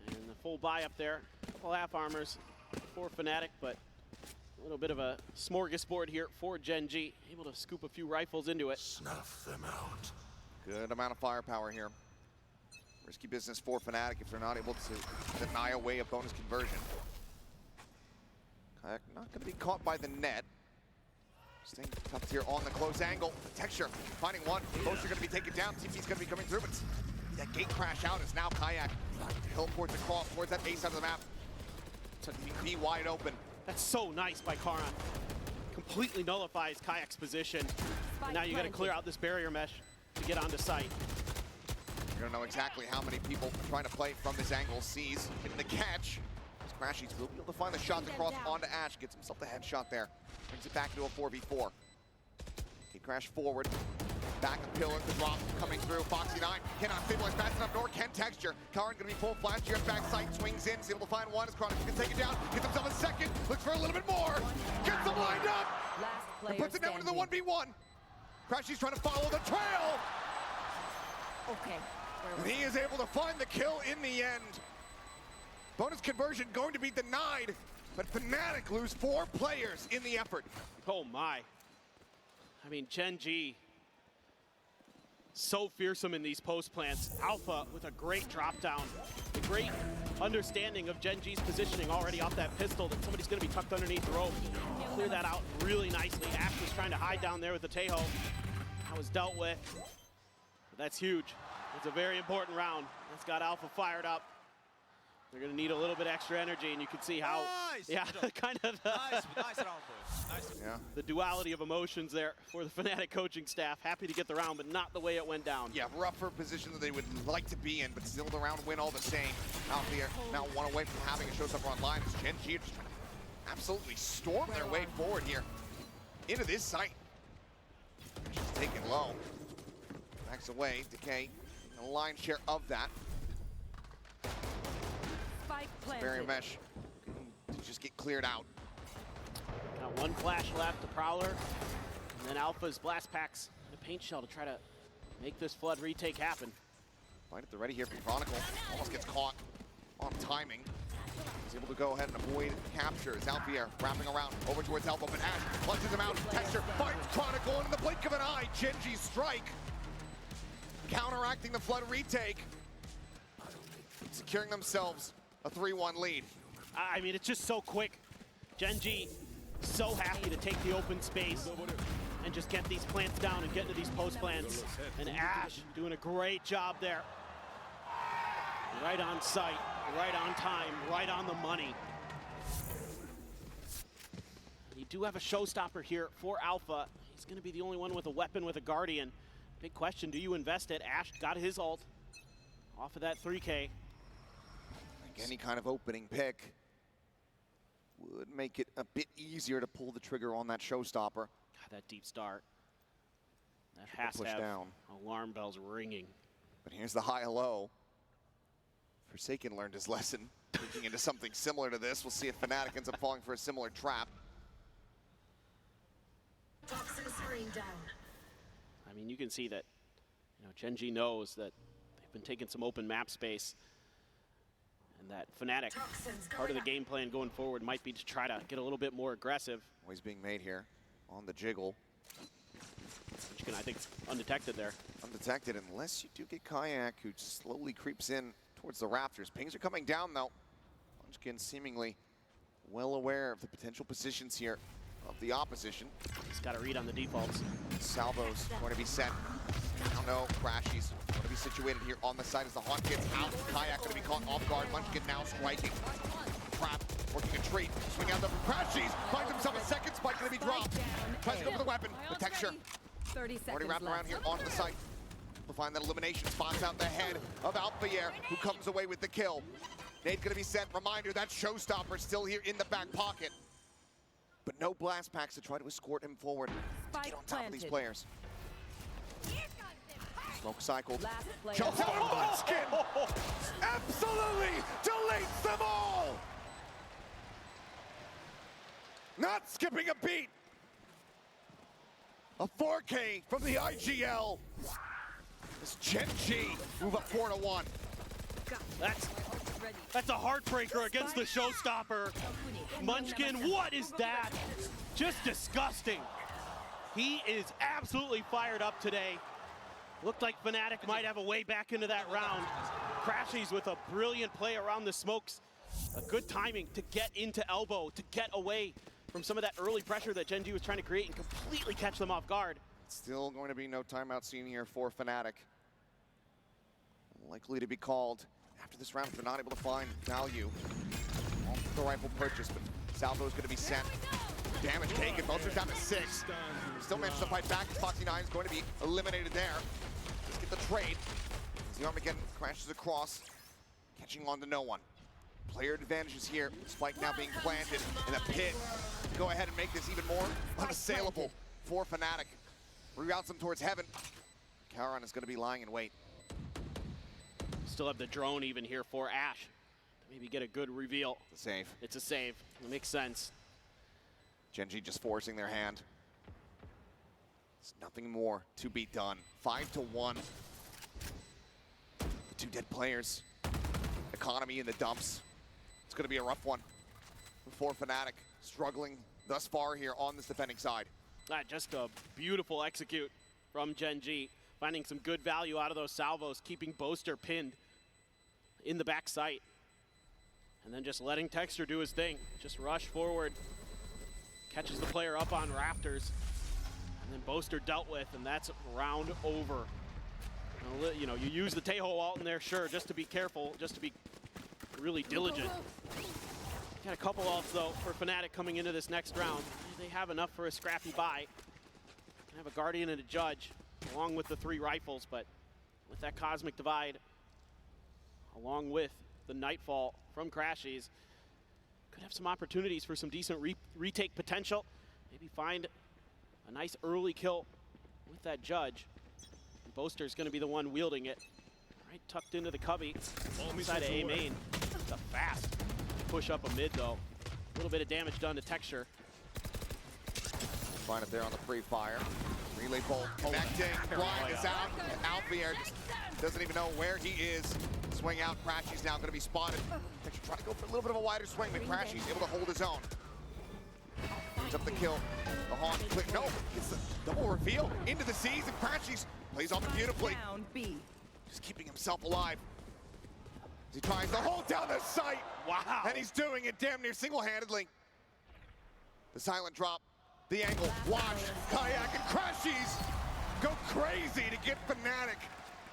And the full buy up there. Couple half armors for Fnatic, but a little bit of a smorgasbord here for Gen G. Able to scoop a few rifles into it. Snuff them out. Good amount of firepower here. Risky business for Fnatic if they're not able to deny away a bonus conversion. Kayak not going to be caught by the net. Staying tough here on the close angle. Texture finding one. Both are going to be taken down. TP's going to be coming through, but that gate crash out is now Kayak. Teleports across towards that A side of the map. Took B wide open. That's so nice by Karan. Completely nullifies Kayak's position. And now you got to clear out this barrier mesh to get onto site. You're gonna know exactly how many people are trying to play from this angle. Sees hitting the catch. Crashies will be able to find the shot across onto Ash. Gets himself the headshot there. Brings it back into a 4v4. He crashed forward. Back of pillar, the drop coming through. Foxy9 cannot stabilize fast enough, nor can Texture. Karan gonna be full flash here at backside, swings in, is able to find one. As Chronic can take it down, gets himself a second, looks for a little bit more. Gets him lined up! And puts it down into the 1v1. Crashy's trying to follow the trail! Okay. And he is able to find the kill in the end. Bonus conversion going to be denied, but Fnatic lose 4 players in the effort. Oh my. I mean, Gen G, so fearsome in these post plants. Alpha with a great drop down. A great understanding of Gen G's positioning already off that pistol that somebody's gonna be tucked underneath the rope. Clear that out really nicely. Ash was trying to hide down there with the Tejo. That was dealt with. But that's huge. It's a very important round. That's got Alpha fired up. They're going to need a little bit extra energy, and you can see how, kind of the duality of emotions there for the Fnatic coaching staff. Happy to get the round, but not the way it went down. Yeah, rougher position that they would like to be in, but still the round win all the same. Out there, now one away from having a showstopper online. It's Gen G just trying to absolutely storm their way forward here into this site. She's taken low. Backs away, Decay, a line share of that. Barrier mesh to just get cleared out. Got one flash left, the Prowler, and then Alpha's blast packs and a paint shell to try to make this flood retake happen. Find it, they're ready here from Chronicle. Almost gets caught on timing. He's able to go ahead and avoid capture. As Alfier wrapping around over towards Alpha, but Ash punches him out. Texture finds Chronicle in the blink of an eye. Gen G strike. Counteracting the flood retake. Securing themselves a 3-1 lead. I mean, it's just so quick. Gen G so happy to take the open space and just get these plants down and get into these post plants. And Ash doing a great job there. Right on site, right on time, right on the money. You do have a showstopper here for Alpha. He's going to be the only one with a weapon with a Guardian. Big question, do you invest it? Ash got his ult off of that 3K. Any kind of opening pick would make it a bit easier to pull the trigger on that showstopper. God, that deep start. That has to have alarm bells ringing. But here's the high-low. Forsaken learned his lesson, thinking into something similar to this. We'll see if Fnatic ends up falling for a similar trap. I mean, you can see that, Gen G knows that they've been taking some open map space. And that Fnatic, part of the game plan going forward might be to try to get a little bit more aggressive. Always being made here on the jiggle. Which can, I think, undetected there. Undetected, unless you do get Kayak, who slowly creeps in towards the rafters. Pings are coming down, though. Munchkin seemingly well aware of the potential positions here of the opposition. He's got a read on the defaults. Salvo's going to be sent. Now no, Crashies going to be situated here on the side as the Haunt gets out. Kayak going to be caught off guard. Munchkin now striking. Trap, working a treat. Swing out the Crashies. Finds himself a second spike going to be dropped. Tries to go for the weapon. The Texture. 30 seconds already wrapped around here onto the site. We'll find that elimination. Spots out the head of Alfier, who comes away with the kill. Nade's going to be sent. Reminder, that showstopper still here in the back pocket. But no blast packs to try to escort him forward to get on top of these players. Smoke cycled. player Jumps out of Munchkin! Absolutely deletes them all! Not skipping a beat! A 4K from the IGL. This Gen G move up 4-1. That's a heartbreaker against the showstopper. Munchkin, what is that? Just disgusting. He is absolutely fired up today. Looked like Fnatic might have a way back into that round. Crashies with a brilliant play around the smokes. A good timing to get into elbow, to get away from some of that early pressure that Gen G was trying to create and completely catch them off guard. Still going to be no timeout seen here for Fnatic. Likely to be called after this round if they're not able to find value on the rifle purchase, but Salvo is going to be sent. Damage taken, Boaster's down to 6. Still manages to fight back as Foxy9 is going to be eliminated there. Let's get the trade. As the Armageddon crashes across, catching on to no one. Player advantages here. Spike now being planted in the pit to go ahead and make this even more unassailable for Fnatic. Reroutes them towards heaven. Kauron is going to be lying in wait. Still have the drone even here for Ash to maybe get a good reveal. It's a save. It's a save. It makes sense. Gen G just forcing their hand. There's nothing more to be done. 5-1. The two dead players. Economy in the dumps. It's going to be a rough one for Fnatic, struggling thus far here on this defending side. Just a beautiful execute from Gen G, finding some good value out of those salvos, keeping Boaster pinned in the back sight. And then just letting Texture do his thing. Just rush forward, catches the player up on rafters, and then Boaster dealt with, and that's round over. You know, you use the Tejo ult in there, sure, just to be careful, just to be really diligent. Got a couple ults, though, for Fnatic coming into this next round. They have enough for a scrappy buy. They have a Guardian and a Judge, along with the 3 rifles, but with that Cosmic Divide, along with the Nightfall from Crashies, could have some opportunities for some decent retake potential. Maybe find a nice early kill with that Judge. Boaster's going to be the one wielding it. Right tucked into the cubby, inside of A main. It's a fast push up a mid, though. A little bit of damage done to Texture. Find it there on the free fire. Relay bolt connecting. Blind is out. And Alvier just doesn't even know where he is. Swing out. Crashy's now going to be spotted. Texture trying to go for a little bit of a wider swing, but Crashy's able to hold his own. Brings up the kill. The Hawk click. No, it's the double reveal into the seas, and Crashy's plays off it beautifully. Down B. Just keeping himself alive. As he tries to hold down the sight. Wow. And he's doing it damn near single-handedly. The silent drop. The angle, watch, Kayak and Crashies go crazy to get Fnatic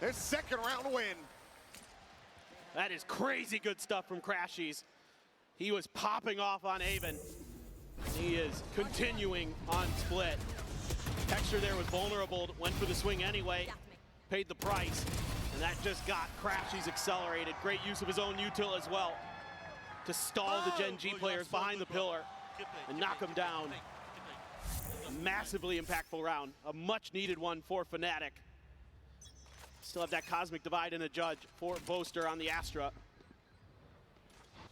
their second round win. That is crazy good stuff from Crashies. He was popping off on Haven. He is continuing on Split. Texture there was vulnerable, went for the swing anyway, paid the price, and that just got Crashies accelerated. Great use of his own util as well to stall the Gen G players behind the pillar and knock them down. A massively impactful round, a much needed one for Fnatic. Still have that Cosmic Divide and a Judge for Boaster on the Astra.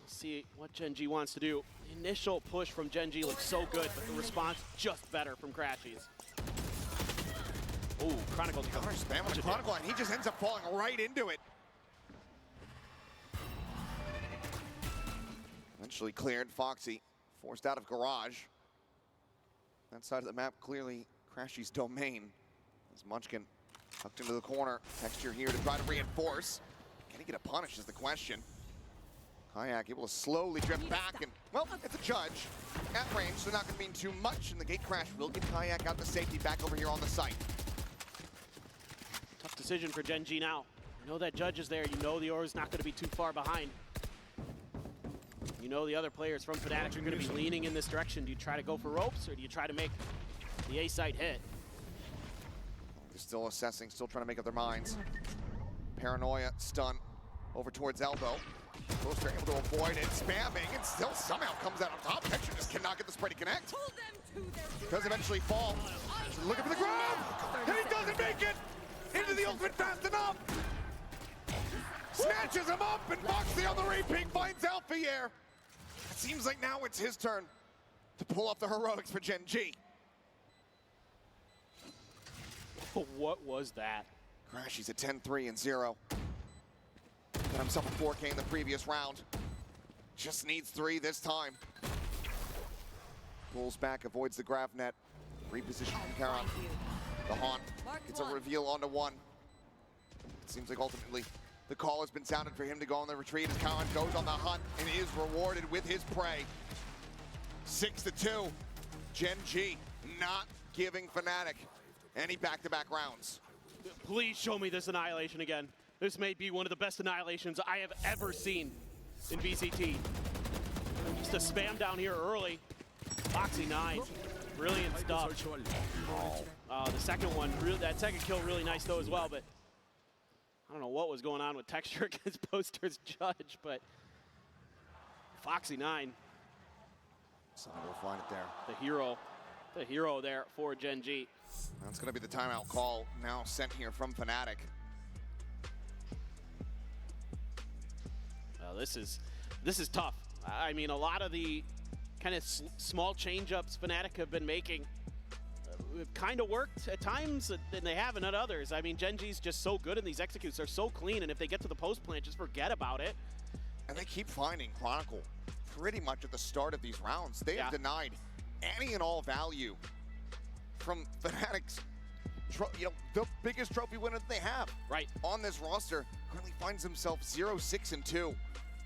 Let's see what Gen G wants to do. The initial push from Gen G looks so good, but the response just better from Crashies. Oh, Chronicle Counter spam on the Chronicle, and he just ends up falling right into it. Eventually cleared. Foxy forced out of Garage. That side of the map clearly Crashy's domain. As Munchkin tucked into the corner. Texture here to try to reinforce. Can he get a punish is the question. Kayak able to slowly drift back, and well, it's a Judge at range, so not going to mean too much, and the gate crash will get Kayak out to safety back over here on the site. Tough decision for Gen G now. You know that Judge is there. You know the Aura's not going to be too far behind. You know the other players from Fnatic are going to be leaning in this direction. Do you try to go for ropes, or do you try to make the A site hit? They're still assessing, still trying to make up their minds. Paranoia, stun, over towards elbow. Boaster able to avoid it, spamming, and still somehow comes out on top. Texture just cannot get the spray to connect. Does eventually fall. Looking for the ground, and he doesn't make it! into the ultimate fast enough. Snatches him up, and Foxy on the repeat finds Alfier. It seems like now it's his turn to pull off the heroics for Gen G. What was that? Crashy's at 10-3-0. Got himself a 4K in the previous round. Just needs 3 this time. Pulls back, avoids the grav net. Reposition from Karan. The Haunt gets a reveal onto 1. It seems like ultimately the call has been sounded for him to go on the retreat as Karan goes on the hunt and is rewarded with his prey. 6-2. Gen G not giving Fnatic any back-to-back rounds. Please show me this Annihilation again. This may be one of the best Annihilations I have ever seen in VCT. Just a spam down here early. Foxy 9, brilliant stuff. The second one, that second kill really nice though as well, but I don't know what was going on with Texture against Poster's Judge, but Foxy 9. Someone will find it there. The hero there for Gen G. That's gonna be the timeout call now sent here from Fnatic. Well, this is tough. I mean, a lot of the kind of small change-ups Fnatic have been making kind of worked at times, and they haven't at others. I mean, Gen G's just so good in these executes. They're so clean, and if they get to the post plant, just forget about it. And they keep finding Chronicle pretty much at the start of these rounds. They have denied any and all value from Fnatic's, the biggest trophy winner that they have. Right. On this roster, currently finds himself 0-6-2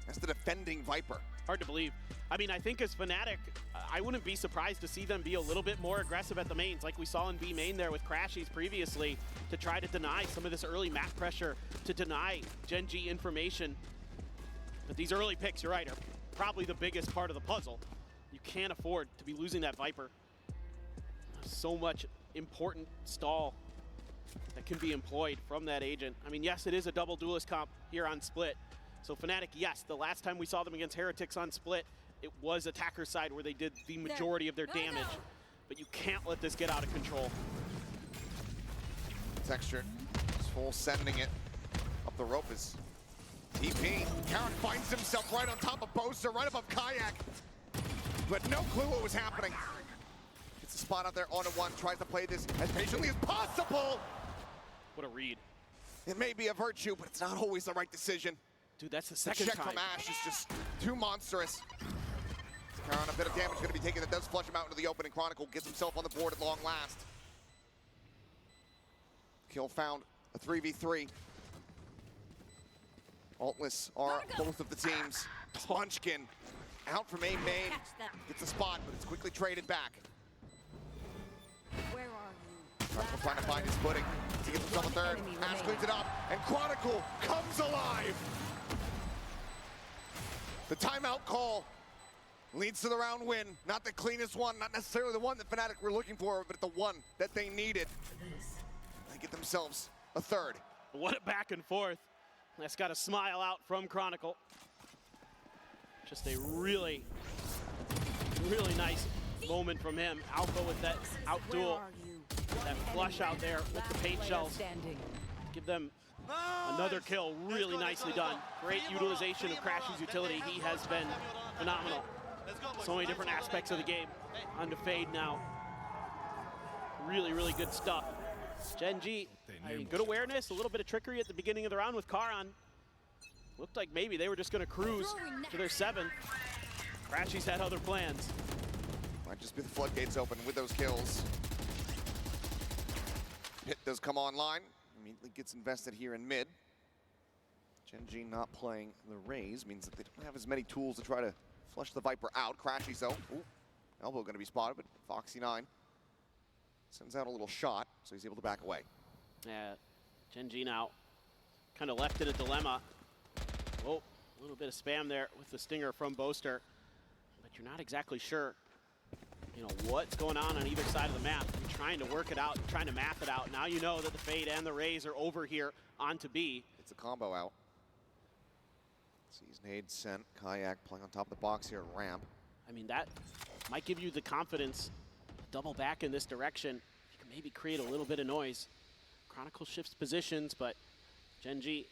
as the defending Viper. Hard to believe. I mean, I think as Fnatic, I wouldn't be surprised to see them be a little bit more aggressive at the mains, like we saw in B main there with Crashies previously, to try to deny some of this early map pressure, to deny Gen G information. But these early picks, you're right, are probably the biggest part of the puzzle. You can't afford to be losing that Viper. So much important stall that can be employed from that agent. I mean, yes, it is a double duelist comp here on Split. So Fnatic, yes, the last time we saw them against Heretics on Split, it was attacker side where they did the majority of their damage. But you can't let this get out of control. Texture is full sending it up the rope is TP. Karan finds himself right on top of Boaster, right above Kayak. But no clue what was happening. Gets a spot out there on a 1, tries to play this as patiently as possible. What a read. It may be a virtue, but it's not always the right decision. Dude, that's the second check time. from Ash is just too monstrous. Karan, a bit of damage going to be taken that does flush him out into the open, and Chronicle gets himself on the board at long last. Kill found, a 3v3. Altless are both of the teams. Munchkin out from A main, gets a spot, but it's quickly traded back. Where are you? Chronicle trying to find his footing. He gets himself a third. Ash cleans it up, and Chronicle comes alive. The timeout call leads to the round win. Not the cleanest one, not necessarily the one that Fnatic were looking for, but the one that they needed. They get themselves a third. What a back and forth. That's got a smile out from Chronicle. Just a really, really nice moment from him. Alpha with that out duel. That flush out there with the paint shells. Give them another kill, really nicely done. Great utilization of Crashy's utility. He has been phenomenal. So many different aspects of the game. On to Fade now. Really, really good stuff. Gen G, I mean, good awareness, a little bit of trickery at the beginning of the round with Karan. Looked like maybe they were just gonna cruise to their 7th. Crashy's had other plans. Might just be the floodgates open with those kills. Pit does come online. Immediately gets invested here in mid. Gen G not playing the Raze means that they don't have as many tools to try to flush the Viper out. Crashy though. Ooh, elbow gonna be spotted, but Foxy 9 sends out a little shot, so he's able to back away. Yeah, Gen G now kind of left in a dilemma. Oh, a little bit of spam there with the stinger from Boaster, but you're not exactly sure, what's going on either side of the map. You're trying to work it out, you're trying to math it out. Now you know that the Fade and the Raze are over here onto B. It's a combo out. Sees nade sent. Kayak playing on top of the box here at ramp. I mean, that might give you the confidence to double back in this direction. You can maybe create a little bit of noise. Chronicle shifts positions, but Gen G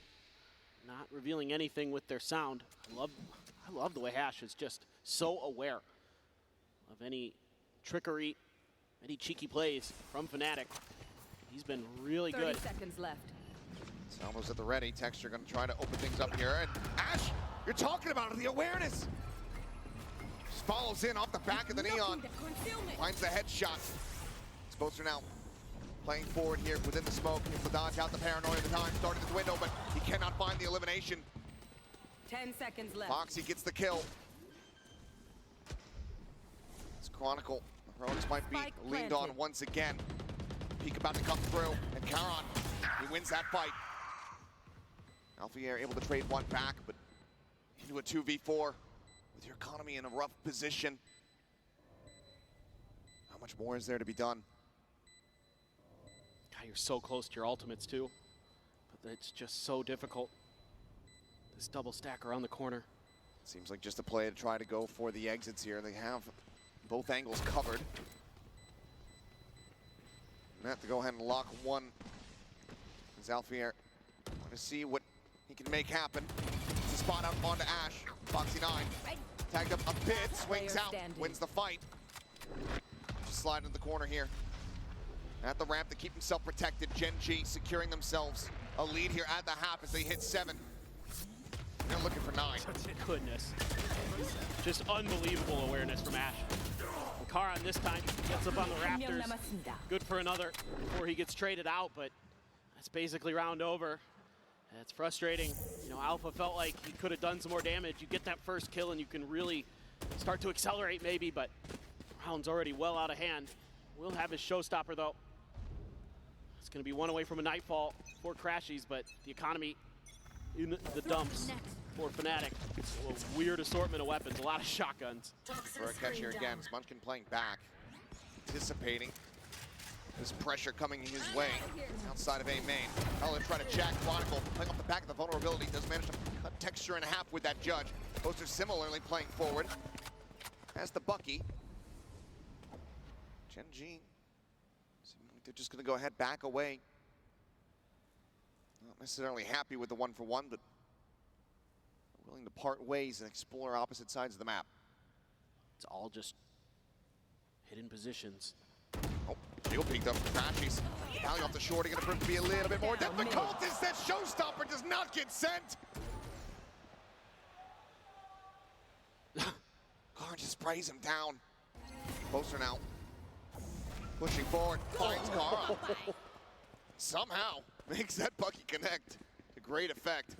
not revealing anything with their sound. I love the way Hash is just so aware of any trickery, any cheeky plays from Fnatic. He's been really good. 30 seconds left. Salvo's at the ready. Texture going to try to open things up here. And Ash, you're talking about it, the awareness. Just follows in off the back of the Neon. Finds the headshot. Sposter now playing forward here within the smoke. Able to dodge out the paranoia at the time. Started his window, but he cannot find the elimination. 10 seconds left. Foxy gets the kill. It's Chronicle. Heroics might be leaned on once again. Peek about to come through, and Charon, he wins that fight. Alfier able to trade one back, but into a 2v4 with your economy in a rough position. How much more is there to be done? God, you're so close to your ultimates too, but it's just so difficult. This double stack around the corner. Seems like just a play to try to go for the exits here. They have both angles covered. They have to go ahead and lock one. As Alfier want to see what he can make happen. It's a spot out onto Ash. Foxy 9 tagged up a bit, swings out, wins the fight. Just slide into the corner here. At the ramp to keep himself protected. Gen G securing themselves a lead here at the half as they hit 7. They're looking for 9. Goodness. Just unbelievable awareness from Ash. Karan this time gets up on the Raptors. Good for another before he gets traded out, but that's basically round over. That's frustrating. You know, Alpha felt like he could have done some more damage. You get that first kill and you can really start to accelerate maybe, but round's already well out of hand. We'll have his showstopper though. It's gonna be one away from a Nightfall for Crashies, but the economy in the dumps for Fnatic. A weird assortment of weapons, a lot of shotguns. For a catch here again, Munchkin playing back, anticipating this pressure coming his way outside of A main. Now let's try to jack Chronicle, playing off the back of the vulnerability, does manage to cut Texture in half with that Judge. Both are similarly playing forward. As the Bucky. Gen G, seem like they're just gonna go ahead, back away. Not necessarily happy with the 1-for-1, but willing to part ways and explore opposite sides of the map. It's all just hidden positions. Oh, shield peeked up from Crashies. Rally off the short, gonna prove to be a little bit more difficult as that showstopper does not get sent. Karn just sprays him down. Closer now. Pushing forward, finds Karn. Somehow makes that Bucky connect to great effect.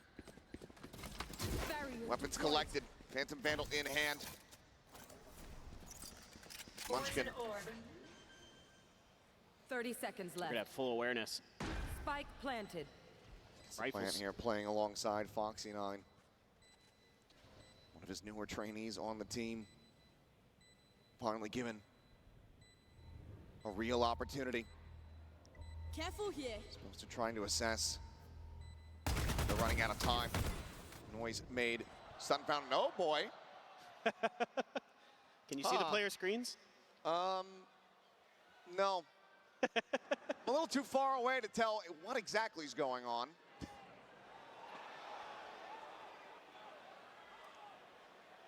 Weapons collected, Phantom Vandal in hand. Munchkin. 30 seconds We're left. gonna have full awareness. Spike planted. Plant here playing alongside Foxy 9. One of his newer trainees on the team. Finally given a real opportunity. Careful here. Supposed to trying to assess. They're running out of time. Noise made. Stun found. Oh boy. Can you see the player screens? No. A little too far away to tell what exactly is going on.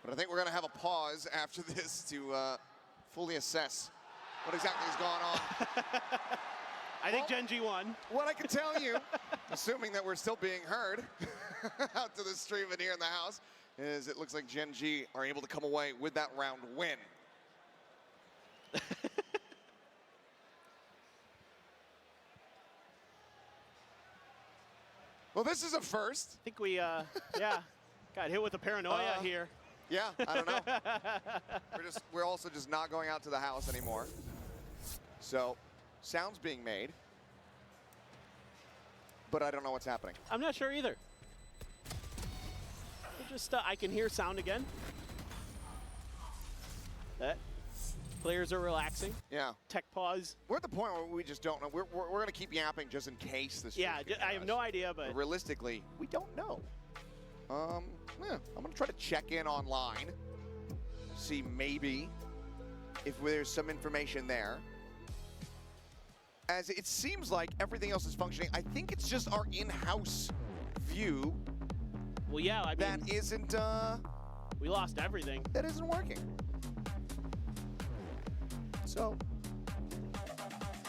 But I think we're going to have a pause after this to fully assess what exactly has gone on. I think Gen G won. What I can tell you, assuming that we're still being heard out to the stream and here in the house, is it looks like Gen G are able to come away with that round win. Well, this is a first. I think we, yeah, got hit with a paranoia here. Yeah, I don't know. we're also just not going out to the house anymore. So, sounds being made, but I don't know what's happening. I'm not sure either. Just, I can hear sound again. That players are relaxing. Yeah. Tech pause. We're at the point where we just don't know. We're going to keep yapping just in case this. Yeah, I have no idea, but realistically, we don't know. Yeah, I'm going to try to check in online, see maybe if there's some information there. as it seems like everything else is functioning. I think it's just our in-house view. Well, yeah, I mean, that isn't. We lost everything. That isn't working. So.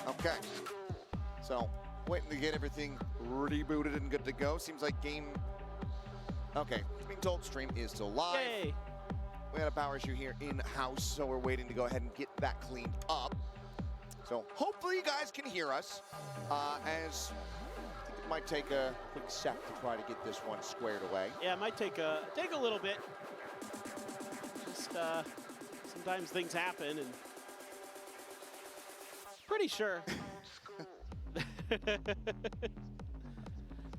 Okay. So waiting to get everything rebooted and good to go. Seems like game. Okay, being told stream is still live. Yay. We had a power issue here in-house, so we're waiting to go ahead and get that cleaned up. So hopefully you guys can hear us. As I think it might take a quick sec to try to get this one squared away. Yeah, it might take a little bit. Just sometimes things happen, and pretty sure.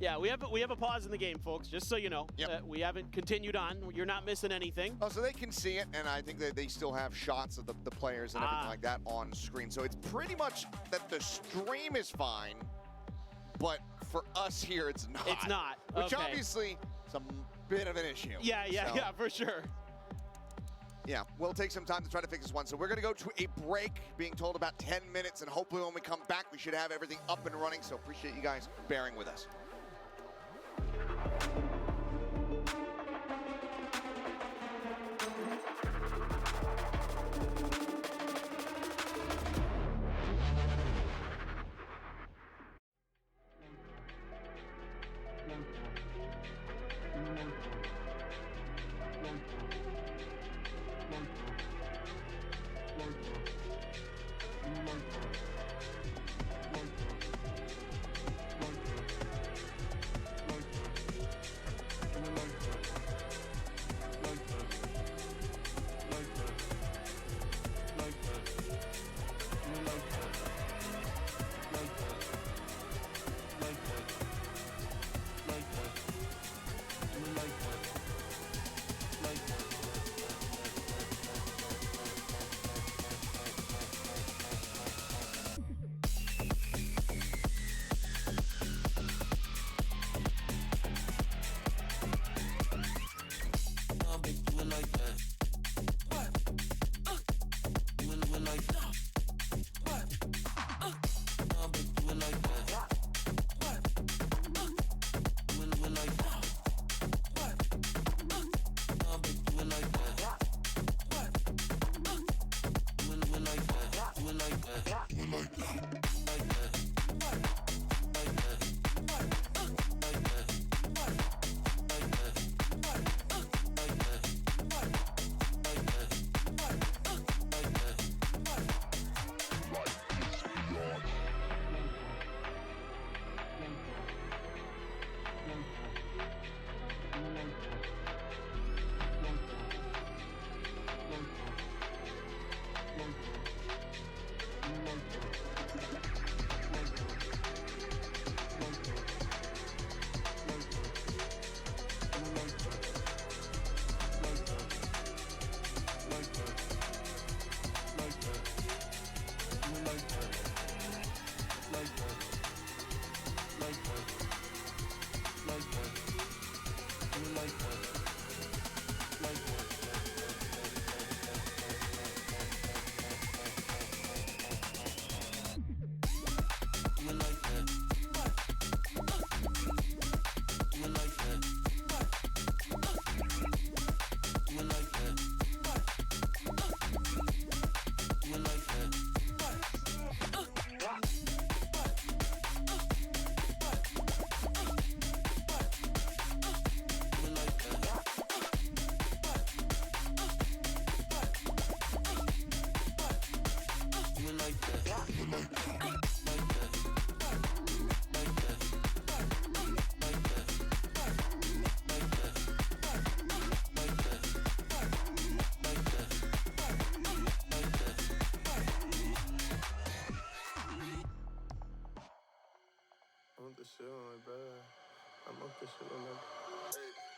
Yeah, we have a pause in the game, folks. Just so you know, we haven't continued on. You're not missing anything. Oh, so they can see it, and I think that they still have shots of the players and everything like that on screen. So it's pretty much that the stream is fine, but for us here, it's not. It's not. Which Okay. obviously is a bit of an issue. Yeah, So, for sure. yeah, we'll take some time to try to fix this one. So we're going to go to a break, being told about 10 minutes, and hopefully when we come back, we should have everything up and running. So appreciate you guys bearing with us.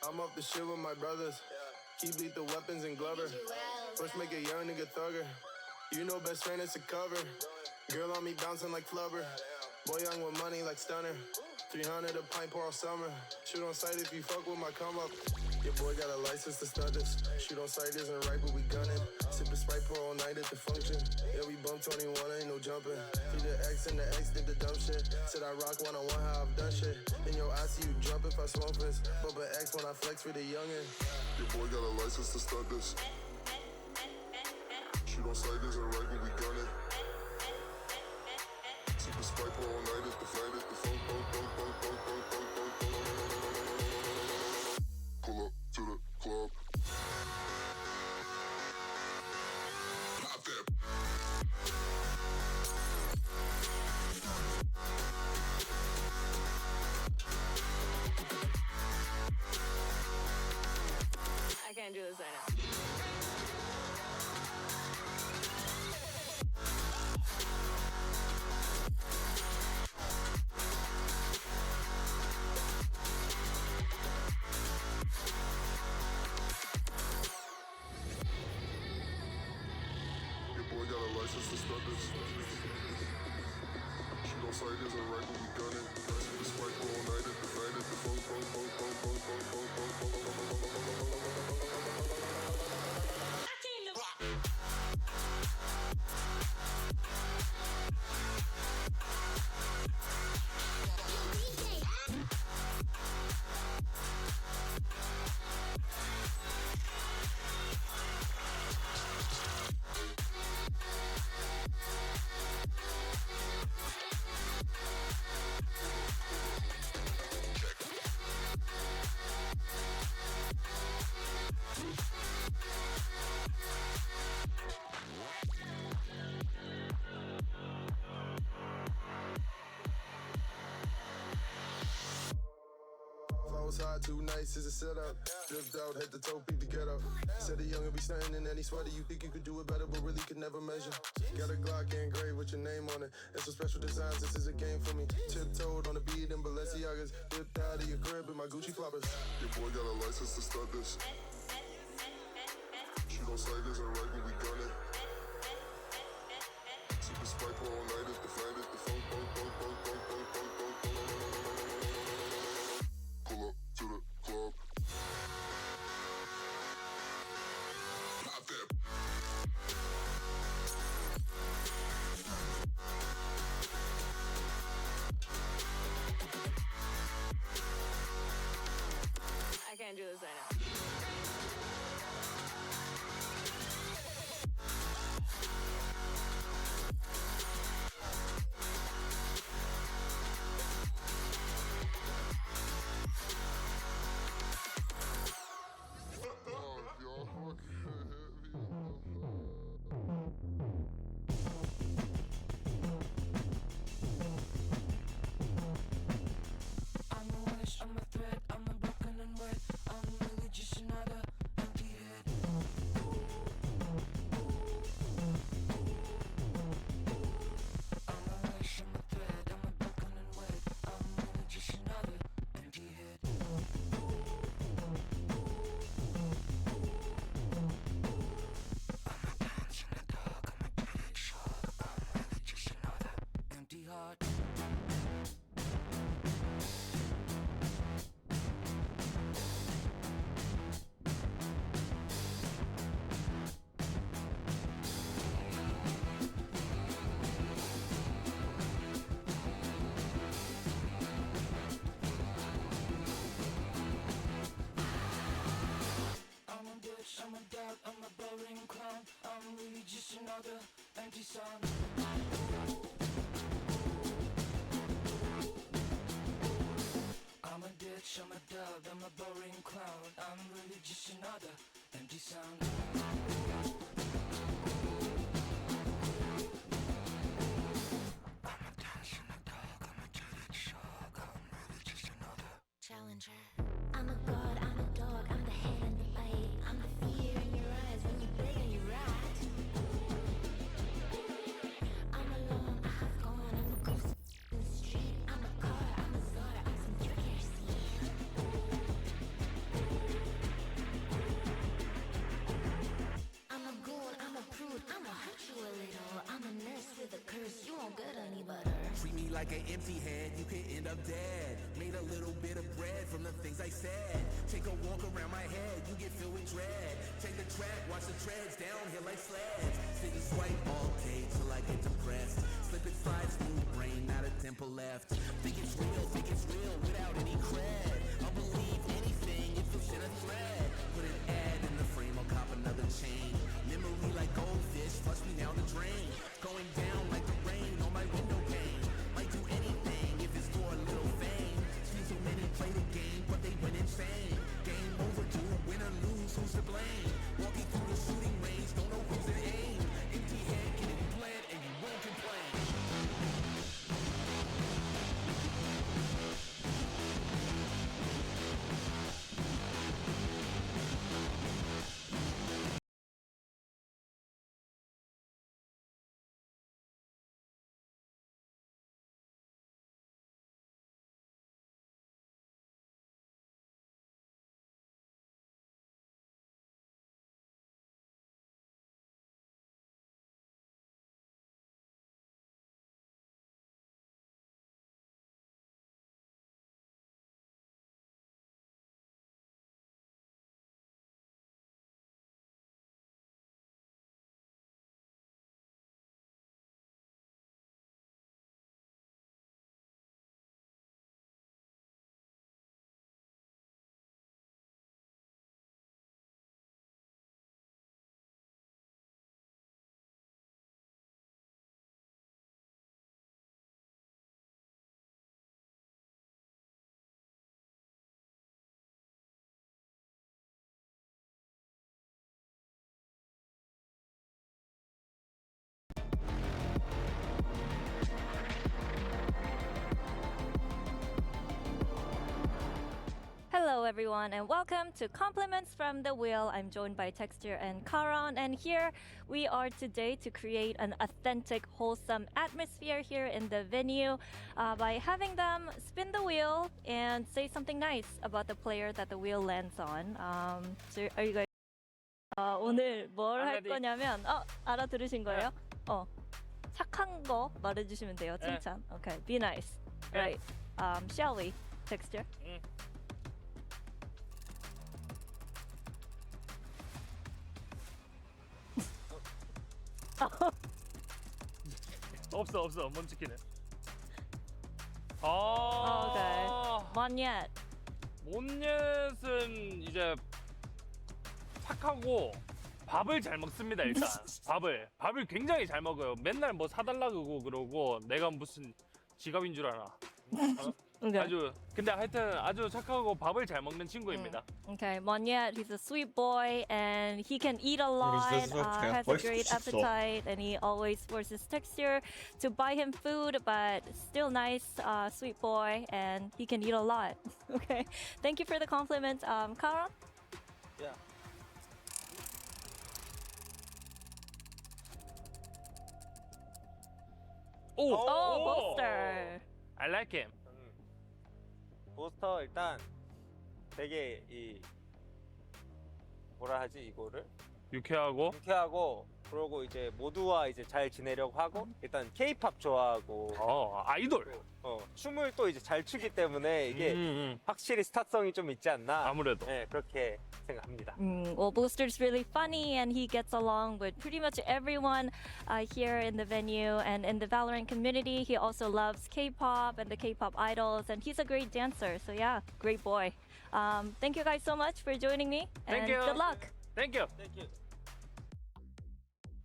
I'm off the shit with my brothers. Keep lethal weapons and Glover. First make a young nigga thugger. You know best friend is a cover. Girl on me bouncing like flubber. Boy young with money like Stunner. 300 a pint pour all summer. Shoot on sight if you fuck with my come up. Your boy got a license to stunt this. Shoot on sight isn't right, but we gunning. Sipping Sprite pour all night at the function. Yeah, we bump 21, ain't no jumping. Feed the X and the X did the dumb shit. Said I rock one-on-one how I've done shit. In your eyes, see you jump if I smoke this. Bump an X when I flex for the youngin'. Your boy got a license to start this. Shoot on sight isn't right when we gun it. Super spike all night is the flight is the phone. Pull up to the club. Pop that. I can't do this right now. Your boy got a license to start this. Shoot on sight isn't right when we gun it. Super spike all night is the flight is the phone. Was hot, too nice as a setup. Dripped out, head to toe, peep the get up. Said the young'un be stunting in any sweater. You think you could do it better, but really could never measure. Got a Glock engraved with your name on it. And some special designs, this is a game for me. Tiptoed on the beat in Balenciagas. Dipped out of your crib in my Gucci floppers. Your boy got a license to start this. Shoot on sight isn't right when we gun it. Super spike all night is the flight is the phone. Pull up to the club. Pop that. I can't do this right now. I'm a wish, I'm a threat, I'm a broken and wet. I'm really just another empty head. I'm a wish, I'm a threat, I'm a broken and wet. I'm really just another empty head. I'm a dance in the dark, I'm a pretty shark. I'm really just another empty heart. I'm a bitch, I'm a doubt, I'm a boring clown. I'm really just another empty sound. I'm a ditch, I'm a dub, I'm a boring clown. I'm really just another empty sound. I'm a dance in the dark, I'm a jaded shark. I'm really just another challenger. I'm a god, I'm a dog, I'm the head in the fight. I'm the fear in your eyes when you beg and you ride. I'm alone, I have gone, I'm a ghost in the street. I'm a car, I'm a czar, I'm some you can't see. I'm a goon, I'm a prude, I'ma hurt you a little. I'm a nurse with a curse, you won't get any butter. Treat me like an empty head, you can end up dead. Made a little bit of bread from the things I said. Take a walk around my head, you get filled with dread. Take the track, watch the treads downhill like sleds. Sit and swipe all day till I get depressed. everyone, and welcome to Compliments from the Wheel. I'm joined by Texture and Karan, and here we are today to create an authentic, wholesome atmosphere here in the venue by having them spin the wheel and say something nice about the player that the wheel lands on. So are you guys? 오늘 뭘 할 거냐면, 알아들으신 거예요? 착한 거 말해주시면 돼요. 칭찬. Okay, be nice. Right. Shall we? Texture. 없어 멈추기는. Okay. Monyet. 몬jet은 이제 착하고 밥을 잘 먹습니다. 일단 밥을 굉장히 잘 먹어요. 맨날 뭐 사달라고 그러고 내가 무슨 지갑인 줄 알아. Okay. 근데 하여튼 아주 착하고 밥을 잘 먹는 친구입니다. Okay, Monyet, he's a sweet boy and he can eat a lot, has a great appetite, and he always forces Texture to buy him food, but still nice, sweet boy, and he can eat a lot. Okay, thank you for the compliment. Kara? Yeah. Oh, Bolster. I like him. 보스터 일단 되게 뭐라 하지 이거를 유쾌하고 그러고 이제 모두와 이제 잘 지내려고 하고 일단 K-팝 좋아하고 아이돌 춤을 또 이제 잘 추기 때문에 이게 확실히 스타성이 좀 있지 않나 아무래도 그렇게 생각합니다. Well, Booster's really funny and he gets along with pretty much everyone here in the venue and in the Valorant community. He also loves K-pop and the K-pop idols, and he's a great dancer. So yeah, great boy. Thank you guys so much for joining me, and Thank you. good luck. Thank you.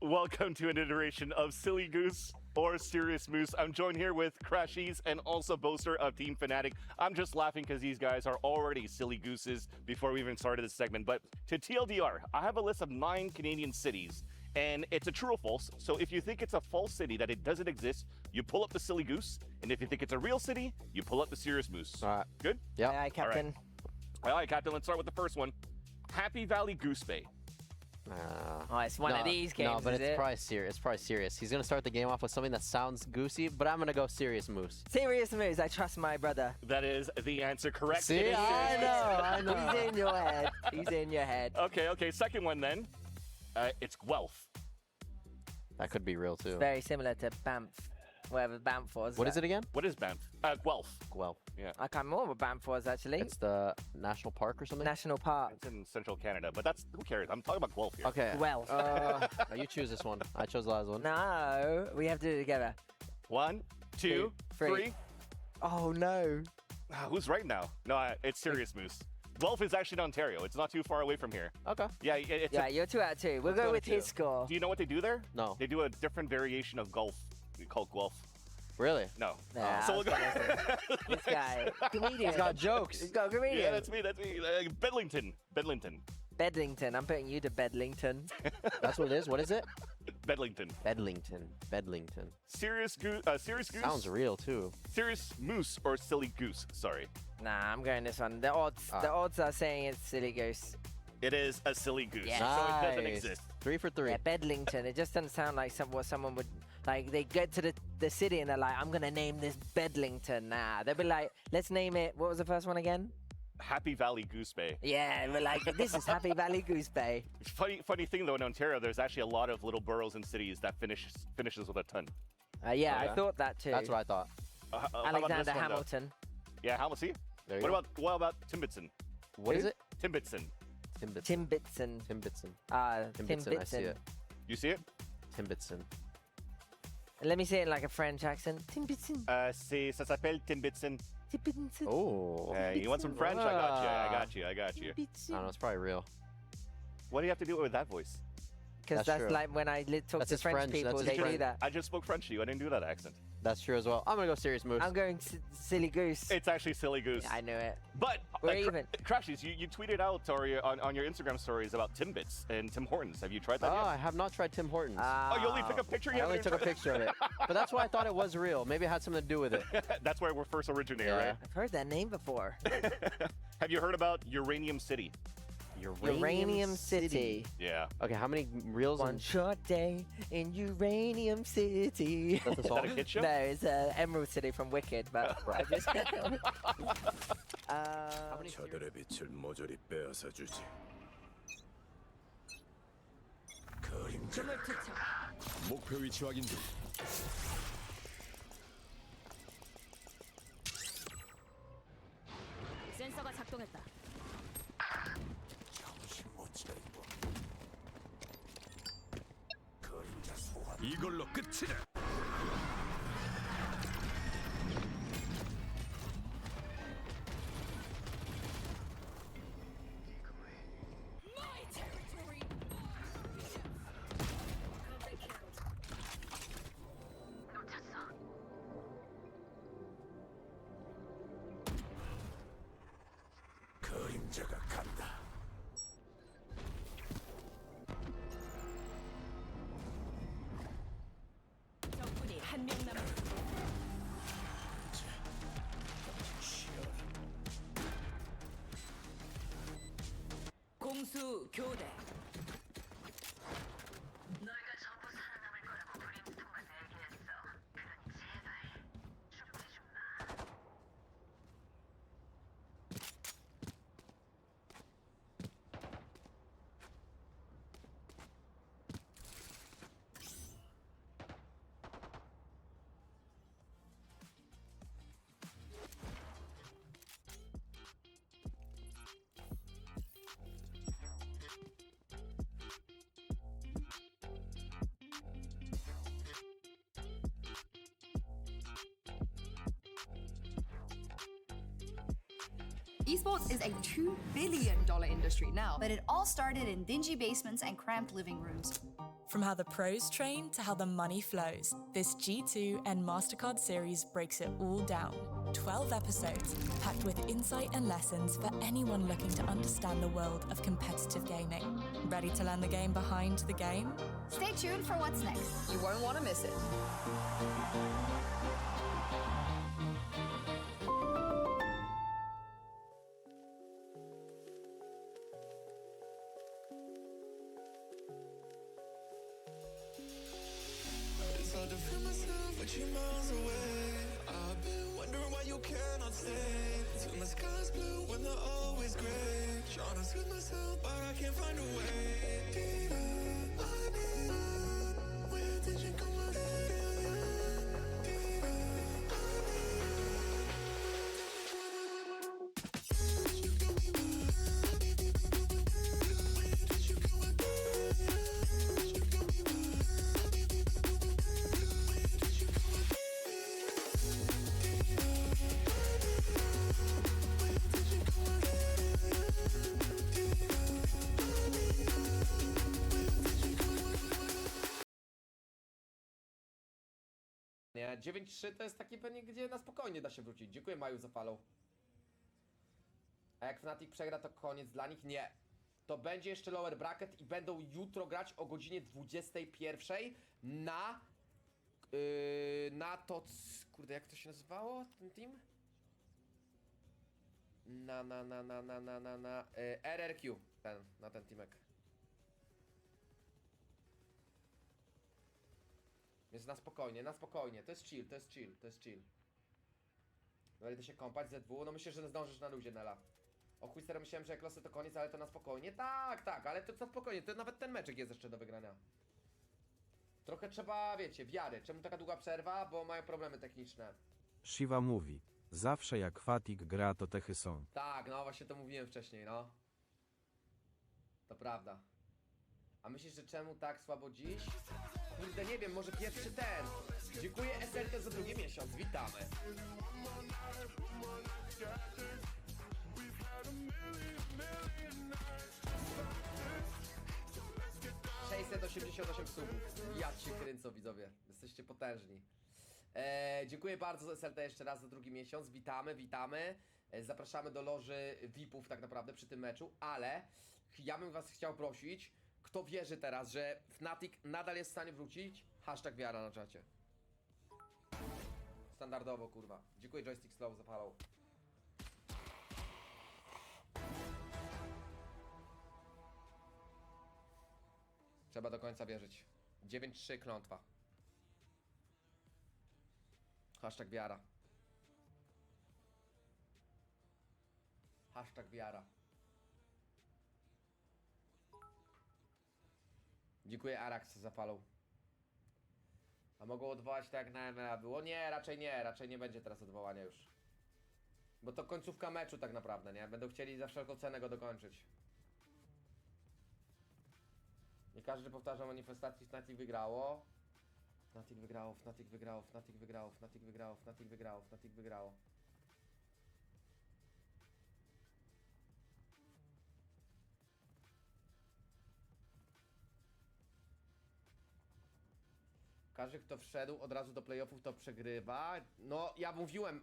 Welcome to an iteration of Silly Goose or Serious Moose. I'm joined here with Crashies and also Boaster of Team Fnatic. I'm just laughing because these guys are already silly gooses before we even started this segment. But to TLDR, I have a list of 9 Canadian cities, and it's a true or false. So if you think it's a false city, that it doesn't exist, you pull up the Silly Goose. And if you think it's a real city, you pull up the Serious Moose. All right. Good? Yeah. Aye, Captain. All right, Captain, let's start with the first one. Happy Valley Goose Bay. It's one of these games. No, but is it's it? probably serious. It's probably serious. He's gonna start the game off with something that sounds goosey, but I'm gonna go Serious Moose. Serious Moose. I trust my brother. That is the answer correct. See, It is I know. He's in your head. He's in your head. Okay. Second one then. It's Guelph. That could be real too. Very similar to Banff, wherever Banff was. What is it again? What is Banff? Guelph. Guelph. Yeah. I can't remember what Banff was actually. It's the national park or something. National Park. It's in central Canada, but that's who cares? I'm talking about Guelph here. Okay. Guelph. You choose this one. I chose the last one. No, we have to do it together. 1, 2, 3. Oh no. Who's right now? No, it's Serious Moose. Guelph is actually in Ontario. It's not too far away from here. Okay. Yeah, You're 2 out of 2. We'll go with his score. Do you know what they do there? No. They do a different variation of golf called Guelph. Really? No. Nah, So we'll go. this guy, comedian. He's got jokes. He's got a comedian. Yeah, that's me. Bedlington. Bedlington. I'm putting you to Bedlington. That's what it is. What is it? Bedlington. Bedlington. Serious Goose. Sounds real too. Serious Moose or Silly Goose? Sorry. Nah, I'm going this one. The odds are saying it's Silly Goose. It is a Silly Goose. Yeah. So it doesn't Nice. exist. 3 for 3. Yeah, Bedlington. It just doesn't sound like what someone would like. They get to the city and they're like, I'm gonna name this Bedlington. Nah, they'll be like, let's name it. What was the first one again? Happy Valley Goose Bay. Yeah, we're like, this is Happy Valley Goose Bay. Funny thing though, in Ontario, there's actually a lot of little boroughs and cities that finishes with a ton. Yeah, I thought that too. That's what I thought. How about Alexander this one, though? Hamilton. Yeah, Hamilton. There you What about Timbitson? What is it? Timbitson. Timbitson. Timbitson. Timbitson. I see it. You see it? Timbitson. Let me say it like a French accent. Timbitson. Ça s'appelle Timbitson. Timbitson. Oh. You want some French? I got you. I don't know. It's probably real. What do you have to do with that voice? because That's that's true. like when I talk That's to his French French, people, that's his they do French. that. I just spoke French to you. I didn't do that accent. That's true as well. I'm gonna go serious moose. I'm going silly goose. It's actually Silly Goose. I knew it. But We're even. Crashies, you tweeted out on your Instagram stories about Timbits and Tim Hortons. Have you tried that Oh, yet? I have not tried Tim Hortons. Oh, you only took a picture? I only took a picture of it. But that's why I thought it was real. Maybe it had something to do with it. That's where we're first originated, Yeah. right? I've heard that name before. Have you heard about Uranium City? Uranium City. Yeah. Okay, how many reels? One short day in Uranium City. That's a song? Is that a kid show? No, it's Emerald City from Wicked, but I just... 저들의 빛을 모조리 빼앗아 주지. 그림자. 목표 위치 확인 중. 센서가 작동했다. 정신 못 차리고. 그림자 소환. 이걸로 끝이다. 그림자가 간다. 적군이 한 명 남았습니다. 공수 교대. 너희가 전부 살아남을 거라고 브림스톤과 얘기했어. 그러니 제발 죽게 좀 마. Esports is a $2 billion industry now, but it all started in dingy basements and cramped living rooms. From how the pros train to how the money flows, this G2 and MasterCard series breaks it all down. 12 episodes, packed with insight and lessons for anyone looking to understand the world of competitive gaming. Ready to learn the game behind the game? Stay tuned for what's next. You won't want to miss it. It's hard to feel myself with you miles away. I've been wondering why you cannot stay. Till my sky's blue when they're always gray. Trying to soothe myself, but I can't find a way. Diva, I need you. Where did you go? I feel you. Diva, I need you. You got me wild. Where did you go? I feel you. You got me wild. Nie, 9-3 to jest taki wynik, gdzie na spokojnie da się wrócić. Dziękuję Maju za follow. A jak Fnatic przegra, to koniec dla nich? Nie. To będzie jeszcze lower bracket i będą jutro grać o godzinie 21 na... na to... Kurde, jak to się nazywało, ten team? Na RRQ. Na ten teamek. Więc na spokojnie. To jest chill, to jest chill. No ale ty się kąpać Z2? No myślę, że zdążysz na luzie, Nela. O chuj, stary, myślałem, że jak losy to koniec, ale to na spokojnie. Tak, ale to na spokojnie, to nawet ten meczek jest jeszcze do wygrania. Trochę trzeba, wiecie, wiary. Czemu taka długa przerwa? Bo mają problemy techniczne. Shiva mówi, zawsze jak Fatik gra, to techy są. Tak, no właśnie to mówiłem wcześniej, no. To prawda. A myślisz, że czemu tak słabo dziś? Kurde, nie wiem, może pierwszy ten. Dziękuję SLT za drugi miesiąc, witamy. 688 subów. Ja cię kręcę, widzowie. Jesteście potężni. Dziękuję bardzo SLT jeszcze raz za drugi miesiąc. Witamy, witamy. Zapraszamy do loży VIP-ów tak naprawdę przy tym meczu, ale ja bym was chciał prosić, kto wierzy teraz, że Fnatic nadal jest w stanie wrócić? Hashtag wiara na czacie. Standardowo, kurwa. Dziękuję Joystick Slow za follow. Trzeba do końca wierzyć. 9-3 klątwa. Hashtag wiara. Hashtag wiara. Dziękuję Arax za follow. A mogą odwołać tak jak na MMA było? Nie, raczej nie będzie teraz odwołania już. Bo to końcówka meczu tak naprawdę, nie? Będą chcieli za wszelką cenę go dokończyć. Nie każdy powtarza manifestacji, Fnatic wygrało. Fnatic wygrało, Fnatic wygrało, Fnatic wygrało, Fnatic wygrało, Fnatic wygrało, Fnatic wygrało. Każdy, kto wszedł od razu do playoffów, to przegrywa. No, ja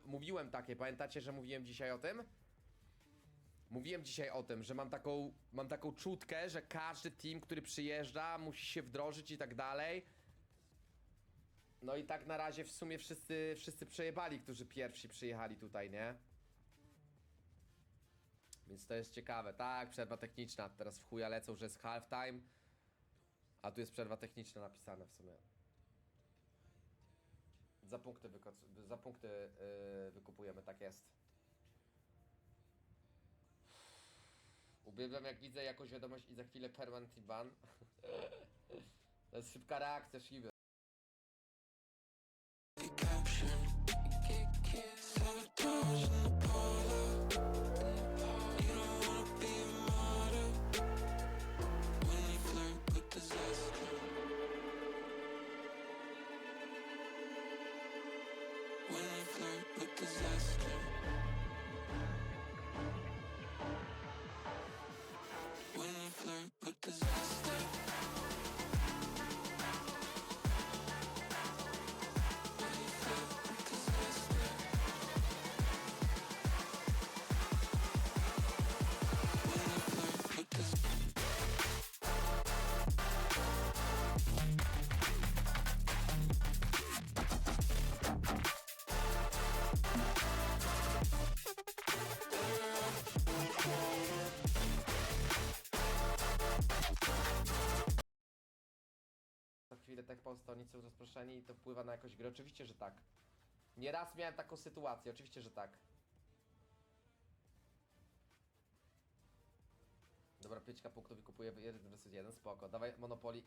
mówiłem takie, pamiętacie, że mówiłem dzisiaj o tym? Mówiłem dzisiaj o tym, że mam taką czutkę, że każdy team, który przyjeżdża, musi się wdrożyć i tak dalej. No i tak na razie w sumie wszyscy przejebali, którzy pierwsi przyjechali tutaj, nie? Więc to jest ciekawe. Tak, przerwa techniczna. Teraz w chuja lecą, że jest halftime. A tu jest przerwa techniczna napisane w sumie. Za punkty wykupujemy, tak jest. Uwielbiam jak widzę jakąś wiadomość i za chwilę permanent ban. To jest szybka reakcja, Shiby. Co chwilę tech stolnicy są rozproszeni i to wpływa na jakość gry. Oczywiście, że tak. Nieraz miałem taką sytuację, oczywiście, że tak. Dobra, 5 punktów i kupuję 1 vs 1, spoko. Dawaj Monopoly.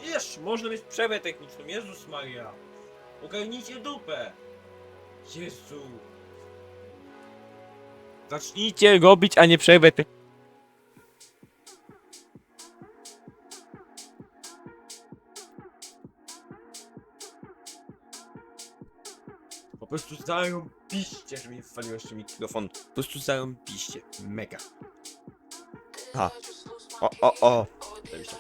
Wiesz, można mieć przerwę techniczną, Jezus Maria. Ogarnijcie dupę. Jezu. Zacznijcie robić, a nie przerwę techniczną. Po prostu zarąbiście, że mi wwaliło jeszcze mikrofon. Po prostu zarąbiście. Mega. Ha. O. Zajebiście.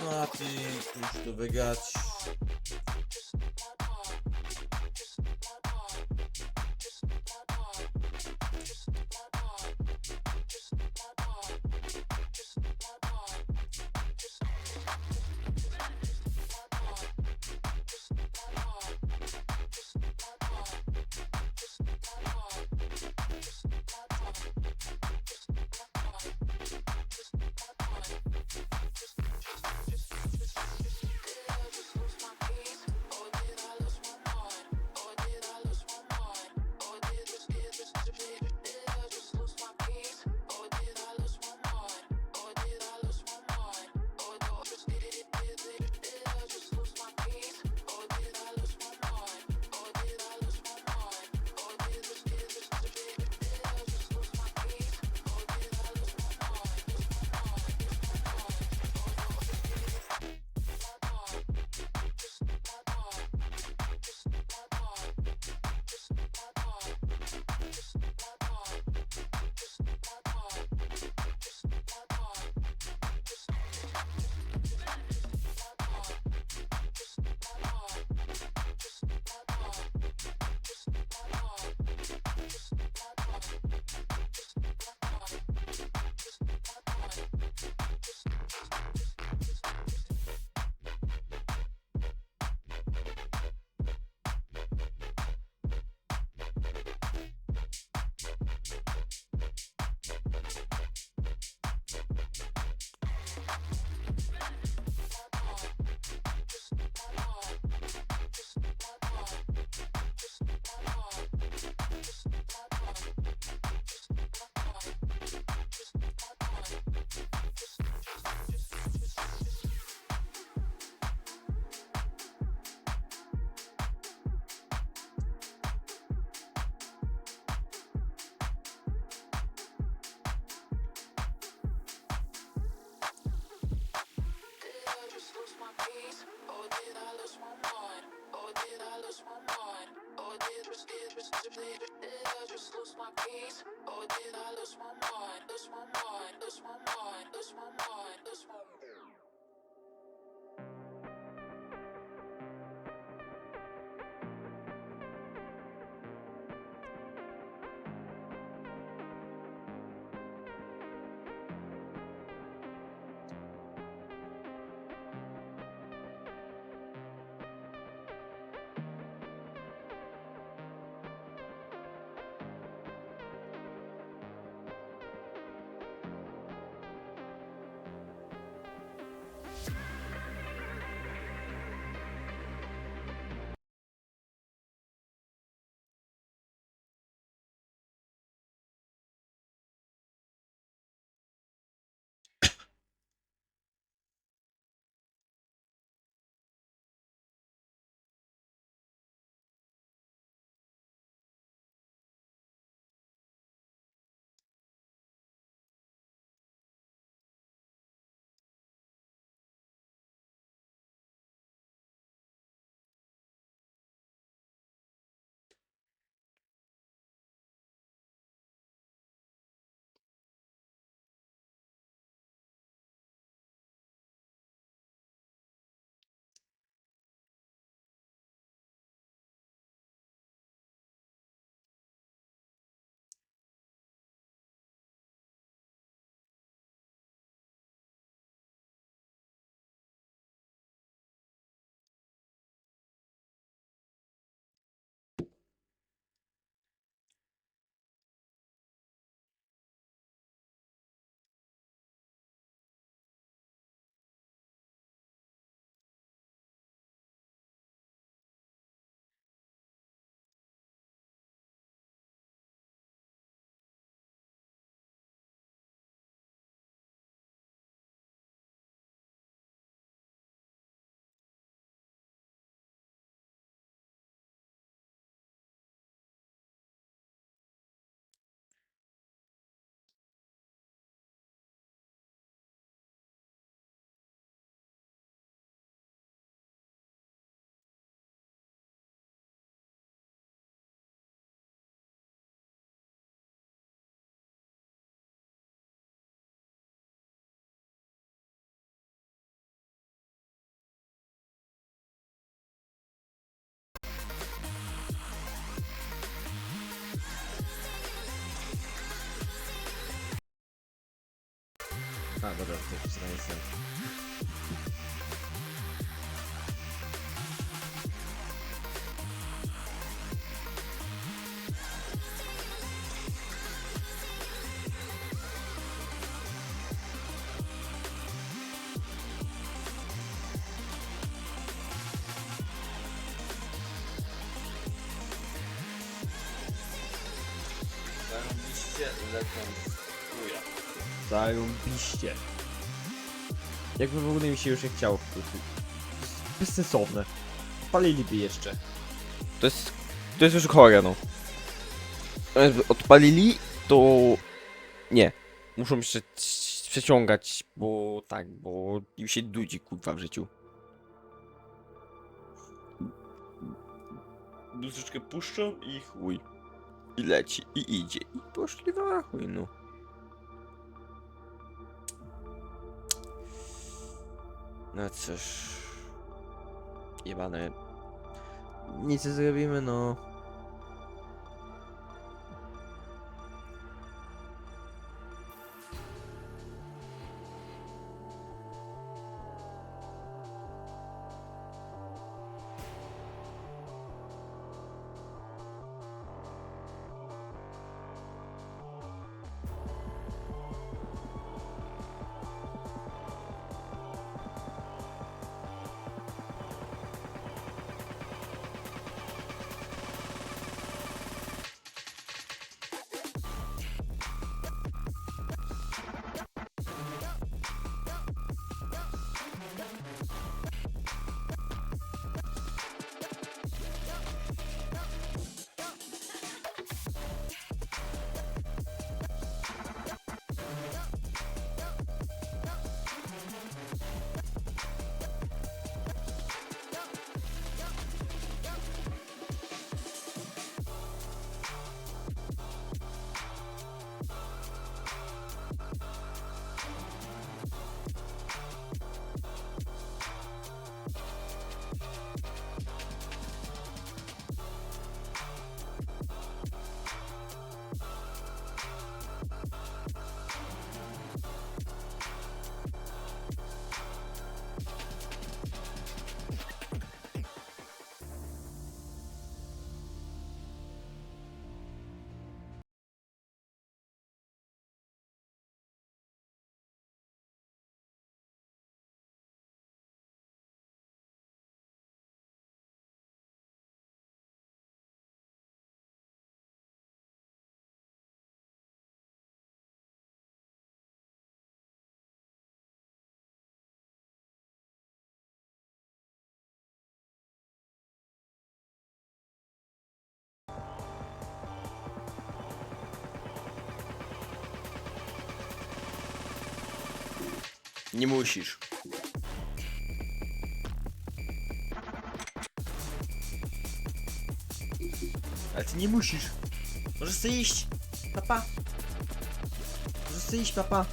No a ty musisz to wygrać. A, dobra, to już jest koniec. Zarąbiście lecą chuja. Zarąbiście. Jakby w ogóle mi się już nie chciało po prostu. To jest bezsensowne. Odpaliliby jeszcze. To jest już chore, no. Jakby odpalili, to... Nie. Muszą jeszcze przeciągać, bo tak, bo już się nudzi, kurwa, w życiu. Muzyczkę puszczą i chuj. I leci, i idzie, i poszli na chuj, no. No cóż... Jebane. Nic nie zrobimy, no. Nie musisz. Ale ty nie musisz. Możesz sobie iść. Papa. Możesz sobie iść, papa.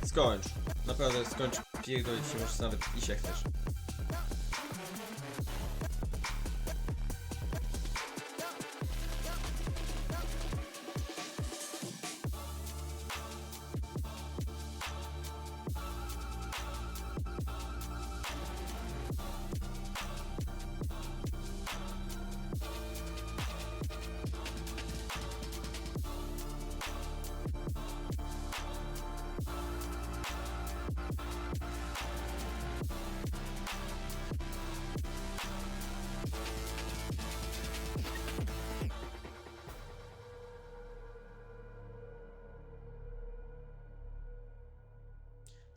Skończ. Naprawdę skończ pierdolić się, możesz nawet iść jak chcesz.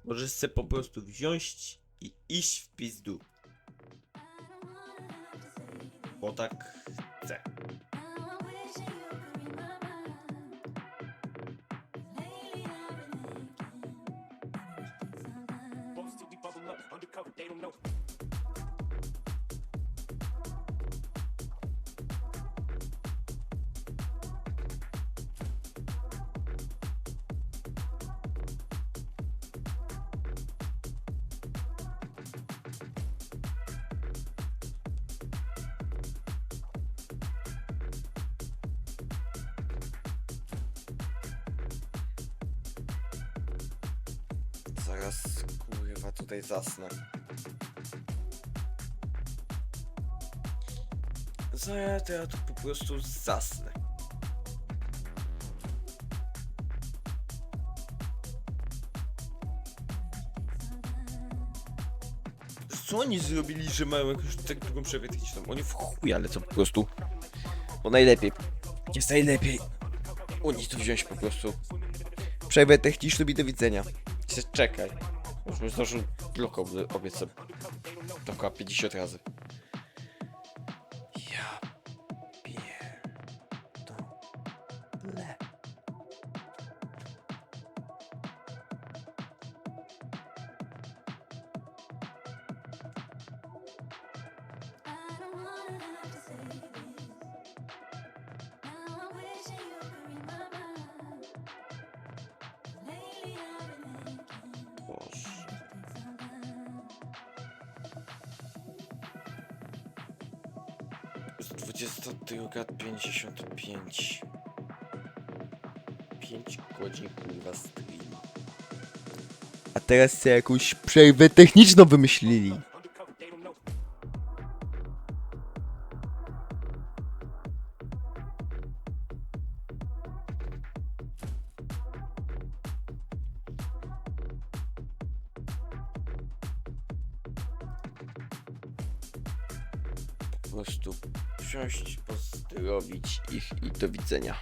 Możesz sobie po prostu wziąć i iść w pizdu. Bo tak chcę. Zaraz kurwa tutaj zasnę. Zaraz ja tu po prostu zasnę. Co oni zrobili, że mają jakąś tak drugą przerwę techniczną? Oni w chuj, ale co po prostu. Bo najlepiej. Jest najlepiej. Oni tu wziąć po prostu. Przerwę techniczną i do widzenia. Czekaj. Już bym zdążył blok obiecam. Tylko 50 razy. Ja pierdolę. Boże. Jest 22:55. 5 godzin kurwa streama. A teraz sobie jakąś przerwę techniczną wymyślili. Po prostu wsiąść, pozdrowić ich i do widzenia.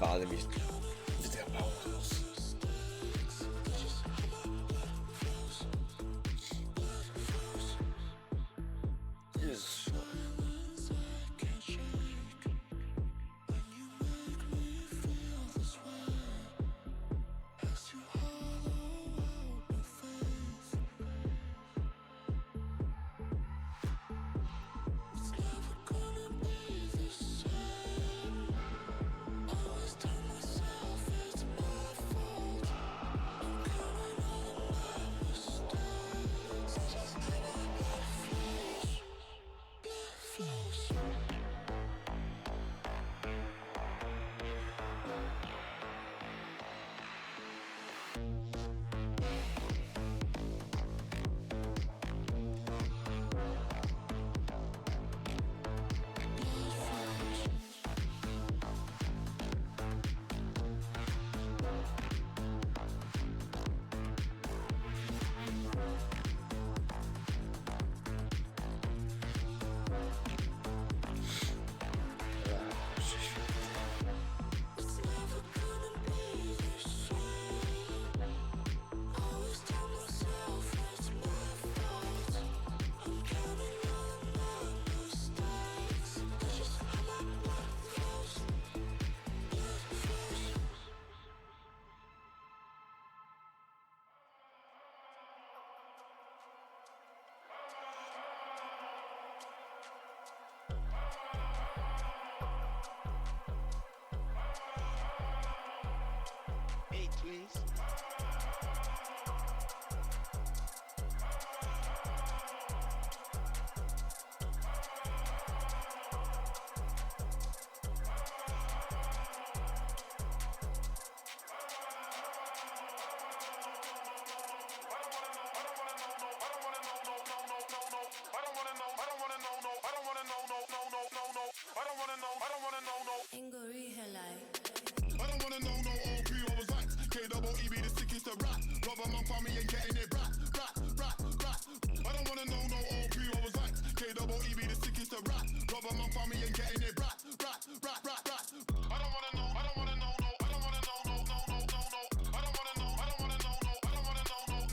Ale mi wydrapało. Jezu. please. I don't wanna know no OP or was like KWE be the sickest to rap. Rubber man for me and getting it rap. I don't wanna know no OP or was like KWE be the sickest to rap. Rubber man for me and getting it rap. I don't wanna know, I don't wanna know no, I don't wanna know no. I don't wanna know, I don't wanna know no, I don't wanna know no.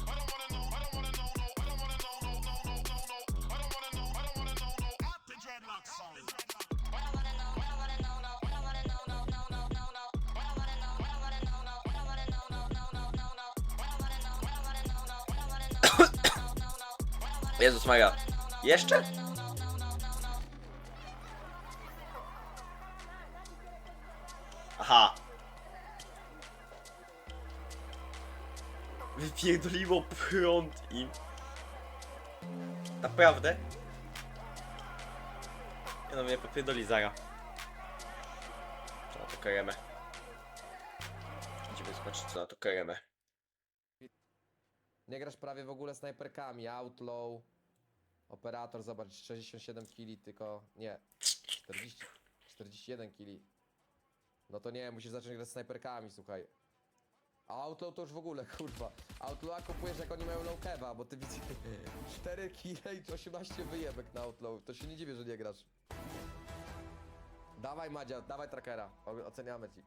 I don't wanna know, I don't wanna know no, I don't wanna know no. I don't wanna know, I don't wanna know no. At the dreadlock song. I don't wanna know, I don't wanna know no, I don't wanna know no. I don't wanna know, I don't wanna know no, I don't wanna know no. I don't wanna know, I don't wanna know no, I don't wanna know no. Jezus Maria. Jeszcze? Aha. Wypierdoliło prąd im. Naprawdę? Nie no, mnie popierdoli zara. Co na to karemę? Idziemy zobaczyć, co na to karemę. Nie grasz prawie w ogóle snajperkami. Outlaw, operator, zobacz, 67 kili, tylko nie, 41 kili. No to nie, musisz zacząć grać snajperkami, słuchaj. A Outlaw to już w ogóle, kurwa. Outlaw kupujesz jak oni mają low keva, bo ty widzisz 4 kile i 18 wyjebek na Outlaw. To się nie dziwię, że nie grasz. Dawaj Madzia, dawaj trackera, oceniamy ci.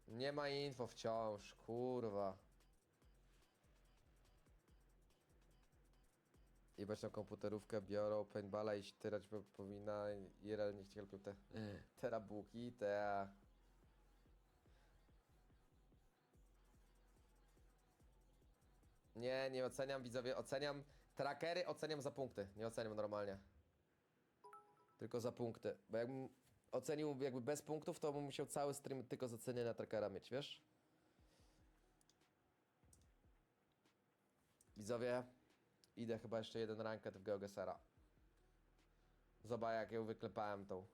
Nie ma info wciąż, kurwa. Jebać na komputerówkę, biorą paintballa i tyrać powinna IRL niech ci helpią te terabuki, te... Nie oceniam, widzowie, oceniam trackery, oceniam za punkty, nie oceniam normalnie. Tylko za punkty, bo jakbym ocenił jakby bez punktów, to bym musiał cały stream tylko z oceniania trackera mieć, wiesz? Widzowie, idę chyba jeszcze jeden ranket w GeoGesera. Zobacz jak ją wyklepałem tą.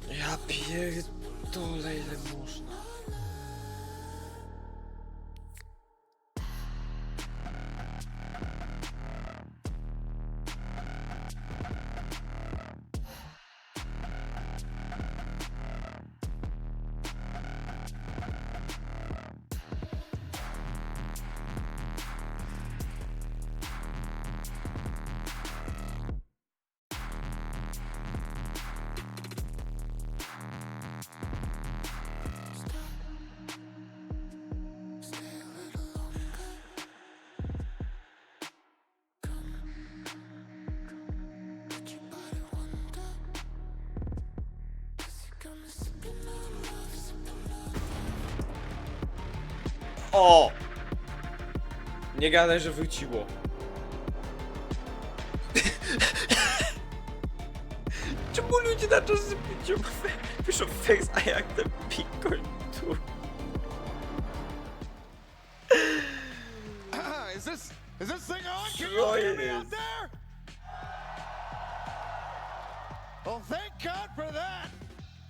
Ja pierdolę, ile można. O! Nie gadaj, że wróciło. Czemu ludzie na to piszą face, a jak ten pikol tu? Is this thing on? Can Co you hear me out jest? there? Well, thank God for that.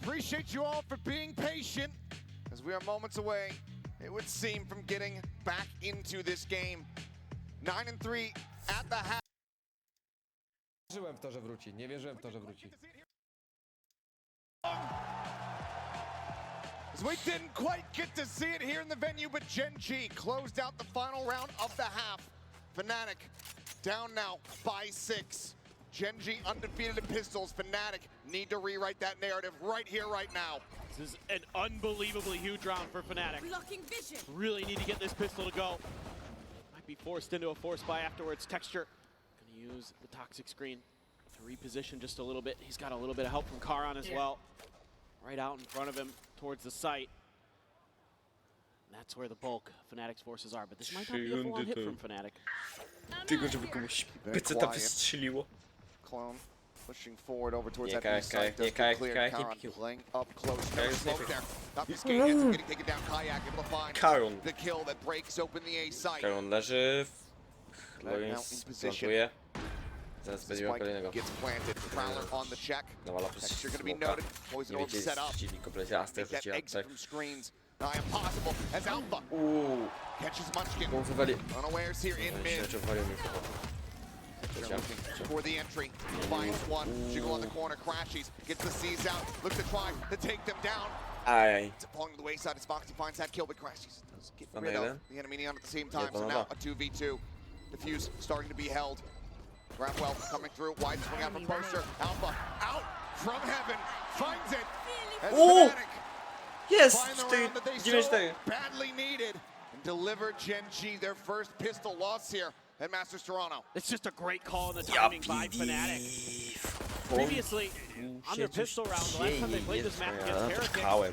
Appreciate you all for being patient. As we are moments away, it would seem, from getting back into this game. 9-3 at the half. Nie wierzyłem w to, że wróci, nie wierzyłem w to, że wróci. As we didn't quite get to see it here in the venue, but Gen G closed out the final round of the half. Fnatic down now by 6. Gen G undefeated in pistols. Fnatic need to rewrite that narrative right here, right now. This is an unbelievably huge round for Fnatic. Blocking vision. Really need to get this pistol to go. Might be forced into a force buy afterwards. Texture gonna use the toxic screen to reposition just a little bit. He's got a little bit of help from Karan as well. Right out in front of him towards the site. That's where the bulk of Fnatic's forces are, but this might not be a full-on hit from Fnatic. Tylko żeby komuś peceta wystrzeliło. Clone pushing forward over towards Nie that B side. Does get cleared. Karon playing up close. No smoke there. Obfuscating ends up getting taken down. Kayak able to find Karon. the kill that breaks open the A site. Karon leży. Lorenz plantuje. Zaraz będzie miał kolejnego. Gets planted. Prowler on the check. Nawala Texture gonna be smoka. noted. Poison Nie orb wiecie, set up. zrzucili kompletnie Aster, That rzuciła exit tak. from screens. Impossible as Alpha catches Munchkin. Bo wywali... Unawares here in mid. Myślę, że wywalił mi chyba. They're looking for the entry. Finds one. Jiggle on the corner. Crashes. Gets the C's out. Looks to try to take them down. Aj. It's falling to the wayside as Foxy finds that kill, but Crashes does get Mamy rid of jeden. the enemy neon at the same time. So now a 2v2. Diffuse starting to be held. Grabwell coming through. Wide swing out from Poster. Alpha out from heaven. Finds it. As Fnatic Jest! find the round that they 9-4. so badly needed and deliver Gen G their first pistol loss here at Masters Toronto. It's just a great call in the timing by Fnatic. Previously, on their pistol round, the last time they played this map against Hurricane,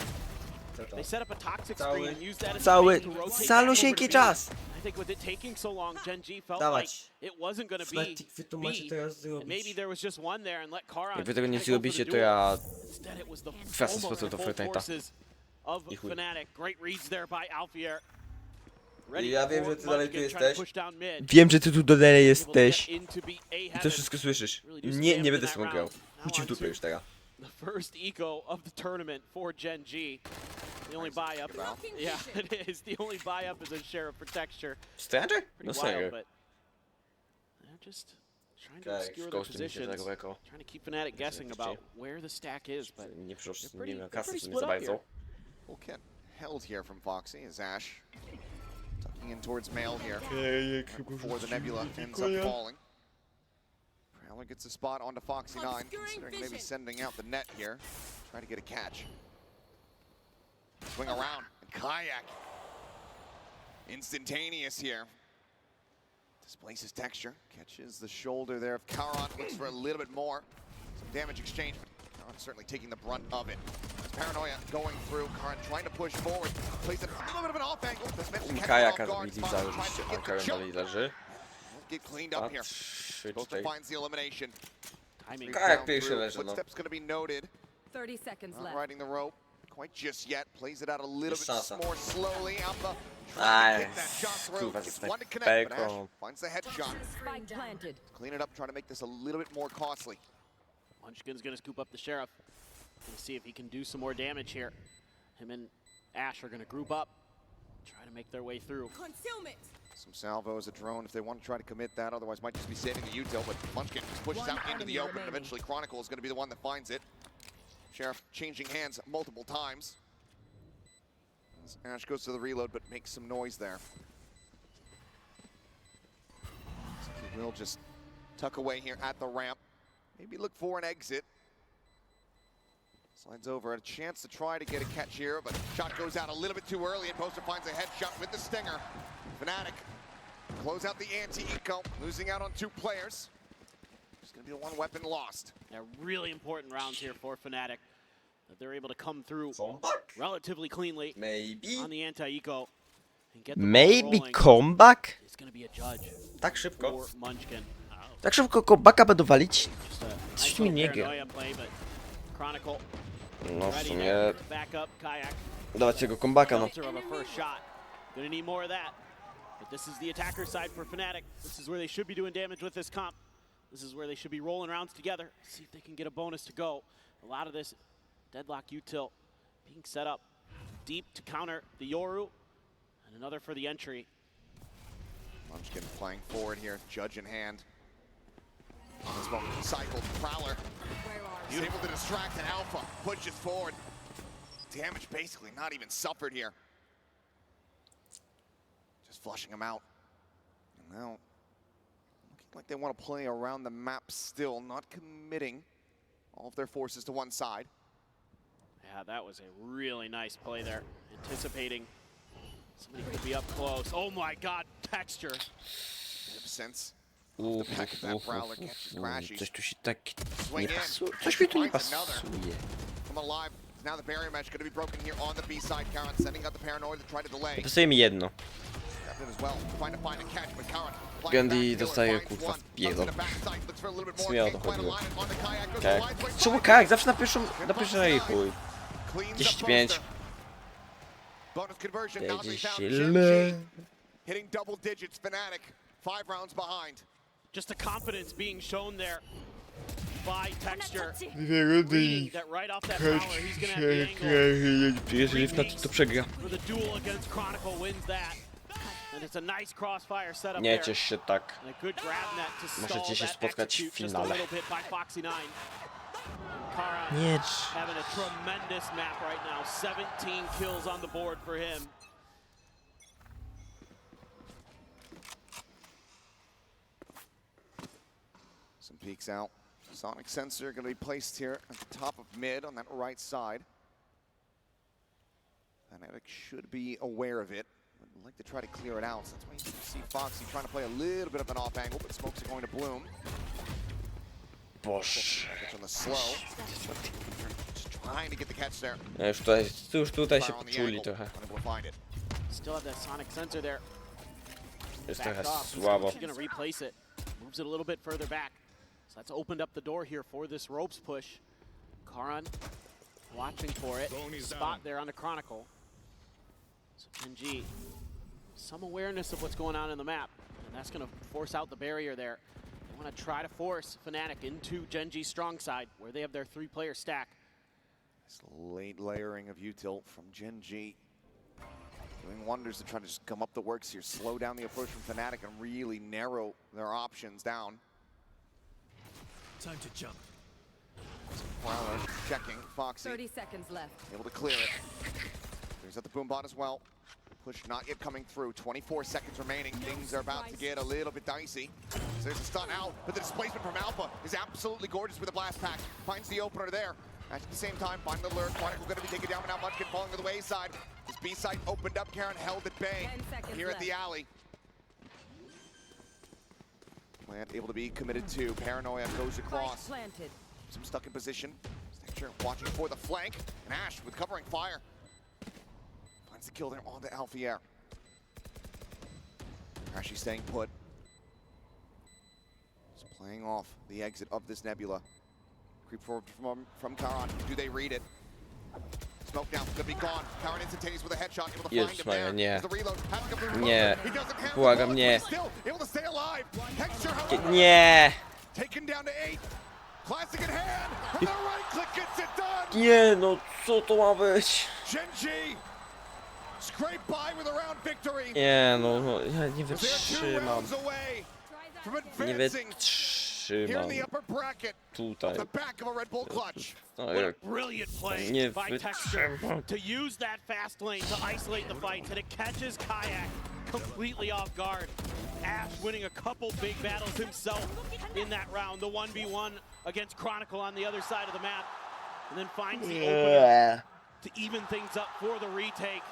they set up a toxic screen and used that as a bait to rotate back over to B. czas. I think with it taking so long, Gen G felt Dawać. like it wasn't going to be Wy to macie B, teraz and zrobić. maybe there was just one there and let Karon Jak wy tego nie kinda go for the zrobicie, to duel. ja... Instead, it was the Kwestia almost sposób do full Fortnite'a. forces of I chuj. Fnatic. Great reads there by Alfier. Ja wiem, że ty dalej tu jesteś. Wiem, Wiem, że ty tu dalej jesteś. I to wszystko słyszysz. Nie będę z tobą grał. Chuj ci w dupę już teraz. The first eco of the tournament for Gen G. The only buy up. Yeah, it is. The only buy up is a Sheriff for Texture. Stranger? Pretty No wild, serio. but they're just trying to Tak, obscure their Ghost mi się positions. tego eko. Trying to keep Fnatic guessing about where the stack is, but Nie przyszło, they're nie pretty, miał they're kasy, pretty w sumie split za up here. bardzo. Full kit held here from Foxy as Ash tucking in towards Mail here before the Nebula ends up falling. Prowler gets a spot onto Foxy 9, considering maybe sending out the net here. Try to get a catch. Swing around, and Kayak. Instantaneous here. Displaces Texture, catches the shoulder there of Karon, looks for a little bit more. Some damage exchange, but Karon certainly taking the brunt of it. Paranoia going through, Karon trying to push forward, plays it a little bit of an off angle. Does manage to catch it Kajaka off guard. zabili zarobiście, a Karen dalej leży. Get cleaned up here. Poster finds the elimination. Timing. Kajak pierwszy leży, no. Footsteps going to be noted. 30 seconds Not left. riding the rope quite just yet. Plays it out a little Jest bit szansa. more slowly. Alpha Aj, trying to get that shot through. kurwa, ze Gets one to connect, but Ash snajperką. finds the headshot. Spike planted. Clean it up, trying to make this a little bit more costly. Munchkin's gonna scoop up the Sheriff. Gonna see if he can do some more damage here. Him and Ash are gonna group up, try to make their way through. Concealment. Some salvos, a drone if they want to try to commit that, otherwise might just be saving the util, but Munchkin just pushes out into the open, and eventually Chronicle is going to be the one that finds it. Sheriff changing hands multiple times. As Ash goes to the reload, but makes some noise there. So he will just tuck away here at the ramp. Maybe look for an exit. Slides over, a chance to try to get a catch here, but shot goes out a little bit too early, and Poster finds a headshot with the stinger. Fnatic close out the anti-eco, losing out on 2 players. There's going to be the 1 weapon lost. Yeah, really important rounds here for Fnatic. That they're able to come through relatively cleanly on the anti-eco and get the ball rolling. comeback? It's going to be a judge Tak szybko. for Munchkin. Tak szybko comebacka będą walić? Just a Coś nice mi little nie gra. paranoia play, but Chronicle No w ready sumie... to back up Kayak. Dawać jego comebacka, no. Shelter of a first shot. Gonna need more of that. But this is the attacker side for Fnatic. This is where they should be doing damage with this comp. This is where they should be rolling rounds together. See if they can get a bonus to go. A lot of this deadlock util being set up deep to counter the Yoru. And another for the entry. Munchkin playing forward here, judge in hand. On this moment, cycled Prowler. He's able to distract an Alpha, pushes forward. Damage basically not even suffered here. Just flushing him out. And now, looking like they want to play around the map still, not committing all of their forces to one side. Yeah, that was a really nice play there. Anticipating somebody could be up close. Oh my God, Texture. Sense. The back of that Prowler catches Crashies. Coś tu się tak Swing nie in. pasuje. Coś mi tu nie Finds another. pasuje. Come alive Now the barrier mesh going to be broken here on the B side. Karan sending out the paranoid to try to delay. Dostaje mi jedno. Captain as well, trying to find a catch, but Karan Gandhi dostaje kurwa w pierdol. W sumie o to chodziło. Kajak. Czemu kajak? Zawsze na pierwszej chuj. 10-5. Bonus conversion, now they found Źle. hitting double digits. Fnatic 5 rounds behind. Just the confidence being shown there by Texture. Dwie rundy Reading that right off that power, he's gonna have the angle. Jeżeli Fnatic to przegra. For the duel against Chronicle wins that. And it's a nice crossfire setup Nie there. ciesz się tak. And a good grab net to stall Możecie się that spotkać w execute just a finale. little bit by Foxy9. Kara Nie. having a tremendous map right now. 17 kills on the board for him. Some peeks out. Sonic sensor going to be placed here at the top of mid on that right side. Fnatic should be aware of it. Would like to try to clear it out. So that's why you see Foxy trying to play a little bit of an off angle, but smokes are going to bloom. Boże. On the slow. Just trying to get the catch there. Już tutaj się poczuli trochę. Unable to find it. Still have that Sonic sensor there. Jest Backed trochę off. słabo. He's gonna replace it. Moves it a little bit further back. So that's opened up the door here for this ropes push. Karan watching for it. Spot there on the Chronicle. So NG, some awareness of what's going on in the map. And that's gonna force out the barrier there. They want to try to force Fnatic into Genji's strong side, where they have their 3-player stack. This late layering of util from Gen G. Doing wonders to try to just come up the works here, slow down the approach from Fnatic and really narrow their options down. Time to jump. Prowler checking, Foxy 30 seconds left. able to clear it. Brings up the boom bot as well. Push not yet coming through. 24 seconds remaining. Things are about to get a little bit dicey. So there's a stun out, but the displacement from Alpha is absolutely gorgeous with the blast pack. Finds the opener there. At the same time, find the lure. Chronicle going to be taken down, but now Munchkin falling to the wayside. His B side opened up. Karen held at bay here at the alley. Plant able to be committed to. Paranoia goes across. Some stuck in position. Stacture watching for the flank. And Ash with covering fire. Finds the kill there on the Alfier. Ashy staying put. Just playing off the exit of this Nebula. Creep forward from Karan. Do they read it? Smoke now, could be gone. Karan instantaneous with a headshot, able to find him there. Nie. The reload, having a blue Nie. He doesn't have Błagam, the nie. bullet, but still able to stay alive. Texture, however, Nie. taken down to 8. Classic in hand, and the right click gets it done. Nie, no co to ma być? Gen G scrape by with a round victory. Nie, no ja nie They're 2 wytrzymam. rounds away from Nie advancing here wytrzymam. in the upper bracket. Tutaj. The back of a Red Bull clutch. No, What a brilliant play nie by Texture wytrzymam. to use that fast lane to isolate the fights, and it catches Kayak completely off guard. Ash winning a couple big battles himself in that round, the 1v1 against Chronicle on the other side of the map, and then finds the opener to even things up for the retake.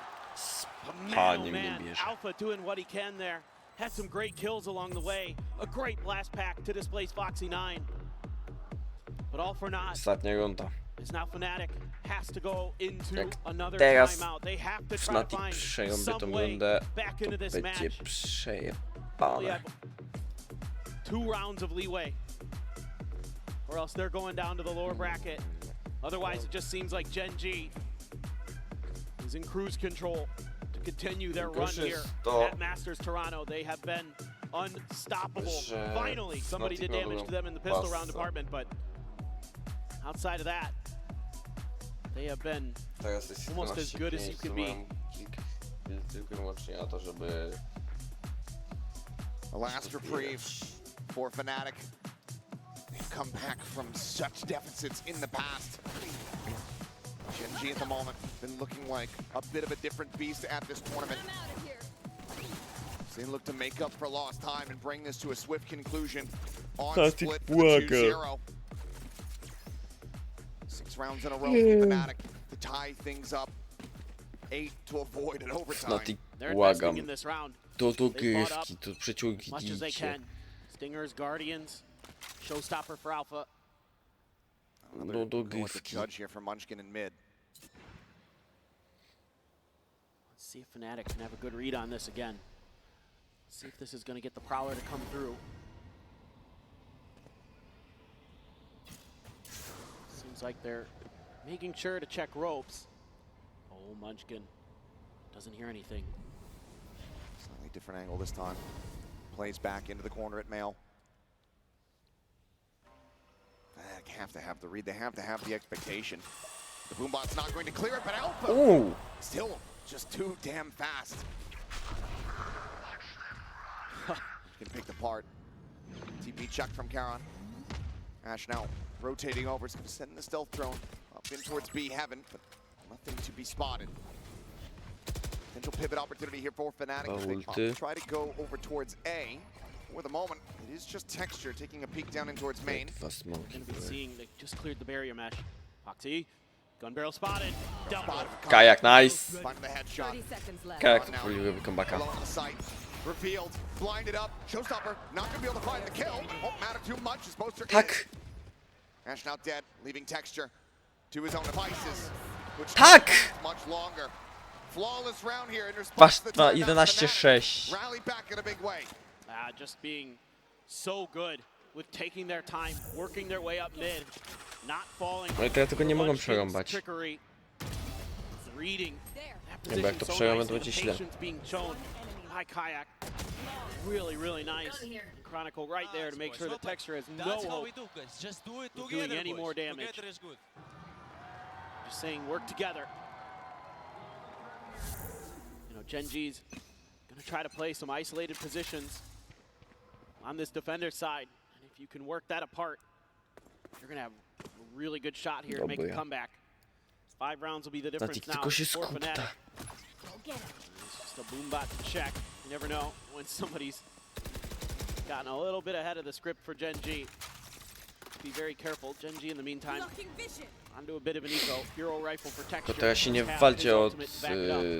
But man, oh man, Alpha doing what he can there. Had some great kills along the way. A great blast pack to displace Foxy9. But all for naught. Ostatnia runda. Is now Fnatic has to go into Jak another teraz timeout. They have to try to Fnatic find przejąłby some tą way rundę, back to into this będzie match. We przejebane. have 2 rounds of leeway, or else they're going down to the lower bracket. Otherwise, it just seems like Gen G is in cruise control to continue their run here at Masters Toronto. They have been unstoppable. Finally, somebody did damage to them in the pistol round department, but outside of that, they have been almost as good as you could be. Tylko i wyłącznie na to, żeby... A last reprieve for Fnatic. They've come back from such deficits in the past. Gen G at the moment been looking like a bit of a different beast at this tournament. So they look to make up for lost time and bring this to a swift conclusion on split for the 2-0. 6 rounds in a row for Fnatic to tie things up. 8 to avoid an overtime. They're investing in this round. Do dogrywki, do przeciągi Much as they dijcie. can. Stingers, Guardians, showstopper for Alpha. Do dogrywki. Judge here for Munchkin in mid. See if Fnatic can have a good read on this again. See if this is going to get the Prowler to come through. Seems like they're making sure to check ropes. Oh, Munchkin doesn't hear anything. Slightly different angle this time. Plays back into the corner at Mail. They have to have the read. They have to have the expectation. The Boombot's not going to clear it, but Alpha Ooh. still just too damn fast. Can pick the part. TP check from Karon. Ash now rotating over. It's going to send the stealth drone up in towards B Heaven, but nothing to be spotted. Potential pivot opportunity here for Fnatic. They try to go over towards A. For the moment, it is just Texture taking a peek down in towards main. We're going to be seeing they just cleared the barrier mesh. Foxy, gun barrel spotted. Kayak, nice. Finding the headshot. Kayak to próbuje comebacka. Alone on the site. Revealed, blinded up, showstopper, not gonna be able to find the kill. Won't matter too much as Poster is. Ash now dead, leaving Texture to his own devices. Which much longer. Flawless round here in response to the 11-6. rally back in a big way. Just being so good with taking their time, working their way up mid, not falling. No i to ja tego nie mogą przerąbać. Reading. Nie, bo jak to przejąłem, to będzie źle. High Kayak, really nice. Chronicle right there to make sure that Texture has no hope of doing any more damage. Just saying, work together. You know, Genji's gonna try to play some isolated positions on this defender side, and if you can work that apart, you're gonna have a really good shot here to make a comeback. 5 rounds will be the difference now for Fnatic. It's just a Boombot check. You never know when somebody's gotten a little bit ahead of the script for Genji. Be very careful. Genji in the meantime onto a bit of an eco. Hero rifle for Texture. To teraz się nie walcie od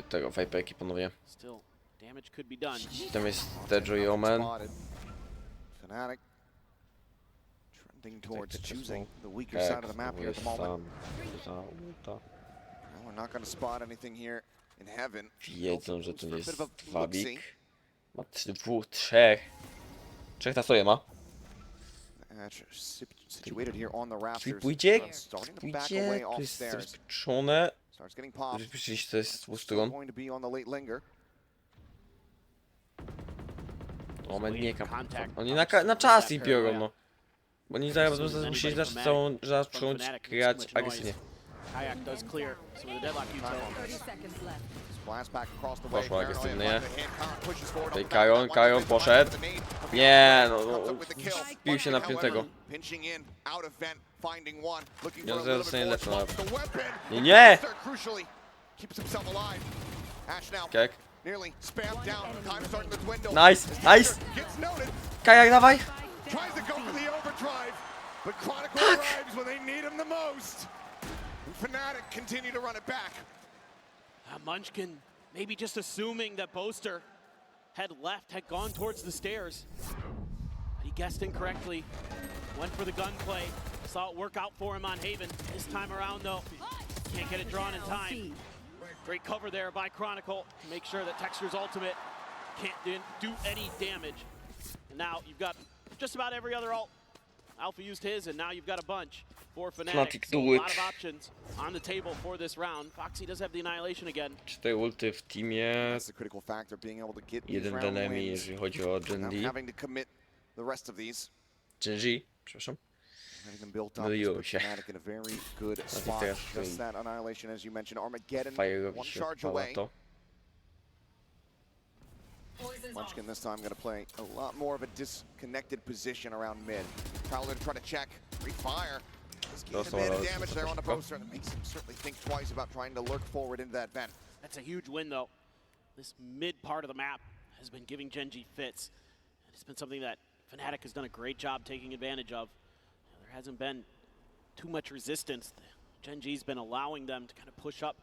tego Viperki, panowie. Still, damage could be done. Tam jest Tejo i Omen. Fnatic trending towards choosing the weaker side of the map here at the moment. We're not going to spot anything here in Heaven. Wiedzą, że tu jest Wabik. Ma 3. 3 na sobie ma. Situated here on the rafters. Pójdzie, to jest zabezpieczone. Rzeczywiście to jest Wusturon. Omen nie kam. Oni na czas ich biorą, no. Bo oni zaraz musieli zacząć grać agresywnie. Kayak does clear, so the deadlock Poszło agresywnie. Tutaj Karon poszedł. Nie, no, wbił się na 5. Ja zaraz dostanie lepszą nawet. Nie! Kek. Nice! Kajak, dawaj! Tak! Fnatic continue to run it back. Munchkin maybe just assuming that Boaster had gone towards the stairs. But he guessed incorrectly. Went for the gunplay. Saw it work out for him on Haven. This time around, though, can't get it drawn in time. Great cover there by Chronicle to make sure that Texture's ultimate can't do any damage. And now you've got just about every other ult. Alpha used his, and now you've got a bunch for Fnatic. So a lot of options on the table for this round. Foxy does have the Annihilation again. 4 ulty w teamie. 1 do enemy, jeżeli chodzi o Genji. Genji, przepraszam. Myliło się. Fire robi się odpala to. Munchkin this time going to play a lot more of a disconnected position around mid. Prowler to try to check, refire. Just getting a bit of damage there on the Boaster, and it makes him certainly think twice about trying to lurk forward into that vent. That's a huge win, though. This mid part of the map has been giving Genji fits. And it's been something that Fnatic has done a great job taking advantage of. There hasn't been too much resistance. Genji's been allowing them to kind of push up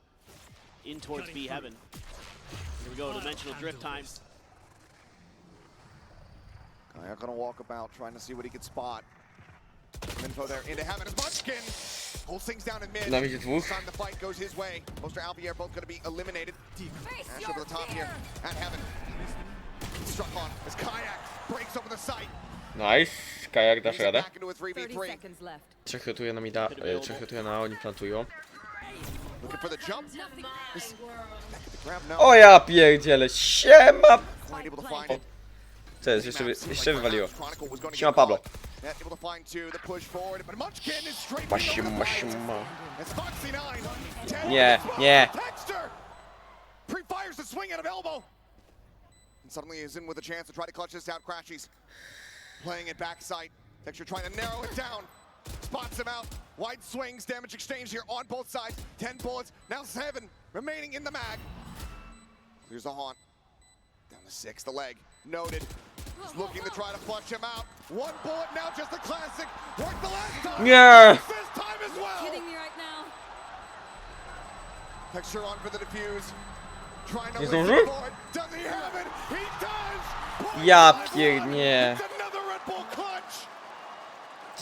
in towards B Heaven. Here we go, Dimensional Drift time. Kayak gonna walk about, trying to see what he can spot. Some info there into Heaven as Munchkin Holds things down in mid. Na midzie dwóch. Time the fight goes his way. Boaster Albier both going to be eliminated. Ash over the top here at Heaven. Struck on as Kayak breaks open the site. Nice. Kajak, dasz radę. Back into a 3v3. Trzech rotuje na mida, trzech rotuje na, oni plantują. Looking for the jump. O ja pierdzielę, siema! Able to find it. Co jest, jeszcze wywaliło. Siema Pablo. Able to find two, the push forward, but Munchkin is straight. Siema. It's Foxy 9. Nie, nie. Texter pre-fires the swing out of elbow. And suddenly is in with a chance to try to clutch this out. Crashies playing it backside. Texter trying to narrow it down. Spots him out. Wide swings, damage exchange here on both sides. 10 bullets, now 7 remaining in the mag. Here's the haunt. Down to 6, the leg. Noted. He's looking to try to flush him out. 1 bullet now, just a classic. Worked the last time. Yeah. This time as well. Kidding me right now? Texture on for the defuse. Trying to Nie lift zdążył? the board. Does he have it? He does. Ja pierdnie. It's another Red Bull clutch.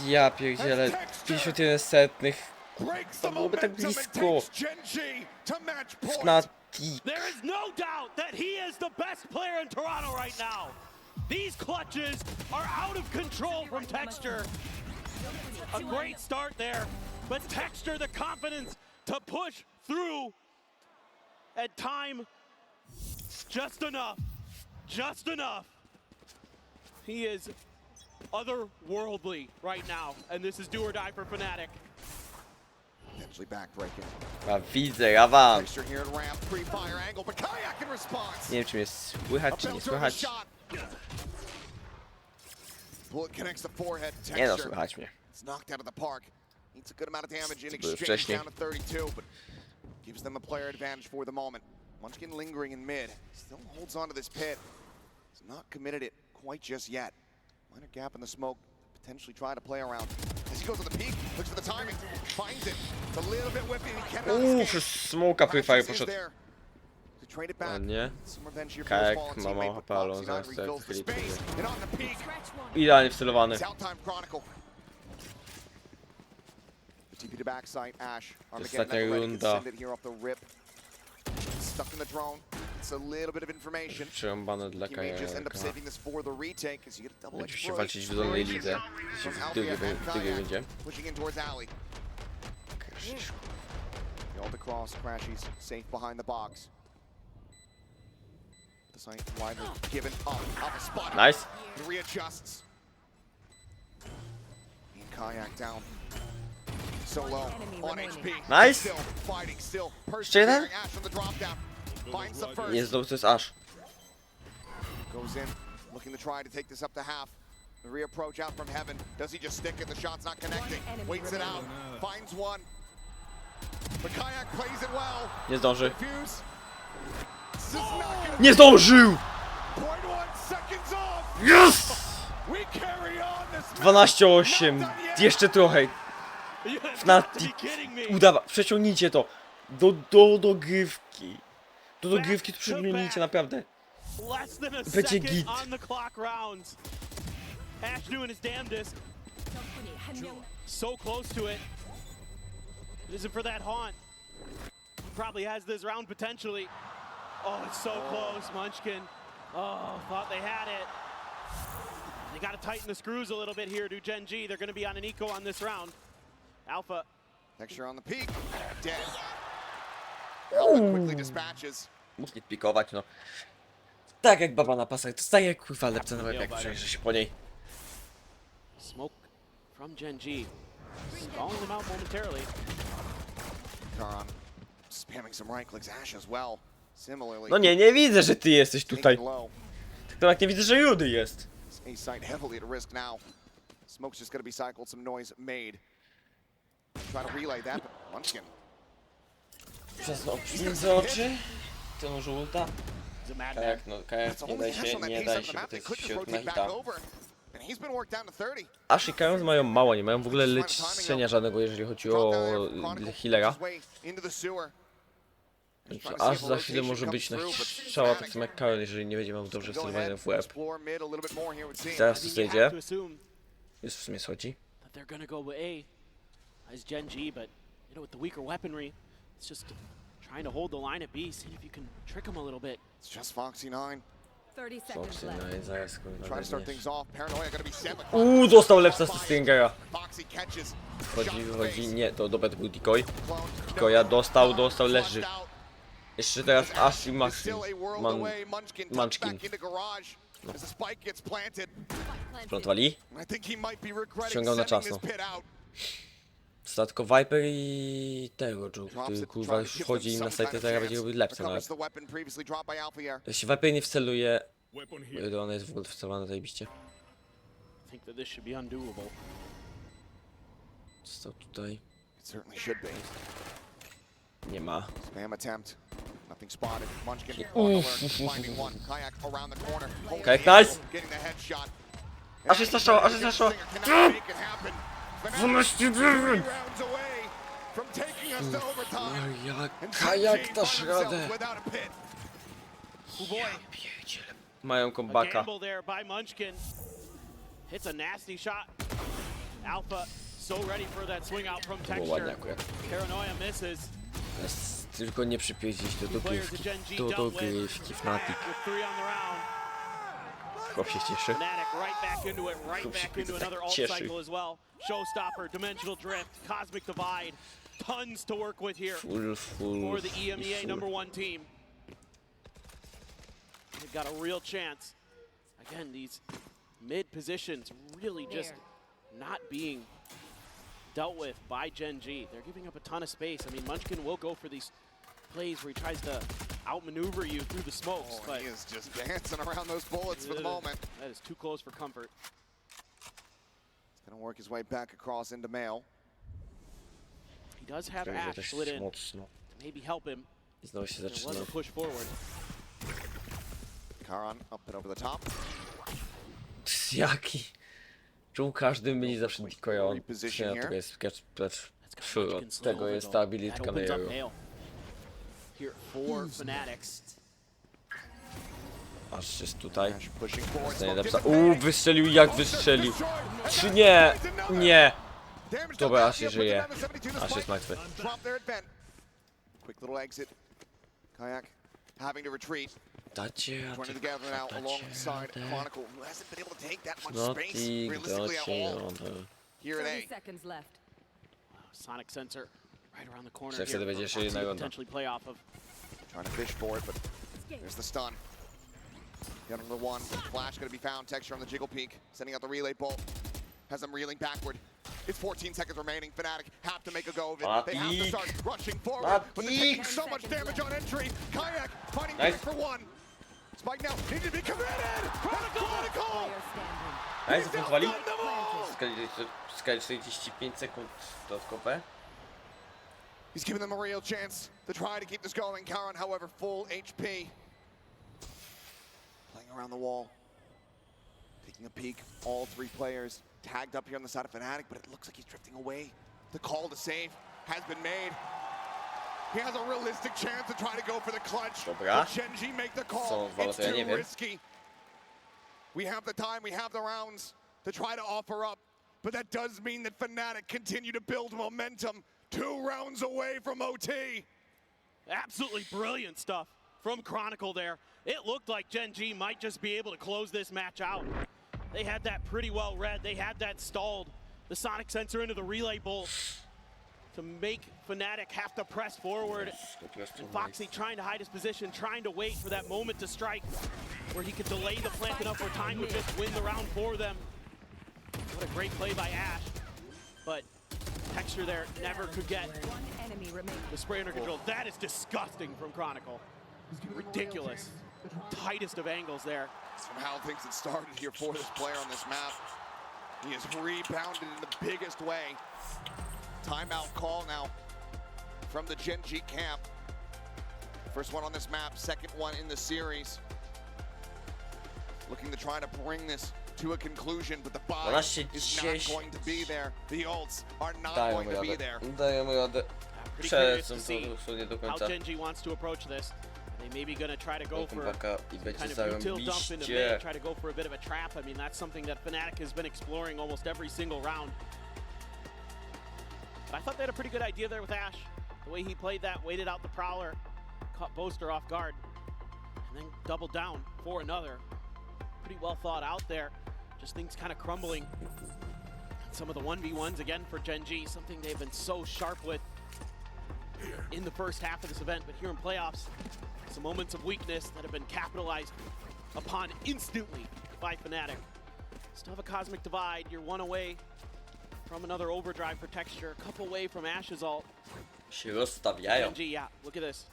Ja pierdzielę. 51 setnych. To byłoby tak blisko. Fnatic. There is no doubt that he is the best player in Toronto right now. These clutches are out of control from Texture. A great start there, but Texture the confidence to push through at time. Just enough. Just enough. He is otherworldly right now, and this is do or die for Fnatic. Potentially backbreaking. A widzę, ja wam. Texture here at ramp, pre-fire angle, but Kayak in response. Nie wiem, czy mnie słychać, czy nie słychać. Bullet connects the forehead. Nie no, Texture. słychać mnie. It's knocked out of the park. Needs a good amount of damage in To były exchange wcześniej. down to 32, but gives them a player advantage for the moment. Munchkin lingering in mid. Still holds on to this pit. He's not committed it quite just yet. Minor gap in the smoke. Potentially trying to play around. As he goes on the peak, looks for the timing, finds it. It's a little bit whippy, he cannot escape. Przez smoka pre-fire poszedł. To trade it back. Ładnie. Some revenge here for Kajak his fallen ma mało teammate, but HP, ale on Foxy zaraz Nine sobie refills the wychyli. space. And on the peak. Idealnie wcelowany. It's Outtime Chronicle. The TP to backside, Ash. Armageddon Ostatnia at the ready, can runda. send it here off the rip. Stuck in the drone. It's a little bit of information. Przerąbane dla You may just end up Kajaka. saving this for the retake as you get a double Będziemy się exploit. walczyć w dolnej lidze. W drugiej będzie. Pushing in towards alley. The ult across, Crashies safe behind the box. The site widely given up a spot. Nice. He readjusts. And Kayak down. So low on HP. Nice. Still fighting, still Jeszcze jeden? persevering. Ash from the drop down. Finds the first. Nie zdobył, to jest Ash. Goes in, looking to try to take this up to half. The reapproach out from Heaven. Does he just stick it? The shot's not connecting. Waits it out. Finds one. But Kayak plays it well. Nie zdąży. Defuse. This is not gonna Nie zdążył! 0.1 seconds off. Yes! We carry on this 12-8. Jeszcze trochę. Fnatic. Przeciągnijcie to. Do dogrywki. Do dogrywki to przeciągnijcie naprawdę. Less than a Będzie second git. on the clock rounds. Ash doing his damnedest. So close to it. It isn't for that haunt. He probably has this round potentially. Oh, it's so close, Munchkin. Oh, thought they had it. They got to tighten the screws a little bit here to Gen G. They're going to be on an eco on this round. Alpha. Texture on the peak. Dead. Alpha quickly dispatches. Mógł nie pikować, no. Tak jak baba na pasach. Dostaje kurwa lepce na łeb, jak przejeżdża się po niej. Smoke from Gen G. Stalling them out momentarily. Karan spamming some right clicks. Ash as well. Similarly. No nie widzę, że ty jesteś tutaj. Tylko jak nie widzę, że Judy jest. A site heavily at risk now. Smoke's just gonna be cycled, some noise made. Try to relay that, but Munchkin. Między oczy. To może ulta. Kajak, no kajak nie daj się, bo to jest środek na hita. Ash i Kajon mają mało, nie mają w ogóle leczenia żadnego, jeżeli chodzi o healera. Aż za chwilę może być na strzała, tak samo jak Kajon, jeżeli nie będzie miał dobrze wcelowany w łeb. Teraz tu sobie idzie. Już w sumie schodzi. as Gen G, but you know, with the weaker weaponry, it's just trying to hold the line at B, see if you can trick him a little bit. It's just Foxy 9. 30 seconds Foxy, left. no i zaraz kurwa Try to start weźmiesz. things off. Paranoia gonna be set. Dostał lepsza z Stingera. Foxy catches. Chodzi, nie, to dobra, to był decoy. Decoya dostał, leży. Jeszcze teraz Ash i Munchkin. No. Plantowali? Ściągał na czas, no. Statko Viper i tego, który kurwa już wchodzi im na sajtę, teraz będzie robić lepsze nawet. Jeśli Viper nie wceluje, to ona jest w ogóle wcelowana zajebiście. Co tutaj? Nie ma. Nothing spotted. Munchkin finding one. Kayak around the corner. Kayak, nice! Getting the headshot. Asysta strzała! 12-9! Kayak dasz radę! Mają kombaka. Gamble there by Munchkin. Hits a nasty shot. Alpha so ready for that swing out from Texture. Paranoia misses. Tylko nie przypieździć do dogrywki. Fnatic. Chłop się cieszy. Chłop się tak cieszy. Showstopper, dimensional drift, cosmic divide, tons to work with here for the EMEA #1 team. They've got a real chance. Again, these mid positions really just not being dealt with by Gen G. They're giving up a ton of space. I mean, Munchkin will go for these plays where he tries to outmaneuver you through the smokes, but he is just dancing around those bullets for the moment. That is too close for comfort. He's gonna work his way back across into Mail. He does have Ash slid in to maybe help him. There was a push forward. Karan up and over the top. Jaki? Czemu każdy mieli zawsze decoya? To jest catch od tego jest ta abilitka na jego. Aż jest tutaj. Wystrzelił jak wystrzelił. Czy nie? Nie. Dobra, Aż się żyje. Aż jest martwy. Quick little exit. Kayak having to retreat. Running together now alongside Chronicle, who hasn't been able to take that much space realistically at all. Here at A. 30 seconds left. Sonic sensor right around the corner Jak wtedy będzie jeszcze jedna runda. Potentially play off of. Trying to fish for it, but there's the stun. Getting the one. Flash going to be found. Texture on the jiggle peak. Sending out the relay bolt. Has them reeling backward. It's 14 seconds remaining. Fnatic have to make a go of it. They have to start rushing forward. But they're taking so much damage on entry. Kayak fighting back for one. Spike now needs to be committed. Chronicle! Nice, zapunktowali. Skali 45 sekund dodatkowe. He's giving them a real chance to try to keep this going. Karan, however, full HP. Playing around the wall. Taking a peek. All three players tagged up here on the side of Fnatic, but it looks like he's drifting away. The call to save has been made. He has a realistic chance to try to go for the clutch. But Gen G make the call. It's too risky. We have the time, we have the rounds to try to offer up, but that does mean that Fnatic continue to build momentum. 2 rounds away from OT. Absolutely brilliant stuff from Chronicle there. It looked like Gen G might just be able to close this match out. They had that pretty well read. They had that stalled. The Sonic sensor into the relay bolt to make Fnatic have to press forward. And Foxy trying to hide his position, trying to wait for that moment to strike where he could delay the plant enough where time would just win the round for them. What a great play by Ash. But Texture there never could get the spray under control. That is disgusting from Chronicle. Ridiculous. Tightest of angles there. From how things had started here for this player on this map. He has rebounded in the biggest way. Timeout call now from the Gen G camp. First one on this map, second one in the series. Looking to try to bring this to a conclusion, but the buy is not going to be there. The ults are not going to be there. Pretty curious to see how Gen G wants to approach this. They may be going to try to go for kind of util dump into mid, try to go for a bit of a trap. I mean, that's something that Fnatic has been exploring almost every single round. But I thought they had a pretty good idea there with Ash. The way he played that, waited out the Prowler, caught Boaster off guard, and then doubled down for another. Pretty well thought out there. Just things kind of crumbling. Some of the 1v1s again for Gen G, something they've been so sharp with in the first half of this event, but here in playoffs, some moments of weakness that have been capitalized upon instantly by Fnatic. Still have a Cosmic Divide, you're one away from another overdrive for Texture, a couple away from Ash's ult. Się rozstawiają. Gen G, yeah, look at this.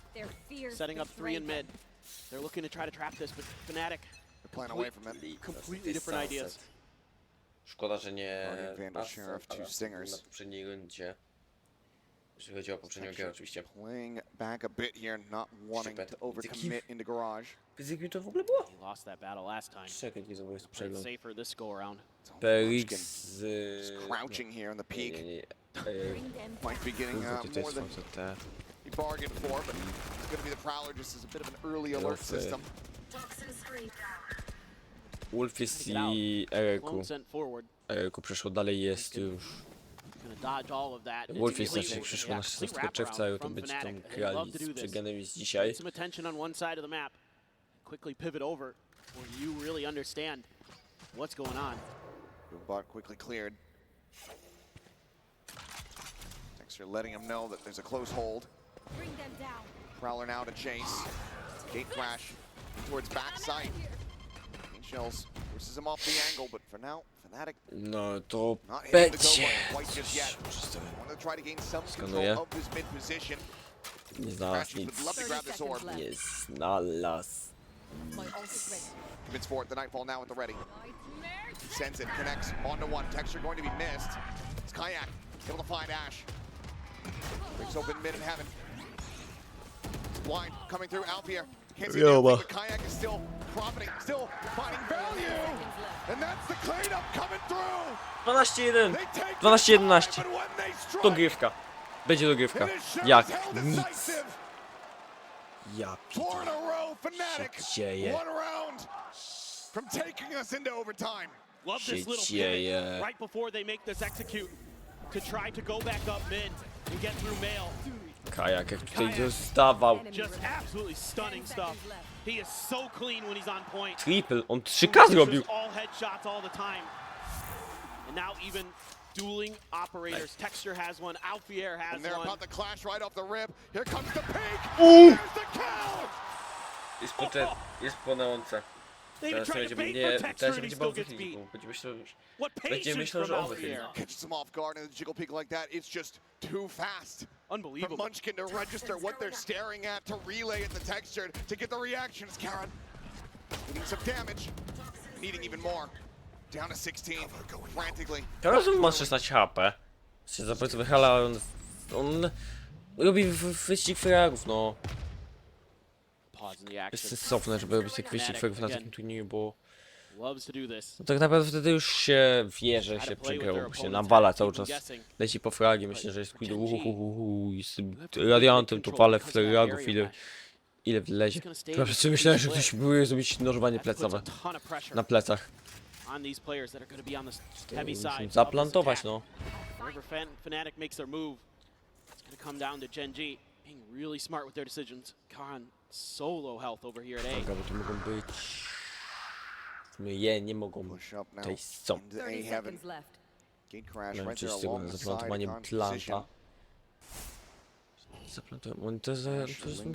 Setting up 3 in mid. They're looking to try to trap this, but Fnatic, playing away from it. Completely different ideas. Szkoda, że nie two stingers. na poprzedniej rundzie. Jeżeli chodzi o poprzednią grę oczywiście. Playing back a bit here, not wanting to overcommit into garage. Fizyki to w ogóle było? He lost that battle last time. Czekaj, nie zobaczę przegląd. Safer this go around. PX z... Crouching here in the peak. Nie. Might be getting more than he bargained for, but it's going to be the Prowler just as a bit of an early alert system. Wolf jest i Ereku. Ereku przeszło dalej, jest już. Wolf jest znacznie przyszło na 16 czerwca, to będzie tam grali z przegranym z dzisiaj. Quickly pivot over where you really understand what's going on. Bot quickly cleared. Texture letting him know that there's a close hold. Bring them down. Prowler now to chase. Gate crash towards backside. Paint shells forces him off the angle, but for now, Fnatic No to not hitting the będzie. go quite just yet. Want to try to gain some control of his mid position. Nie znalazł nic. Would love to grab this orb. Nie znalazł. Commits for it. The Nightfall now at the ready. Sends it, connects onto one. Texture going to be missed. It's Kayak able to find Ash. Breaks open mid and heaven. It's blind coming through. Alpier can't see anything, but Kayak is still profiting, still finding value. And that's the cleanup coming through. 12-1. 12-11. Dogrywka. Będzie dogrywka. Jak nic. Ja się dzieje. From taking us into overtime. Love this little pivot right before they make this execute to try to go back up mid and get through Mail. Kayak jak tutaj dostawał. Just absolutely stunning stuff. He is so clean when he's on point. Triple, on 3K zrobił. All headshots all the time. And now even dueling operators. Texture has one, Alfier has and they're one. about to clash right off the rip. Here comes the peak. There's the kill. Jest po neonce. Teraz będzie bardzo fiziką. Będzie myślał, że on wychyli. Catches him off guard and the jiggle peek like that. It's just too fast. Unbelievable. For Munchkin to register what they're staring at, to relay it the Texture, to get the reactions. Karen getting some damage, needing even more. Down to 16, frantically. Teraz on ma 16 HP. Się zapewne wychala, on robi wyścig fragów, no. Jest sensowne, żeby robić taki wyścig fragów na takim turnieju, bo no tak naprawdę wtedy już się wie, że się przegrał, bo się nawala cały czas, leci po fragi, myślę, że jest kurde z tym radiantem, to wale fragów, ile wlezie. Przecież myślałem, że ktoś próbuje zrobić nożowanie plecowe na plecach. Zaplantować, no. Fnatic makes their move. It's going to come down to Gen G being really smart with their decisions. Khan so low health over here at A. Bo to mogą być... nie mogą tutaj są. No, czy z tego zaplantowaniem planta. Zaplantowaniem, to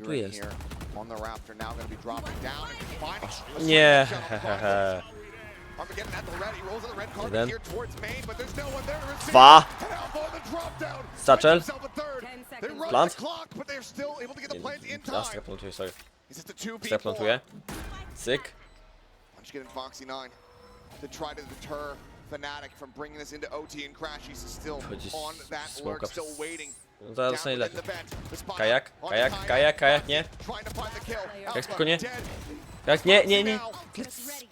tu jest. Nie, hehehe. 1. 2. Satchel. Plant. Astra plantuje, sorry. Astra plantuje. Cyk. Munchkin and Foxy 9 to try to deter Fnatic from bringing this into OT, and Crashies is still on that lurk, still waiting. No zaraz najlepiej. Kajak, nie. Jak spokojnie. Jak, nie.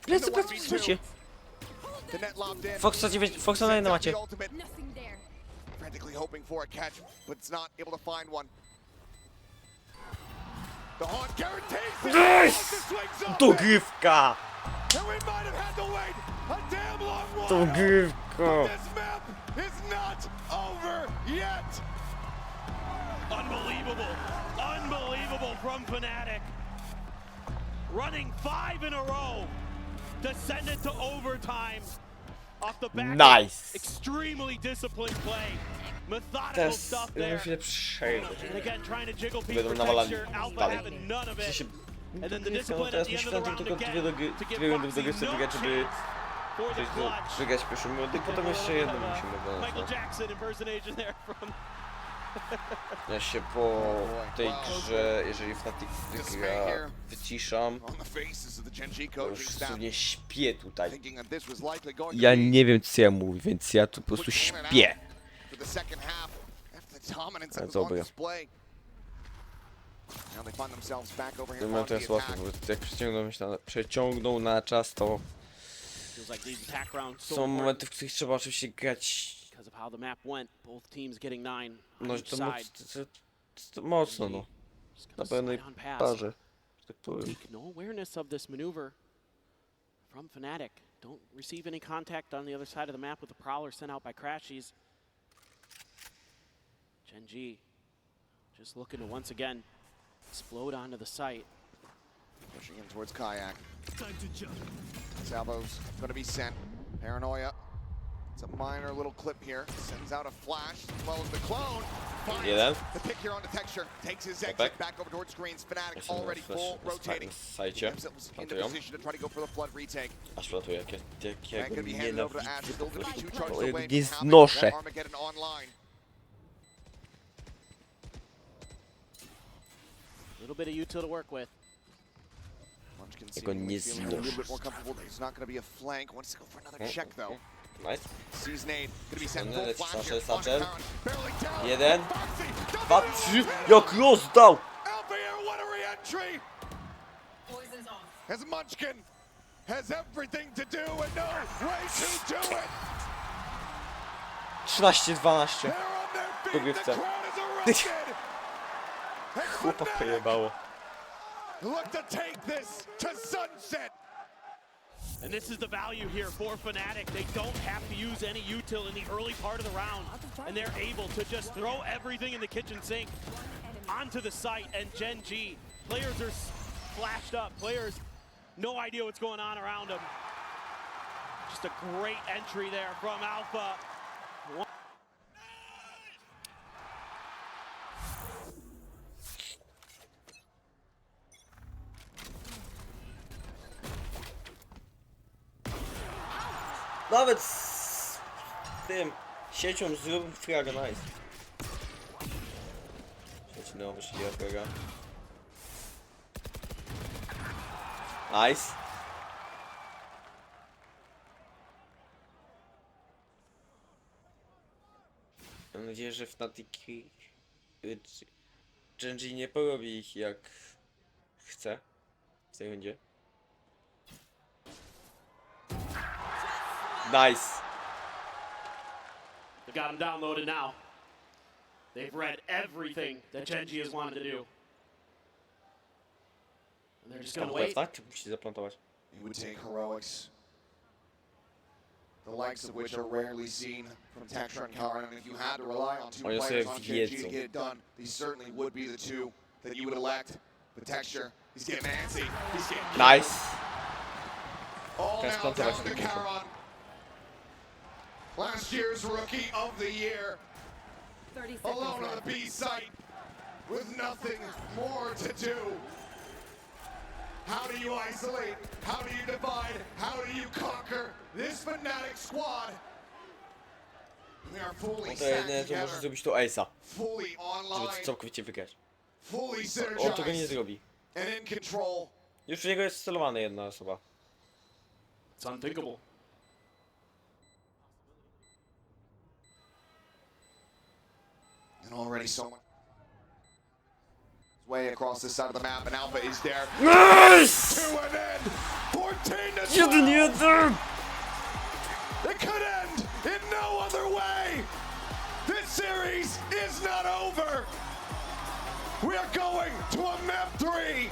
Plecy, słuchajcie. Foxa na macie. Frantically hoping for a catch, but it's not able to find one. The Haunt guarantees Dogrywka! Dogrywka! This map is not over. yet. Unbelievable. Unbelievable from Fnatic. Running 5 in a row to send it to overtime. Off the back Nice. of extremely disciplined play. Methodical Teraz stuff ja there. chwilę przejdę. And again, trying to jiggle Pete Będą for nawalani texture. Alpha dalej. having none of W it. sensie, And then the no discipline at teraz the end of musimy the round tylko again to give dwie rundy w Foxy dogrywce no wygrać, żeby chance for the clutch. wygrać pierwszą rundę i potem jeszcze jedną musimy wygrać. Michael Jackson impersonation there from Ja się po tej grze, jeżeli Fnatic wygra, wyciszam, to już sobie śpię tutaj. Ja nie wiem co ja mówię, więc ja tu po prostu śpię. Ale dobra. W tym momencie jest łatwo, bo jak przeciągną na czas, to są momenty, w których trzeba oczywiście grać. No to mocno, no. Na pewnej parze, że tak powiem. No awareness of this maneuver from Fnatic. Don't receive any contact on the other side of the map with the Prowler sent out by Crashies. Gen G just looking to once again explode onto the site. Pushing in towards Kayak. Salvo's going to be sent. Paranoia. It's a minor little clip here. Sends out a flash as well as the clone. Finds the pick here onto Texture. Takes his exit back over towards screens. Fnatic already full rotating. Themselves into position to try to go for the flood retake. Aż platuję, jak ja go nienawidzę. O, jak nie znoszę. Little bit of util to work with. Jako nie feeling a little bit more comfortable. There's not going to be a flank. Wants to go for another check though. Nice. Sees nade. Going to be sent full flash here. Satchel. Jeden. Dwa, trzy. Jak rozdał! Albier, what a re-entry! As Munchkin has everything to do and no way to do it. 13-12. W dogrywce. Chłopa pojebało. Look to take this to sunset. And this is the value here for Fnatic. They don't have to use any util in the early part of the round. And they're able to just throw everything in the kitchen sink onto the site. And Gen G, players are flashed up. Players, no idea what's going on around them. Just a great entry there from Alpha. Nawet z tym siecią zrób fraga, nice. Sieci wyszli fraga. Nice. Mam nadzieję, że Fnatic Gen G nie porobi ich jak chce w tej rundzie. Nice. They've got him downloaded now. They've read everything that Gen G has wanted to do. And they're just gonna wait. Musi zaplantować. It would take heroics, the likes of which are rarely seen from Texture and Karen. And if you had to rely on two players on Gen G to get it done, these certainly would be the two that you would elect. But Texture, he's getting antsy. He's getting Nice. all now down to Karen. Last year's Rookie of the Year, alone on the B site, with nothing more to do. How do you isolate? How do you divide? How do you conquer this Fnatic squad? We are fully stacked to może zrobić to Ace'a, żeby to całkowicie wygrać. On tego nie zrobi. Już w niego jest celowana jedna osoba. It's unthinkable. And already so much way across this side of the map, and Alpha is there. Nice! To an end. 14 to 1-1. It could end in no other way. This series is not over. We are going to a map 3.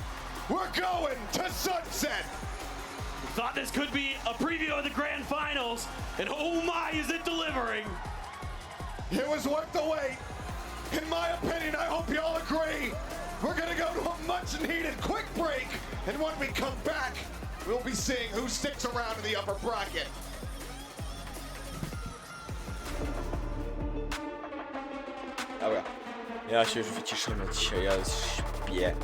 We're going to sunset. Thought this could be a preview of the grand finals, and oh my, is it delivering! It was worth the wait. In my opinion, I hope you all agree. We're gonna go to a much needed quick break. And when we come back, we'll be seeing who sticks around in the upper bracket. Dobra, ja się już wyciszymy dzisiaj, ja już śpię.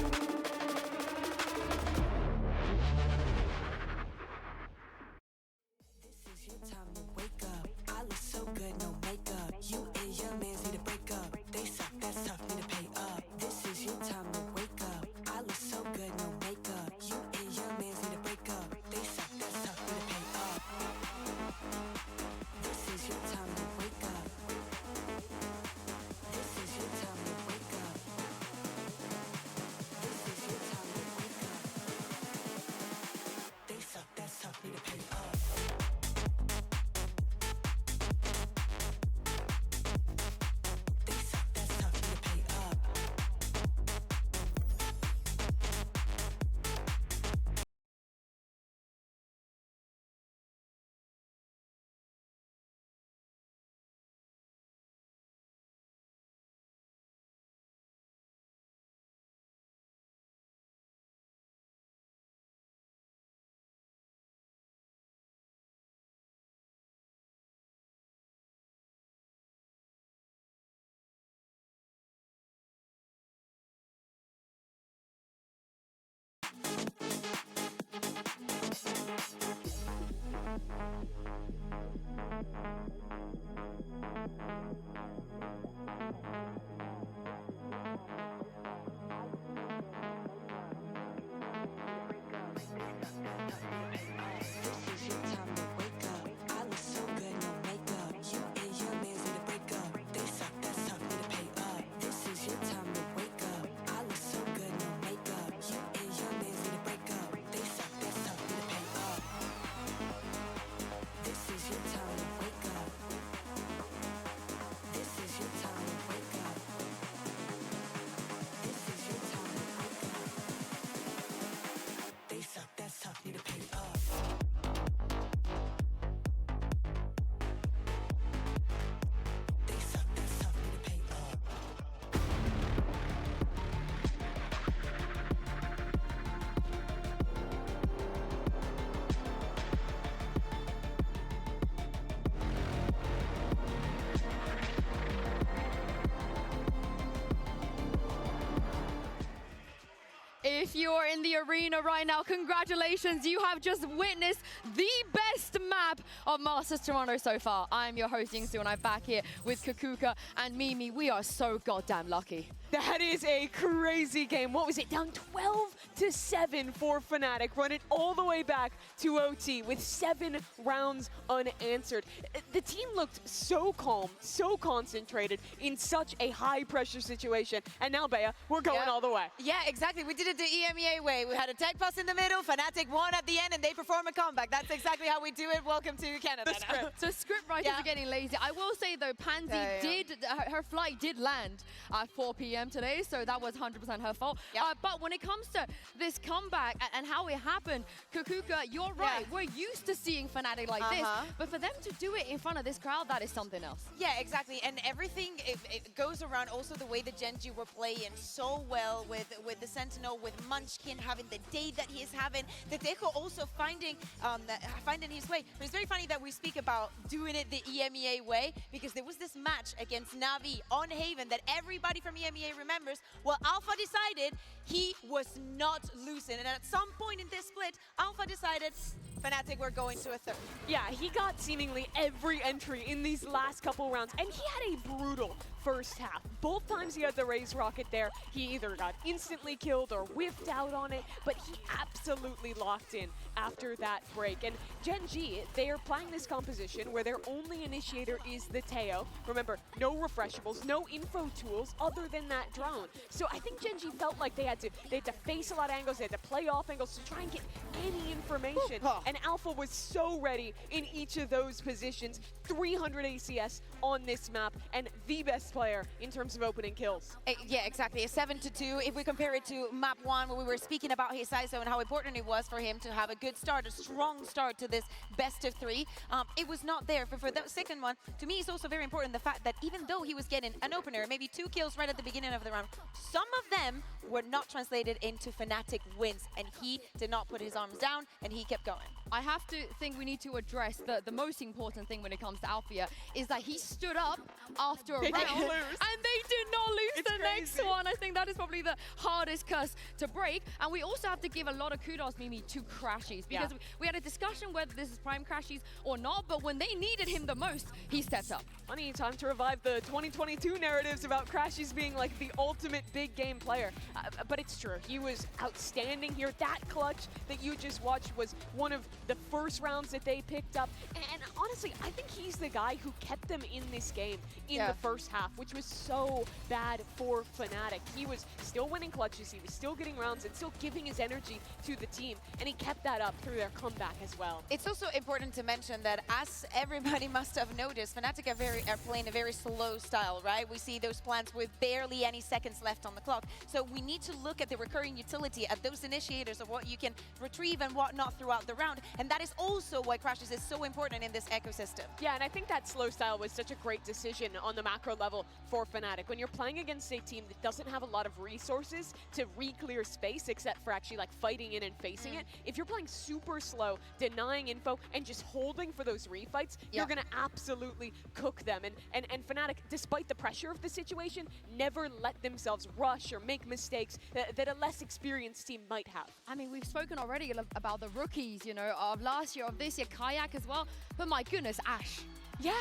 If you are in the arena right now, congratulations, you have just witnessed the best map of Masters Toronto so far. I'm your host, Yingsu, and I'm back here with Kakuka and Mimi. We are so goddamn lucky. That is a crazy game. What was it? Down 12-7 for Fnatic. Run it all the way back to OT with 7 rounds unanswered. The team looked so calm, so concentrated in such a high-pressure situation. And now, Bea, we're going all the way. Yeah, exactly. We did it the EMEA way. We had a tech pass in the middle, Fnatic won at the end, and they perform a comeback. That's exactly how we do it. Welcome to Canada now. So script writers are getting lazy. I will say, though, Pansy her flight did land at 4 p.m. today, so that was 100% her fault. But when it comes to this comeback and how it happened, Kakuka, you're right. We're used to seeing Fnatic like this, but for them to do it in front of this crowd, that is something else. Yeah, exactly. And everything it goes around. Also, the way the Genji were playing so well with the Sentinel, with Munchkin having the day that he is having, the Deco also finding his way. But it's very funny that we speak about doing it the EMEA way, because there was this match against Navi on Haven that everybody from EMEA remembers. Well, Alpha decided he was not losing, and at some point in this split, Alpha decided Fnatic were going to a third. Yeah, he got seemingly every entry in these last couple rounds, and he had a brutal first half. Both times he had the Raze Rocket there, he either got instantly killed or whiffed out on it, but he absolutely locked in after that break. And Gen G, they are playing this composition where their only initiator is the Teo. Remember, no refreshables, no info tools other than that drone. So I think Gen G felt like they had to face a lot of angles, they had to play off angles to try and get any information. And Alpha was so ready in each of those positions. 300 ACS on this map, and the best player in terms of opening kills. Yeah, exactly. A 7-2. If we compare it to map 1, where we were speaking about his ISO and how important it was for him to have a good start, a strong start to this best of 3, it was not there. For that second one, to me, it's also very important the fact that even though he was getting an opener, maybe 2 kills right at the beginning of the round, some of them were not translated into Fnatic wins, and he did not put his arms down, and he kept going. I have to think we need to address the most important thing when it comes to Althea is that he stood up after a round and they did not lose the next one. I think that is probably the hardest curse to break. And we also have to give a lot of kudos, Mimi, to Crashies, because we had a discussion whether this is prime Crashies or not, but when they needed him the most, he stepped up. Funny, time to revive the 2022 narratives about Crashies being like the ultimate big game player. But it's true, he was outstanding here. That clutch that you just watched was one of the first rounds that they picked up. And honestly, I think he's the guy who kept them in this game in the first half, which was so bad for Fnatic. He was still winning clutches, he was still getting rounds and still giving his energy to the team, and he kept that up through their comeback as well. It's also important to mention that, as everybody must have noticed, Fnatic are playing a very slow style, right? We see those plants with barely any seconds left on the clock. So we need to look at the recurring utility, at those initiators of what you can retrieve and whatnot throughout the round. And that is also why Crashes is so important in this ecosystem. Yeah, and I think that slow style was such a great decision on the macro level for Fnatic. When you're playing against a team that doesn't have a lot of resources to re-clear space, except for actually like fighting in and facing it, if you're playing super slow, denying info, and just holding for those refights, you're going to absolutely cook them. And Fnatic, despite the pressure of the situation, never let themselves rush or make mistakes that a less experienced team might have. I mean, we've spoken already about the rookies, you know, of last year, of this year, Kayak as well. But my goodness, Ash. Yeah,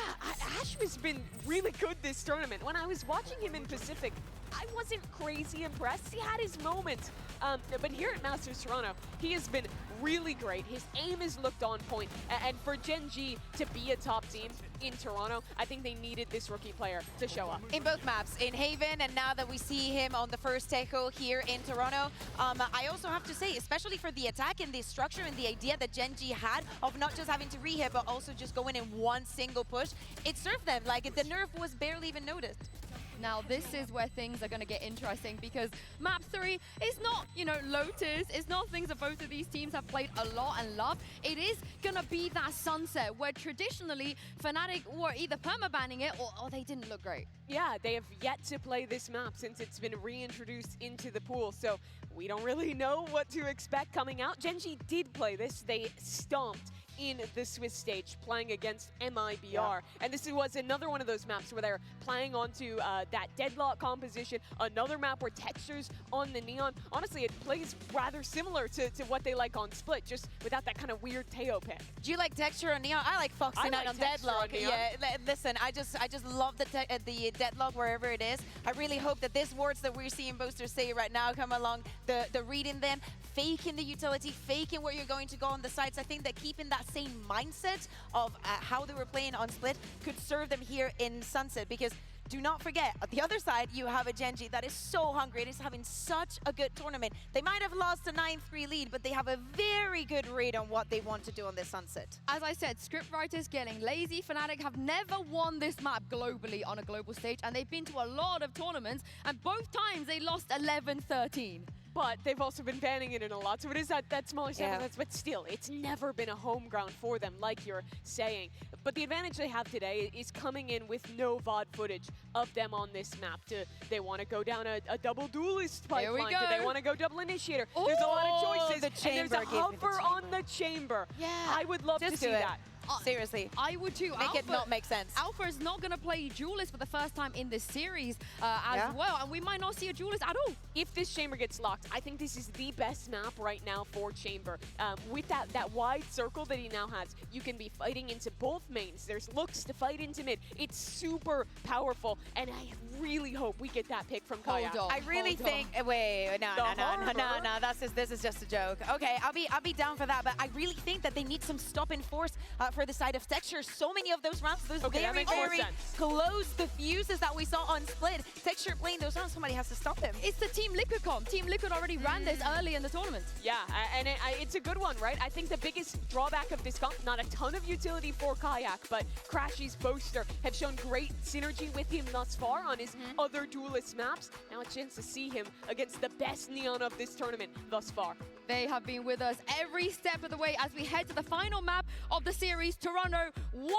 Ash has been really good this tournament. When I was watching him in Pacific, I wasn't crazy impressed. He had his moments. But here at Masters Toronto, he has been really great. His aim has looked on point. And for Gen G to be a top team in Toronto, I think they needed this rookie player to show up. In both maps, in Haven, and now that we see him on the first Techo here in Toronto, I also have to say, especially for the attack and the structure and the idea that Gen G had of not just having to rehab, but also just going in one single push, it served them. Like, the nerf was barely even noticed. Now, this is where things are going to get interesting, because map 3 is not, you know, Lotus. It's not things that both of these teams have played a lot and loved. It is going to be that Sunset, where traditionally Fnatic were either permabanning it or they didn't look great. Yeah, they have yet to play this map since it's been reintroduced into the pool, so we don't really know what to expect coming out. Gen G did play this. They stomped in the Swiss stage, playing against MIBR. And this was another one of those maps where they're playing onto that deadlock composition, another map where textures on the neon. Honestly, it plays rather similar to what they like on Split, just without that kind of weird Teo pick. Do you like texture on neon? I like foxing out on deadlock. Yeah, listen, I just love the deadlock wherever it is. I really hope that these words that we're seeing boosters say right now come along, the reading them, faking the utility, faking where you're going to go on the sites. I think that keeping that same mindset of how they were playing on Split could serve them here in Sunset, because do not forget, at the other side, you have a Gen G that is so hungry. It is having such a good tournament. They might have lost a 9-3 lead, but they have a very good read on what they want to do on this Sunset. As I said, script writers getting lazy. Fnatic have never won this map globally on a global stage, and they've been to a lot of tournaments, and both times they lost 11-13. But they've also been banning it in a lot, so it is that smaller sample size, but still, it's never been a home ground for them, like you're saying. But the advantage they have today is coming in with no VOD footage of them on this map. They want to go down a double duelist pipeline? Here we go. Do they want to go double initiator? Ooh, there's a lot of choices, the chamber, and there's a hover on the chamber. Yeah. I would love to see that. Seriously. I would too. Make it not make sense. Alpha is not going to play Duelist for the first time in this series as well, and we might not see a Duelist at all. If this chamber gets locked, I think this is the best map right now for chamber. With that wide circle that he now has, you can be fighting into both mains. There's looks to fight into mid. It's super powerful, and I really hope we get that pick from Kayak. I really think. Wait, no. This is just a joke. Okay, I'll be down for that, but I really think that they need some stop and force for the side of Texture. So many of those rounds, those Okay, that very, makes more very sense. close diffuses that we saw on Split. Texture playing those rounds, somebody has to stop them. It's the Team Liquid comp. Team Liquid already ran this early in the tournament. Yeah, and it's a good one, right? I think the biggest drawback of this comp, not a ton of utility for Kayak, but Crashy's Boaster have shown great synergy with him thus far on his other duelist maps. Now a chance to see him against the best Neon of this tournament thus far. They have been with us every step of the way as we head to the final map of the series, Toronto. One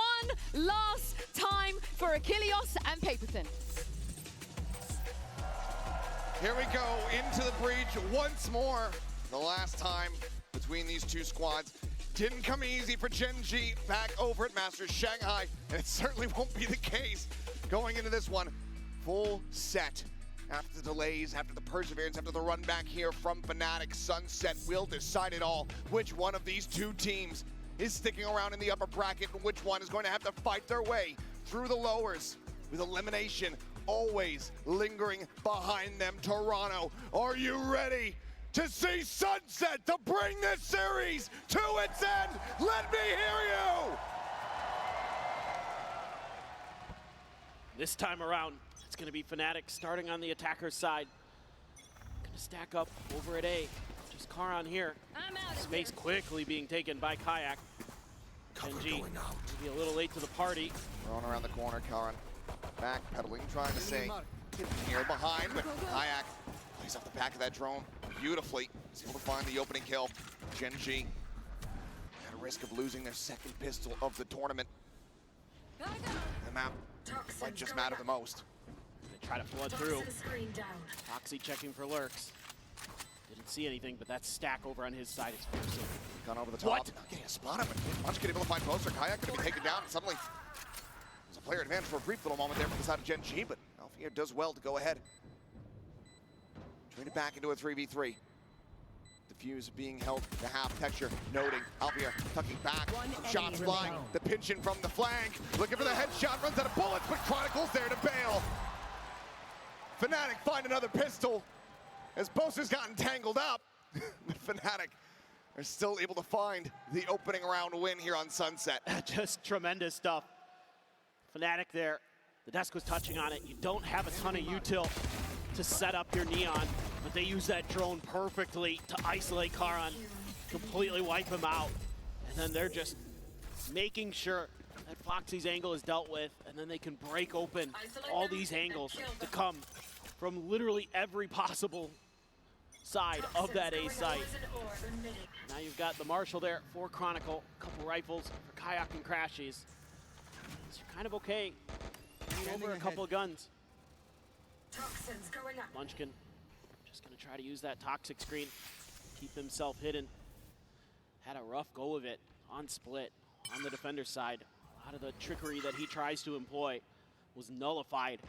last time for Achilles and Paperthin. Here we go into the breach once more. The last time between these two squads. Didn't come easy for Gen G back over at Masters Shanghai, and it certainly won't be the case going into this one. Full set. After the delays, after the perseverance, after the run back here from Fnatic, Sunset will decide it all. Which one of these two teams is sticking around in the upper bracket, and which one is going to have to fight their way through the lowers with elimination always lingering behind them. Toronto, are you ready to see Sunset to bring this series to its end? Let me hear you! This time around, it's going to be Fnatic starting on the attacker's side. Going to stack up over at A. Just Karan here. Space quickly being taken by Kayak. Genji maybe a little late to the party. Thrown around the corner, Karan backpedaling, trying to say here behind, but Kayak plays off the back of that drone beautifully. He's able to find the opening kill. Genji at a risk of losing their second pistol of the tournament. The map might just matter the most. They try to flood through. Foxy checking for lurks. Didn't see anything, but that stack over on his side is forcing. Gone over the top. What? Not getting a spot on it. Munchkin able to find Poster. Kayak going to be taken down. Suddenly, there's a player advantage for a brief little moment there from the side of Gen G, but Alfia does well to go ahead. Trade it back into a 3v3. Diffuse being held to half. Texture noting. Alfia tucking back. Shots flying. The pinch in from the flank. Looking for the headshot. Runs out of bullets, but Chronicle's there to bail. Fnatic find another pistol as Boaster's gotten tangled up. But Fnatic are still able to find the opening round win here on Sunset. Just tremendous stuff. Fnatic there. The desk was touching on it. You don't have a ton of util to set up your Neon, but they use that drone perfectly to isolate Karan, completely wipe him out. And then they're just making sure that Foxy's angle is dealt with, and then they can break open all these angles to come from literally every possible side of that A site. Now you've got the Marshal there for Chronicle, a couple rifles for Kayak and Crashies. So you're kind of okay. Over a couple of guns. Munchkin just gonna try to use that toxic screen, keep himself hidden. Had a rough go of it on Split, on the defender side. A lot of the trickery that he tries to employ was nullified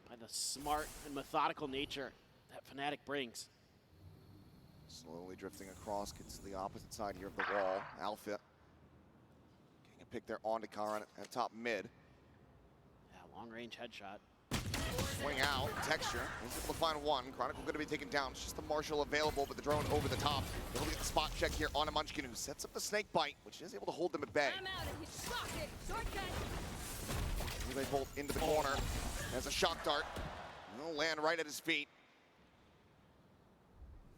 by the smart and methodical nature that Fnatic brings. Slowly drifting across, gets to the opposite side here of the wall. Alpha getting a pick there onto Karan at top mid. Yeah, long range headshot. Swing out, Texture, he's able to find one. Chronicle going to be taken down. It's just the Marshal available, but the drone over the top. Able to get the spot check here on a Munchkin, who sets up the snake bite, which is able to hold them at bay. Relay bolt into the corner. Has a shock dart. Will land right at his feet.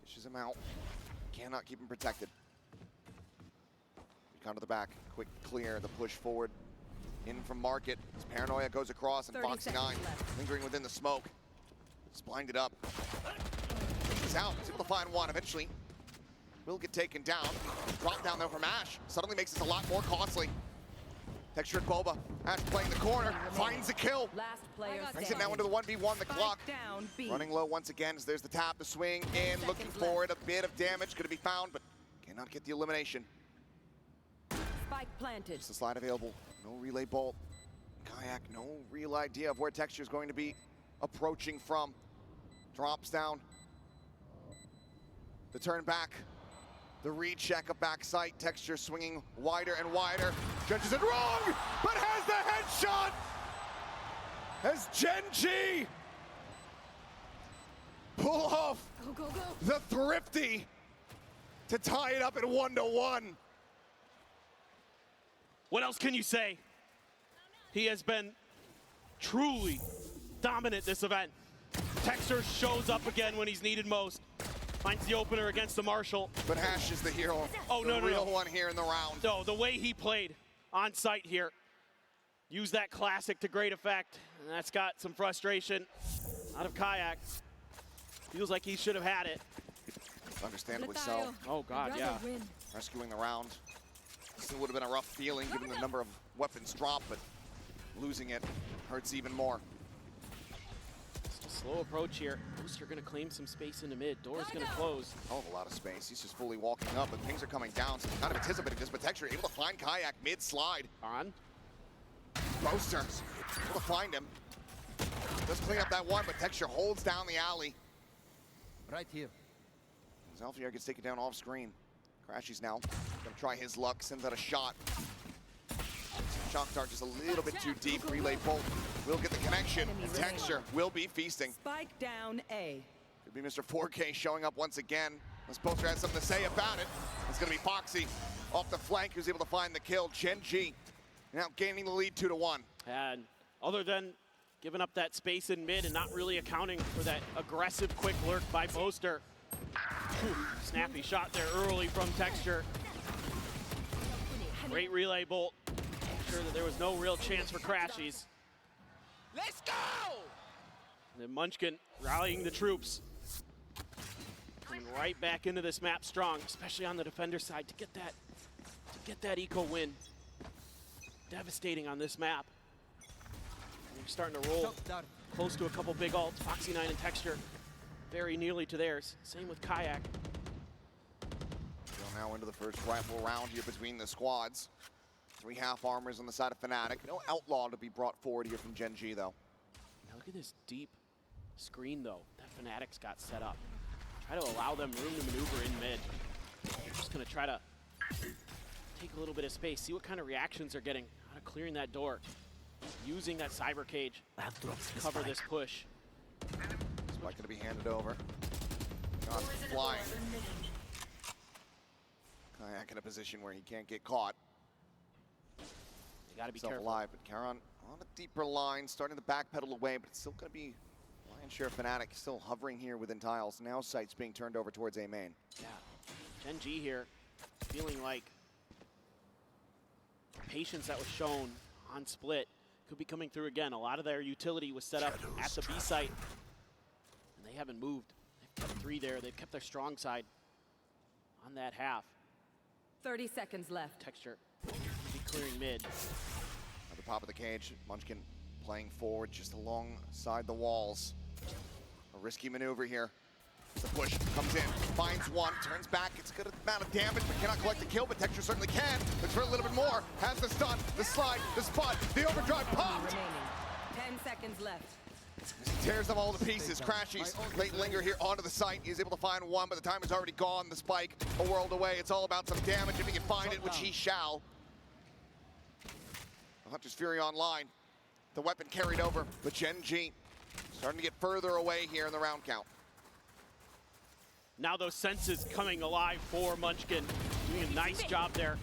Fishes him out. Cannot keep him protected. Come to the back. Quick clear, the push forward. In from Market. His Paranoia goes across, and Foxy 9 lingering within the smoke. It's blinded up. He's out. He's able to find one eventually. Will get taken down. Drop down though from Ash. Suddenly makes this a lot more costly. Textured Boba. Ash playing the corner. Finds the kill. Brings it now into the 1v1, the clock. Running low once again as there's the tap, the swing in. Looking for it. A bit of damage going to be found, but cannot get the elimination. Spike planted. Just a slide available. No relay bolt. Kayak, no real idea of where Texture is going to be approaching from. Drops down. The turn back. The recheck of backside. Texture swinging wider and wider. Judges it wrong, but has the headshot. As Gen G pull off the thrifty to tie it up at 1-1. What else can you say? He has been truly dominant this event. Texter shows up again when he's needed most. Finds the opener against the Marshall. But Hash is the hero. Oh, the no, real one here in the round. No, the way he played on site here. Used that classic to great effect. And that's got some frustration out of Kayak. Feels like he should have had it. Understandably so. Oh, God, yeah. Rescuing the round. Still would have been a rough feeling given the number of weapons dropped, but losing it hurts even more. Just a slow approach here. Booster gonna claim some space in the mid. Door's gonna close. Oh, a lot of space. He's just fully walking up, but things are coming down, so kind of anticipating this, but Texture able to find Kayak mid-slide. On. Booster able to find him. Does clean up that one, but Texture holds down the alley. Right here. Zalfier gets taken down off screen. Crashies now. Gonna try his luck, sends out a shot. Shock dart just a little bit too deep. Relay bolt will get the connection. And Texture will be feasting. Spike down A. Could be Mr. 4K showing up once again. This poster has something to say about it. It's gonna be Foxy off the flank who's able to find the kill. Gen G now gaining the lead 2-1. And other than giving up that space in mid and not really accounting for that aggressive quick lurk by Boaster. Snappy shot there early from Texture. Great relay bolt. Sure that there was no real chance for Crashies. Let's go! And then Munchkin rallying the troops. Coming right back into this map strong, especially on the defender side to get that eco win. Devastating on this map. And we're starting to roll close to a couple big ults. Foxy 9 and Texture very nearly to theirs. Same with Kayak. We're now into the first rifle round here between the squads. 3 half armors on the side of Fnatic. No Outlaw to be brought forward here from Gen G though. Now look at this deep screen though that Fnatic's got set up. Try to allow them room to maneuver in mid. They're just gonna try to take a little bit of space, see what kind of reactions they're getting out of clearing that door. Using that cyber cage to cover this push. Spike gonna be handed over. Shots flying. Kayak in a position where he can't get caught. You gotta be careful. Alive, but Charon on a deeper line, starting to backpedal away, but it's still gonna be lion's share of Fnatic still hovering here within tiles. Now sights being turned over towards A main. Yeah, Gen G here feeling like the patience that was shown on split could be coming through again. A lot of their utility was set up at the B site, and they haven't moved. They've kept 3 there. They've kept their strong side on that half. 30 seconds left. Texture will be clearing mid. At the top of the cage, Munchkin playing forward just alongside the walls. A risky maneuver here. The push comes in, finds one, turns back. It's a good amount of damage, but cannot collect the kill, but Texture certainly can. Looks for a little bit more. Has the stun, the slide, the spot, the overdrive popped. 10 seconds left. He tears them all to pieces. Crashies late linger here onto the site. He's able to find one, but the time is already gone. The spike a world away. It's all about some damage if he can find it, which he shall. The Hunter's Fury online. The weapon carried over, but Gen G starting to get further away here in the round count. Now those senses coming alive for Munchkin. Doing a nice job there.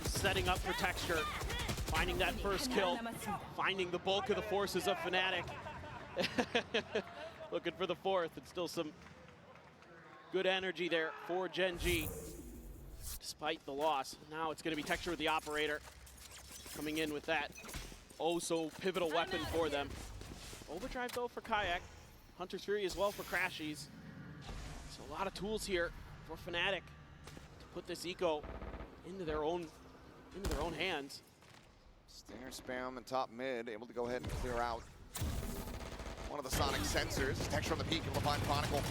Setting up for Texture. Finding that first kill. Finding the bulk of the forces of Fnatic. Looking for the fourth. And still some good energy there for Gen G. Despite the loss. Now it's going to be Texture with the operator. Coming in with that oh so pivotal weapon for them. Overdrive though for Kayak. Hunter's Fury as well for Crashies. So a lot of tools here for Fnatic to put this eco into their own hands. Stinger spam in top mid, able to go ahead and clear out one of the sonic sensors. Texture on the peak, able to find Chronicle.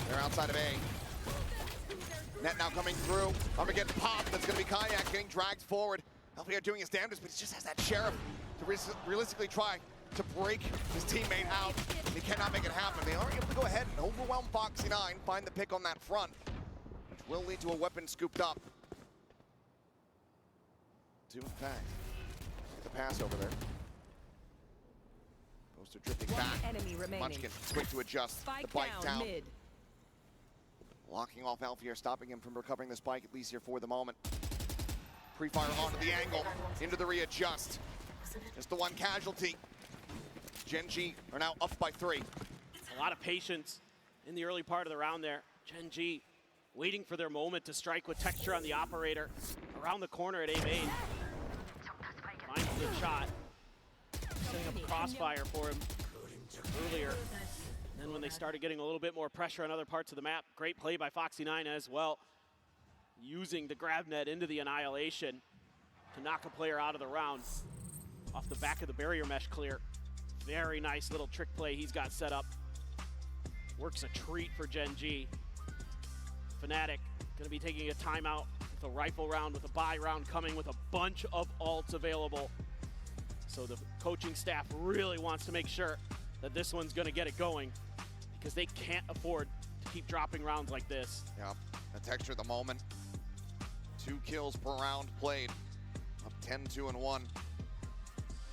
They're outside of A. Net now coming through. Armageddon pop, that's gonna be Kayak getting dragged forward. Elfie doing his damnedest, but he just has that Sheriff to realistically try to break his teammate out. He cannot make it happen. They are able to go ahead and overwhelm Foxy 9, find the pick on that front, which will lead to a weapon scooped up. To in fact, the pass over there. Poster drifting back. Enemy remaining. Munchkin quick to adjust. Spike the bike down. mid. Locking off Alfier, stopping him from recovering the spike, at least here for the moment. Pre-fire onto the angle, into the readjust. Just the one casualty. Gen G are now up by 3. A lot of patience in the early part of the round there. Gen G waiting for their moment to strike with texture on the operator. Around the corner at A main. Finds the shot. Setting up a crossfire for him earlier. And then when they started getting a little bit more pressure on other parts of the map, great play by Foxy9 as well. Using the grab net into the annihilation to knock a player out of the round. Off the back of the barrier mesh clear. Very nice little trick play he's got set up. Works a treat for Gen G. Fnatic gonna be taking a timeout with a rifle round, with a buy round coming, with a bunch of ults available. So the coaching staff really wants to make sure that this one's gonna get it going, because they can't afford to keep dropping rounds like this. Yeah, the texture at the moment. 2 kills per round played. Up 10-2-1.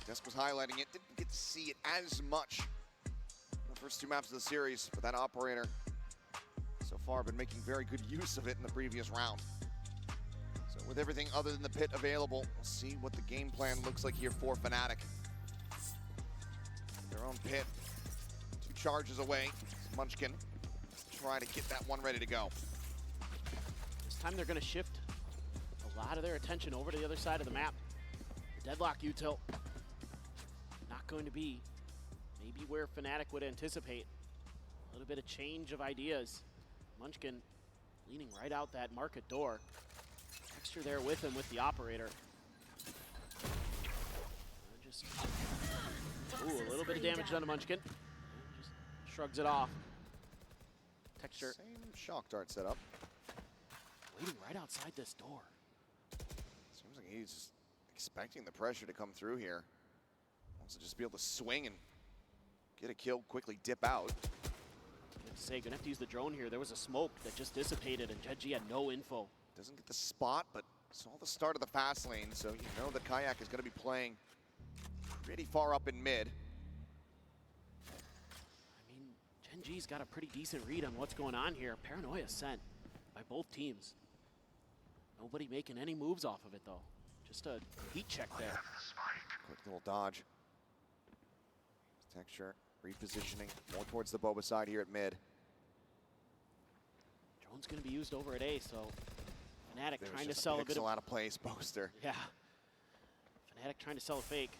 Desk was highlighting it, didn't get to see it as much in the first 2 maps of the series, but that operator so far been making very good use of it in the previous round. So with everything other than the pit available, we'll see what the game plan looks like here for Fnatic. Their own pit, 2 charges away. Munchkin try to get that one ready to go. This time they're gonna shift a lot of their attention over to the other side of the map. The deadlock util, not going to be maybe where Fnatic would anticipate. A little bit of change of ideas. Munchkin leaning right out that market door. Texture there with him with the operator. Just, ooh, a little bit of damage done to Munchkin. Just shrugs it off. Texture. Same shock dart setup. Waiting right outside this door. Seems like he's expecting the pressure to come through here. Wants to just be able to swing and get a kill, quickly dip out. I have to say, gonna have to use the drone here. There was a smoke that just dissipated and Gen G had no info. Doesn't get the spot, but saw the start of the fast lane, so you know that Kayak is gonna be playing pretty far up in mid. I mean, Gen G's got a pretty decent read on what's going on here. Paranoia sent by both teams. Nobody making any moves off of it though. Just a heat check there. Quick little dodge. Texture, repositioning more towards the Boba side here at mid. Drone's gonna be used over at A, so Fnatic trying to sell a bit of... out of place, Boaster. Yeah. Fnatic trying to sell a fake.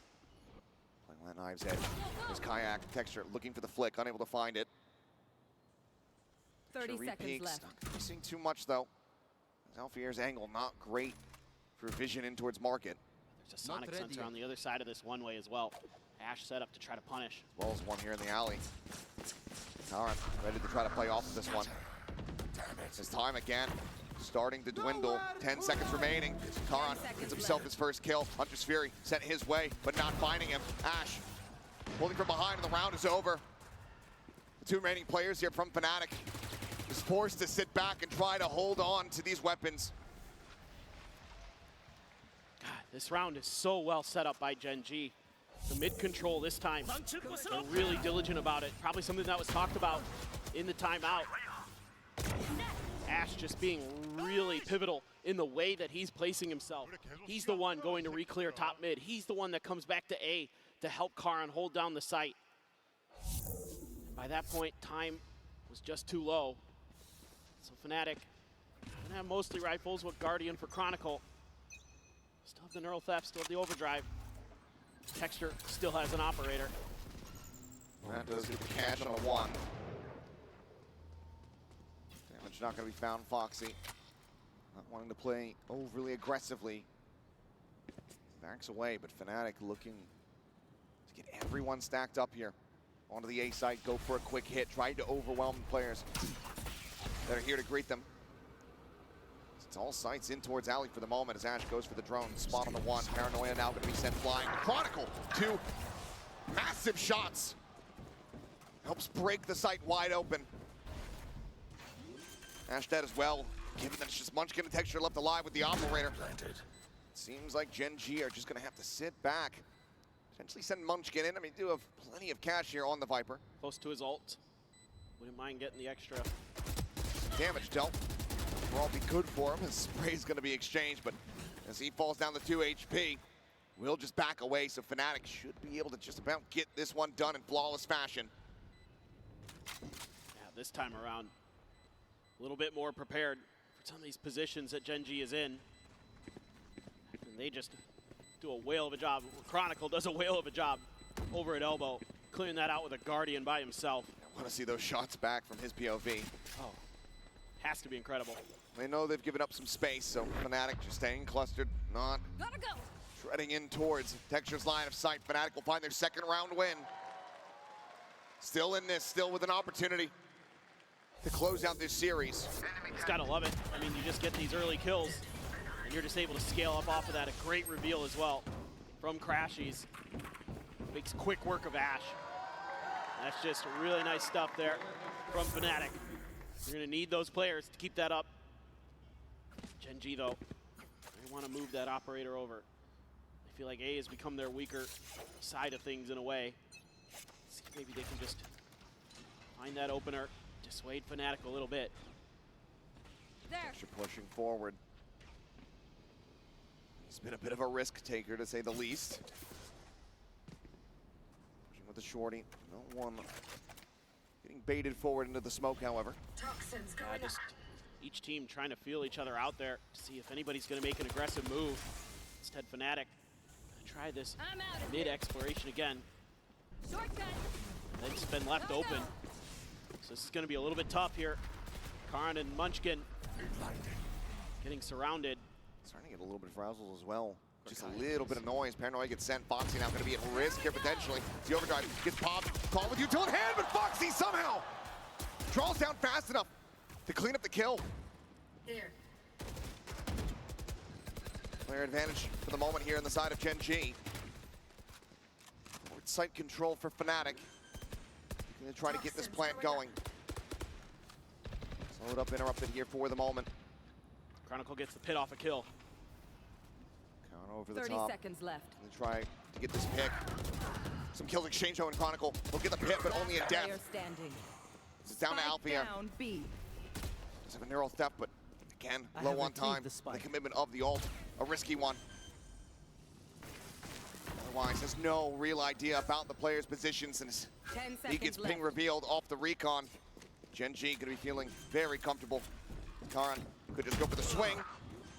Playing that knife's edge. There's Kayak, Texture looking for the flick, unable to find it. 30 seconds left. Not seeing too much though. Alfier's angle not great for vision in towards market. There's a sonic sensor on the other side of this one way as well. Ash set up to try to punish. As well as one here in the alley. Taran ready to try to play off of this one. His time again starting to dwindle. 10 seconds remaining. Taran gets himself his first kill. Hunter's Fury sent his way, but not finding him. Ash holding from behind and the round is over. The 2 remaining players here from Fnatic is forced to sit back and try to hold on to these weapons. God, this round is so well set up by Gen G. The mid control this time, they're really diligent about it. Probably something that was talked about in the timeout. Ash just being really pivotal in the way that he's placing himself. He's the one going to re-clear top mid. He's the one that comes back to A to help Karan hold down the site. And by that point, time was just too low. So Fnatic gonna have mostly rifles with Guardian for Chronicle. Still have the Neural Theft, still have the Overdrive. Texture still has an operator. That does get the catch on a 1. Damage not going to be found, Foxy. Not wanting to play overly aggressively. Backs away, but Fnatic looking to get everyone stacked up here. Onto the A site, go for a quick hit, trying to overwhelm the players that are here to greet them. It's all sights in towards Alley for the moment as Ash goes for the drone. Spot on the 1. Paranoia now going to be sent flying. Chronicle, 2 massive shots. Helps break the site wide open. Ash dead as well, given that it's just Munchkin and Texture left alive with the operator. It seems like Gen G are just going to have to sit back. Potentially send Munchkin in. I mean, do have plenty of cash here on the Viper. Close to his ult. Wouldn't mind getting the extra. Damage dealt. Will all be good for him. His spray is going to be exchanged, but as he falls down to 2 HP. Will just back away, so Fnatic should be able to just about get this one done in flawless fashion. Yeah, this time around, a little bit more prepared for some of these positions that Gen G is in. And they just do a whale of a job. Chronicle does a whale of a job over at elbow, clearing that out with a Guardian by himself. I want to see those shots back from his POV. Oh, has to be incredible. They know they've given up some space, so Fnatic just staying clustered, not treading in towards Texture's line of sight. Fnatic will find their second round win. Still in this, still with an opportunity to close out this series. Just gotta love it. I mean, you just get these early kills, and you're just able to scale up off of that. A great reveal as well from Crashies. Makes quick work of Ash. That's just really nice stuff there from Fnatic. You're gonna need those players to keep that up. Gen G though, they wanna move that operator over. I feel like A has become their weaker side of things in a way. See if maybe they can just find that opener, dissuade Fnatic a little bit. Texture pushing forward. He's been a bit of a risk taker to say the least. Pushing with the shorty, no one getting baited forward into the smoke, however. Just each team trying to feel each other out there to see if anybody's going to make an aggressive move. Instead, Fnatic try this mid-exploration again. Then it's been left open. So this is going to be a little bit tough here. Karn and Munchkin getting surrounded. Starting to get a little bit of frazzles as well. Just a little bit of noise. Paranoia gets sent. Foxy now going to be at risk here potentially. The overdrive gets popped. Call with utility hand, but Foxy somehow draws down fast enough to clean up the kill. There. Player advantage for the moment here on the side of Gen G. Forward sight control for Fnatic. Going to try to get this plant going. Slowed up, interrupted here for the moment. Chronicle gets the pit off a kill. Count over the 30 top. seconds left. And try to get this pick. Some kills exchange though in Chronicle. He'll get the pit, but only in death. Player standing. It's down to Alfia. Down B. Does have a neural theft, but again, low on time. The commitment of the ult, a risky one. Otherwise, there's no real idea about the player's positions, and he gets ping revealed off the recon. Gen G gonna be feeling very comfortable. Karan could just go for the swing.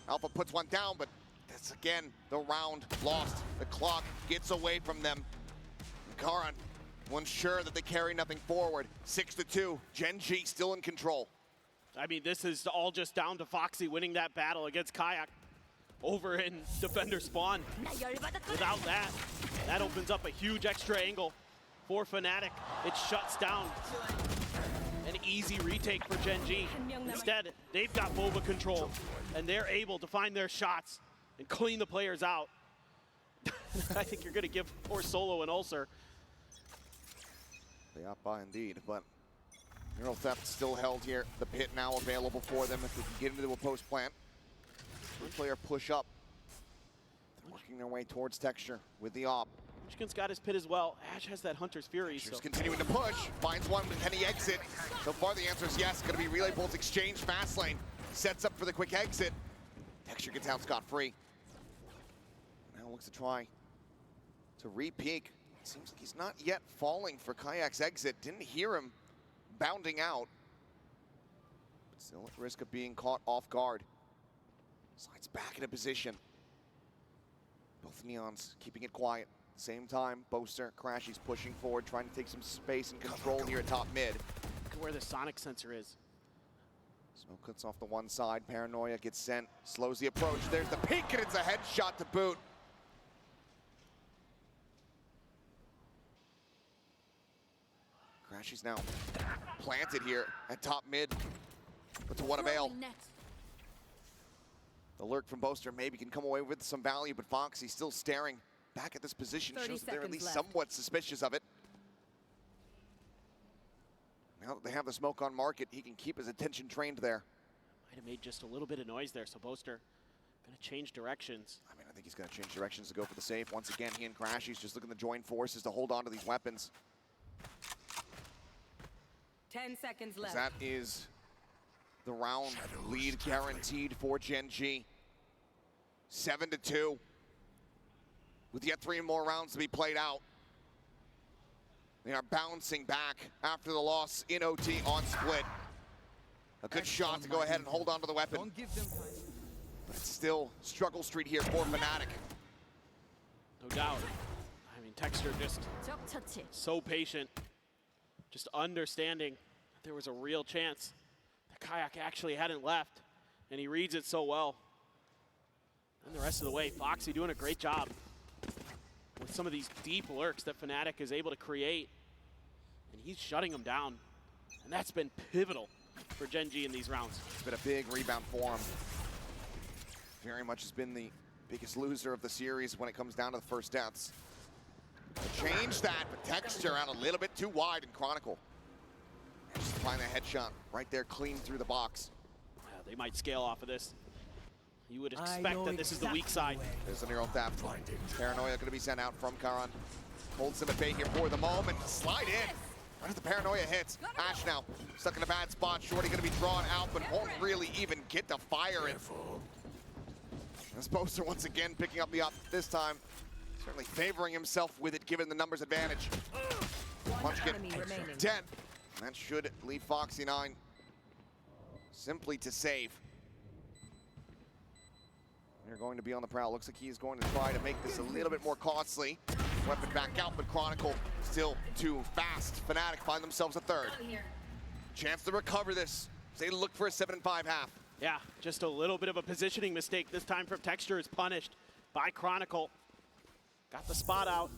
Alpha puts one down, but that's again the round lost. The clock gets away from them. Karan, one sure that they carry nothing forward. 6-2, Gen G still in control. I mean, this is all just down to Foxy winning that battle against Kayak over in Defender Spawn. Without that, that opens up a huge extra angle for Fnatic. It shuts down an easy retake for Gen G. Instead, they've got MOBA control, and they're able to find their shots and clean the players out. I think you're going to give poor Solo an ulcer. They up by indeed, but neural theft still held here. The pit now available for them if they can get into a post plant. One player push up. They're working their way towards Texture with the op. Munchkin's got his pit as well. Ash has that Hunter's Fury. Texture's continuing to push. Finds one, but can he exit? So far the answer is yes. Going to be Relay Bolts exchange fast lane. Sets up for the quick exit. Texture gets out scot-free. Now looks to try to re-peek. Seems like he's not yet falling for Kayak's exit. Didn't hear him bounding out. But still at risk of being caught off guard. Slides back into position. Both Neons keeping it quiet. Same time, Boaster, Crashies pushing forward, trying to take some space and control here at top mid. Look at where the Sonic sensor is. Smoke cuts off the one side. Paranoia gets sent, slows the approach. There's the peek, and it's a headshot to boot. Crashies now planted here at top mid, but to what avail? The lurk from Boaster maybe can come away with some value, but Foxy still staring back at this position. Shows that they're at least somewhat suspicious of it. Now that they have the smoke on market, he can keep his attention trained there. Might have made just a little bit of noise there, so Boaster gonna change directions. I mean, I think he's gonna change directions to go for the safe. Once again, he and Crashies just looking to join forces to hold on to these weapons. 10 seconds left. That is the round lead guaranteed for Gen G. 7-2. With yet 3 more rounds to be played out. They are bouncing back after the loss in OT on split. A good shot to go ahead and hold on to the weapon. Don't give them time. But it's still struggle street here for Fnatic. No doubt. I mean, Texture just so patient, just understanding that there was a real chance that Kayak actually hadn't left, and he reads it so well. And the rest of the way, Foxy doing a great job with some of these deep lurks that Fnatic is able to create, and he's shutting them down, and that's been pivotal for Gen G in these rounds. It's been a big rebound for him. Very much has been the biggest loser of the series when it comes down to the first deaths. They'll change that, but Texture out a little bit too wide in Chronicle. And just find the headshot right there, clean through the box. Yeah, they might scale off of this. You would expect that this is the weak side. There's a neural theft. Paranoia going to be sent out from Karan. Holds him at bay here for the moment. Slide in. Right as the Paranoia hits. Ash now stuck in a bad spot. Shorty going to be drawn out, but won't really even get to fire it. This Poster once again picking up the up this time. Certainly favoring himself with it, given the numbers advantage. Munchkin dead. That should leave Foxy9 simply to save. They're going to be on the prowl. Looks like he's going to try to make this a little bit more costly. Weapon back out, but Chronicle still too fast. Fnatic find themselves a third. Chance to recover this. They look for a 7-5 half. Yeah, just a little bit of a positioning mistake this time from Texture is punished by Chronicle. Got the spot out.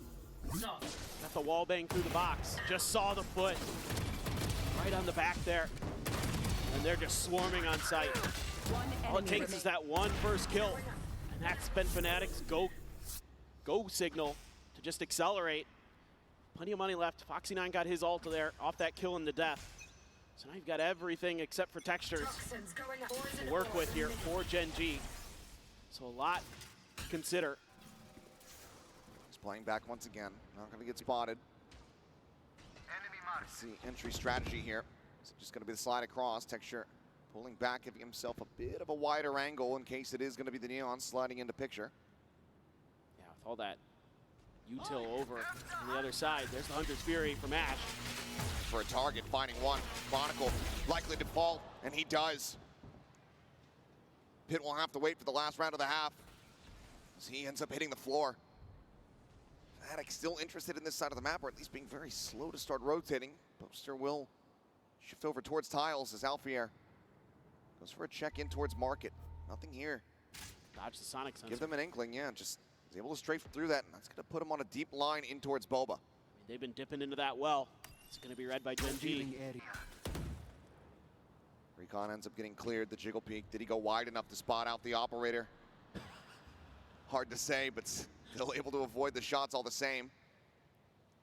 Got the wall bang through the box. Just saw the foot right on the back there. And they're just swarming on site. All it takes is that one first kill. And that's been Fnatic's go signal to just accelerate. Plenty of money left. Foxy9 got his ult there off that kill in the death. So now you've got everything except for Textures to work with here for Gen G. So a lot to consider. He's playing back once again. Not going to get spotted. Let's see entry strategy here. Is it just going to be the slide across? Texture pulling back, giving himself a bit of a wider angle in case it is going to be the Neon sliding into picture. Yeah, with all that util over on the other side. There's the Hunter's Fury from Ash. For a target, finding one. Chronicle likely to fall, and he does. Pit will have to wait for the last round of the half as he ends up hitting the floor. Fnatic still interested in this side of the map, or at least being very slow to start rotating. Poster will shift over towards tiles as Alfier goes for a check in towards market. Nothing here. Dodge the Sonic sensor. Give them an inkling, yeah. Just is able to strafe through that, and that's going to put him on a deep line in towards Boba. They've been dipping into that well. It's going to be read by Gen G. Recon ends up getting cleared. The jiggle peek. Did he go wide enough to spot out the operator? Hard to say, but still able to avoid the shots all the same.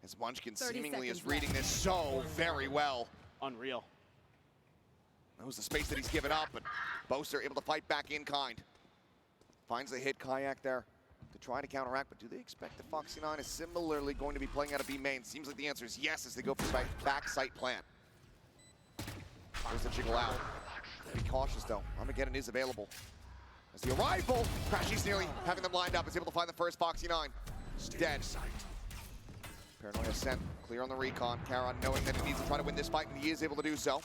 As Munchkin seemingly is reading this so very well. Unreal. Knows the space that he's given up, but Boaster able to fight back in kind. Finds the hit. Kayak there to try to counteract, but do they expect that Foxy9 is similarly going to be playing out of B main? Seems like the answer is yes as they go for back site plant. There's the jiggle out. Be cautious though. Armageddon is available. As the arrival, Crashy's nearly having them lined up, is able to find the first Foxy9. Dead. Paranoia sent, clear on the recon. Karan knowing that he needs to try to win this fight, and he is able to do so.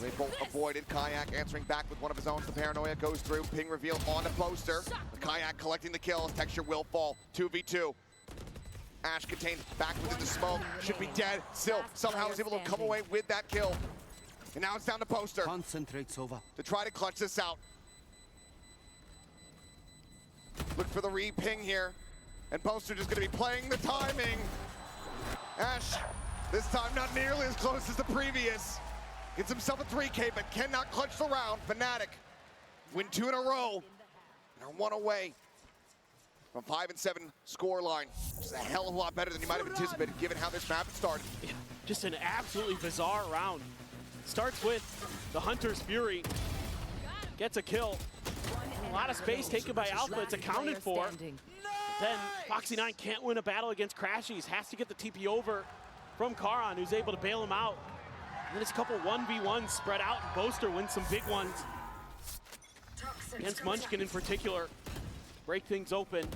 They both avoided. Kayak answering back with one of his own. The Paranoia goes through. Ping reveal on the Poster. The Kayak collecting the kills. Texture will fall. 2v2. Ash contained back within the smoke. Should be dead. Still, somehow is able to come away with that kill. And now it's down to Poster. Concentrates over. To try to clutch this out. Look for the re-ping here. And Poster just going to be playing the timing. Ash, this time not nearly as close as the previous. Gets himself a 3K, but cannot clutch the round. Fnatic win 2 in a row and are 1 away from 5-7 scoreline. Just a hell of a lot better than you might have anticipated, given how this map had started. Yeah, just an absolutely bizarre round. Starts with the Hunter's Fury. Gets a kill. A lot of space taken by Alpha. It's accounted for. Then Foxy9 can't win a battle against Crashies. Has to get the TP over from Karan, who's able to bail him out. And then it's a couple 1v1s spread out, and Boaster wins some big ones. against Munchkin in particular. Break things open.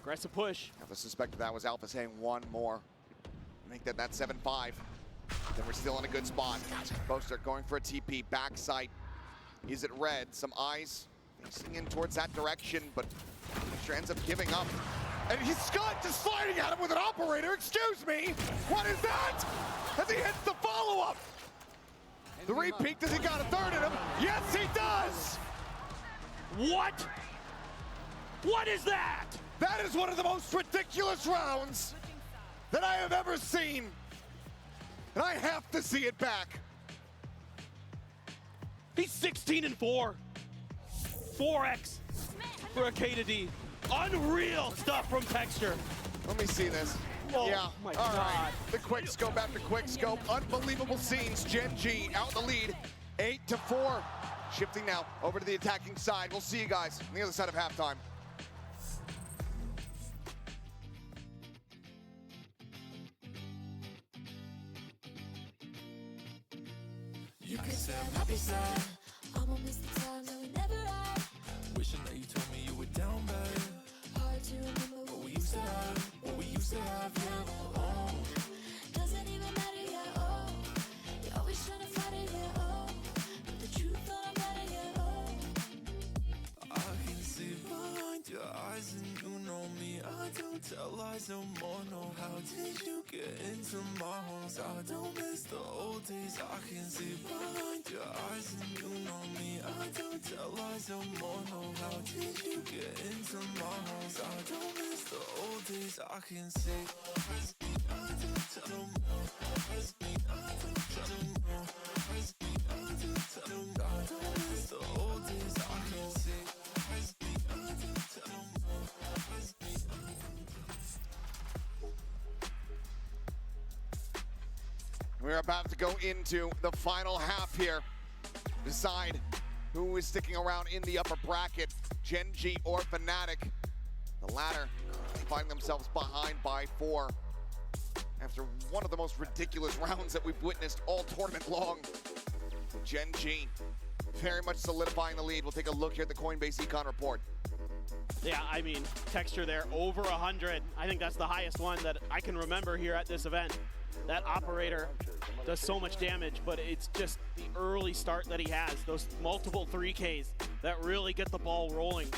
Aggressive push. I have to suspect that was Alpha saying one more. Make that 7-5. Then we're still in a good spot. Boaster going for a TP. Backside. Is it red? Some eyes facing in towards that direction, but Mixture ends up giving up. And he's Scott just sliding at him with an operator. Excuse me. What is that? As he hits the follow-up. The repeat, does he got a third in him? Yes, he does! What? What is that? That is one of the most ridiculous rounds that I have ever seen. And I have to see it back. He's 16-4. 4x for a K2D. Unreal stuff from Texture. Let me see this. Oh, yeah, my all God. right. The quick scope after quick scope. Unbelievable scenes. Gen G out in the lead, 8-4. Shifting now over to the attacking side. We'll see you guys on the other side of halftime. You can say I'm happy sad. I won't miss the time that we never had. Wishing that you told me you were down bad. Hard to remember what we used to have. What we used to have, yeah. Oh, doesn't even matter, yeah. Oh, you're always trying to fight it, yeah. Oh, but the truth don't matter, yeah. Oh, I can see behind your eyes and you know me. I don't tell lies no more. No, how did you get into my homes? I don't miss the old days. I can see behind your eyes and you know me. I don't tell lies no more. No, how did you get into my homes? I don't miss the old days. I can see. I don't tell them no. I don't tell them no. I don't tell them no. I don't miss the old days. I can see. I don't tell them no. We're about to go into the final half here. Decide who is sticking around in the upper bracket, Gen G or Fnatic. The latter find themselves behind by 4 after one of the most ridiculous rounds that we've witnessed all tournament long. Gen G very much solidifying the lead. We'll take a look here at the Coinbase Econ report. Yeah, I mean, Texture there, over 100. I think that's the highest one that I can remember here at this event. That operator does so much damage, but it's just the early start that he has. Those multiple 3Ks that really get the ball rolling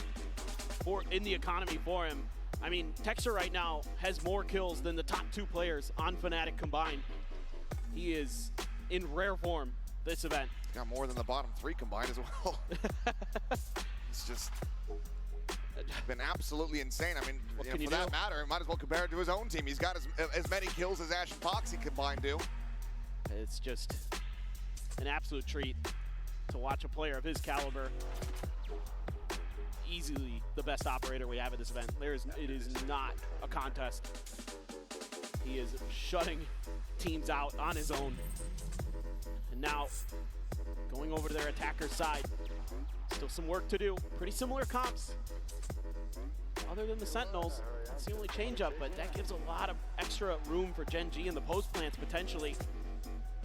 in the economy for him. I mean, Texture right now has more kills than the top 2 players on Fnatic combined. He is in rare form this event. Got more than the bottom 3 combined as well. It's just been absolutely insane. I mean, for that matter, it might as well compare it to his own team. He's got as many kills as Ash and Foxy combined do. It's just an absolute treat to watch a player of his caliber. Easily the best operator we have at this event. It is not a contest. He is shutting teams out on his own. And now, going over to their attacker's side. Still some work to do. Pretty similar comps. Other than the Sentinels, that's the only change up, but that gives a lot of extra room for Gen G in the post plants potentially.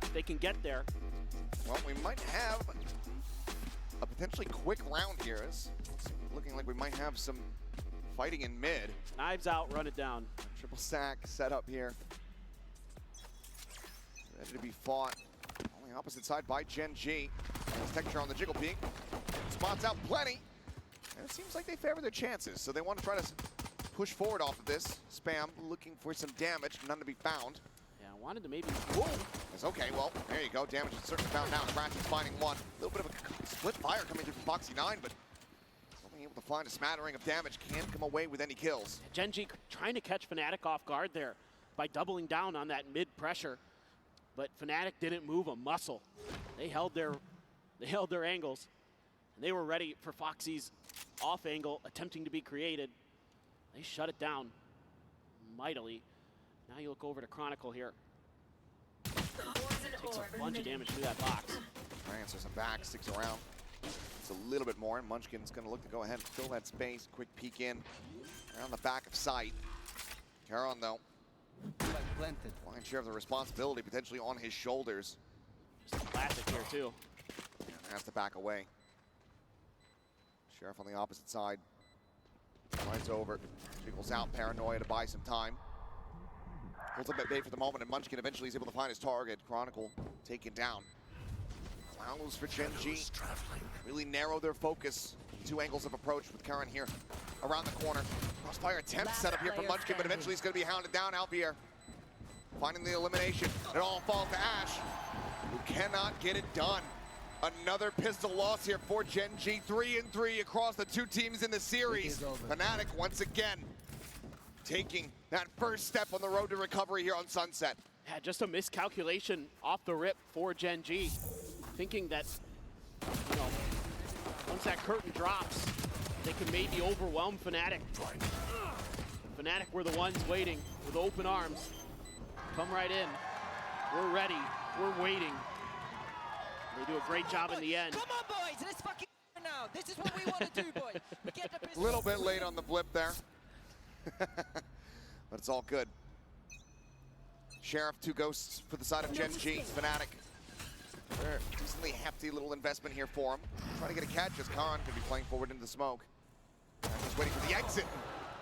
If they can get there. Well, we might have a potentially quick round here. It's looking like we might have some fighting in mid. Knives out, run it down. Triple stack set up here. Ready to be fought. On the opposite side by Gen G. There's Texture on the jiggle peek. Spots out plenty. And it seems like they favor their chances, so they want to try to push forward off of this. Spam looking for some damage, none to be found. Yeah, I wanted to maybe... Whoa! It's okay, well, there you go. Damage is certainly found now. Crash is finding one. A little bit of a split fire coming through from Foxy9, but only able to find a smattering of damage. Can't come away with any kills. Gen G trying to catch Fnatic off guard there by doubling down on that mid pressure, but Fnatic didn't move a muscle. They held their angles, and they were ready for Foxy's off angle attempting to be created. They shut it down mightily. Now you look over to Chronicle here. Takes a bunch of damage through that box. Try and answer some back, sticks around. It's a little bit more, and Munchkin's gonna look to go ahead and fill that space. Quick peek in, around the back of sight. Caron though, lion's share of the responsibility potentially on his shoulders. Just a classic here too. And has to back away. Sheriff on the opposite side. Slides over. Jiggles out. Paranoia to buy some time. Holds up at bay for the moment, and Munchkin eventually is able to find his target. Chronicle taken down. Allows for Gen G. Really narrow their focus. Two angles of approach with Karen here around the corner. Crossfire attempt set up here from Munchkin, but eventually he's going to be hounded down. Alvier finding the elimination. It all falls to Ash, who cannot get it done. Another pistol loss here for Gen G. 3-3 across the two teams in the series. Fnatic once again taking that first step on the road to recovery here on Sunset. Yeah, just a miscalculation off the rip for Gen G. Thinking that, you know, once that curtain drops, they can maybe overwhelm Fnatic. Fnatic were the ones waiting with open arms. Come right in. We're ready. We're waiting. They do a great job in the end. Come on, boys. Let's fucking now. This is what we want to do, boys. Get the A little bit late on the blip there. But it's all good. Sheriff, two ghosts for the side of Gen G. Fnatic. Decently hefty little investment here for him. Trying to get a catch as Khan could be playing forward into the smoke. Just waiting for the exit.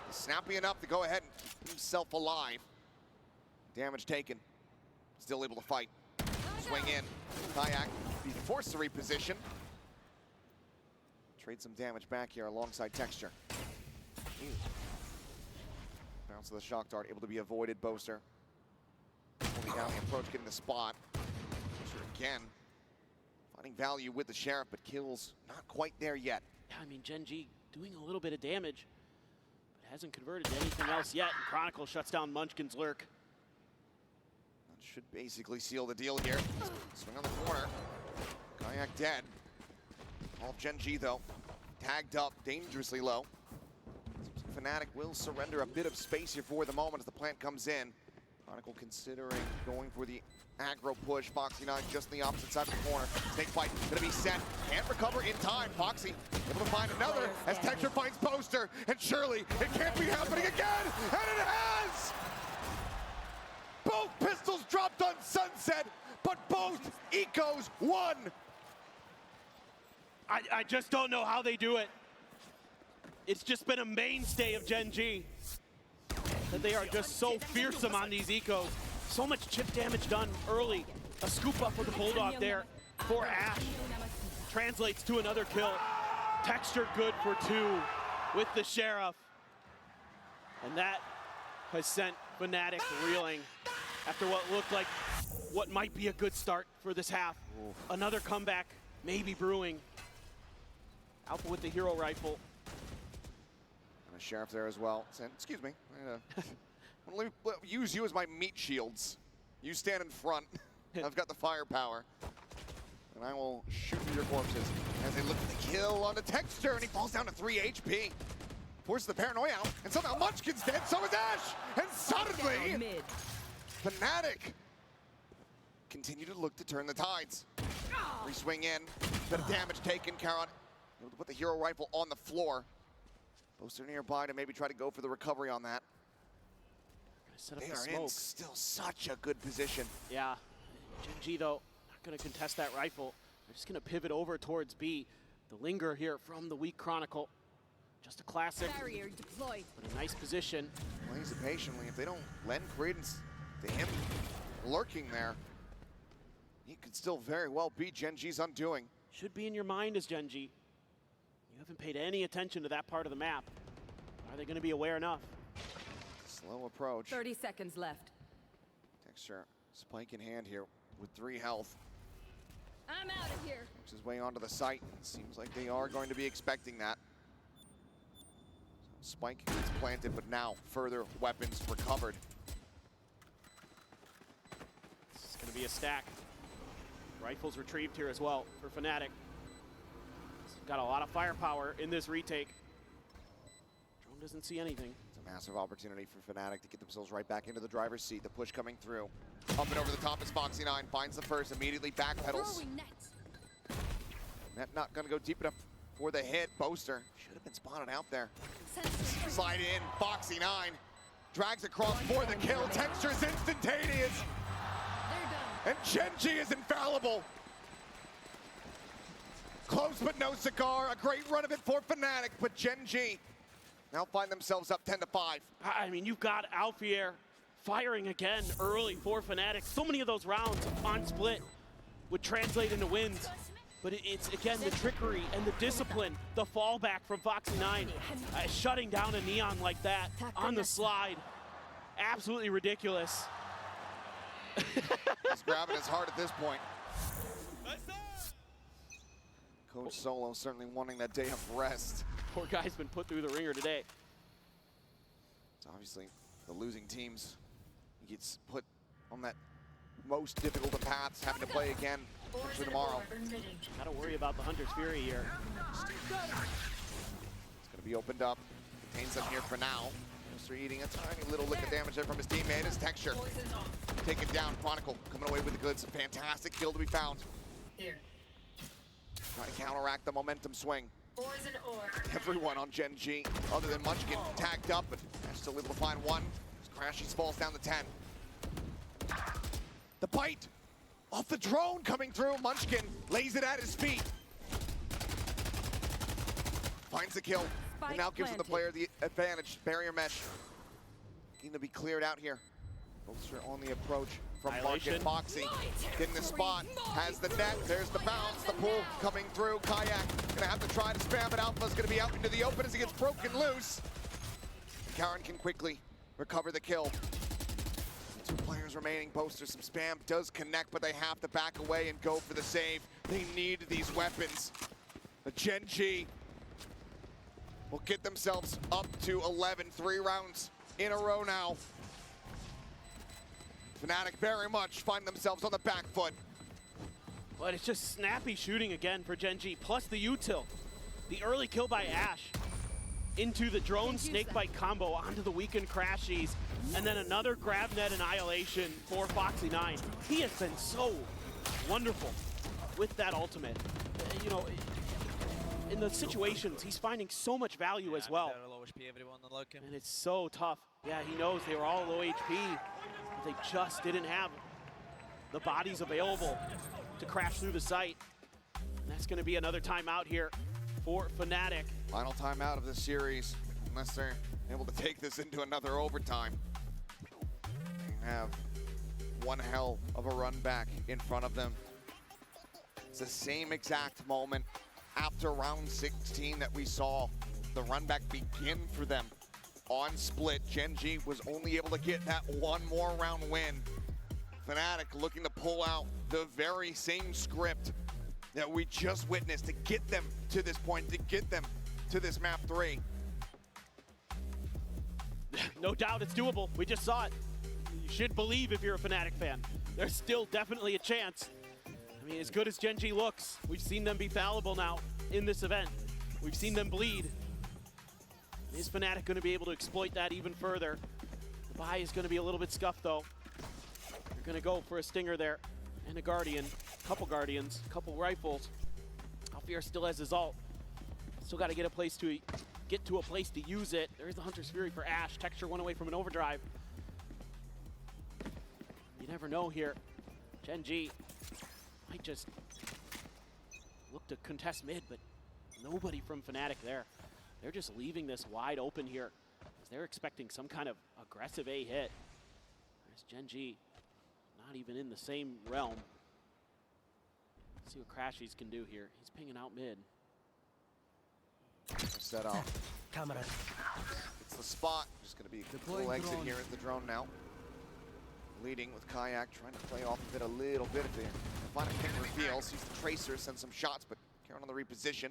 He's snappy enough to go ahead and keep himself alive. Damage taken. Still able to fight. Swing in. Kayak be forced to reposition. Trade some damage back here alongside Texture. Bounce of the shock dart able to be avoided. Boaster holding down the approach, getting the spot. Boaster again finding value with the Sheriff, but kills not quite there yet. Yeah, I mean, Gen G doing a little bit of damage, but hasn't converted to anything else yet. And Chronicle shuts down Munchkin's lurk. That should basically seal the deal here. Swing on the corner. Kayak dead. All of Gen G, though, tagged up dangerously low. Fnatic will surrender a bit of space here for the moment as the plant comes in. Chronicle considering going for the aggro push. Foxy9 just on the opposite side of the corner. Snake fight gonna be set. Can't recover in time. Foxy able to find another as Texture finds Poster. And surely it can't be happening again. And it has! Both pistols dropped on Sunset, but both ecos won. I just don't know how they do it. It's just been a mainstay of Gen G. That they are just so fearsome on these ecos. So much chip damage done early. A scoop up for the Bulldog there for Ash. Translates to another kill. Texture good for 2 with the Sheriff. And that has sent Fnatic reeling after what looked like what might be a good start for this half. Another comeback maybe brewing. Alpha with the hero rifle. And a Sheriff there as well. Saying, excuse me, I'm gonna use you as my meat shields. You stand in front. I've got the firepower. And I will shoot through your corpses as they look at the kill on the Texture, and he falls down to 3 HP. Forces the Paranoia out, and somehow Munchkin's dead, so is Ash! And suddenly, Fnatic continue to look to turn the tides. Re-swing in, bit of damage taken. Karon able to put the hero rifle on the floor. Boaster nearby to maybe try to go for the recovery on that. Set up They the are smoke. in still such a good position. Yeah, Gen G though, not gonna contest that rifle. They're just gonna pivot over towards B. The linger here from the weak Chronicle. Just a classic, Barrier deployed. but a nice position. Plays it patiently. If they don't lend credence to him lurking there, he could still very well be Gen G's undoing. Should be in your mind as Gen G. You haven't paid any attention to that part of the map. Are they gonna be aware enough? Slow approach. 30 seconds left. Texture, spike in hand here with 3 health. I'm out of here. Makes his way onto the site. Seems like they are going to be expecting that. So spike gets planted, but now further weapons recovered. This is gonna be a stack. Rifles retrieved here as well for Fnatic. Got a lot of firepower in this retake. Drone doesn't see anything. It's a massive opportunity for Fnatic to get themselves right back into the driver's seat. The push coming through. Up and over the top is Foxy9. Finds the first, immediately backpedals. Net not gonna go deep enough for the hit. Boaster should have been spotted out there. Slide in, Foxy9. Drags across for the kill. Texture is instantaneous. And Gen G is infallible. Close but no cigar. A great run of it for Fnatic, but Gen G now find themselves up 10-5. I mean, you've got Alfier firing again early for Fnatic. So many of those rounds on split would translate into wins. But it's, again, the trickery and the discipline, the fallback from Foxy9. Shutting down a Neon like that on the slide. Absolutely ridiculous. He's grabbing his heart at this point. Coach Solo certainly wanting that day of rest. Poor guy's been put through the ringer today. It's obviously the losing teams. He gets put on that most difficult of paths, having to play again for tomorrow. Gotta worry about the Hunter's Fury here. It's gonna be opened up. Contains them here for now. Mr. eating a tiny little lick of damage there from his teammate. His Texture taken down. Chronicle coming away with the goods. Fantastic kill to be found. Here. Trying to counteract the momentum swing. Everyone on Gen G, other than Munchkin, tagged up, but still able to find one. Crashies falls down to 10. The bite off the drone coming through. Munchkin lays it at his feet. Finds the kill, and now gives the player the advantage. Barrier mesh need to be cleared out here. Both are on the approach from Mark and Foxy. Getting the spot, has the net, there's the bounce, the pull coming through. Kayak gonna have to try to spam it. Alpha's gonna be out into the open as he gets broken loose. Karen can quickly recover the kill. 2 players remaining. Boaster, some spam does connect, but they have to back away and go for the save. They need these weapons. The Gen G will get themselves up to 11, 3 rounds in a row now. Fnatic very much find themselves on the back foot. But it's just snappy shooting again for Gen G, plus the util. The early kill by Ashe into the drone snakebite combo onto the weakened Crashies, and then another grab net annihilation for Foxy9. He has been so wonderful with that ultimate. You know, in the situations, he's finding so much value as well. And it's so tough. Yeah, he knows they were all low HP, but they just didn't have the bodies available to crash through the site. And that's going to be another timeout here for Fnatic. Final timeout of this series, unless they're able to take this into another overtime. They have one hell of a run back in front of them. It's the same exact moment after round 16 that we saw the run back begin for them on split. Gen G was only able to get that one more round win. Fnatic looking to pull out the very same script that we just witnessed to get them to this point, to get them to this map 3. No doubt it's doable. We just saw it. You should believe if you're a Fnatic fan. There's still definitely a chance. I mean, as good as Gen G looks, we've seen them be fallible now in this event. We've seen them bleed. Is Fnatic going to be able to exploit that even further? The buy is going to be a little bit scuffed, though. They're going to go for a Stinger there and a Guardian. Couple Guardians, couple rifles. Alfier still has his ult. Still got to get to a place to use it. There's the Hunter's Fury for Ashe. Texture one away from an overdrive. You never know here. Gen G might just look to contest mid, but nobody from Fnatic there. They're just leaving this wide open here, as they're expecting some kind of aggressive A hit. There's Gen G not even in the same realm. Let's see what Crashies can do here. He's pinging out mid. Set off. Camera. It's the spot. Just going to be a little exit here at the drone now. Leading with Kayak, trying to play off of it a little bit. If they find a ping reveal, sees the Tracer, sends some shots, but Karen on the reposition.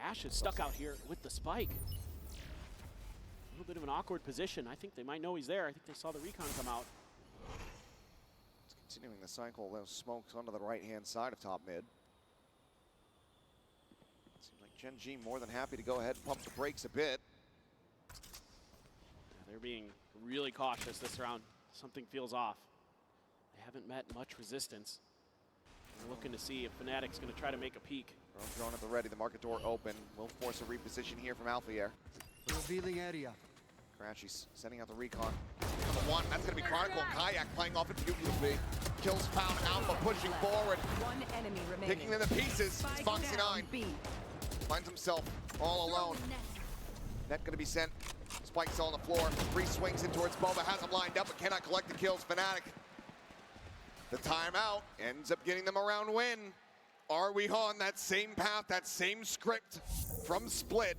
Ashe is stuck out here with the spike. A little bit of an awkward position. I think they might know he's there. I think they saw the recon come out. It's continuing the cycle. Those smokes onto the right-hand side of top mid. Seems like Gen G more than happy to go ahead and pump the brakes a bit. They're being really cautious this round. Something feels off. They haven't met much resistance. We're looking to see if Fnatic's going to try to make a peek. Drone at the ready, the market door open. Will force a reposition here from Alfier. Revealing area. Scratchy's sending out the recon. On the one, that's gonna be Chronicle and Kayak playing off it beautifully. Kills found, Alpha pushing forward. One enemy remaining. Picking them to pieces. It's Foxy 9. Finds himself all alone. Net gonna be sent. Spike's on the floor. 3 swings in towards Boba. Has him lined up but cannot collect the kills. Fnatic. The timeout ends up getting them a round win. Are we on that same path, that same script from Split?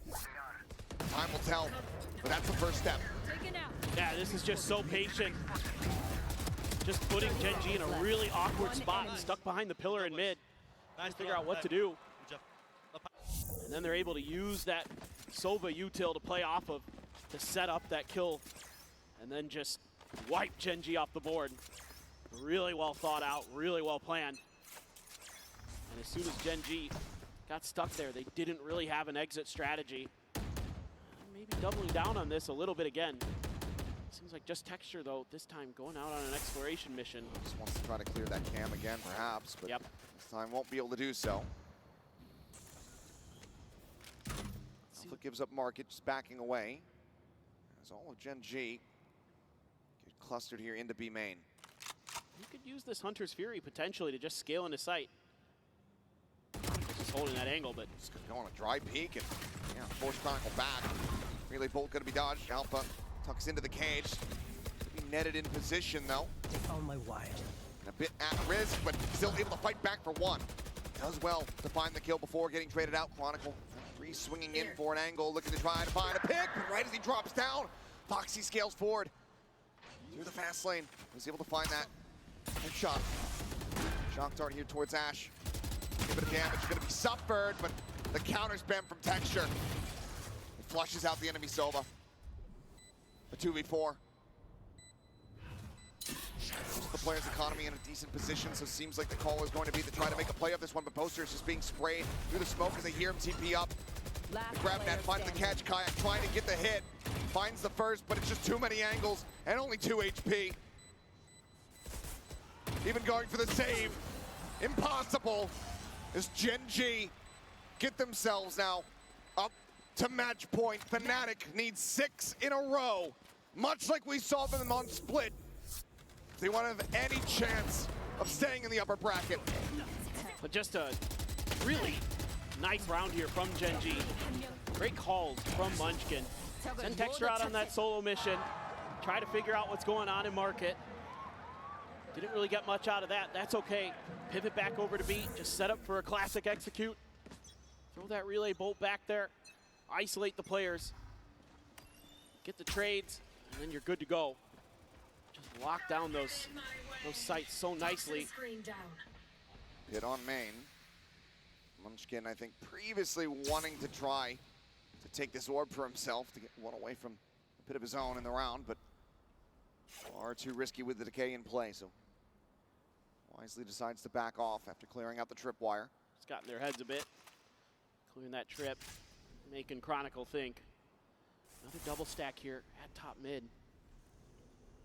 Time will tell, but that's the first step. Yeah, this is just so patient. Just putting Gen G in a really awkward spot, stuck behind the pillar in mid. Trying to figure out what to do. And then they're able to use that Sova util to play off of to set up that kill and then just wipe Gen G off the board. Really well thought out, really well planned. And as soon as Gen G got stuck there, they didn't really have an exit strategy. Maybe doubling down on this a little bit again. Seems like just Texture, though, this time going out on an exploration mission. Just wants to try to clear that cam again, perhaps, but this time won't be able to do so. Alpha gives up market, just backing away. As all of Gen G get clustered here into B main. You could use this Hunter's Fury potentially to just scale into sight. Just holding that angle, but just gonna go on a dry peek and force Chronicle back. Relay bolt gonna be dodged. Alpha tucks into the cage. Be netted in position though. On my wire. And a bit at risk, but still able to fight back for one. Does well to find the kill before getting traded out. Chronicle 3 swinging in for an angle, looking to try to find a pick, but right as he drops down, Foxy scales forward through the fast lane. Was able to find that headshot. Shock dart here towards Ash. A bit of damage gonna be suffered, but the counter's been from Texture. It flushes out the enemy Sova. A 2v4. The player's economy in a decent position, so it seems like the call is going to be to try to make a play of this one, but Poster is just being sprayed through the smoke as they hear him TP up. Grab net, finds the catch, Kayak trying to get the hit. Finds the first, but it's just too many angles and only 2 HP. Even going for the save, impossible, as Gen G get themselves now up to match point. Fnatic needs 6 in a row, much like we saw them on Split. If they want to have any chance of staying in the upper bracket. But just a really nice round here from Gen G. Great calls from Munchkin. Send Texture out on that solo mission. Try to figure out what's going on in market. Didn't really get much out of that. That's okay. Pivot back over to B. Just set up for a classic execute. Throw that relay bolt back there. Isolate the players. Get the trades, and then you're good to go. Just lock down those sites so nicely. Hit on main. Munchkin, I think, previously wanting to try to take this orb for himself to get one away from a bit of his own in the round, but far too risky with the decay in play, so wisely decides to back off after clearing out the tripwire. It's got in their heads a bit. Clearing that trip, making Chronicle think. Another double stack here at top mid.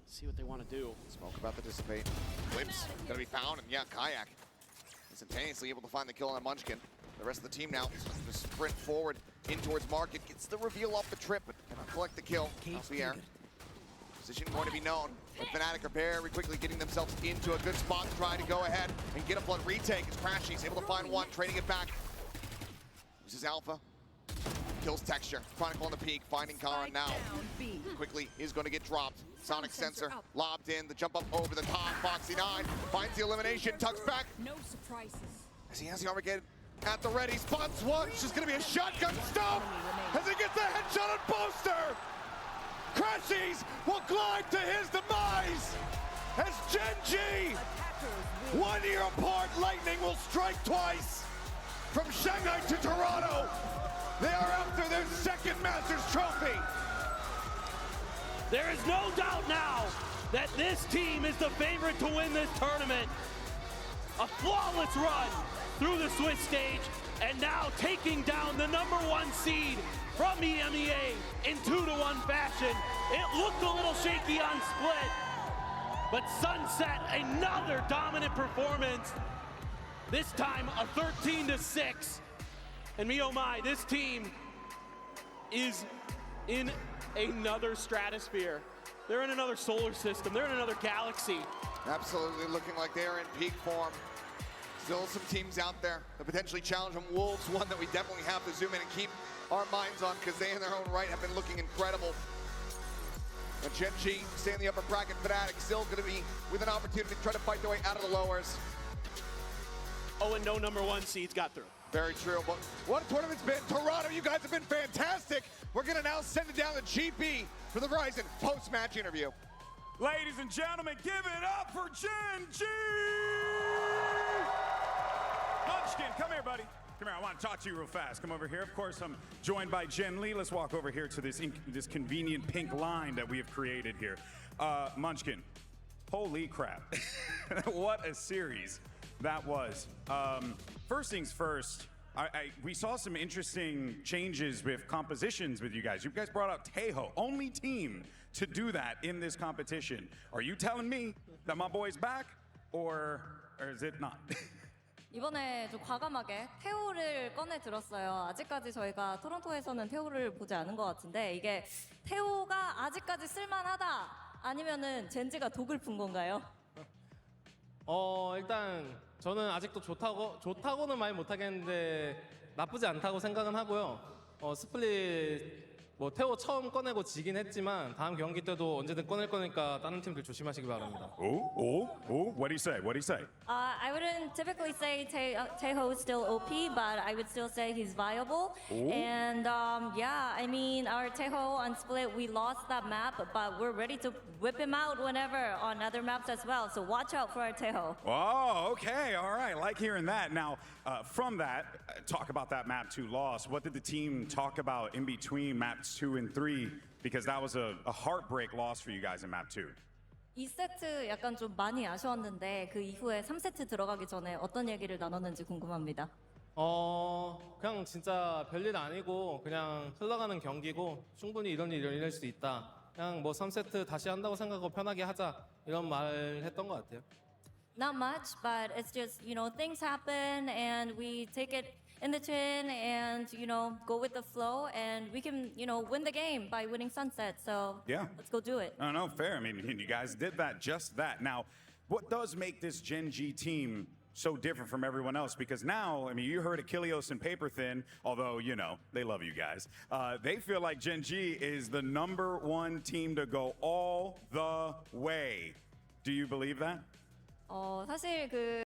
Let's see what they want to do. Smoke about to dissipate. Glimpse gonna be found, and yeah, Kayak instantaneously able to find the kill on Munchkin. The rest of the team now just sprint forward in towards market. Gets the reveal off the trip, but cannot collect the kill off the air. Position going to be known, but Fnatic are very quickly getting themselves into a good spot to try to go ahead and get a blood retake as Crashy's able to find one, trading it back. Uses Alpha, kills Texture. Chronicle on the peak, finding Kara now. Quickly is going to get dropped. Sonic sensor lobbed in, the jump up over the top. Foxy 9 finds the elimination, tucks back. No surprises. As he has the Armageddon at the ready, spots one, it's just going to be a shotgun stomp as he gets the headshot on Poster. Crashies will glide to his demise as Gen G, 1 year apart, lightning will strike twice. From Shanghai to Toronto, they are after their 2nd Masters trophy. There is no doubt now that this team is the favorite to win this tournament. A flawless run through the Swiss stage, and now taking down the #1 seed from EMEA in 2-1 fashion. It looked a little shaky on Split, but Sunset, another dominant performance. This time a 13-6. And me oh my, this team is in another stratosphere. They're in another solar system. They're in another galaxy. Absolutely looking like they're in peak form. Still some teams out there that potentially challenge them. Wolves, one that we definitely have to zoom in and keep our minds on because they in their own right have been looking incredible. But Gen G stay in the upper bracket. Fnatic still going to be with an opportunity to try to fight their way out of the lowers. Oh, and no #1 seeds got through. Very true, but what a tournament's been. Toronto, you guys have been fantastic. We're going to now send it down to GP for the Verizon post-match interview. Ladies and gentlemen, give it up for Gen G! Munchkin, come here, buddy. Come here, I want to talk to you real fast. Come over here. Of course, I'm joined by Jen Lee. Let's walk over here to this convenient pink line that we have created here. Munchkin, holy crap. What a series that was. First things first, we saw some interesting changes with compositions with you guys. You guys brought out Tejo, only team to do that in this competition. Are you telling me that my boy's back, or is it not? 이번에 좀 과감하게 태오를 꺼내 들었어요. 아직까지 저희가 토론토에서는 태오를 보지 않은 것 같은데 이게 태오가 아직까지 쓸만하다 아니면은 젠지가 독을 푼 건가요? 일단 저는 아직도 좋다고는 말 못하겠는데 나쁘지 않다고 생각은 하고요. 스플릿 뭐 태오 처음 꺼내고 지긴 했지만 다음 경기 때도 언제든 꺼낼 거니까 다른 팀들 조심하시기 바랍니다. What do you say? What do you say? I wouldn't typically say Tejo is still OP, but I would still say he's viable. Ooh. And yeah, I mean, our Tejo on Split, we lost that map, but we're ready to whip him out whenever on other maps as well. So watch out for our Tejo. Oh, okay, all right. Like hearing that. Now, from that, talk about that map 2 loss. What did the team talk about in between maps 2 and 3? Because that was a heartbreak loss for you guys in map 2. 2세트 약간 좀 많이 아쉬웠는데 그 이후에 3세트 들어가기 전에 어떤 얘기를 나눴는지 궁금합니다. 그냥 진짜 별일 아니고 그냥 흘러가는 경기고 충분히 이런 일이 일어날 수 있다. 그냥 뭐 3세트 다시 한다고 생각하고 편하게 하자 이런 말 했던 것 같아요. Not much, but it's just, you know, things happen and we take it in the chin and, you know, go with the flow and we can, you know, win the game by winning Sunset. So yeah, let's go do it. No, fair. I mean, you guys did that, just that. Now, what does make this Gen G team so different from everyone else? Because now, I mean, you heard Achilleos and Paperthin, although, you know, they love you guys. They feel like Gen G is the #1 team to go all the way. Do you believe that? 사실 그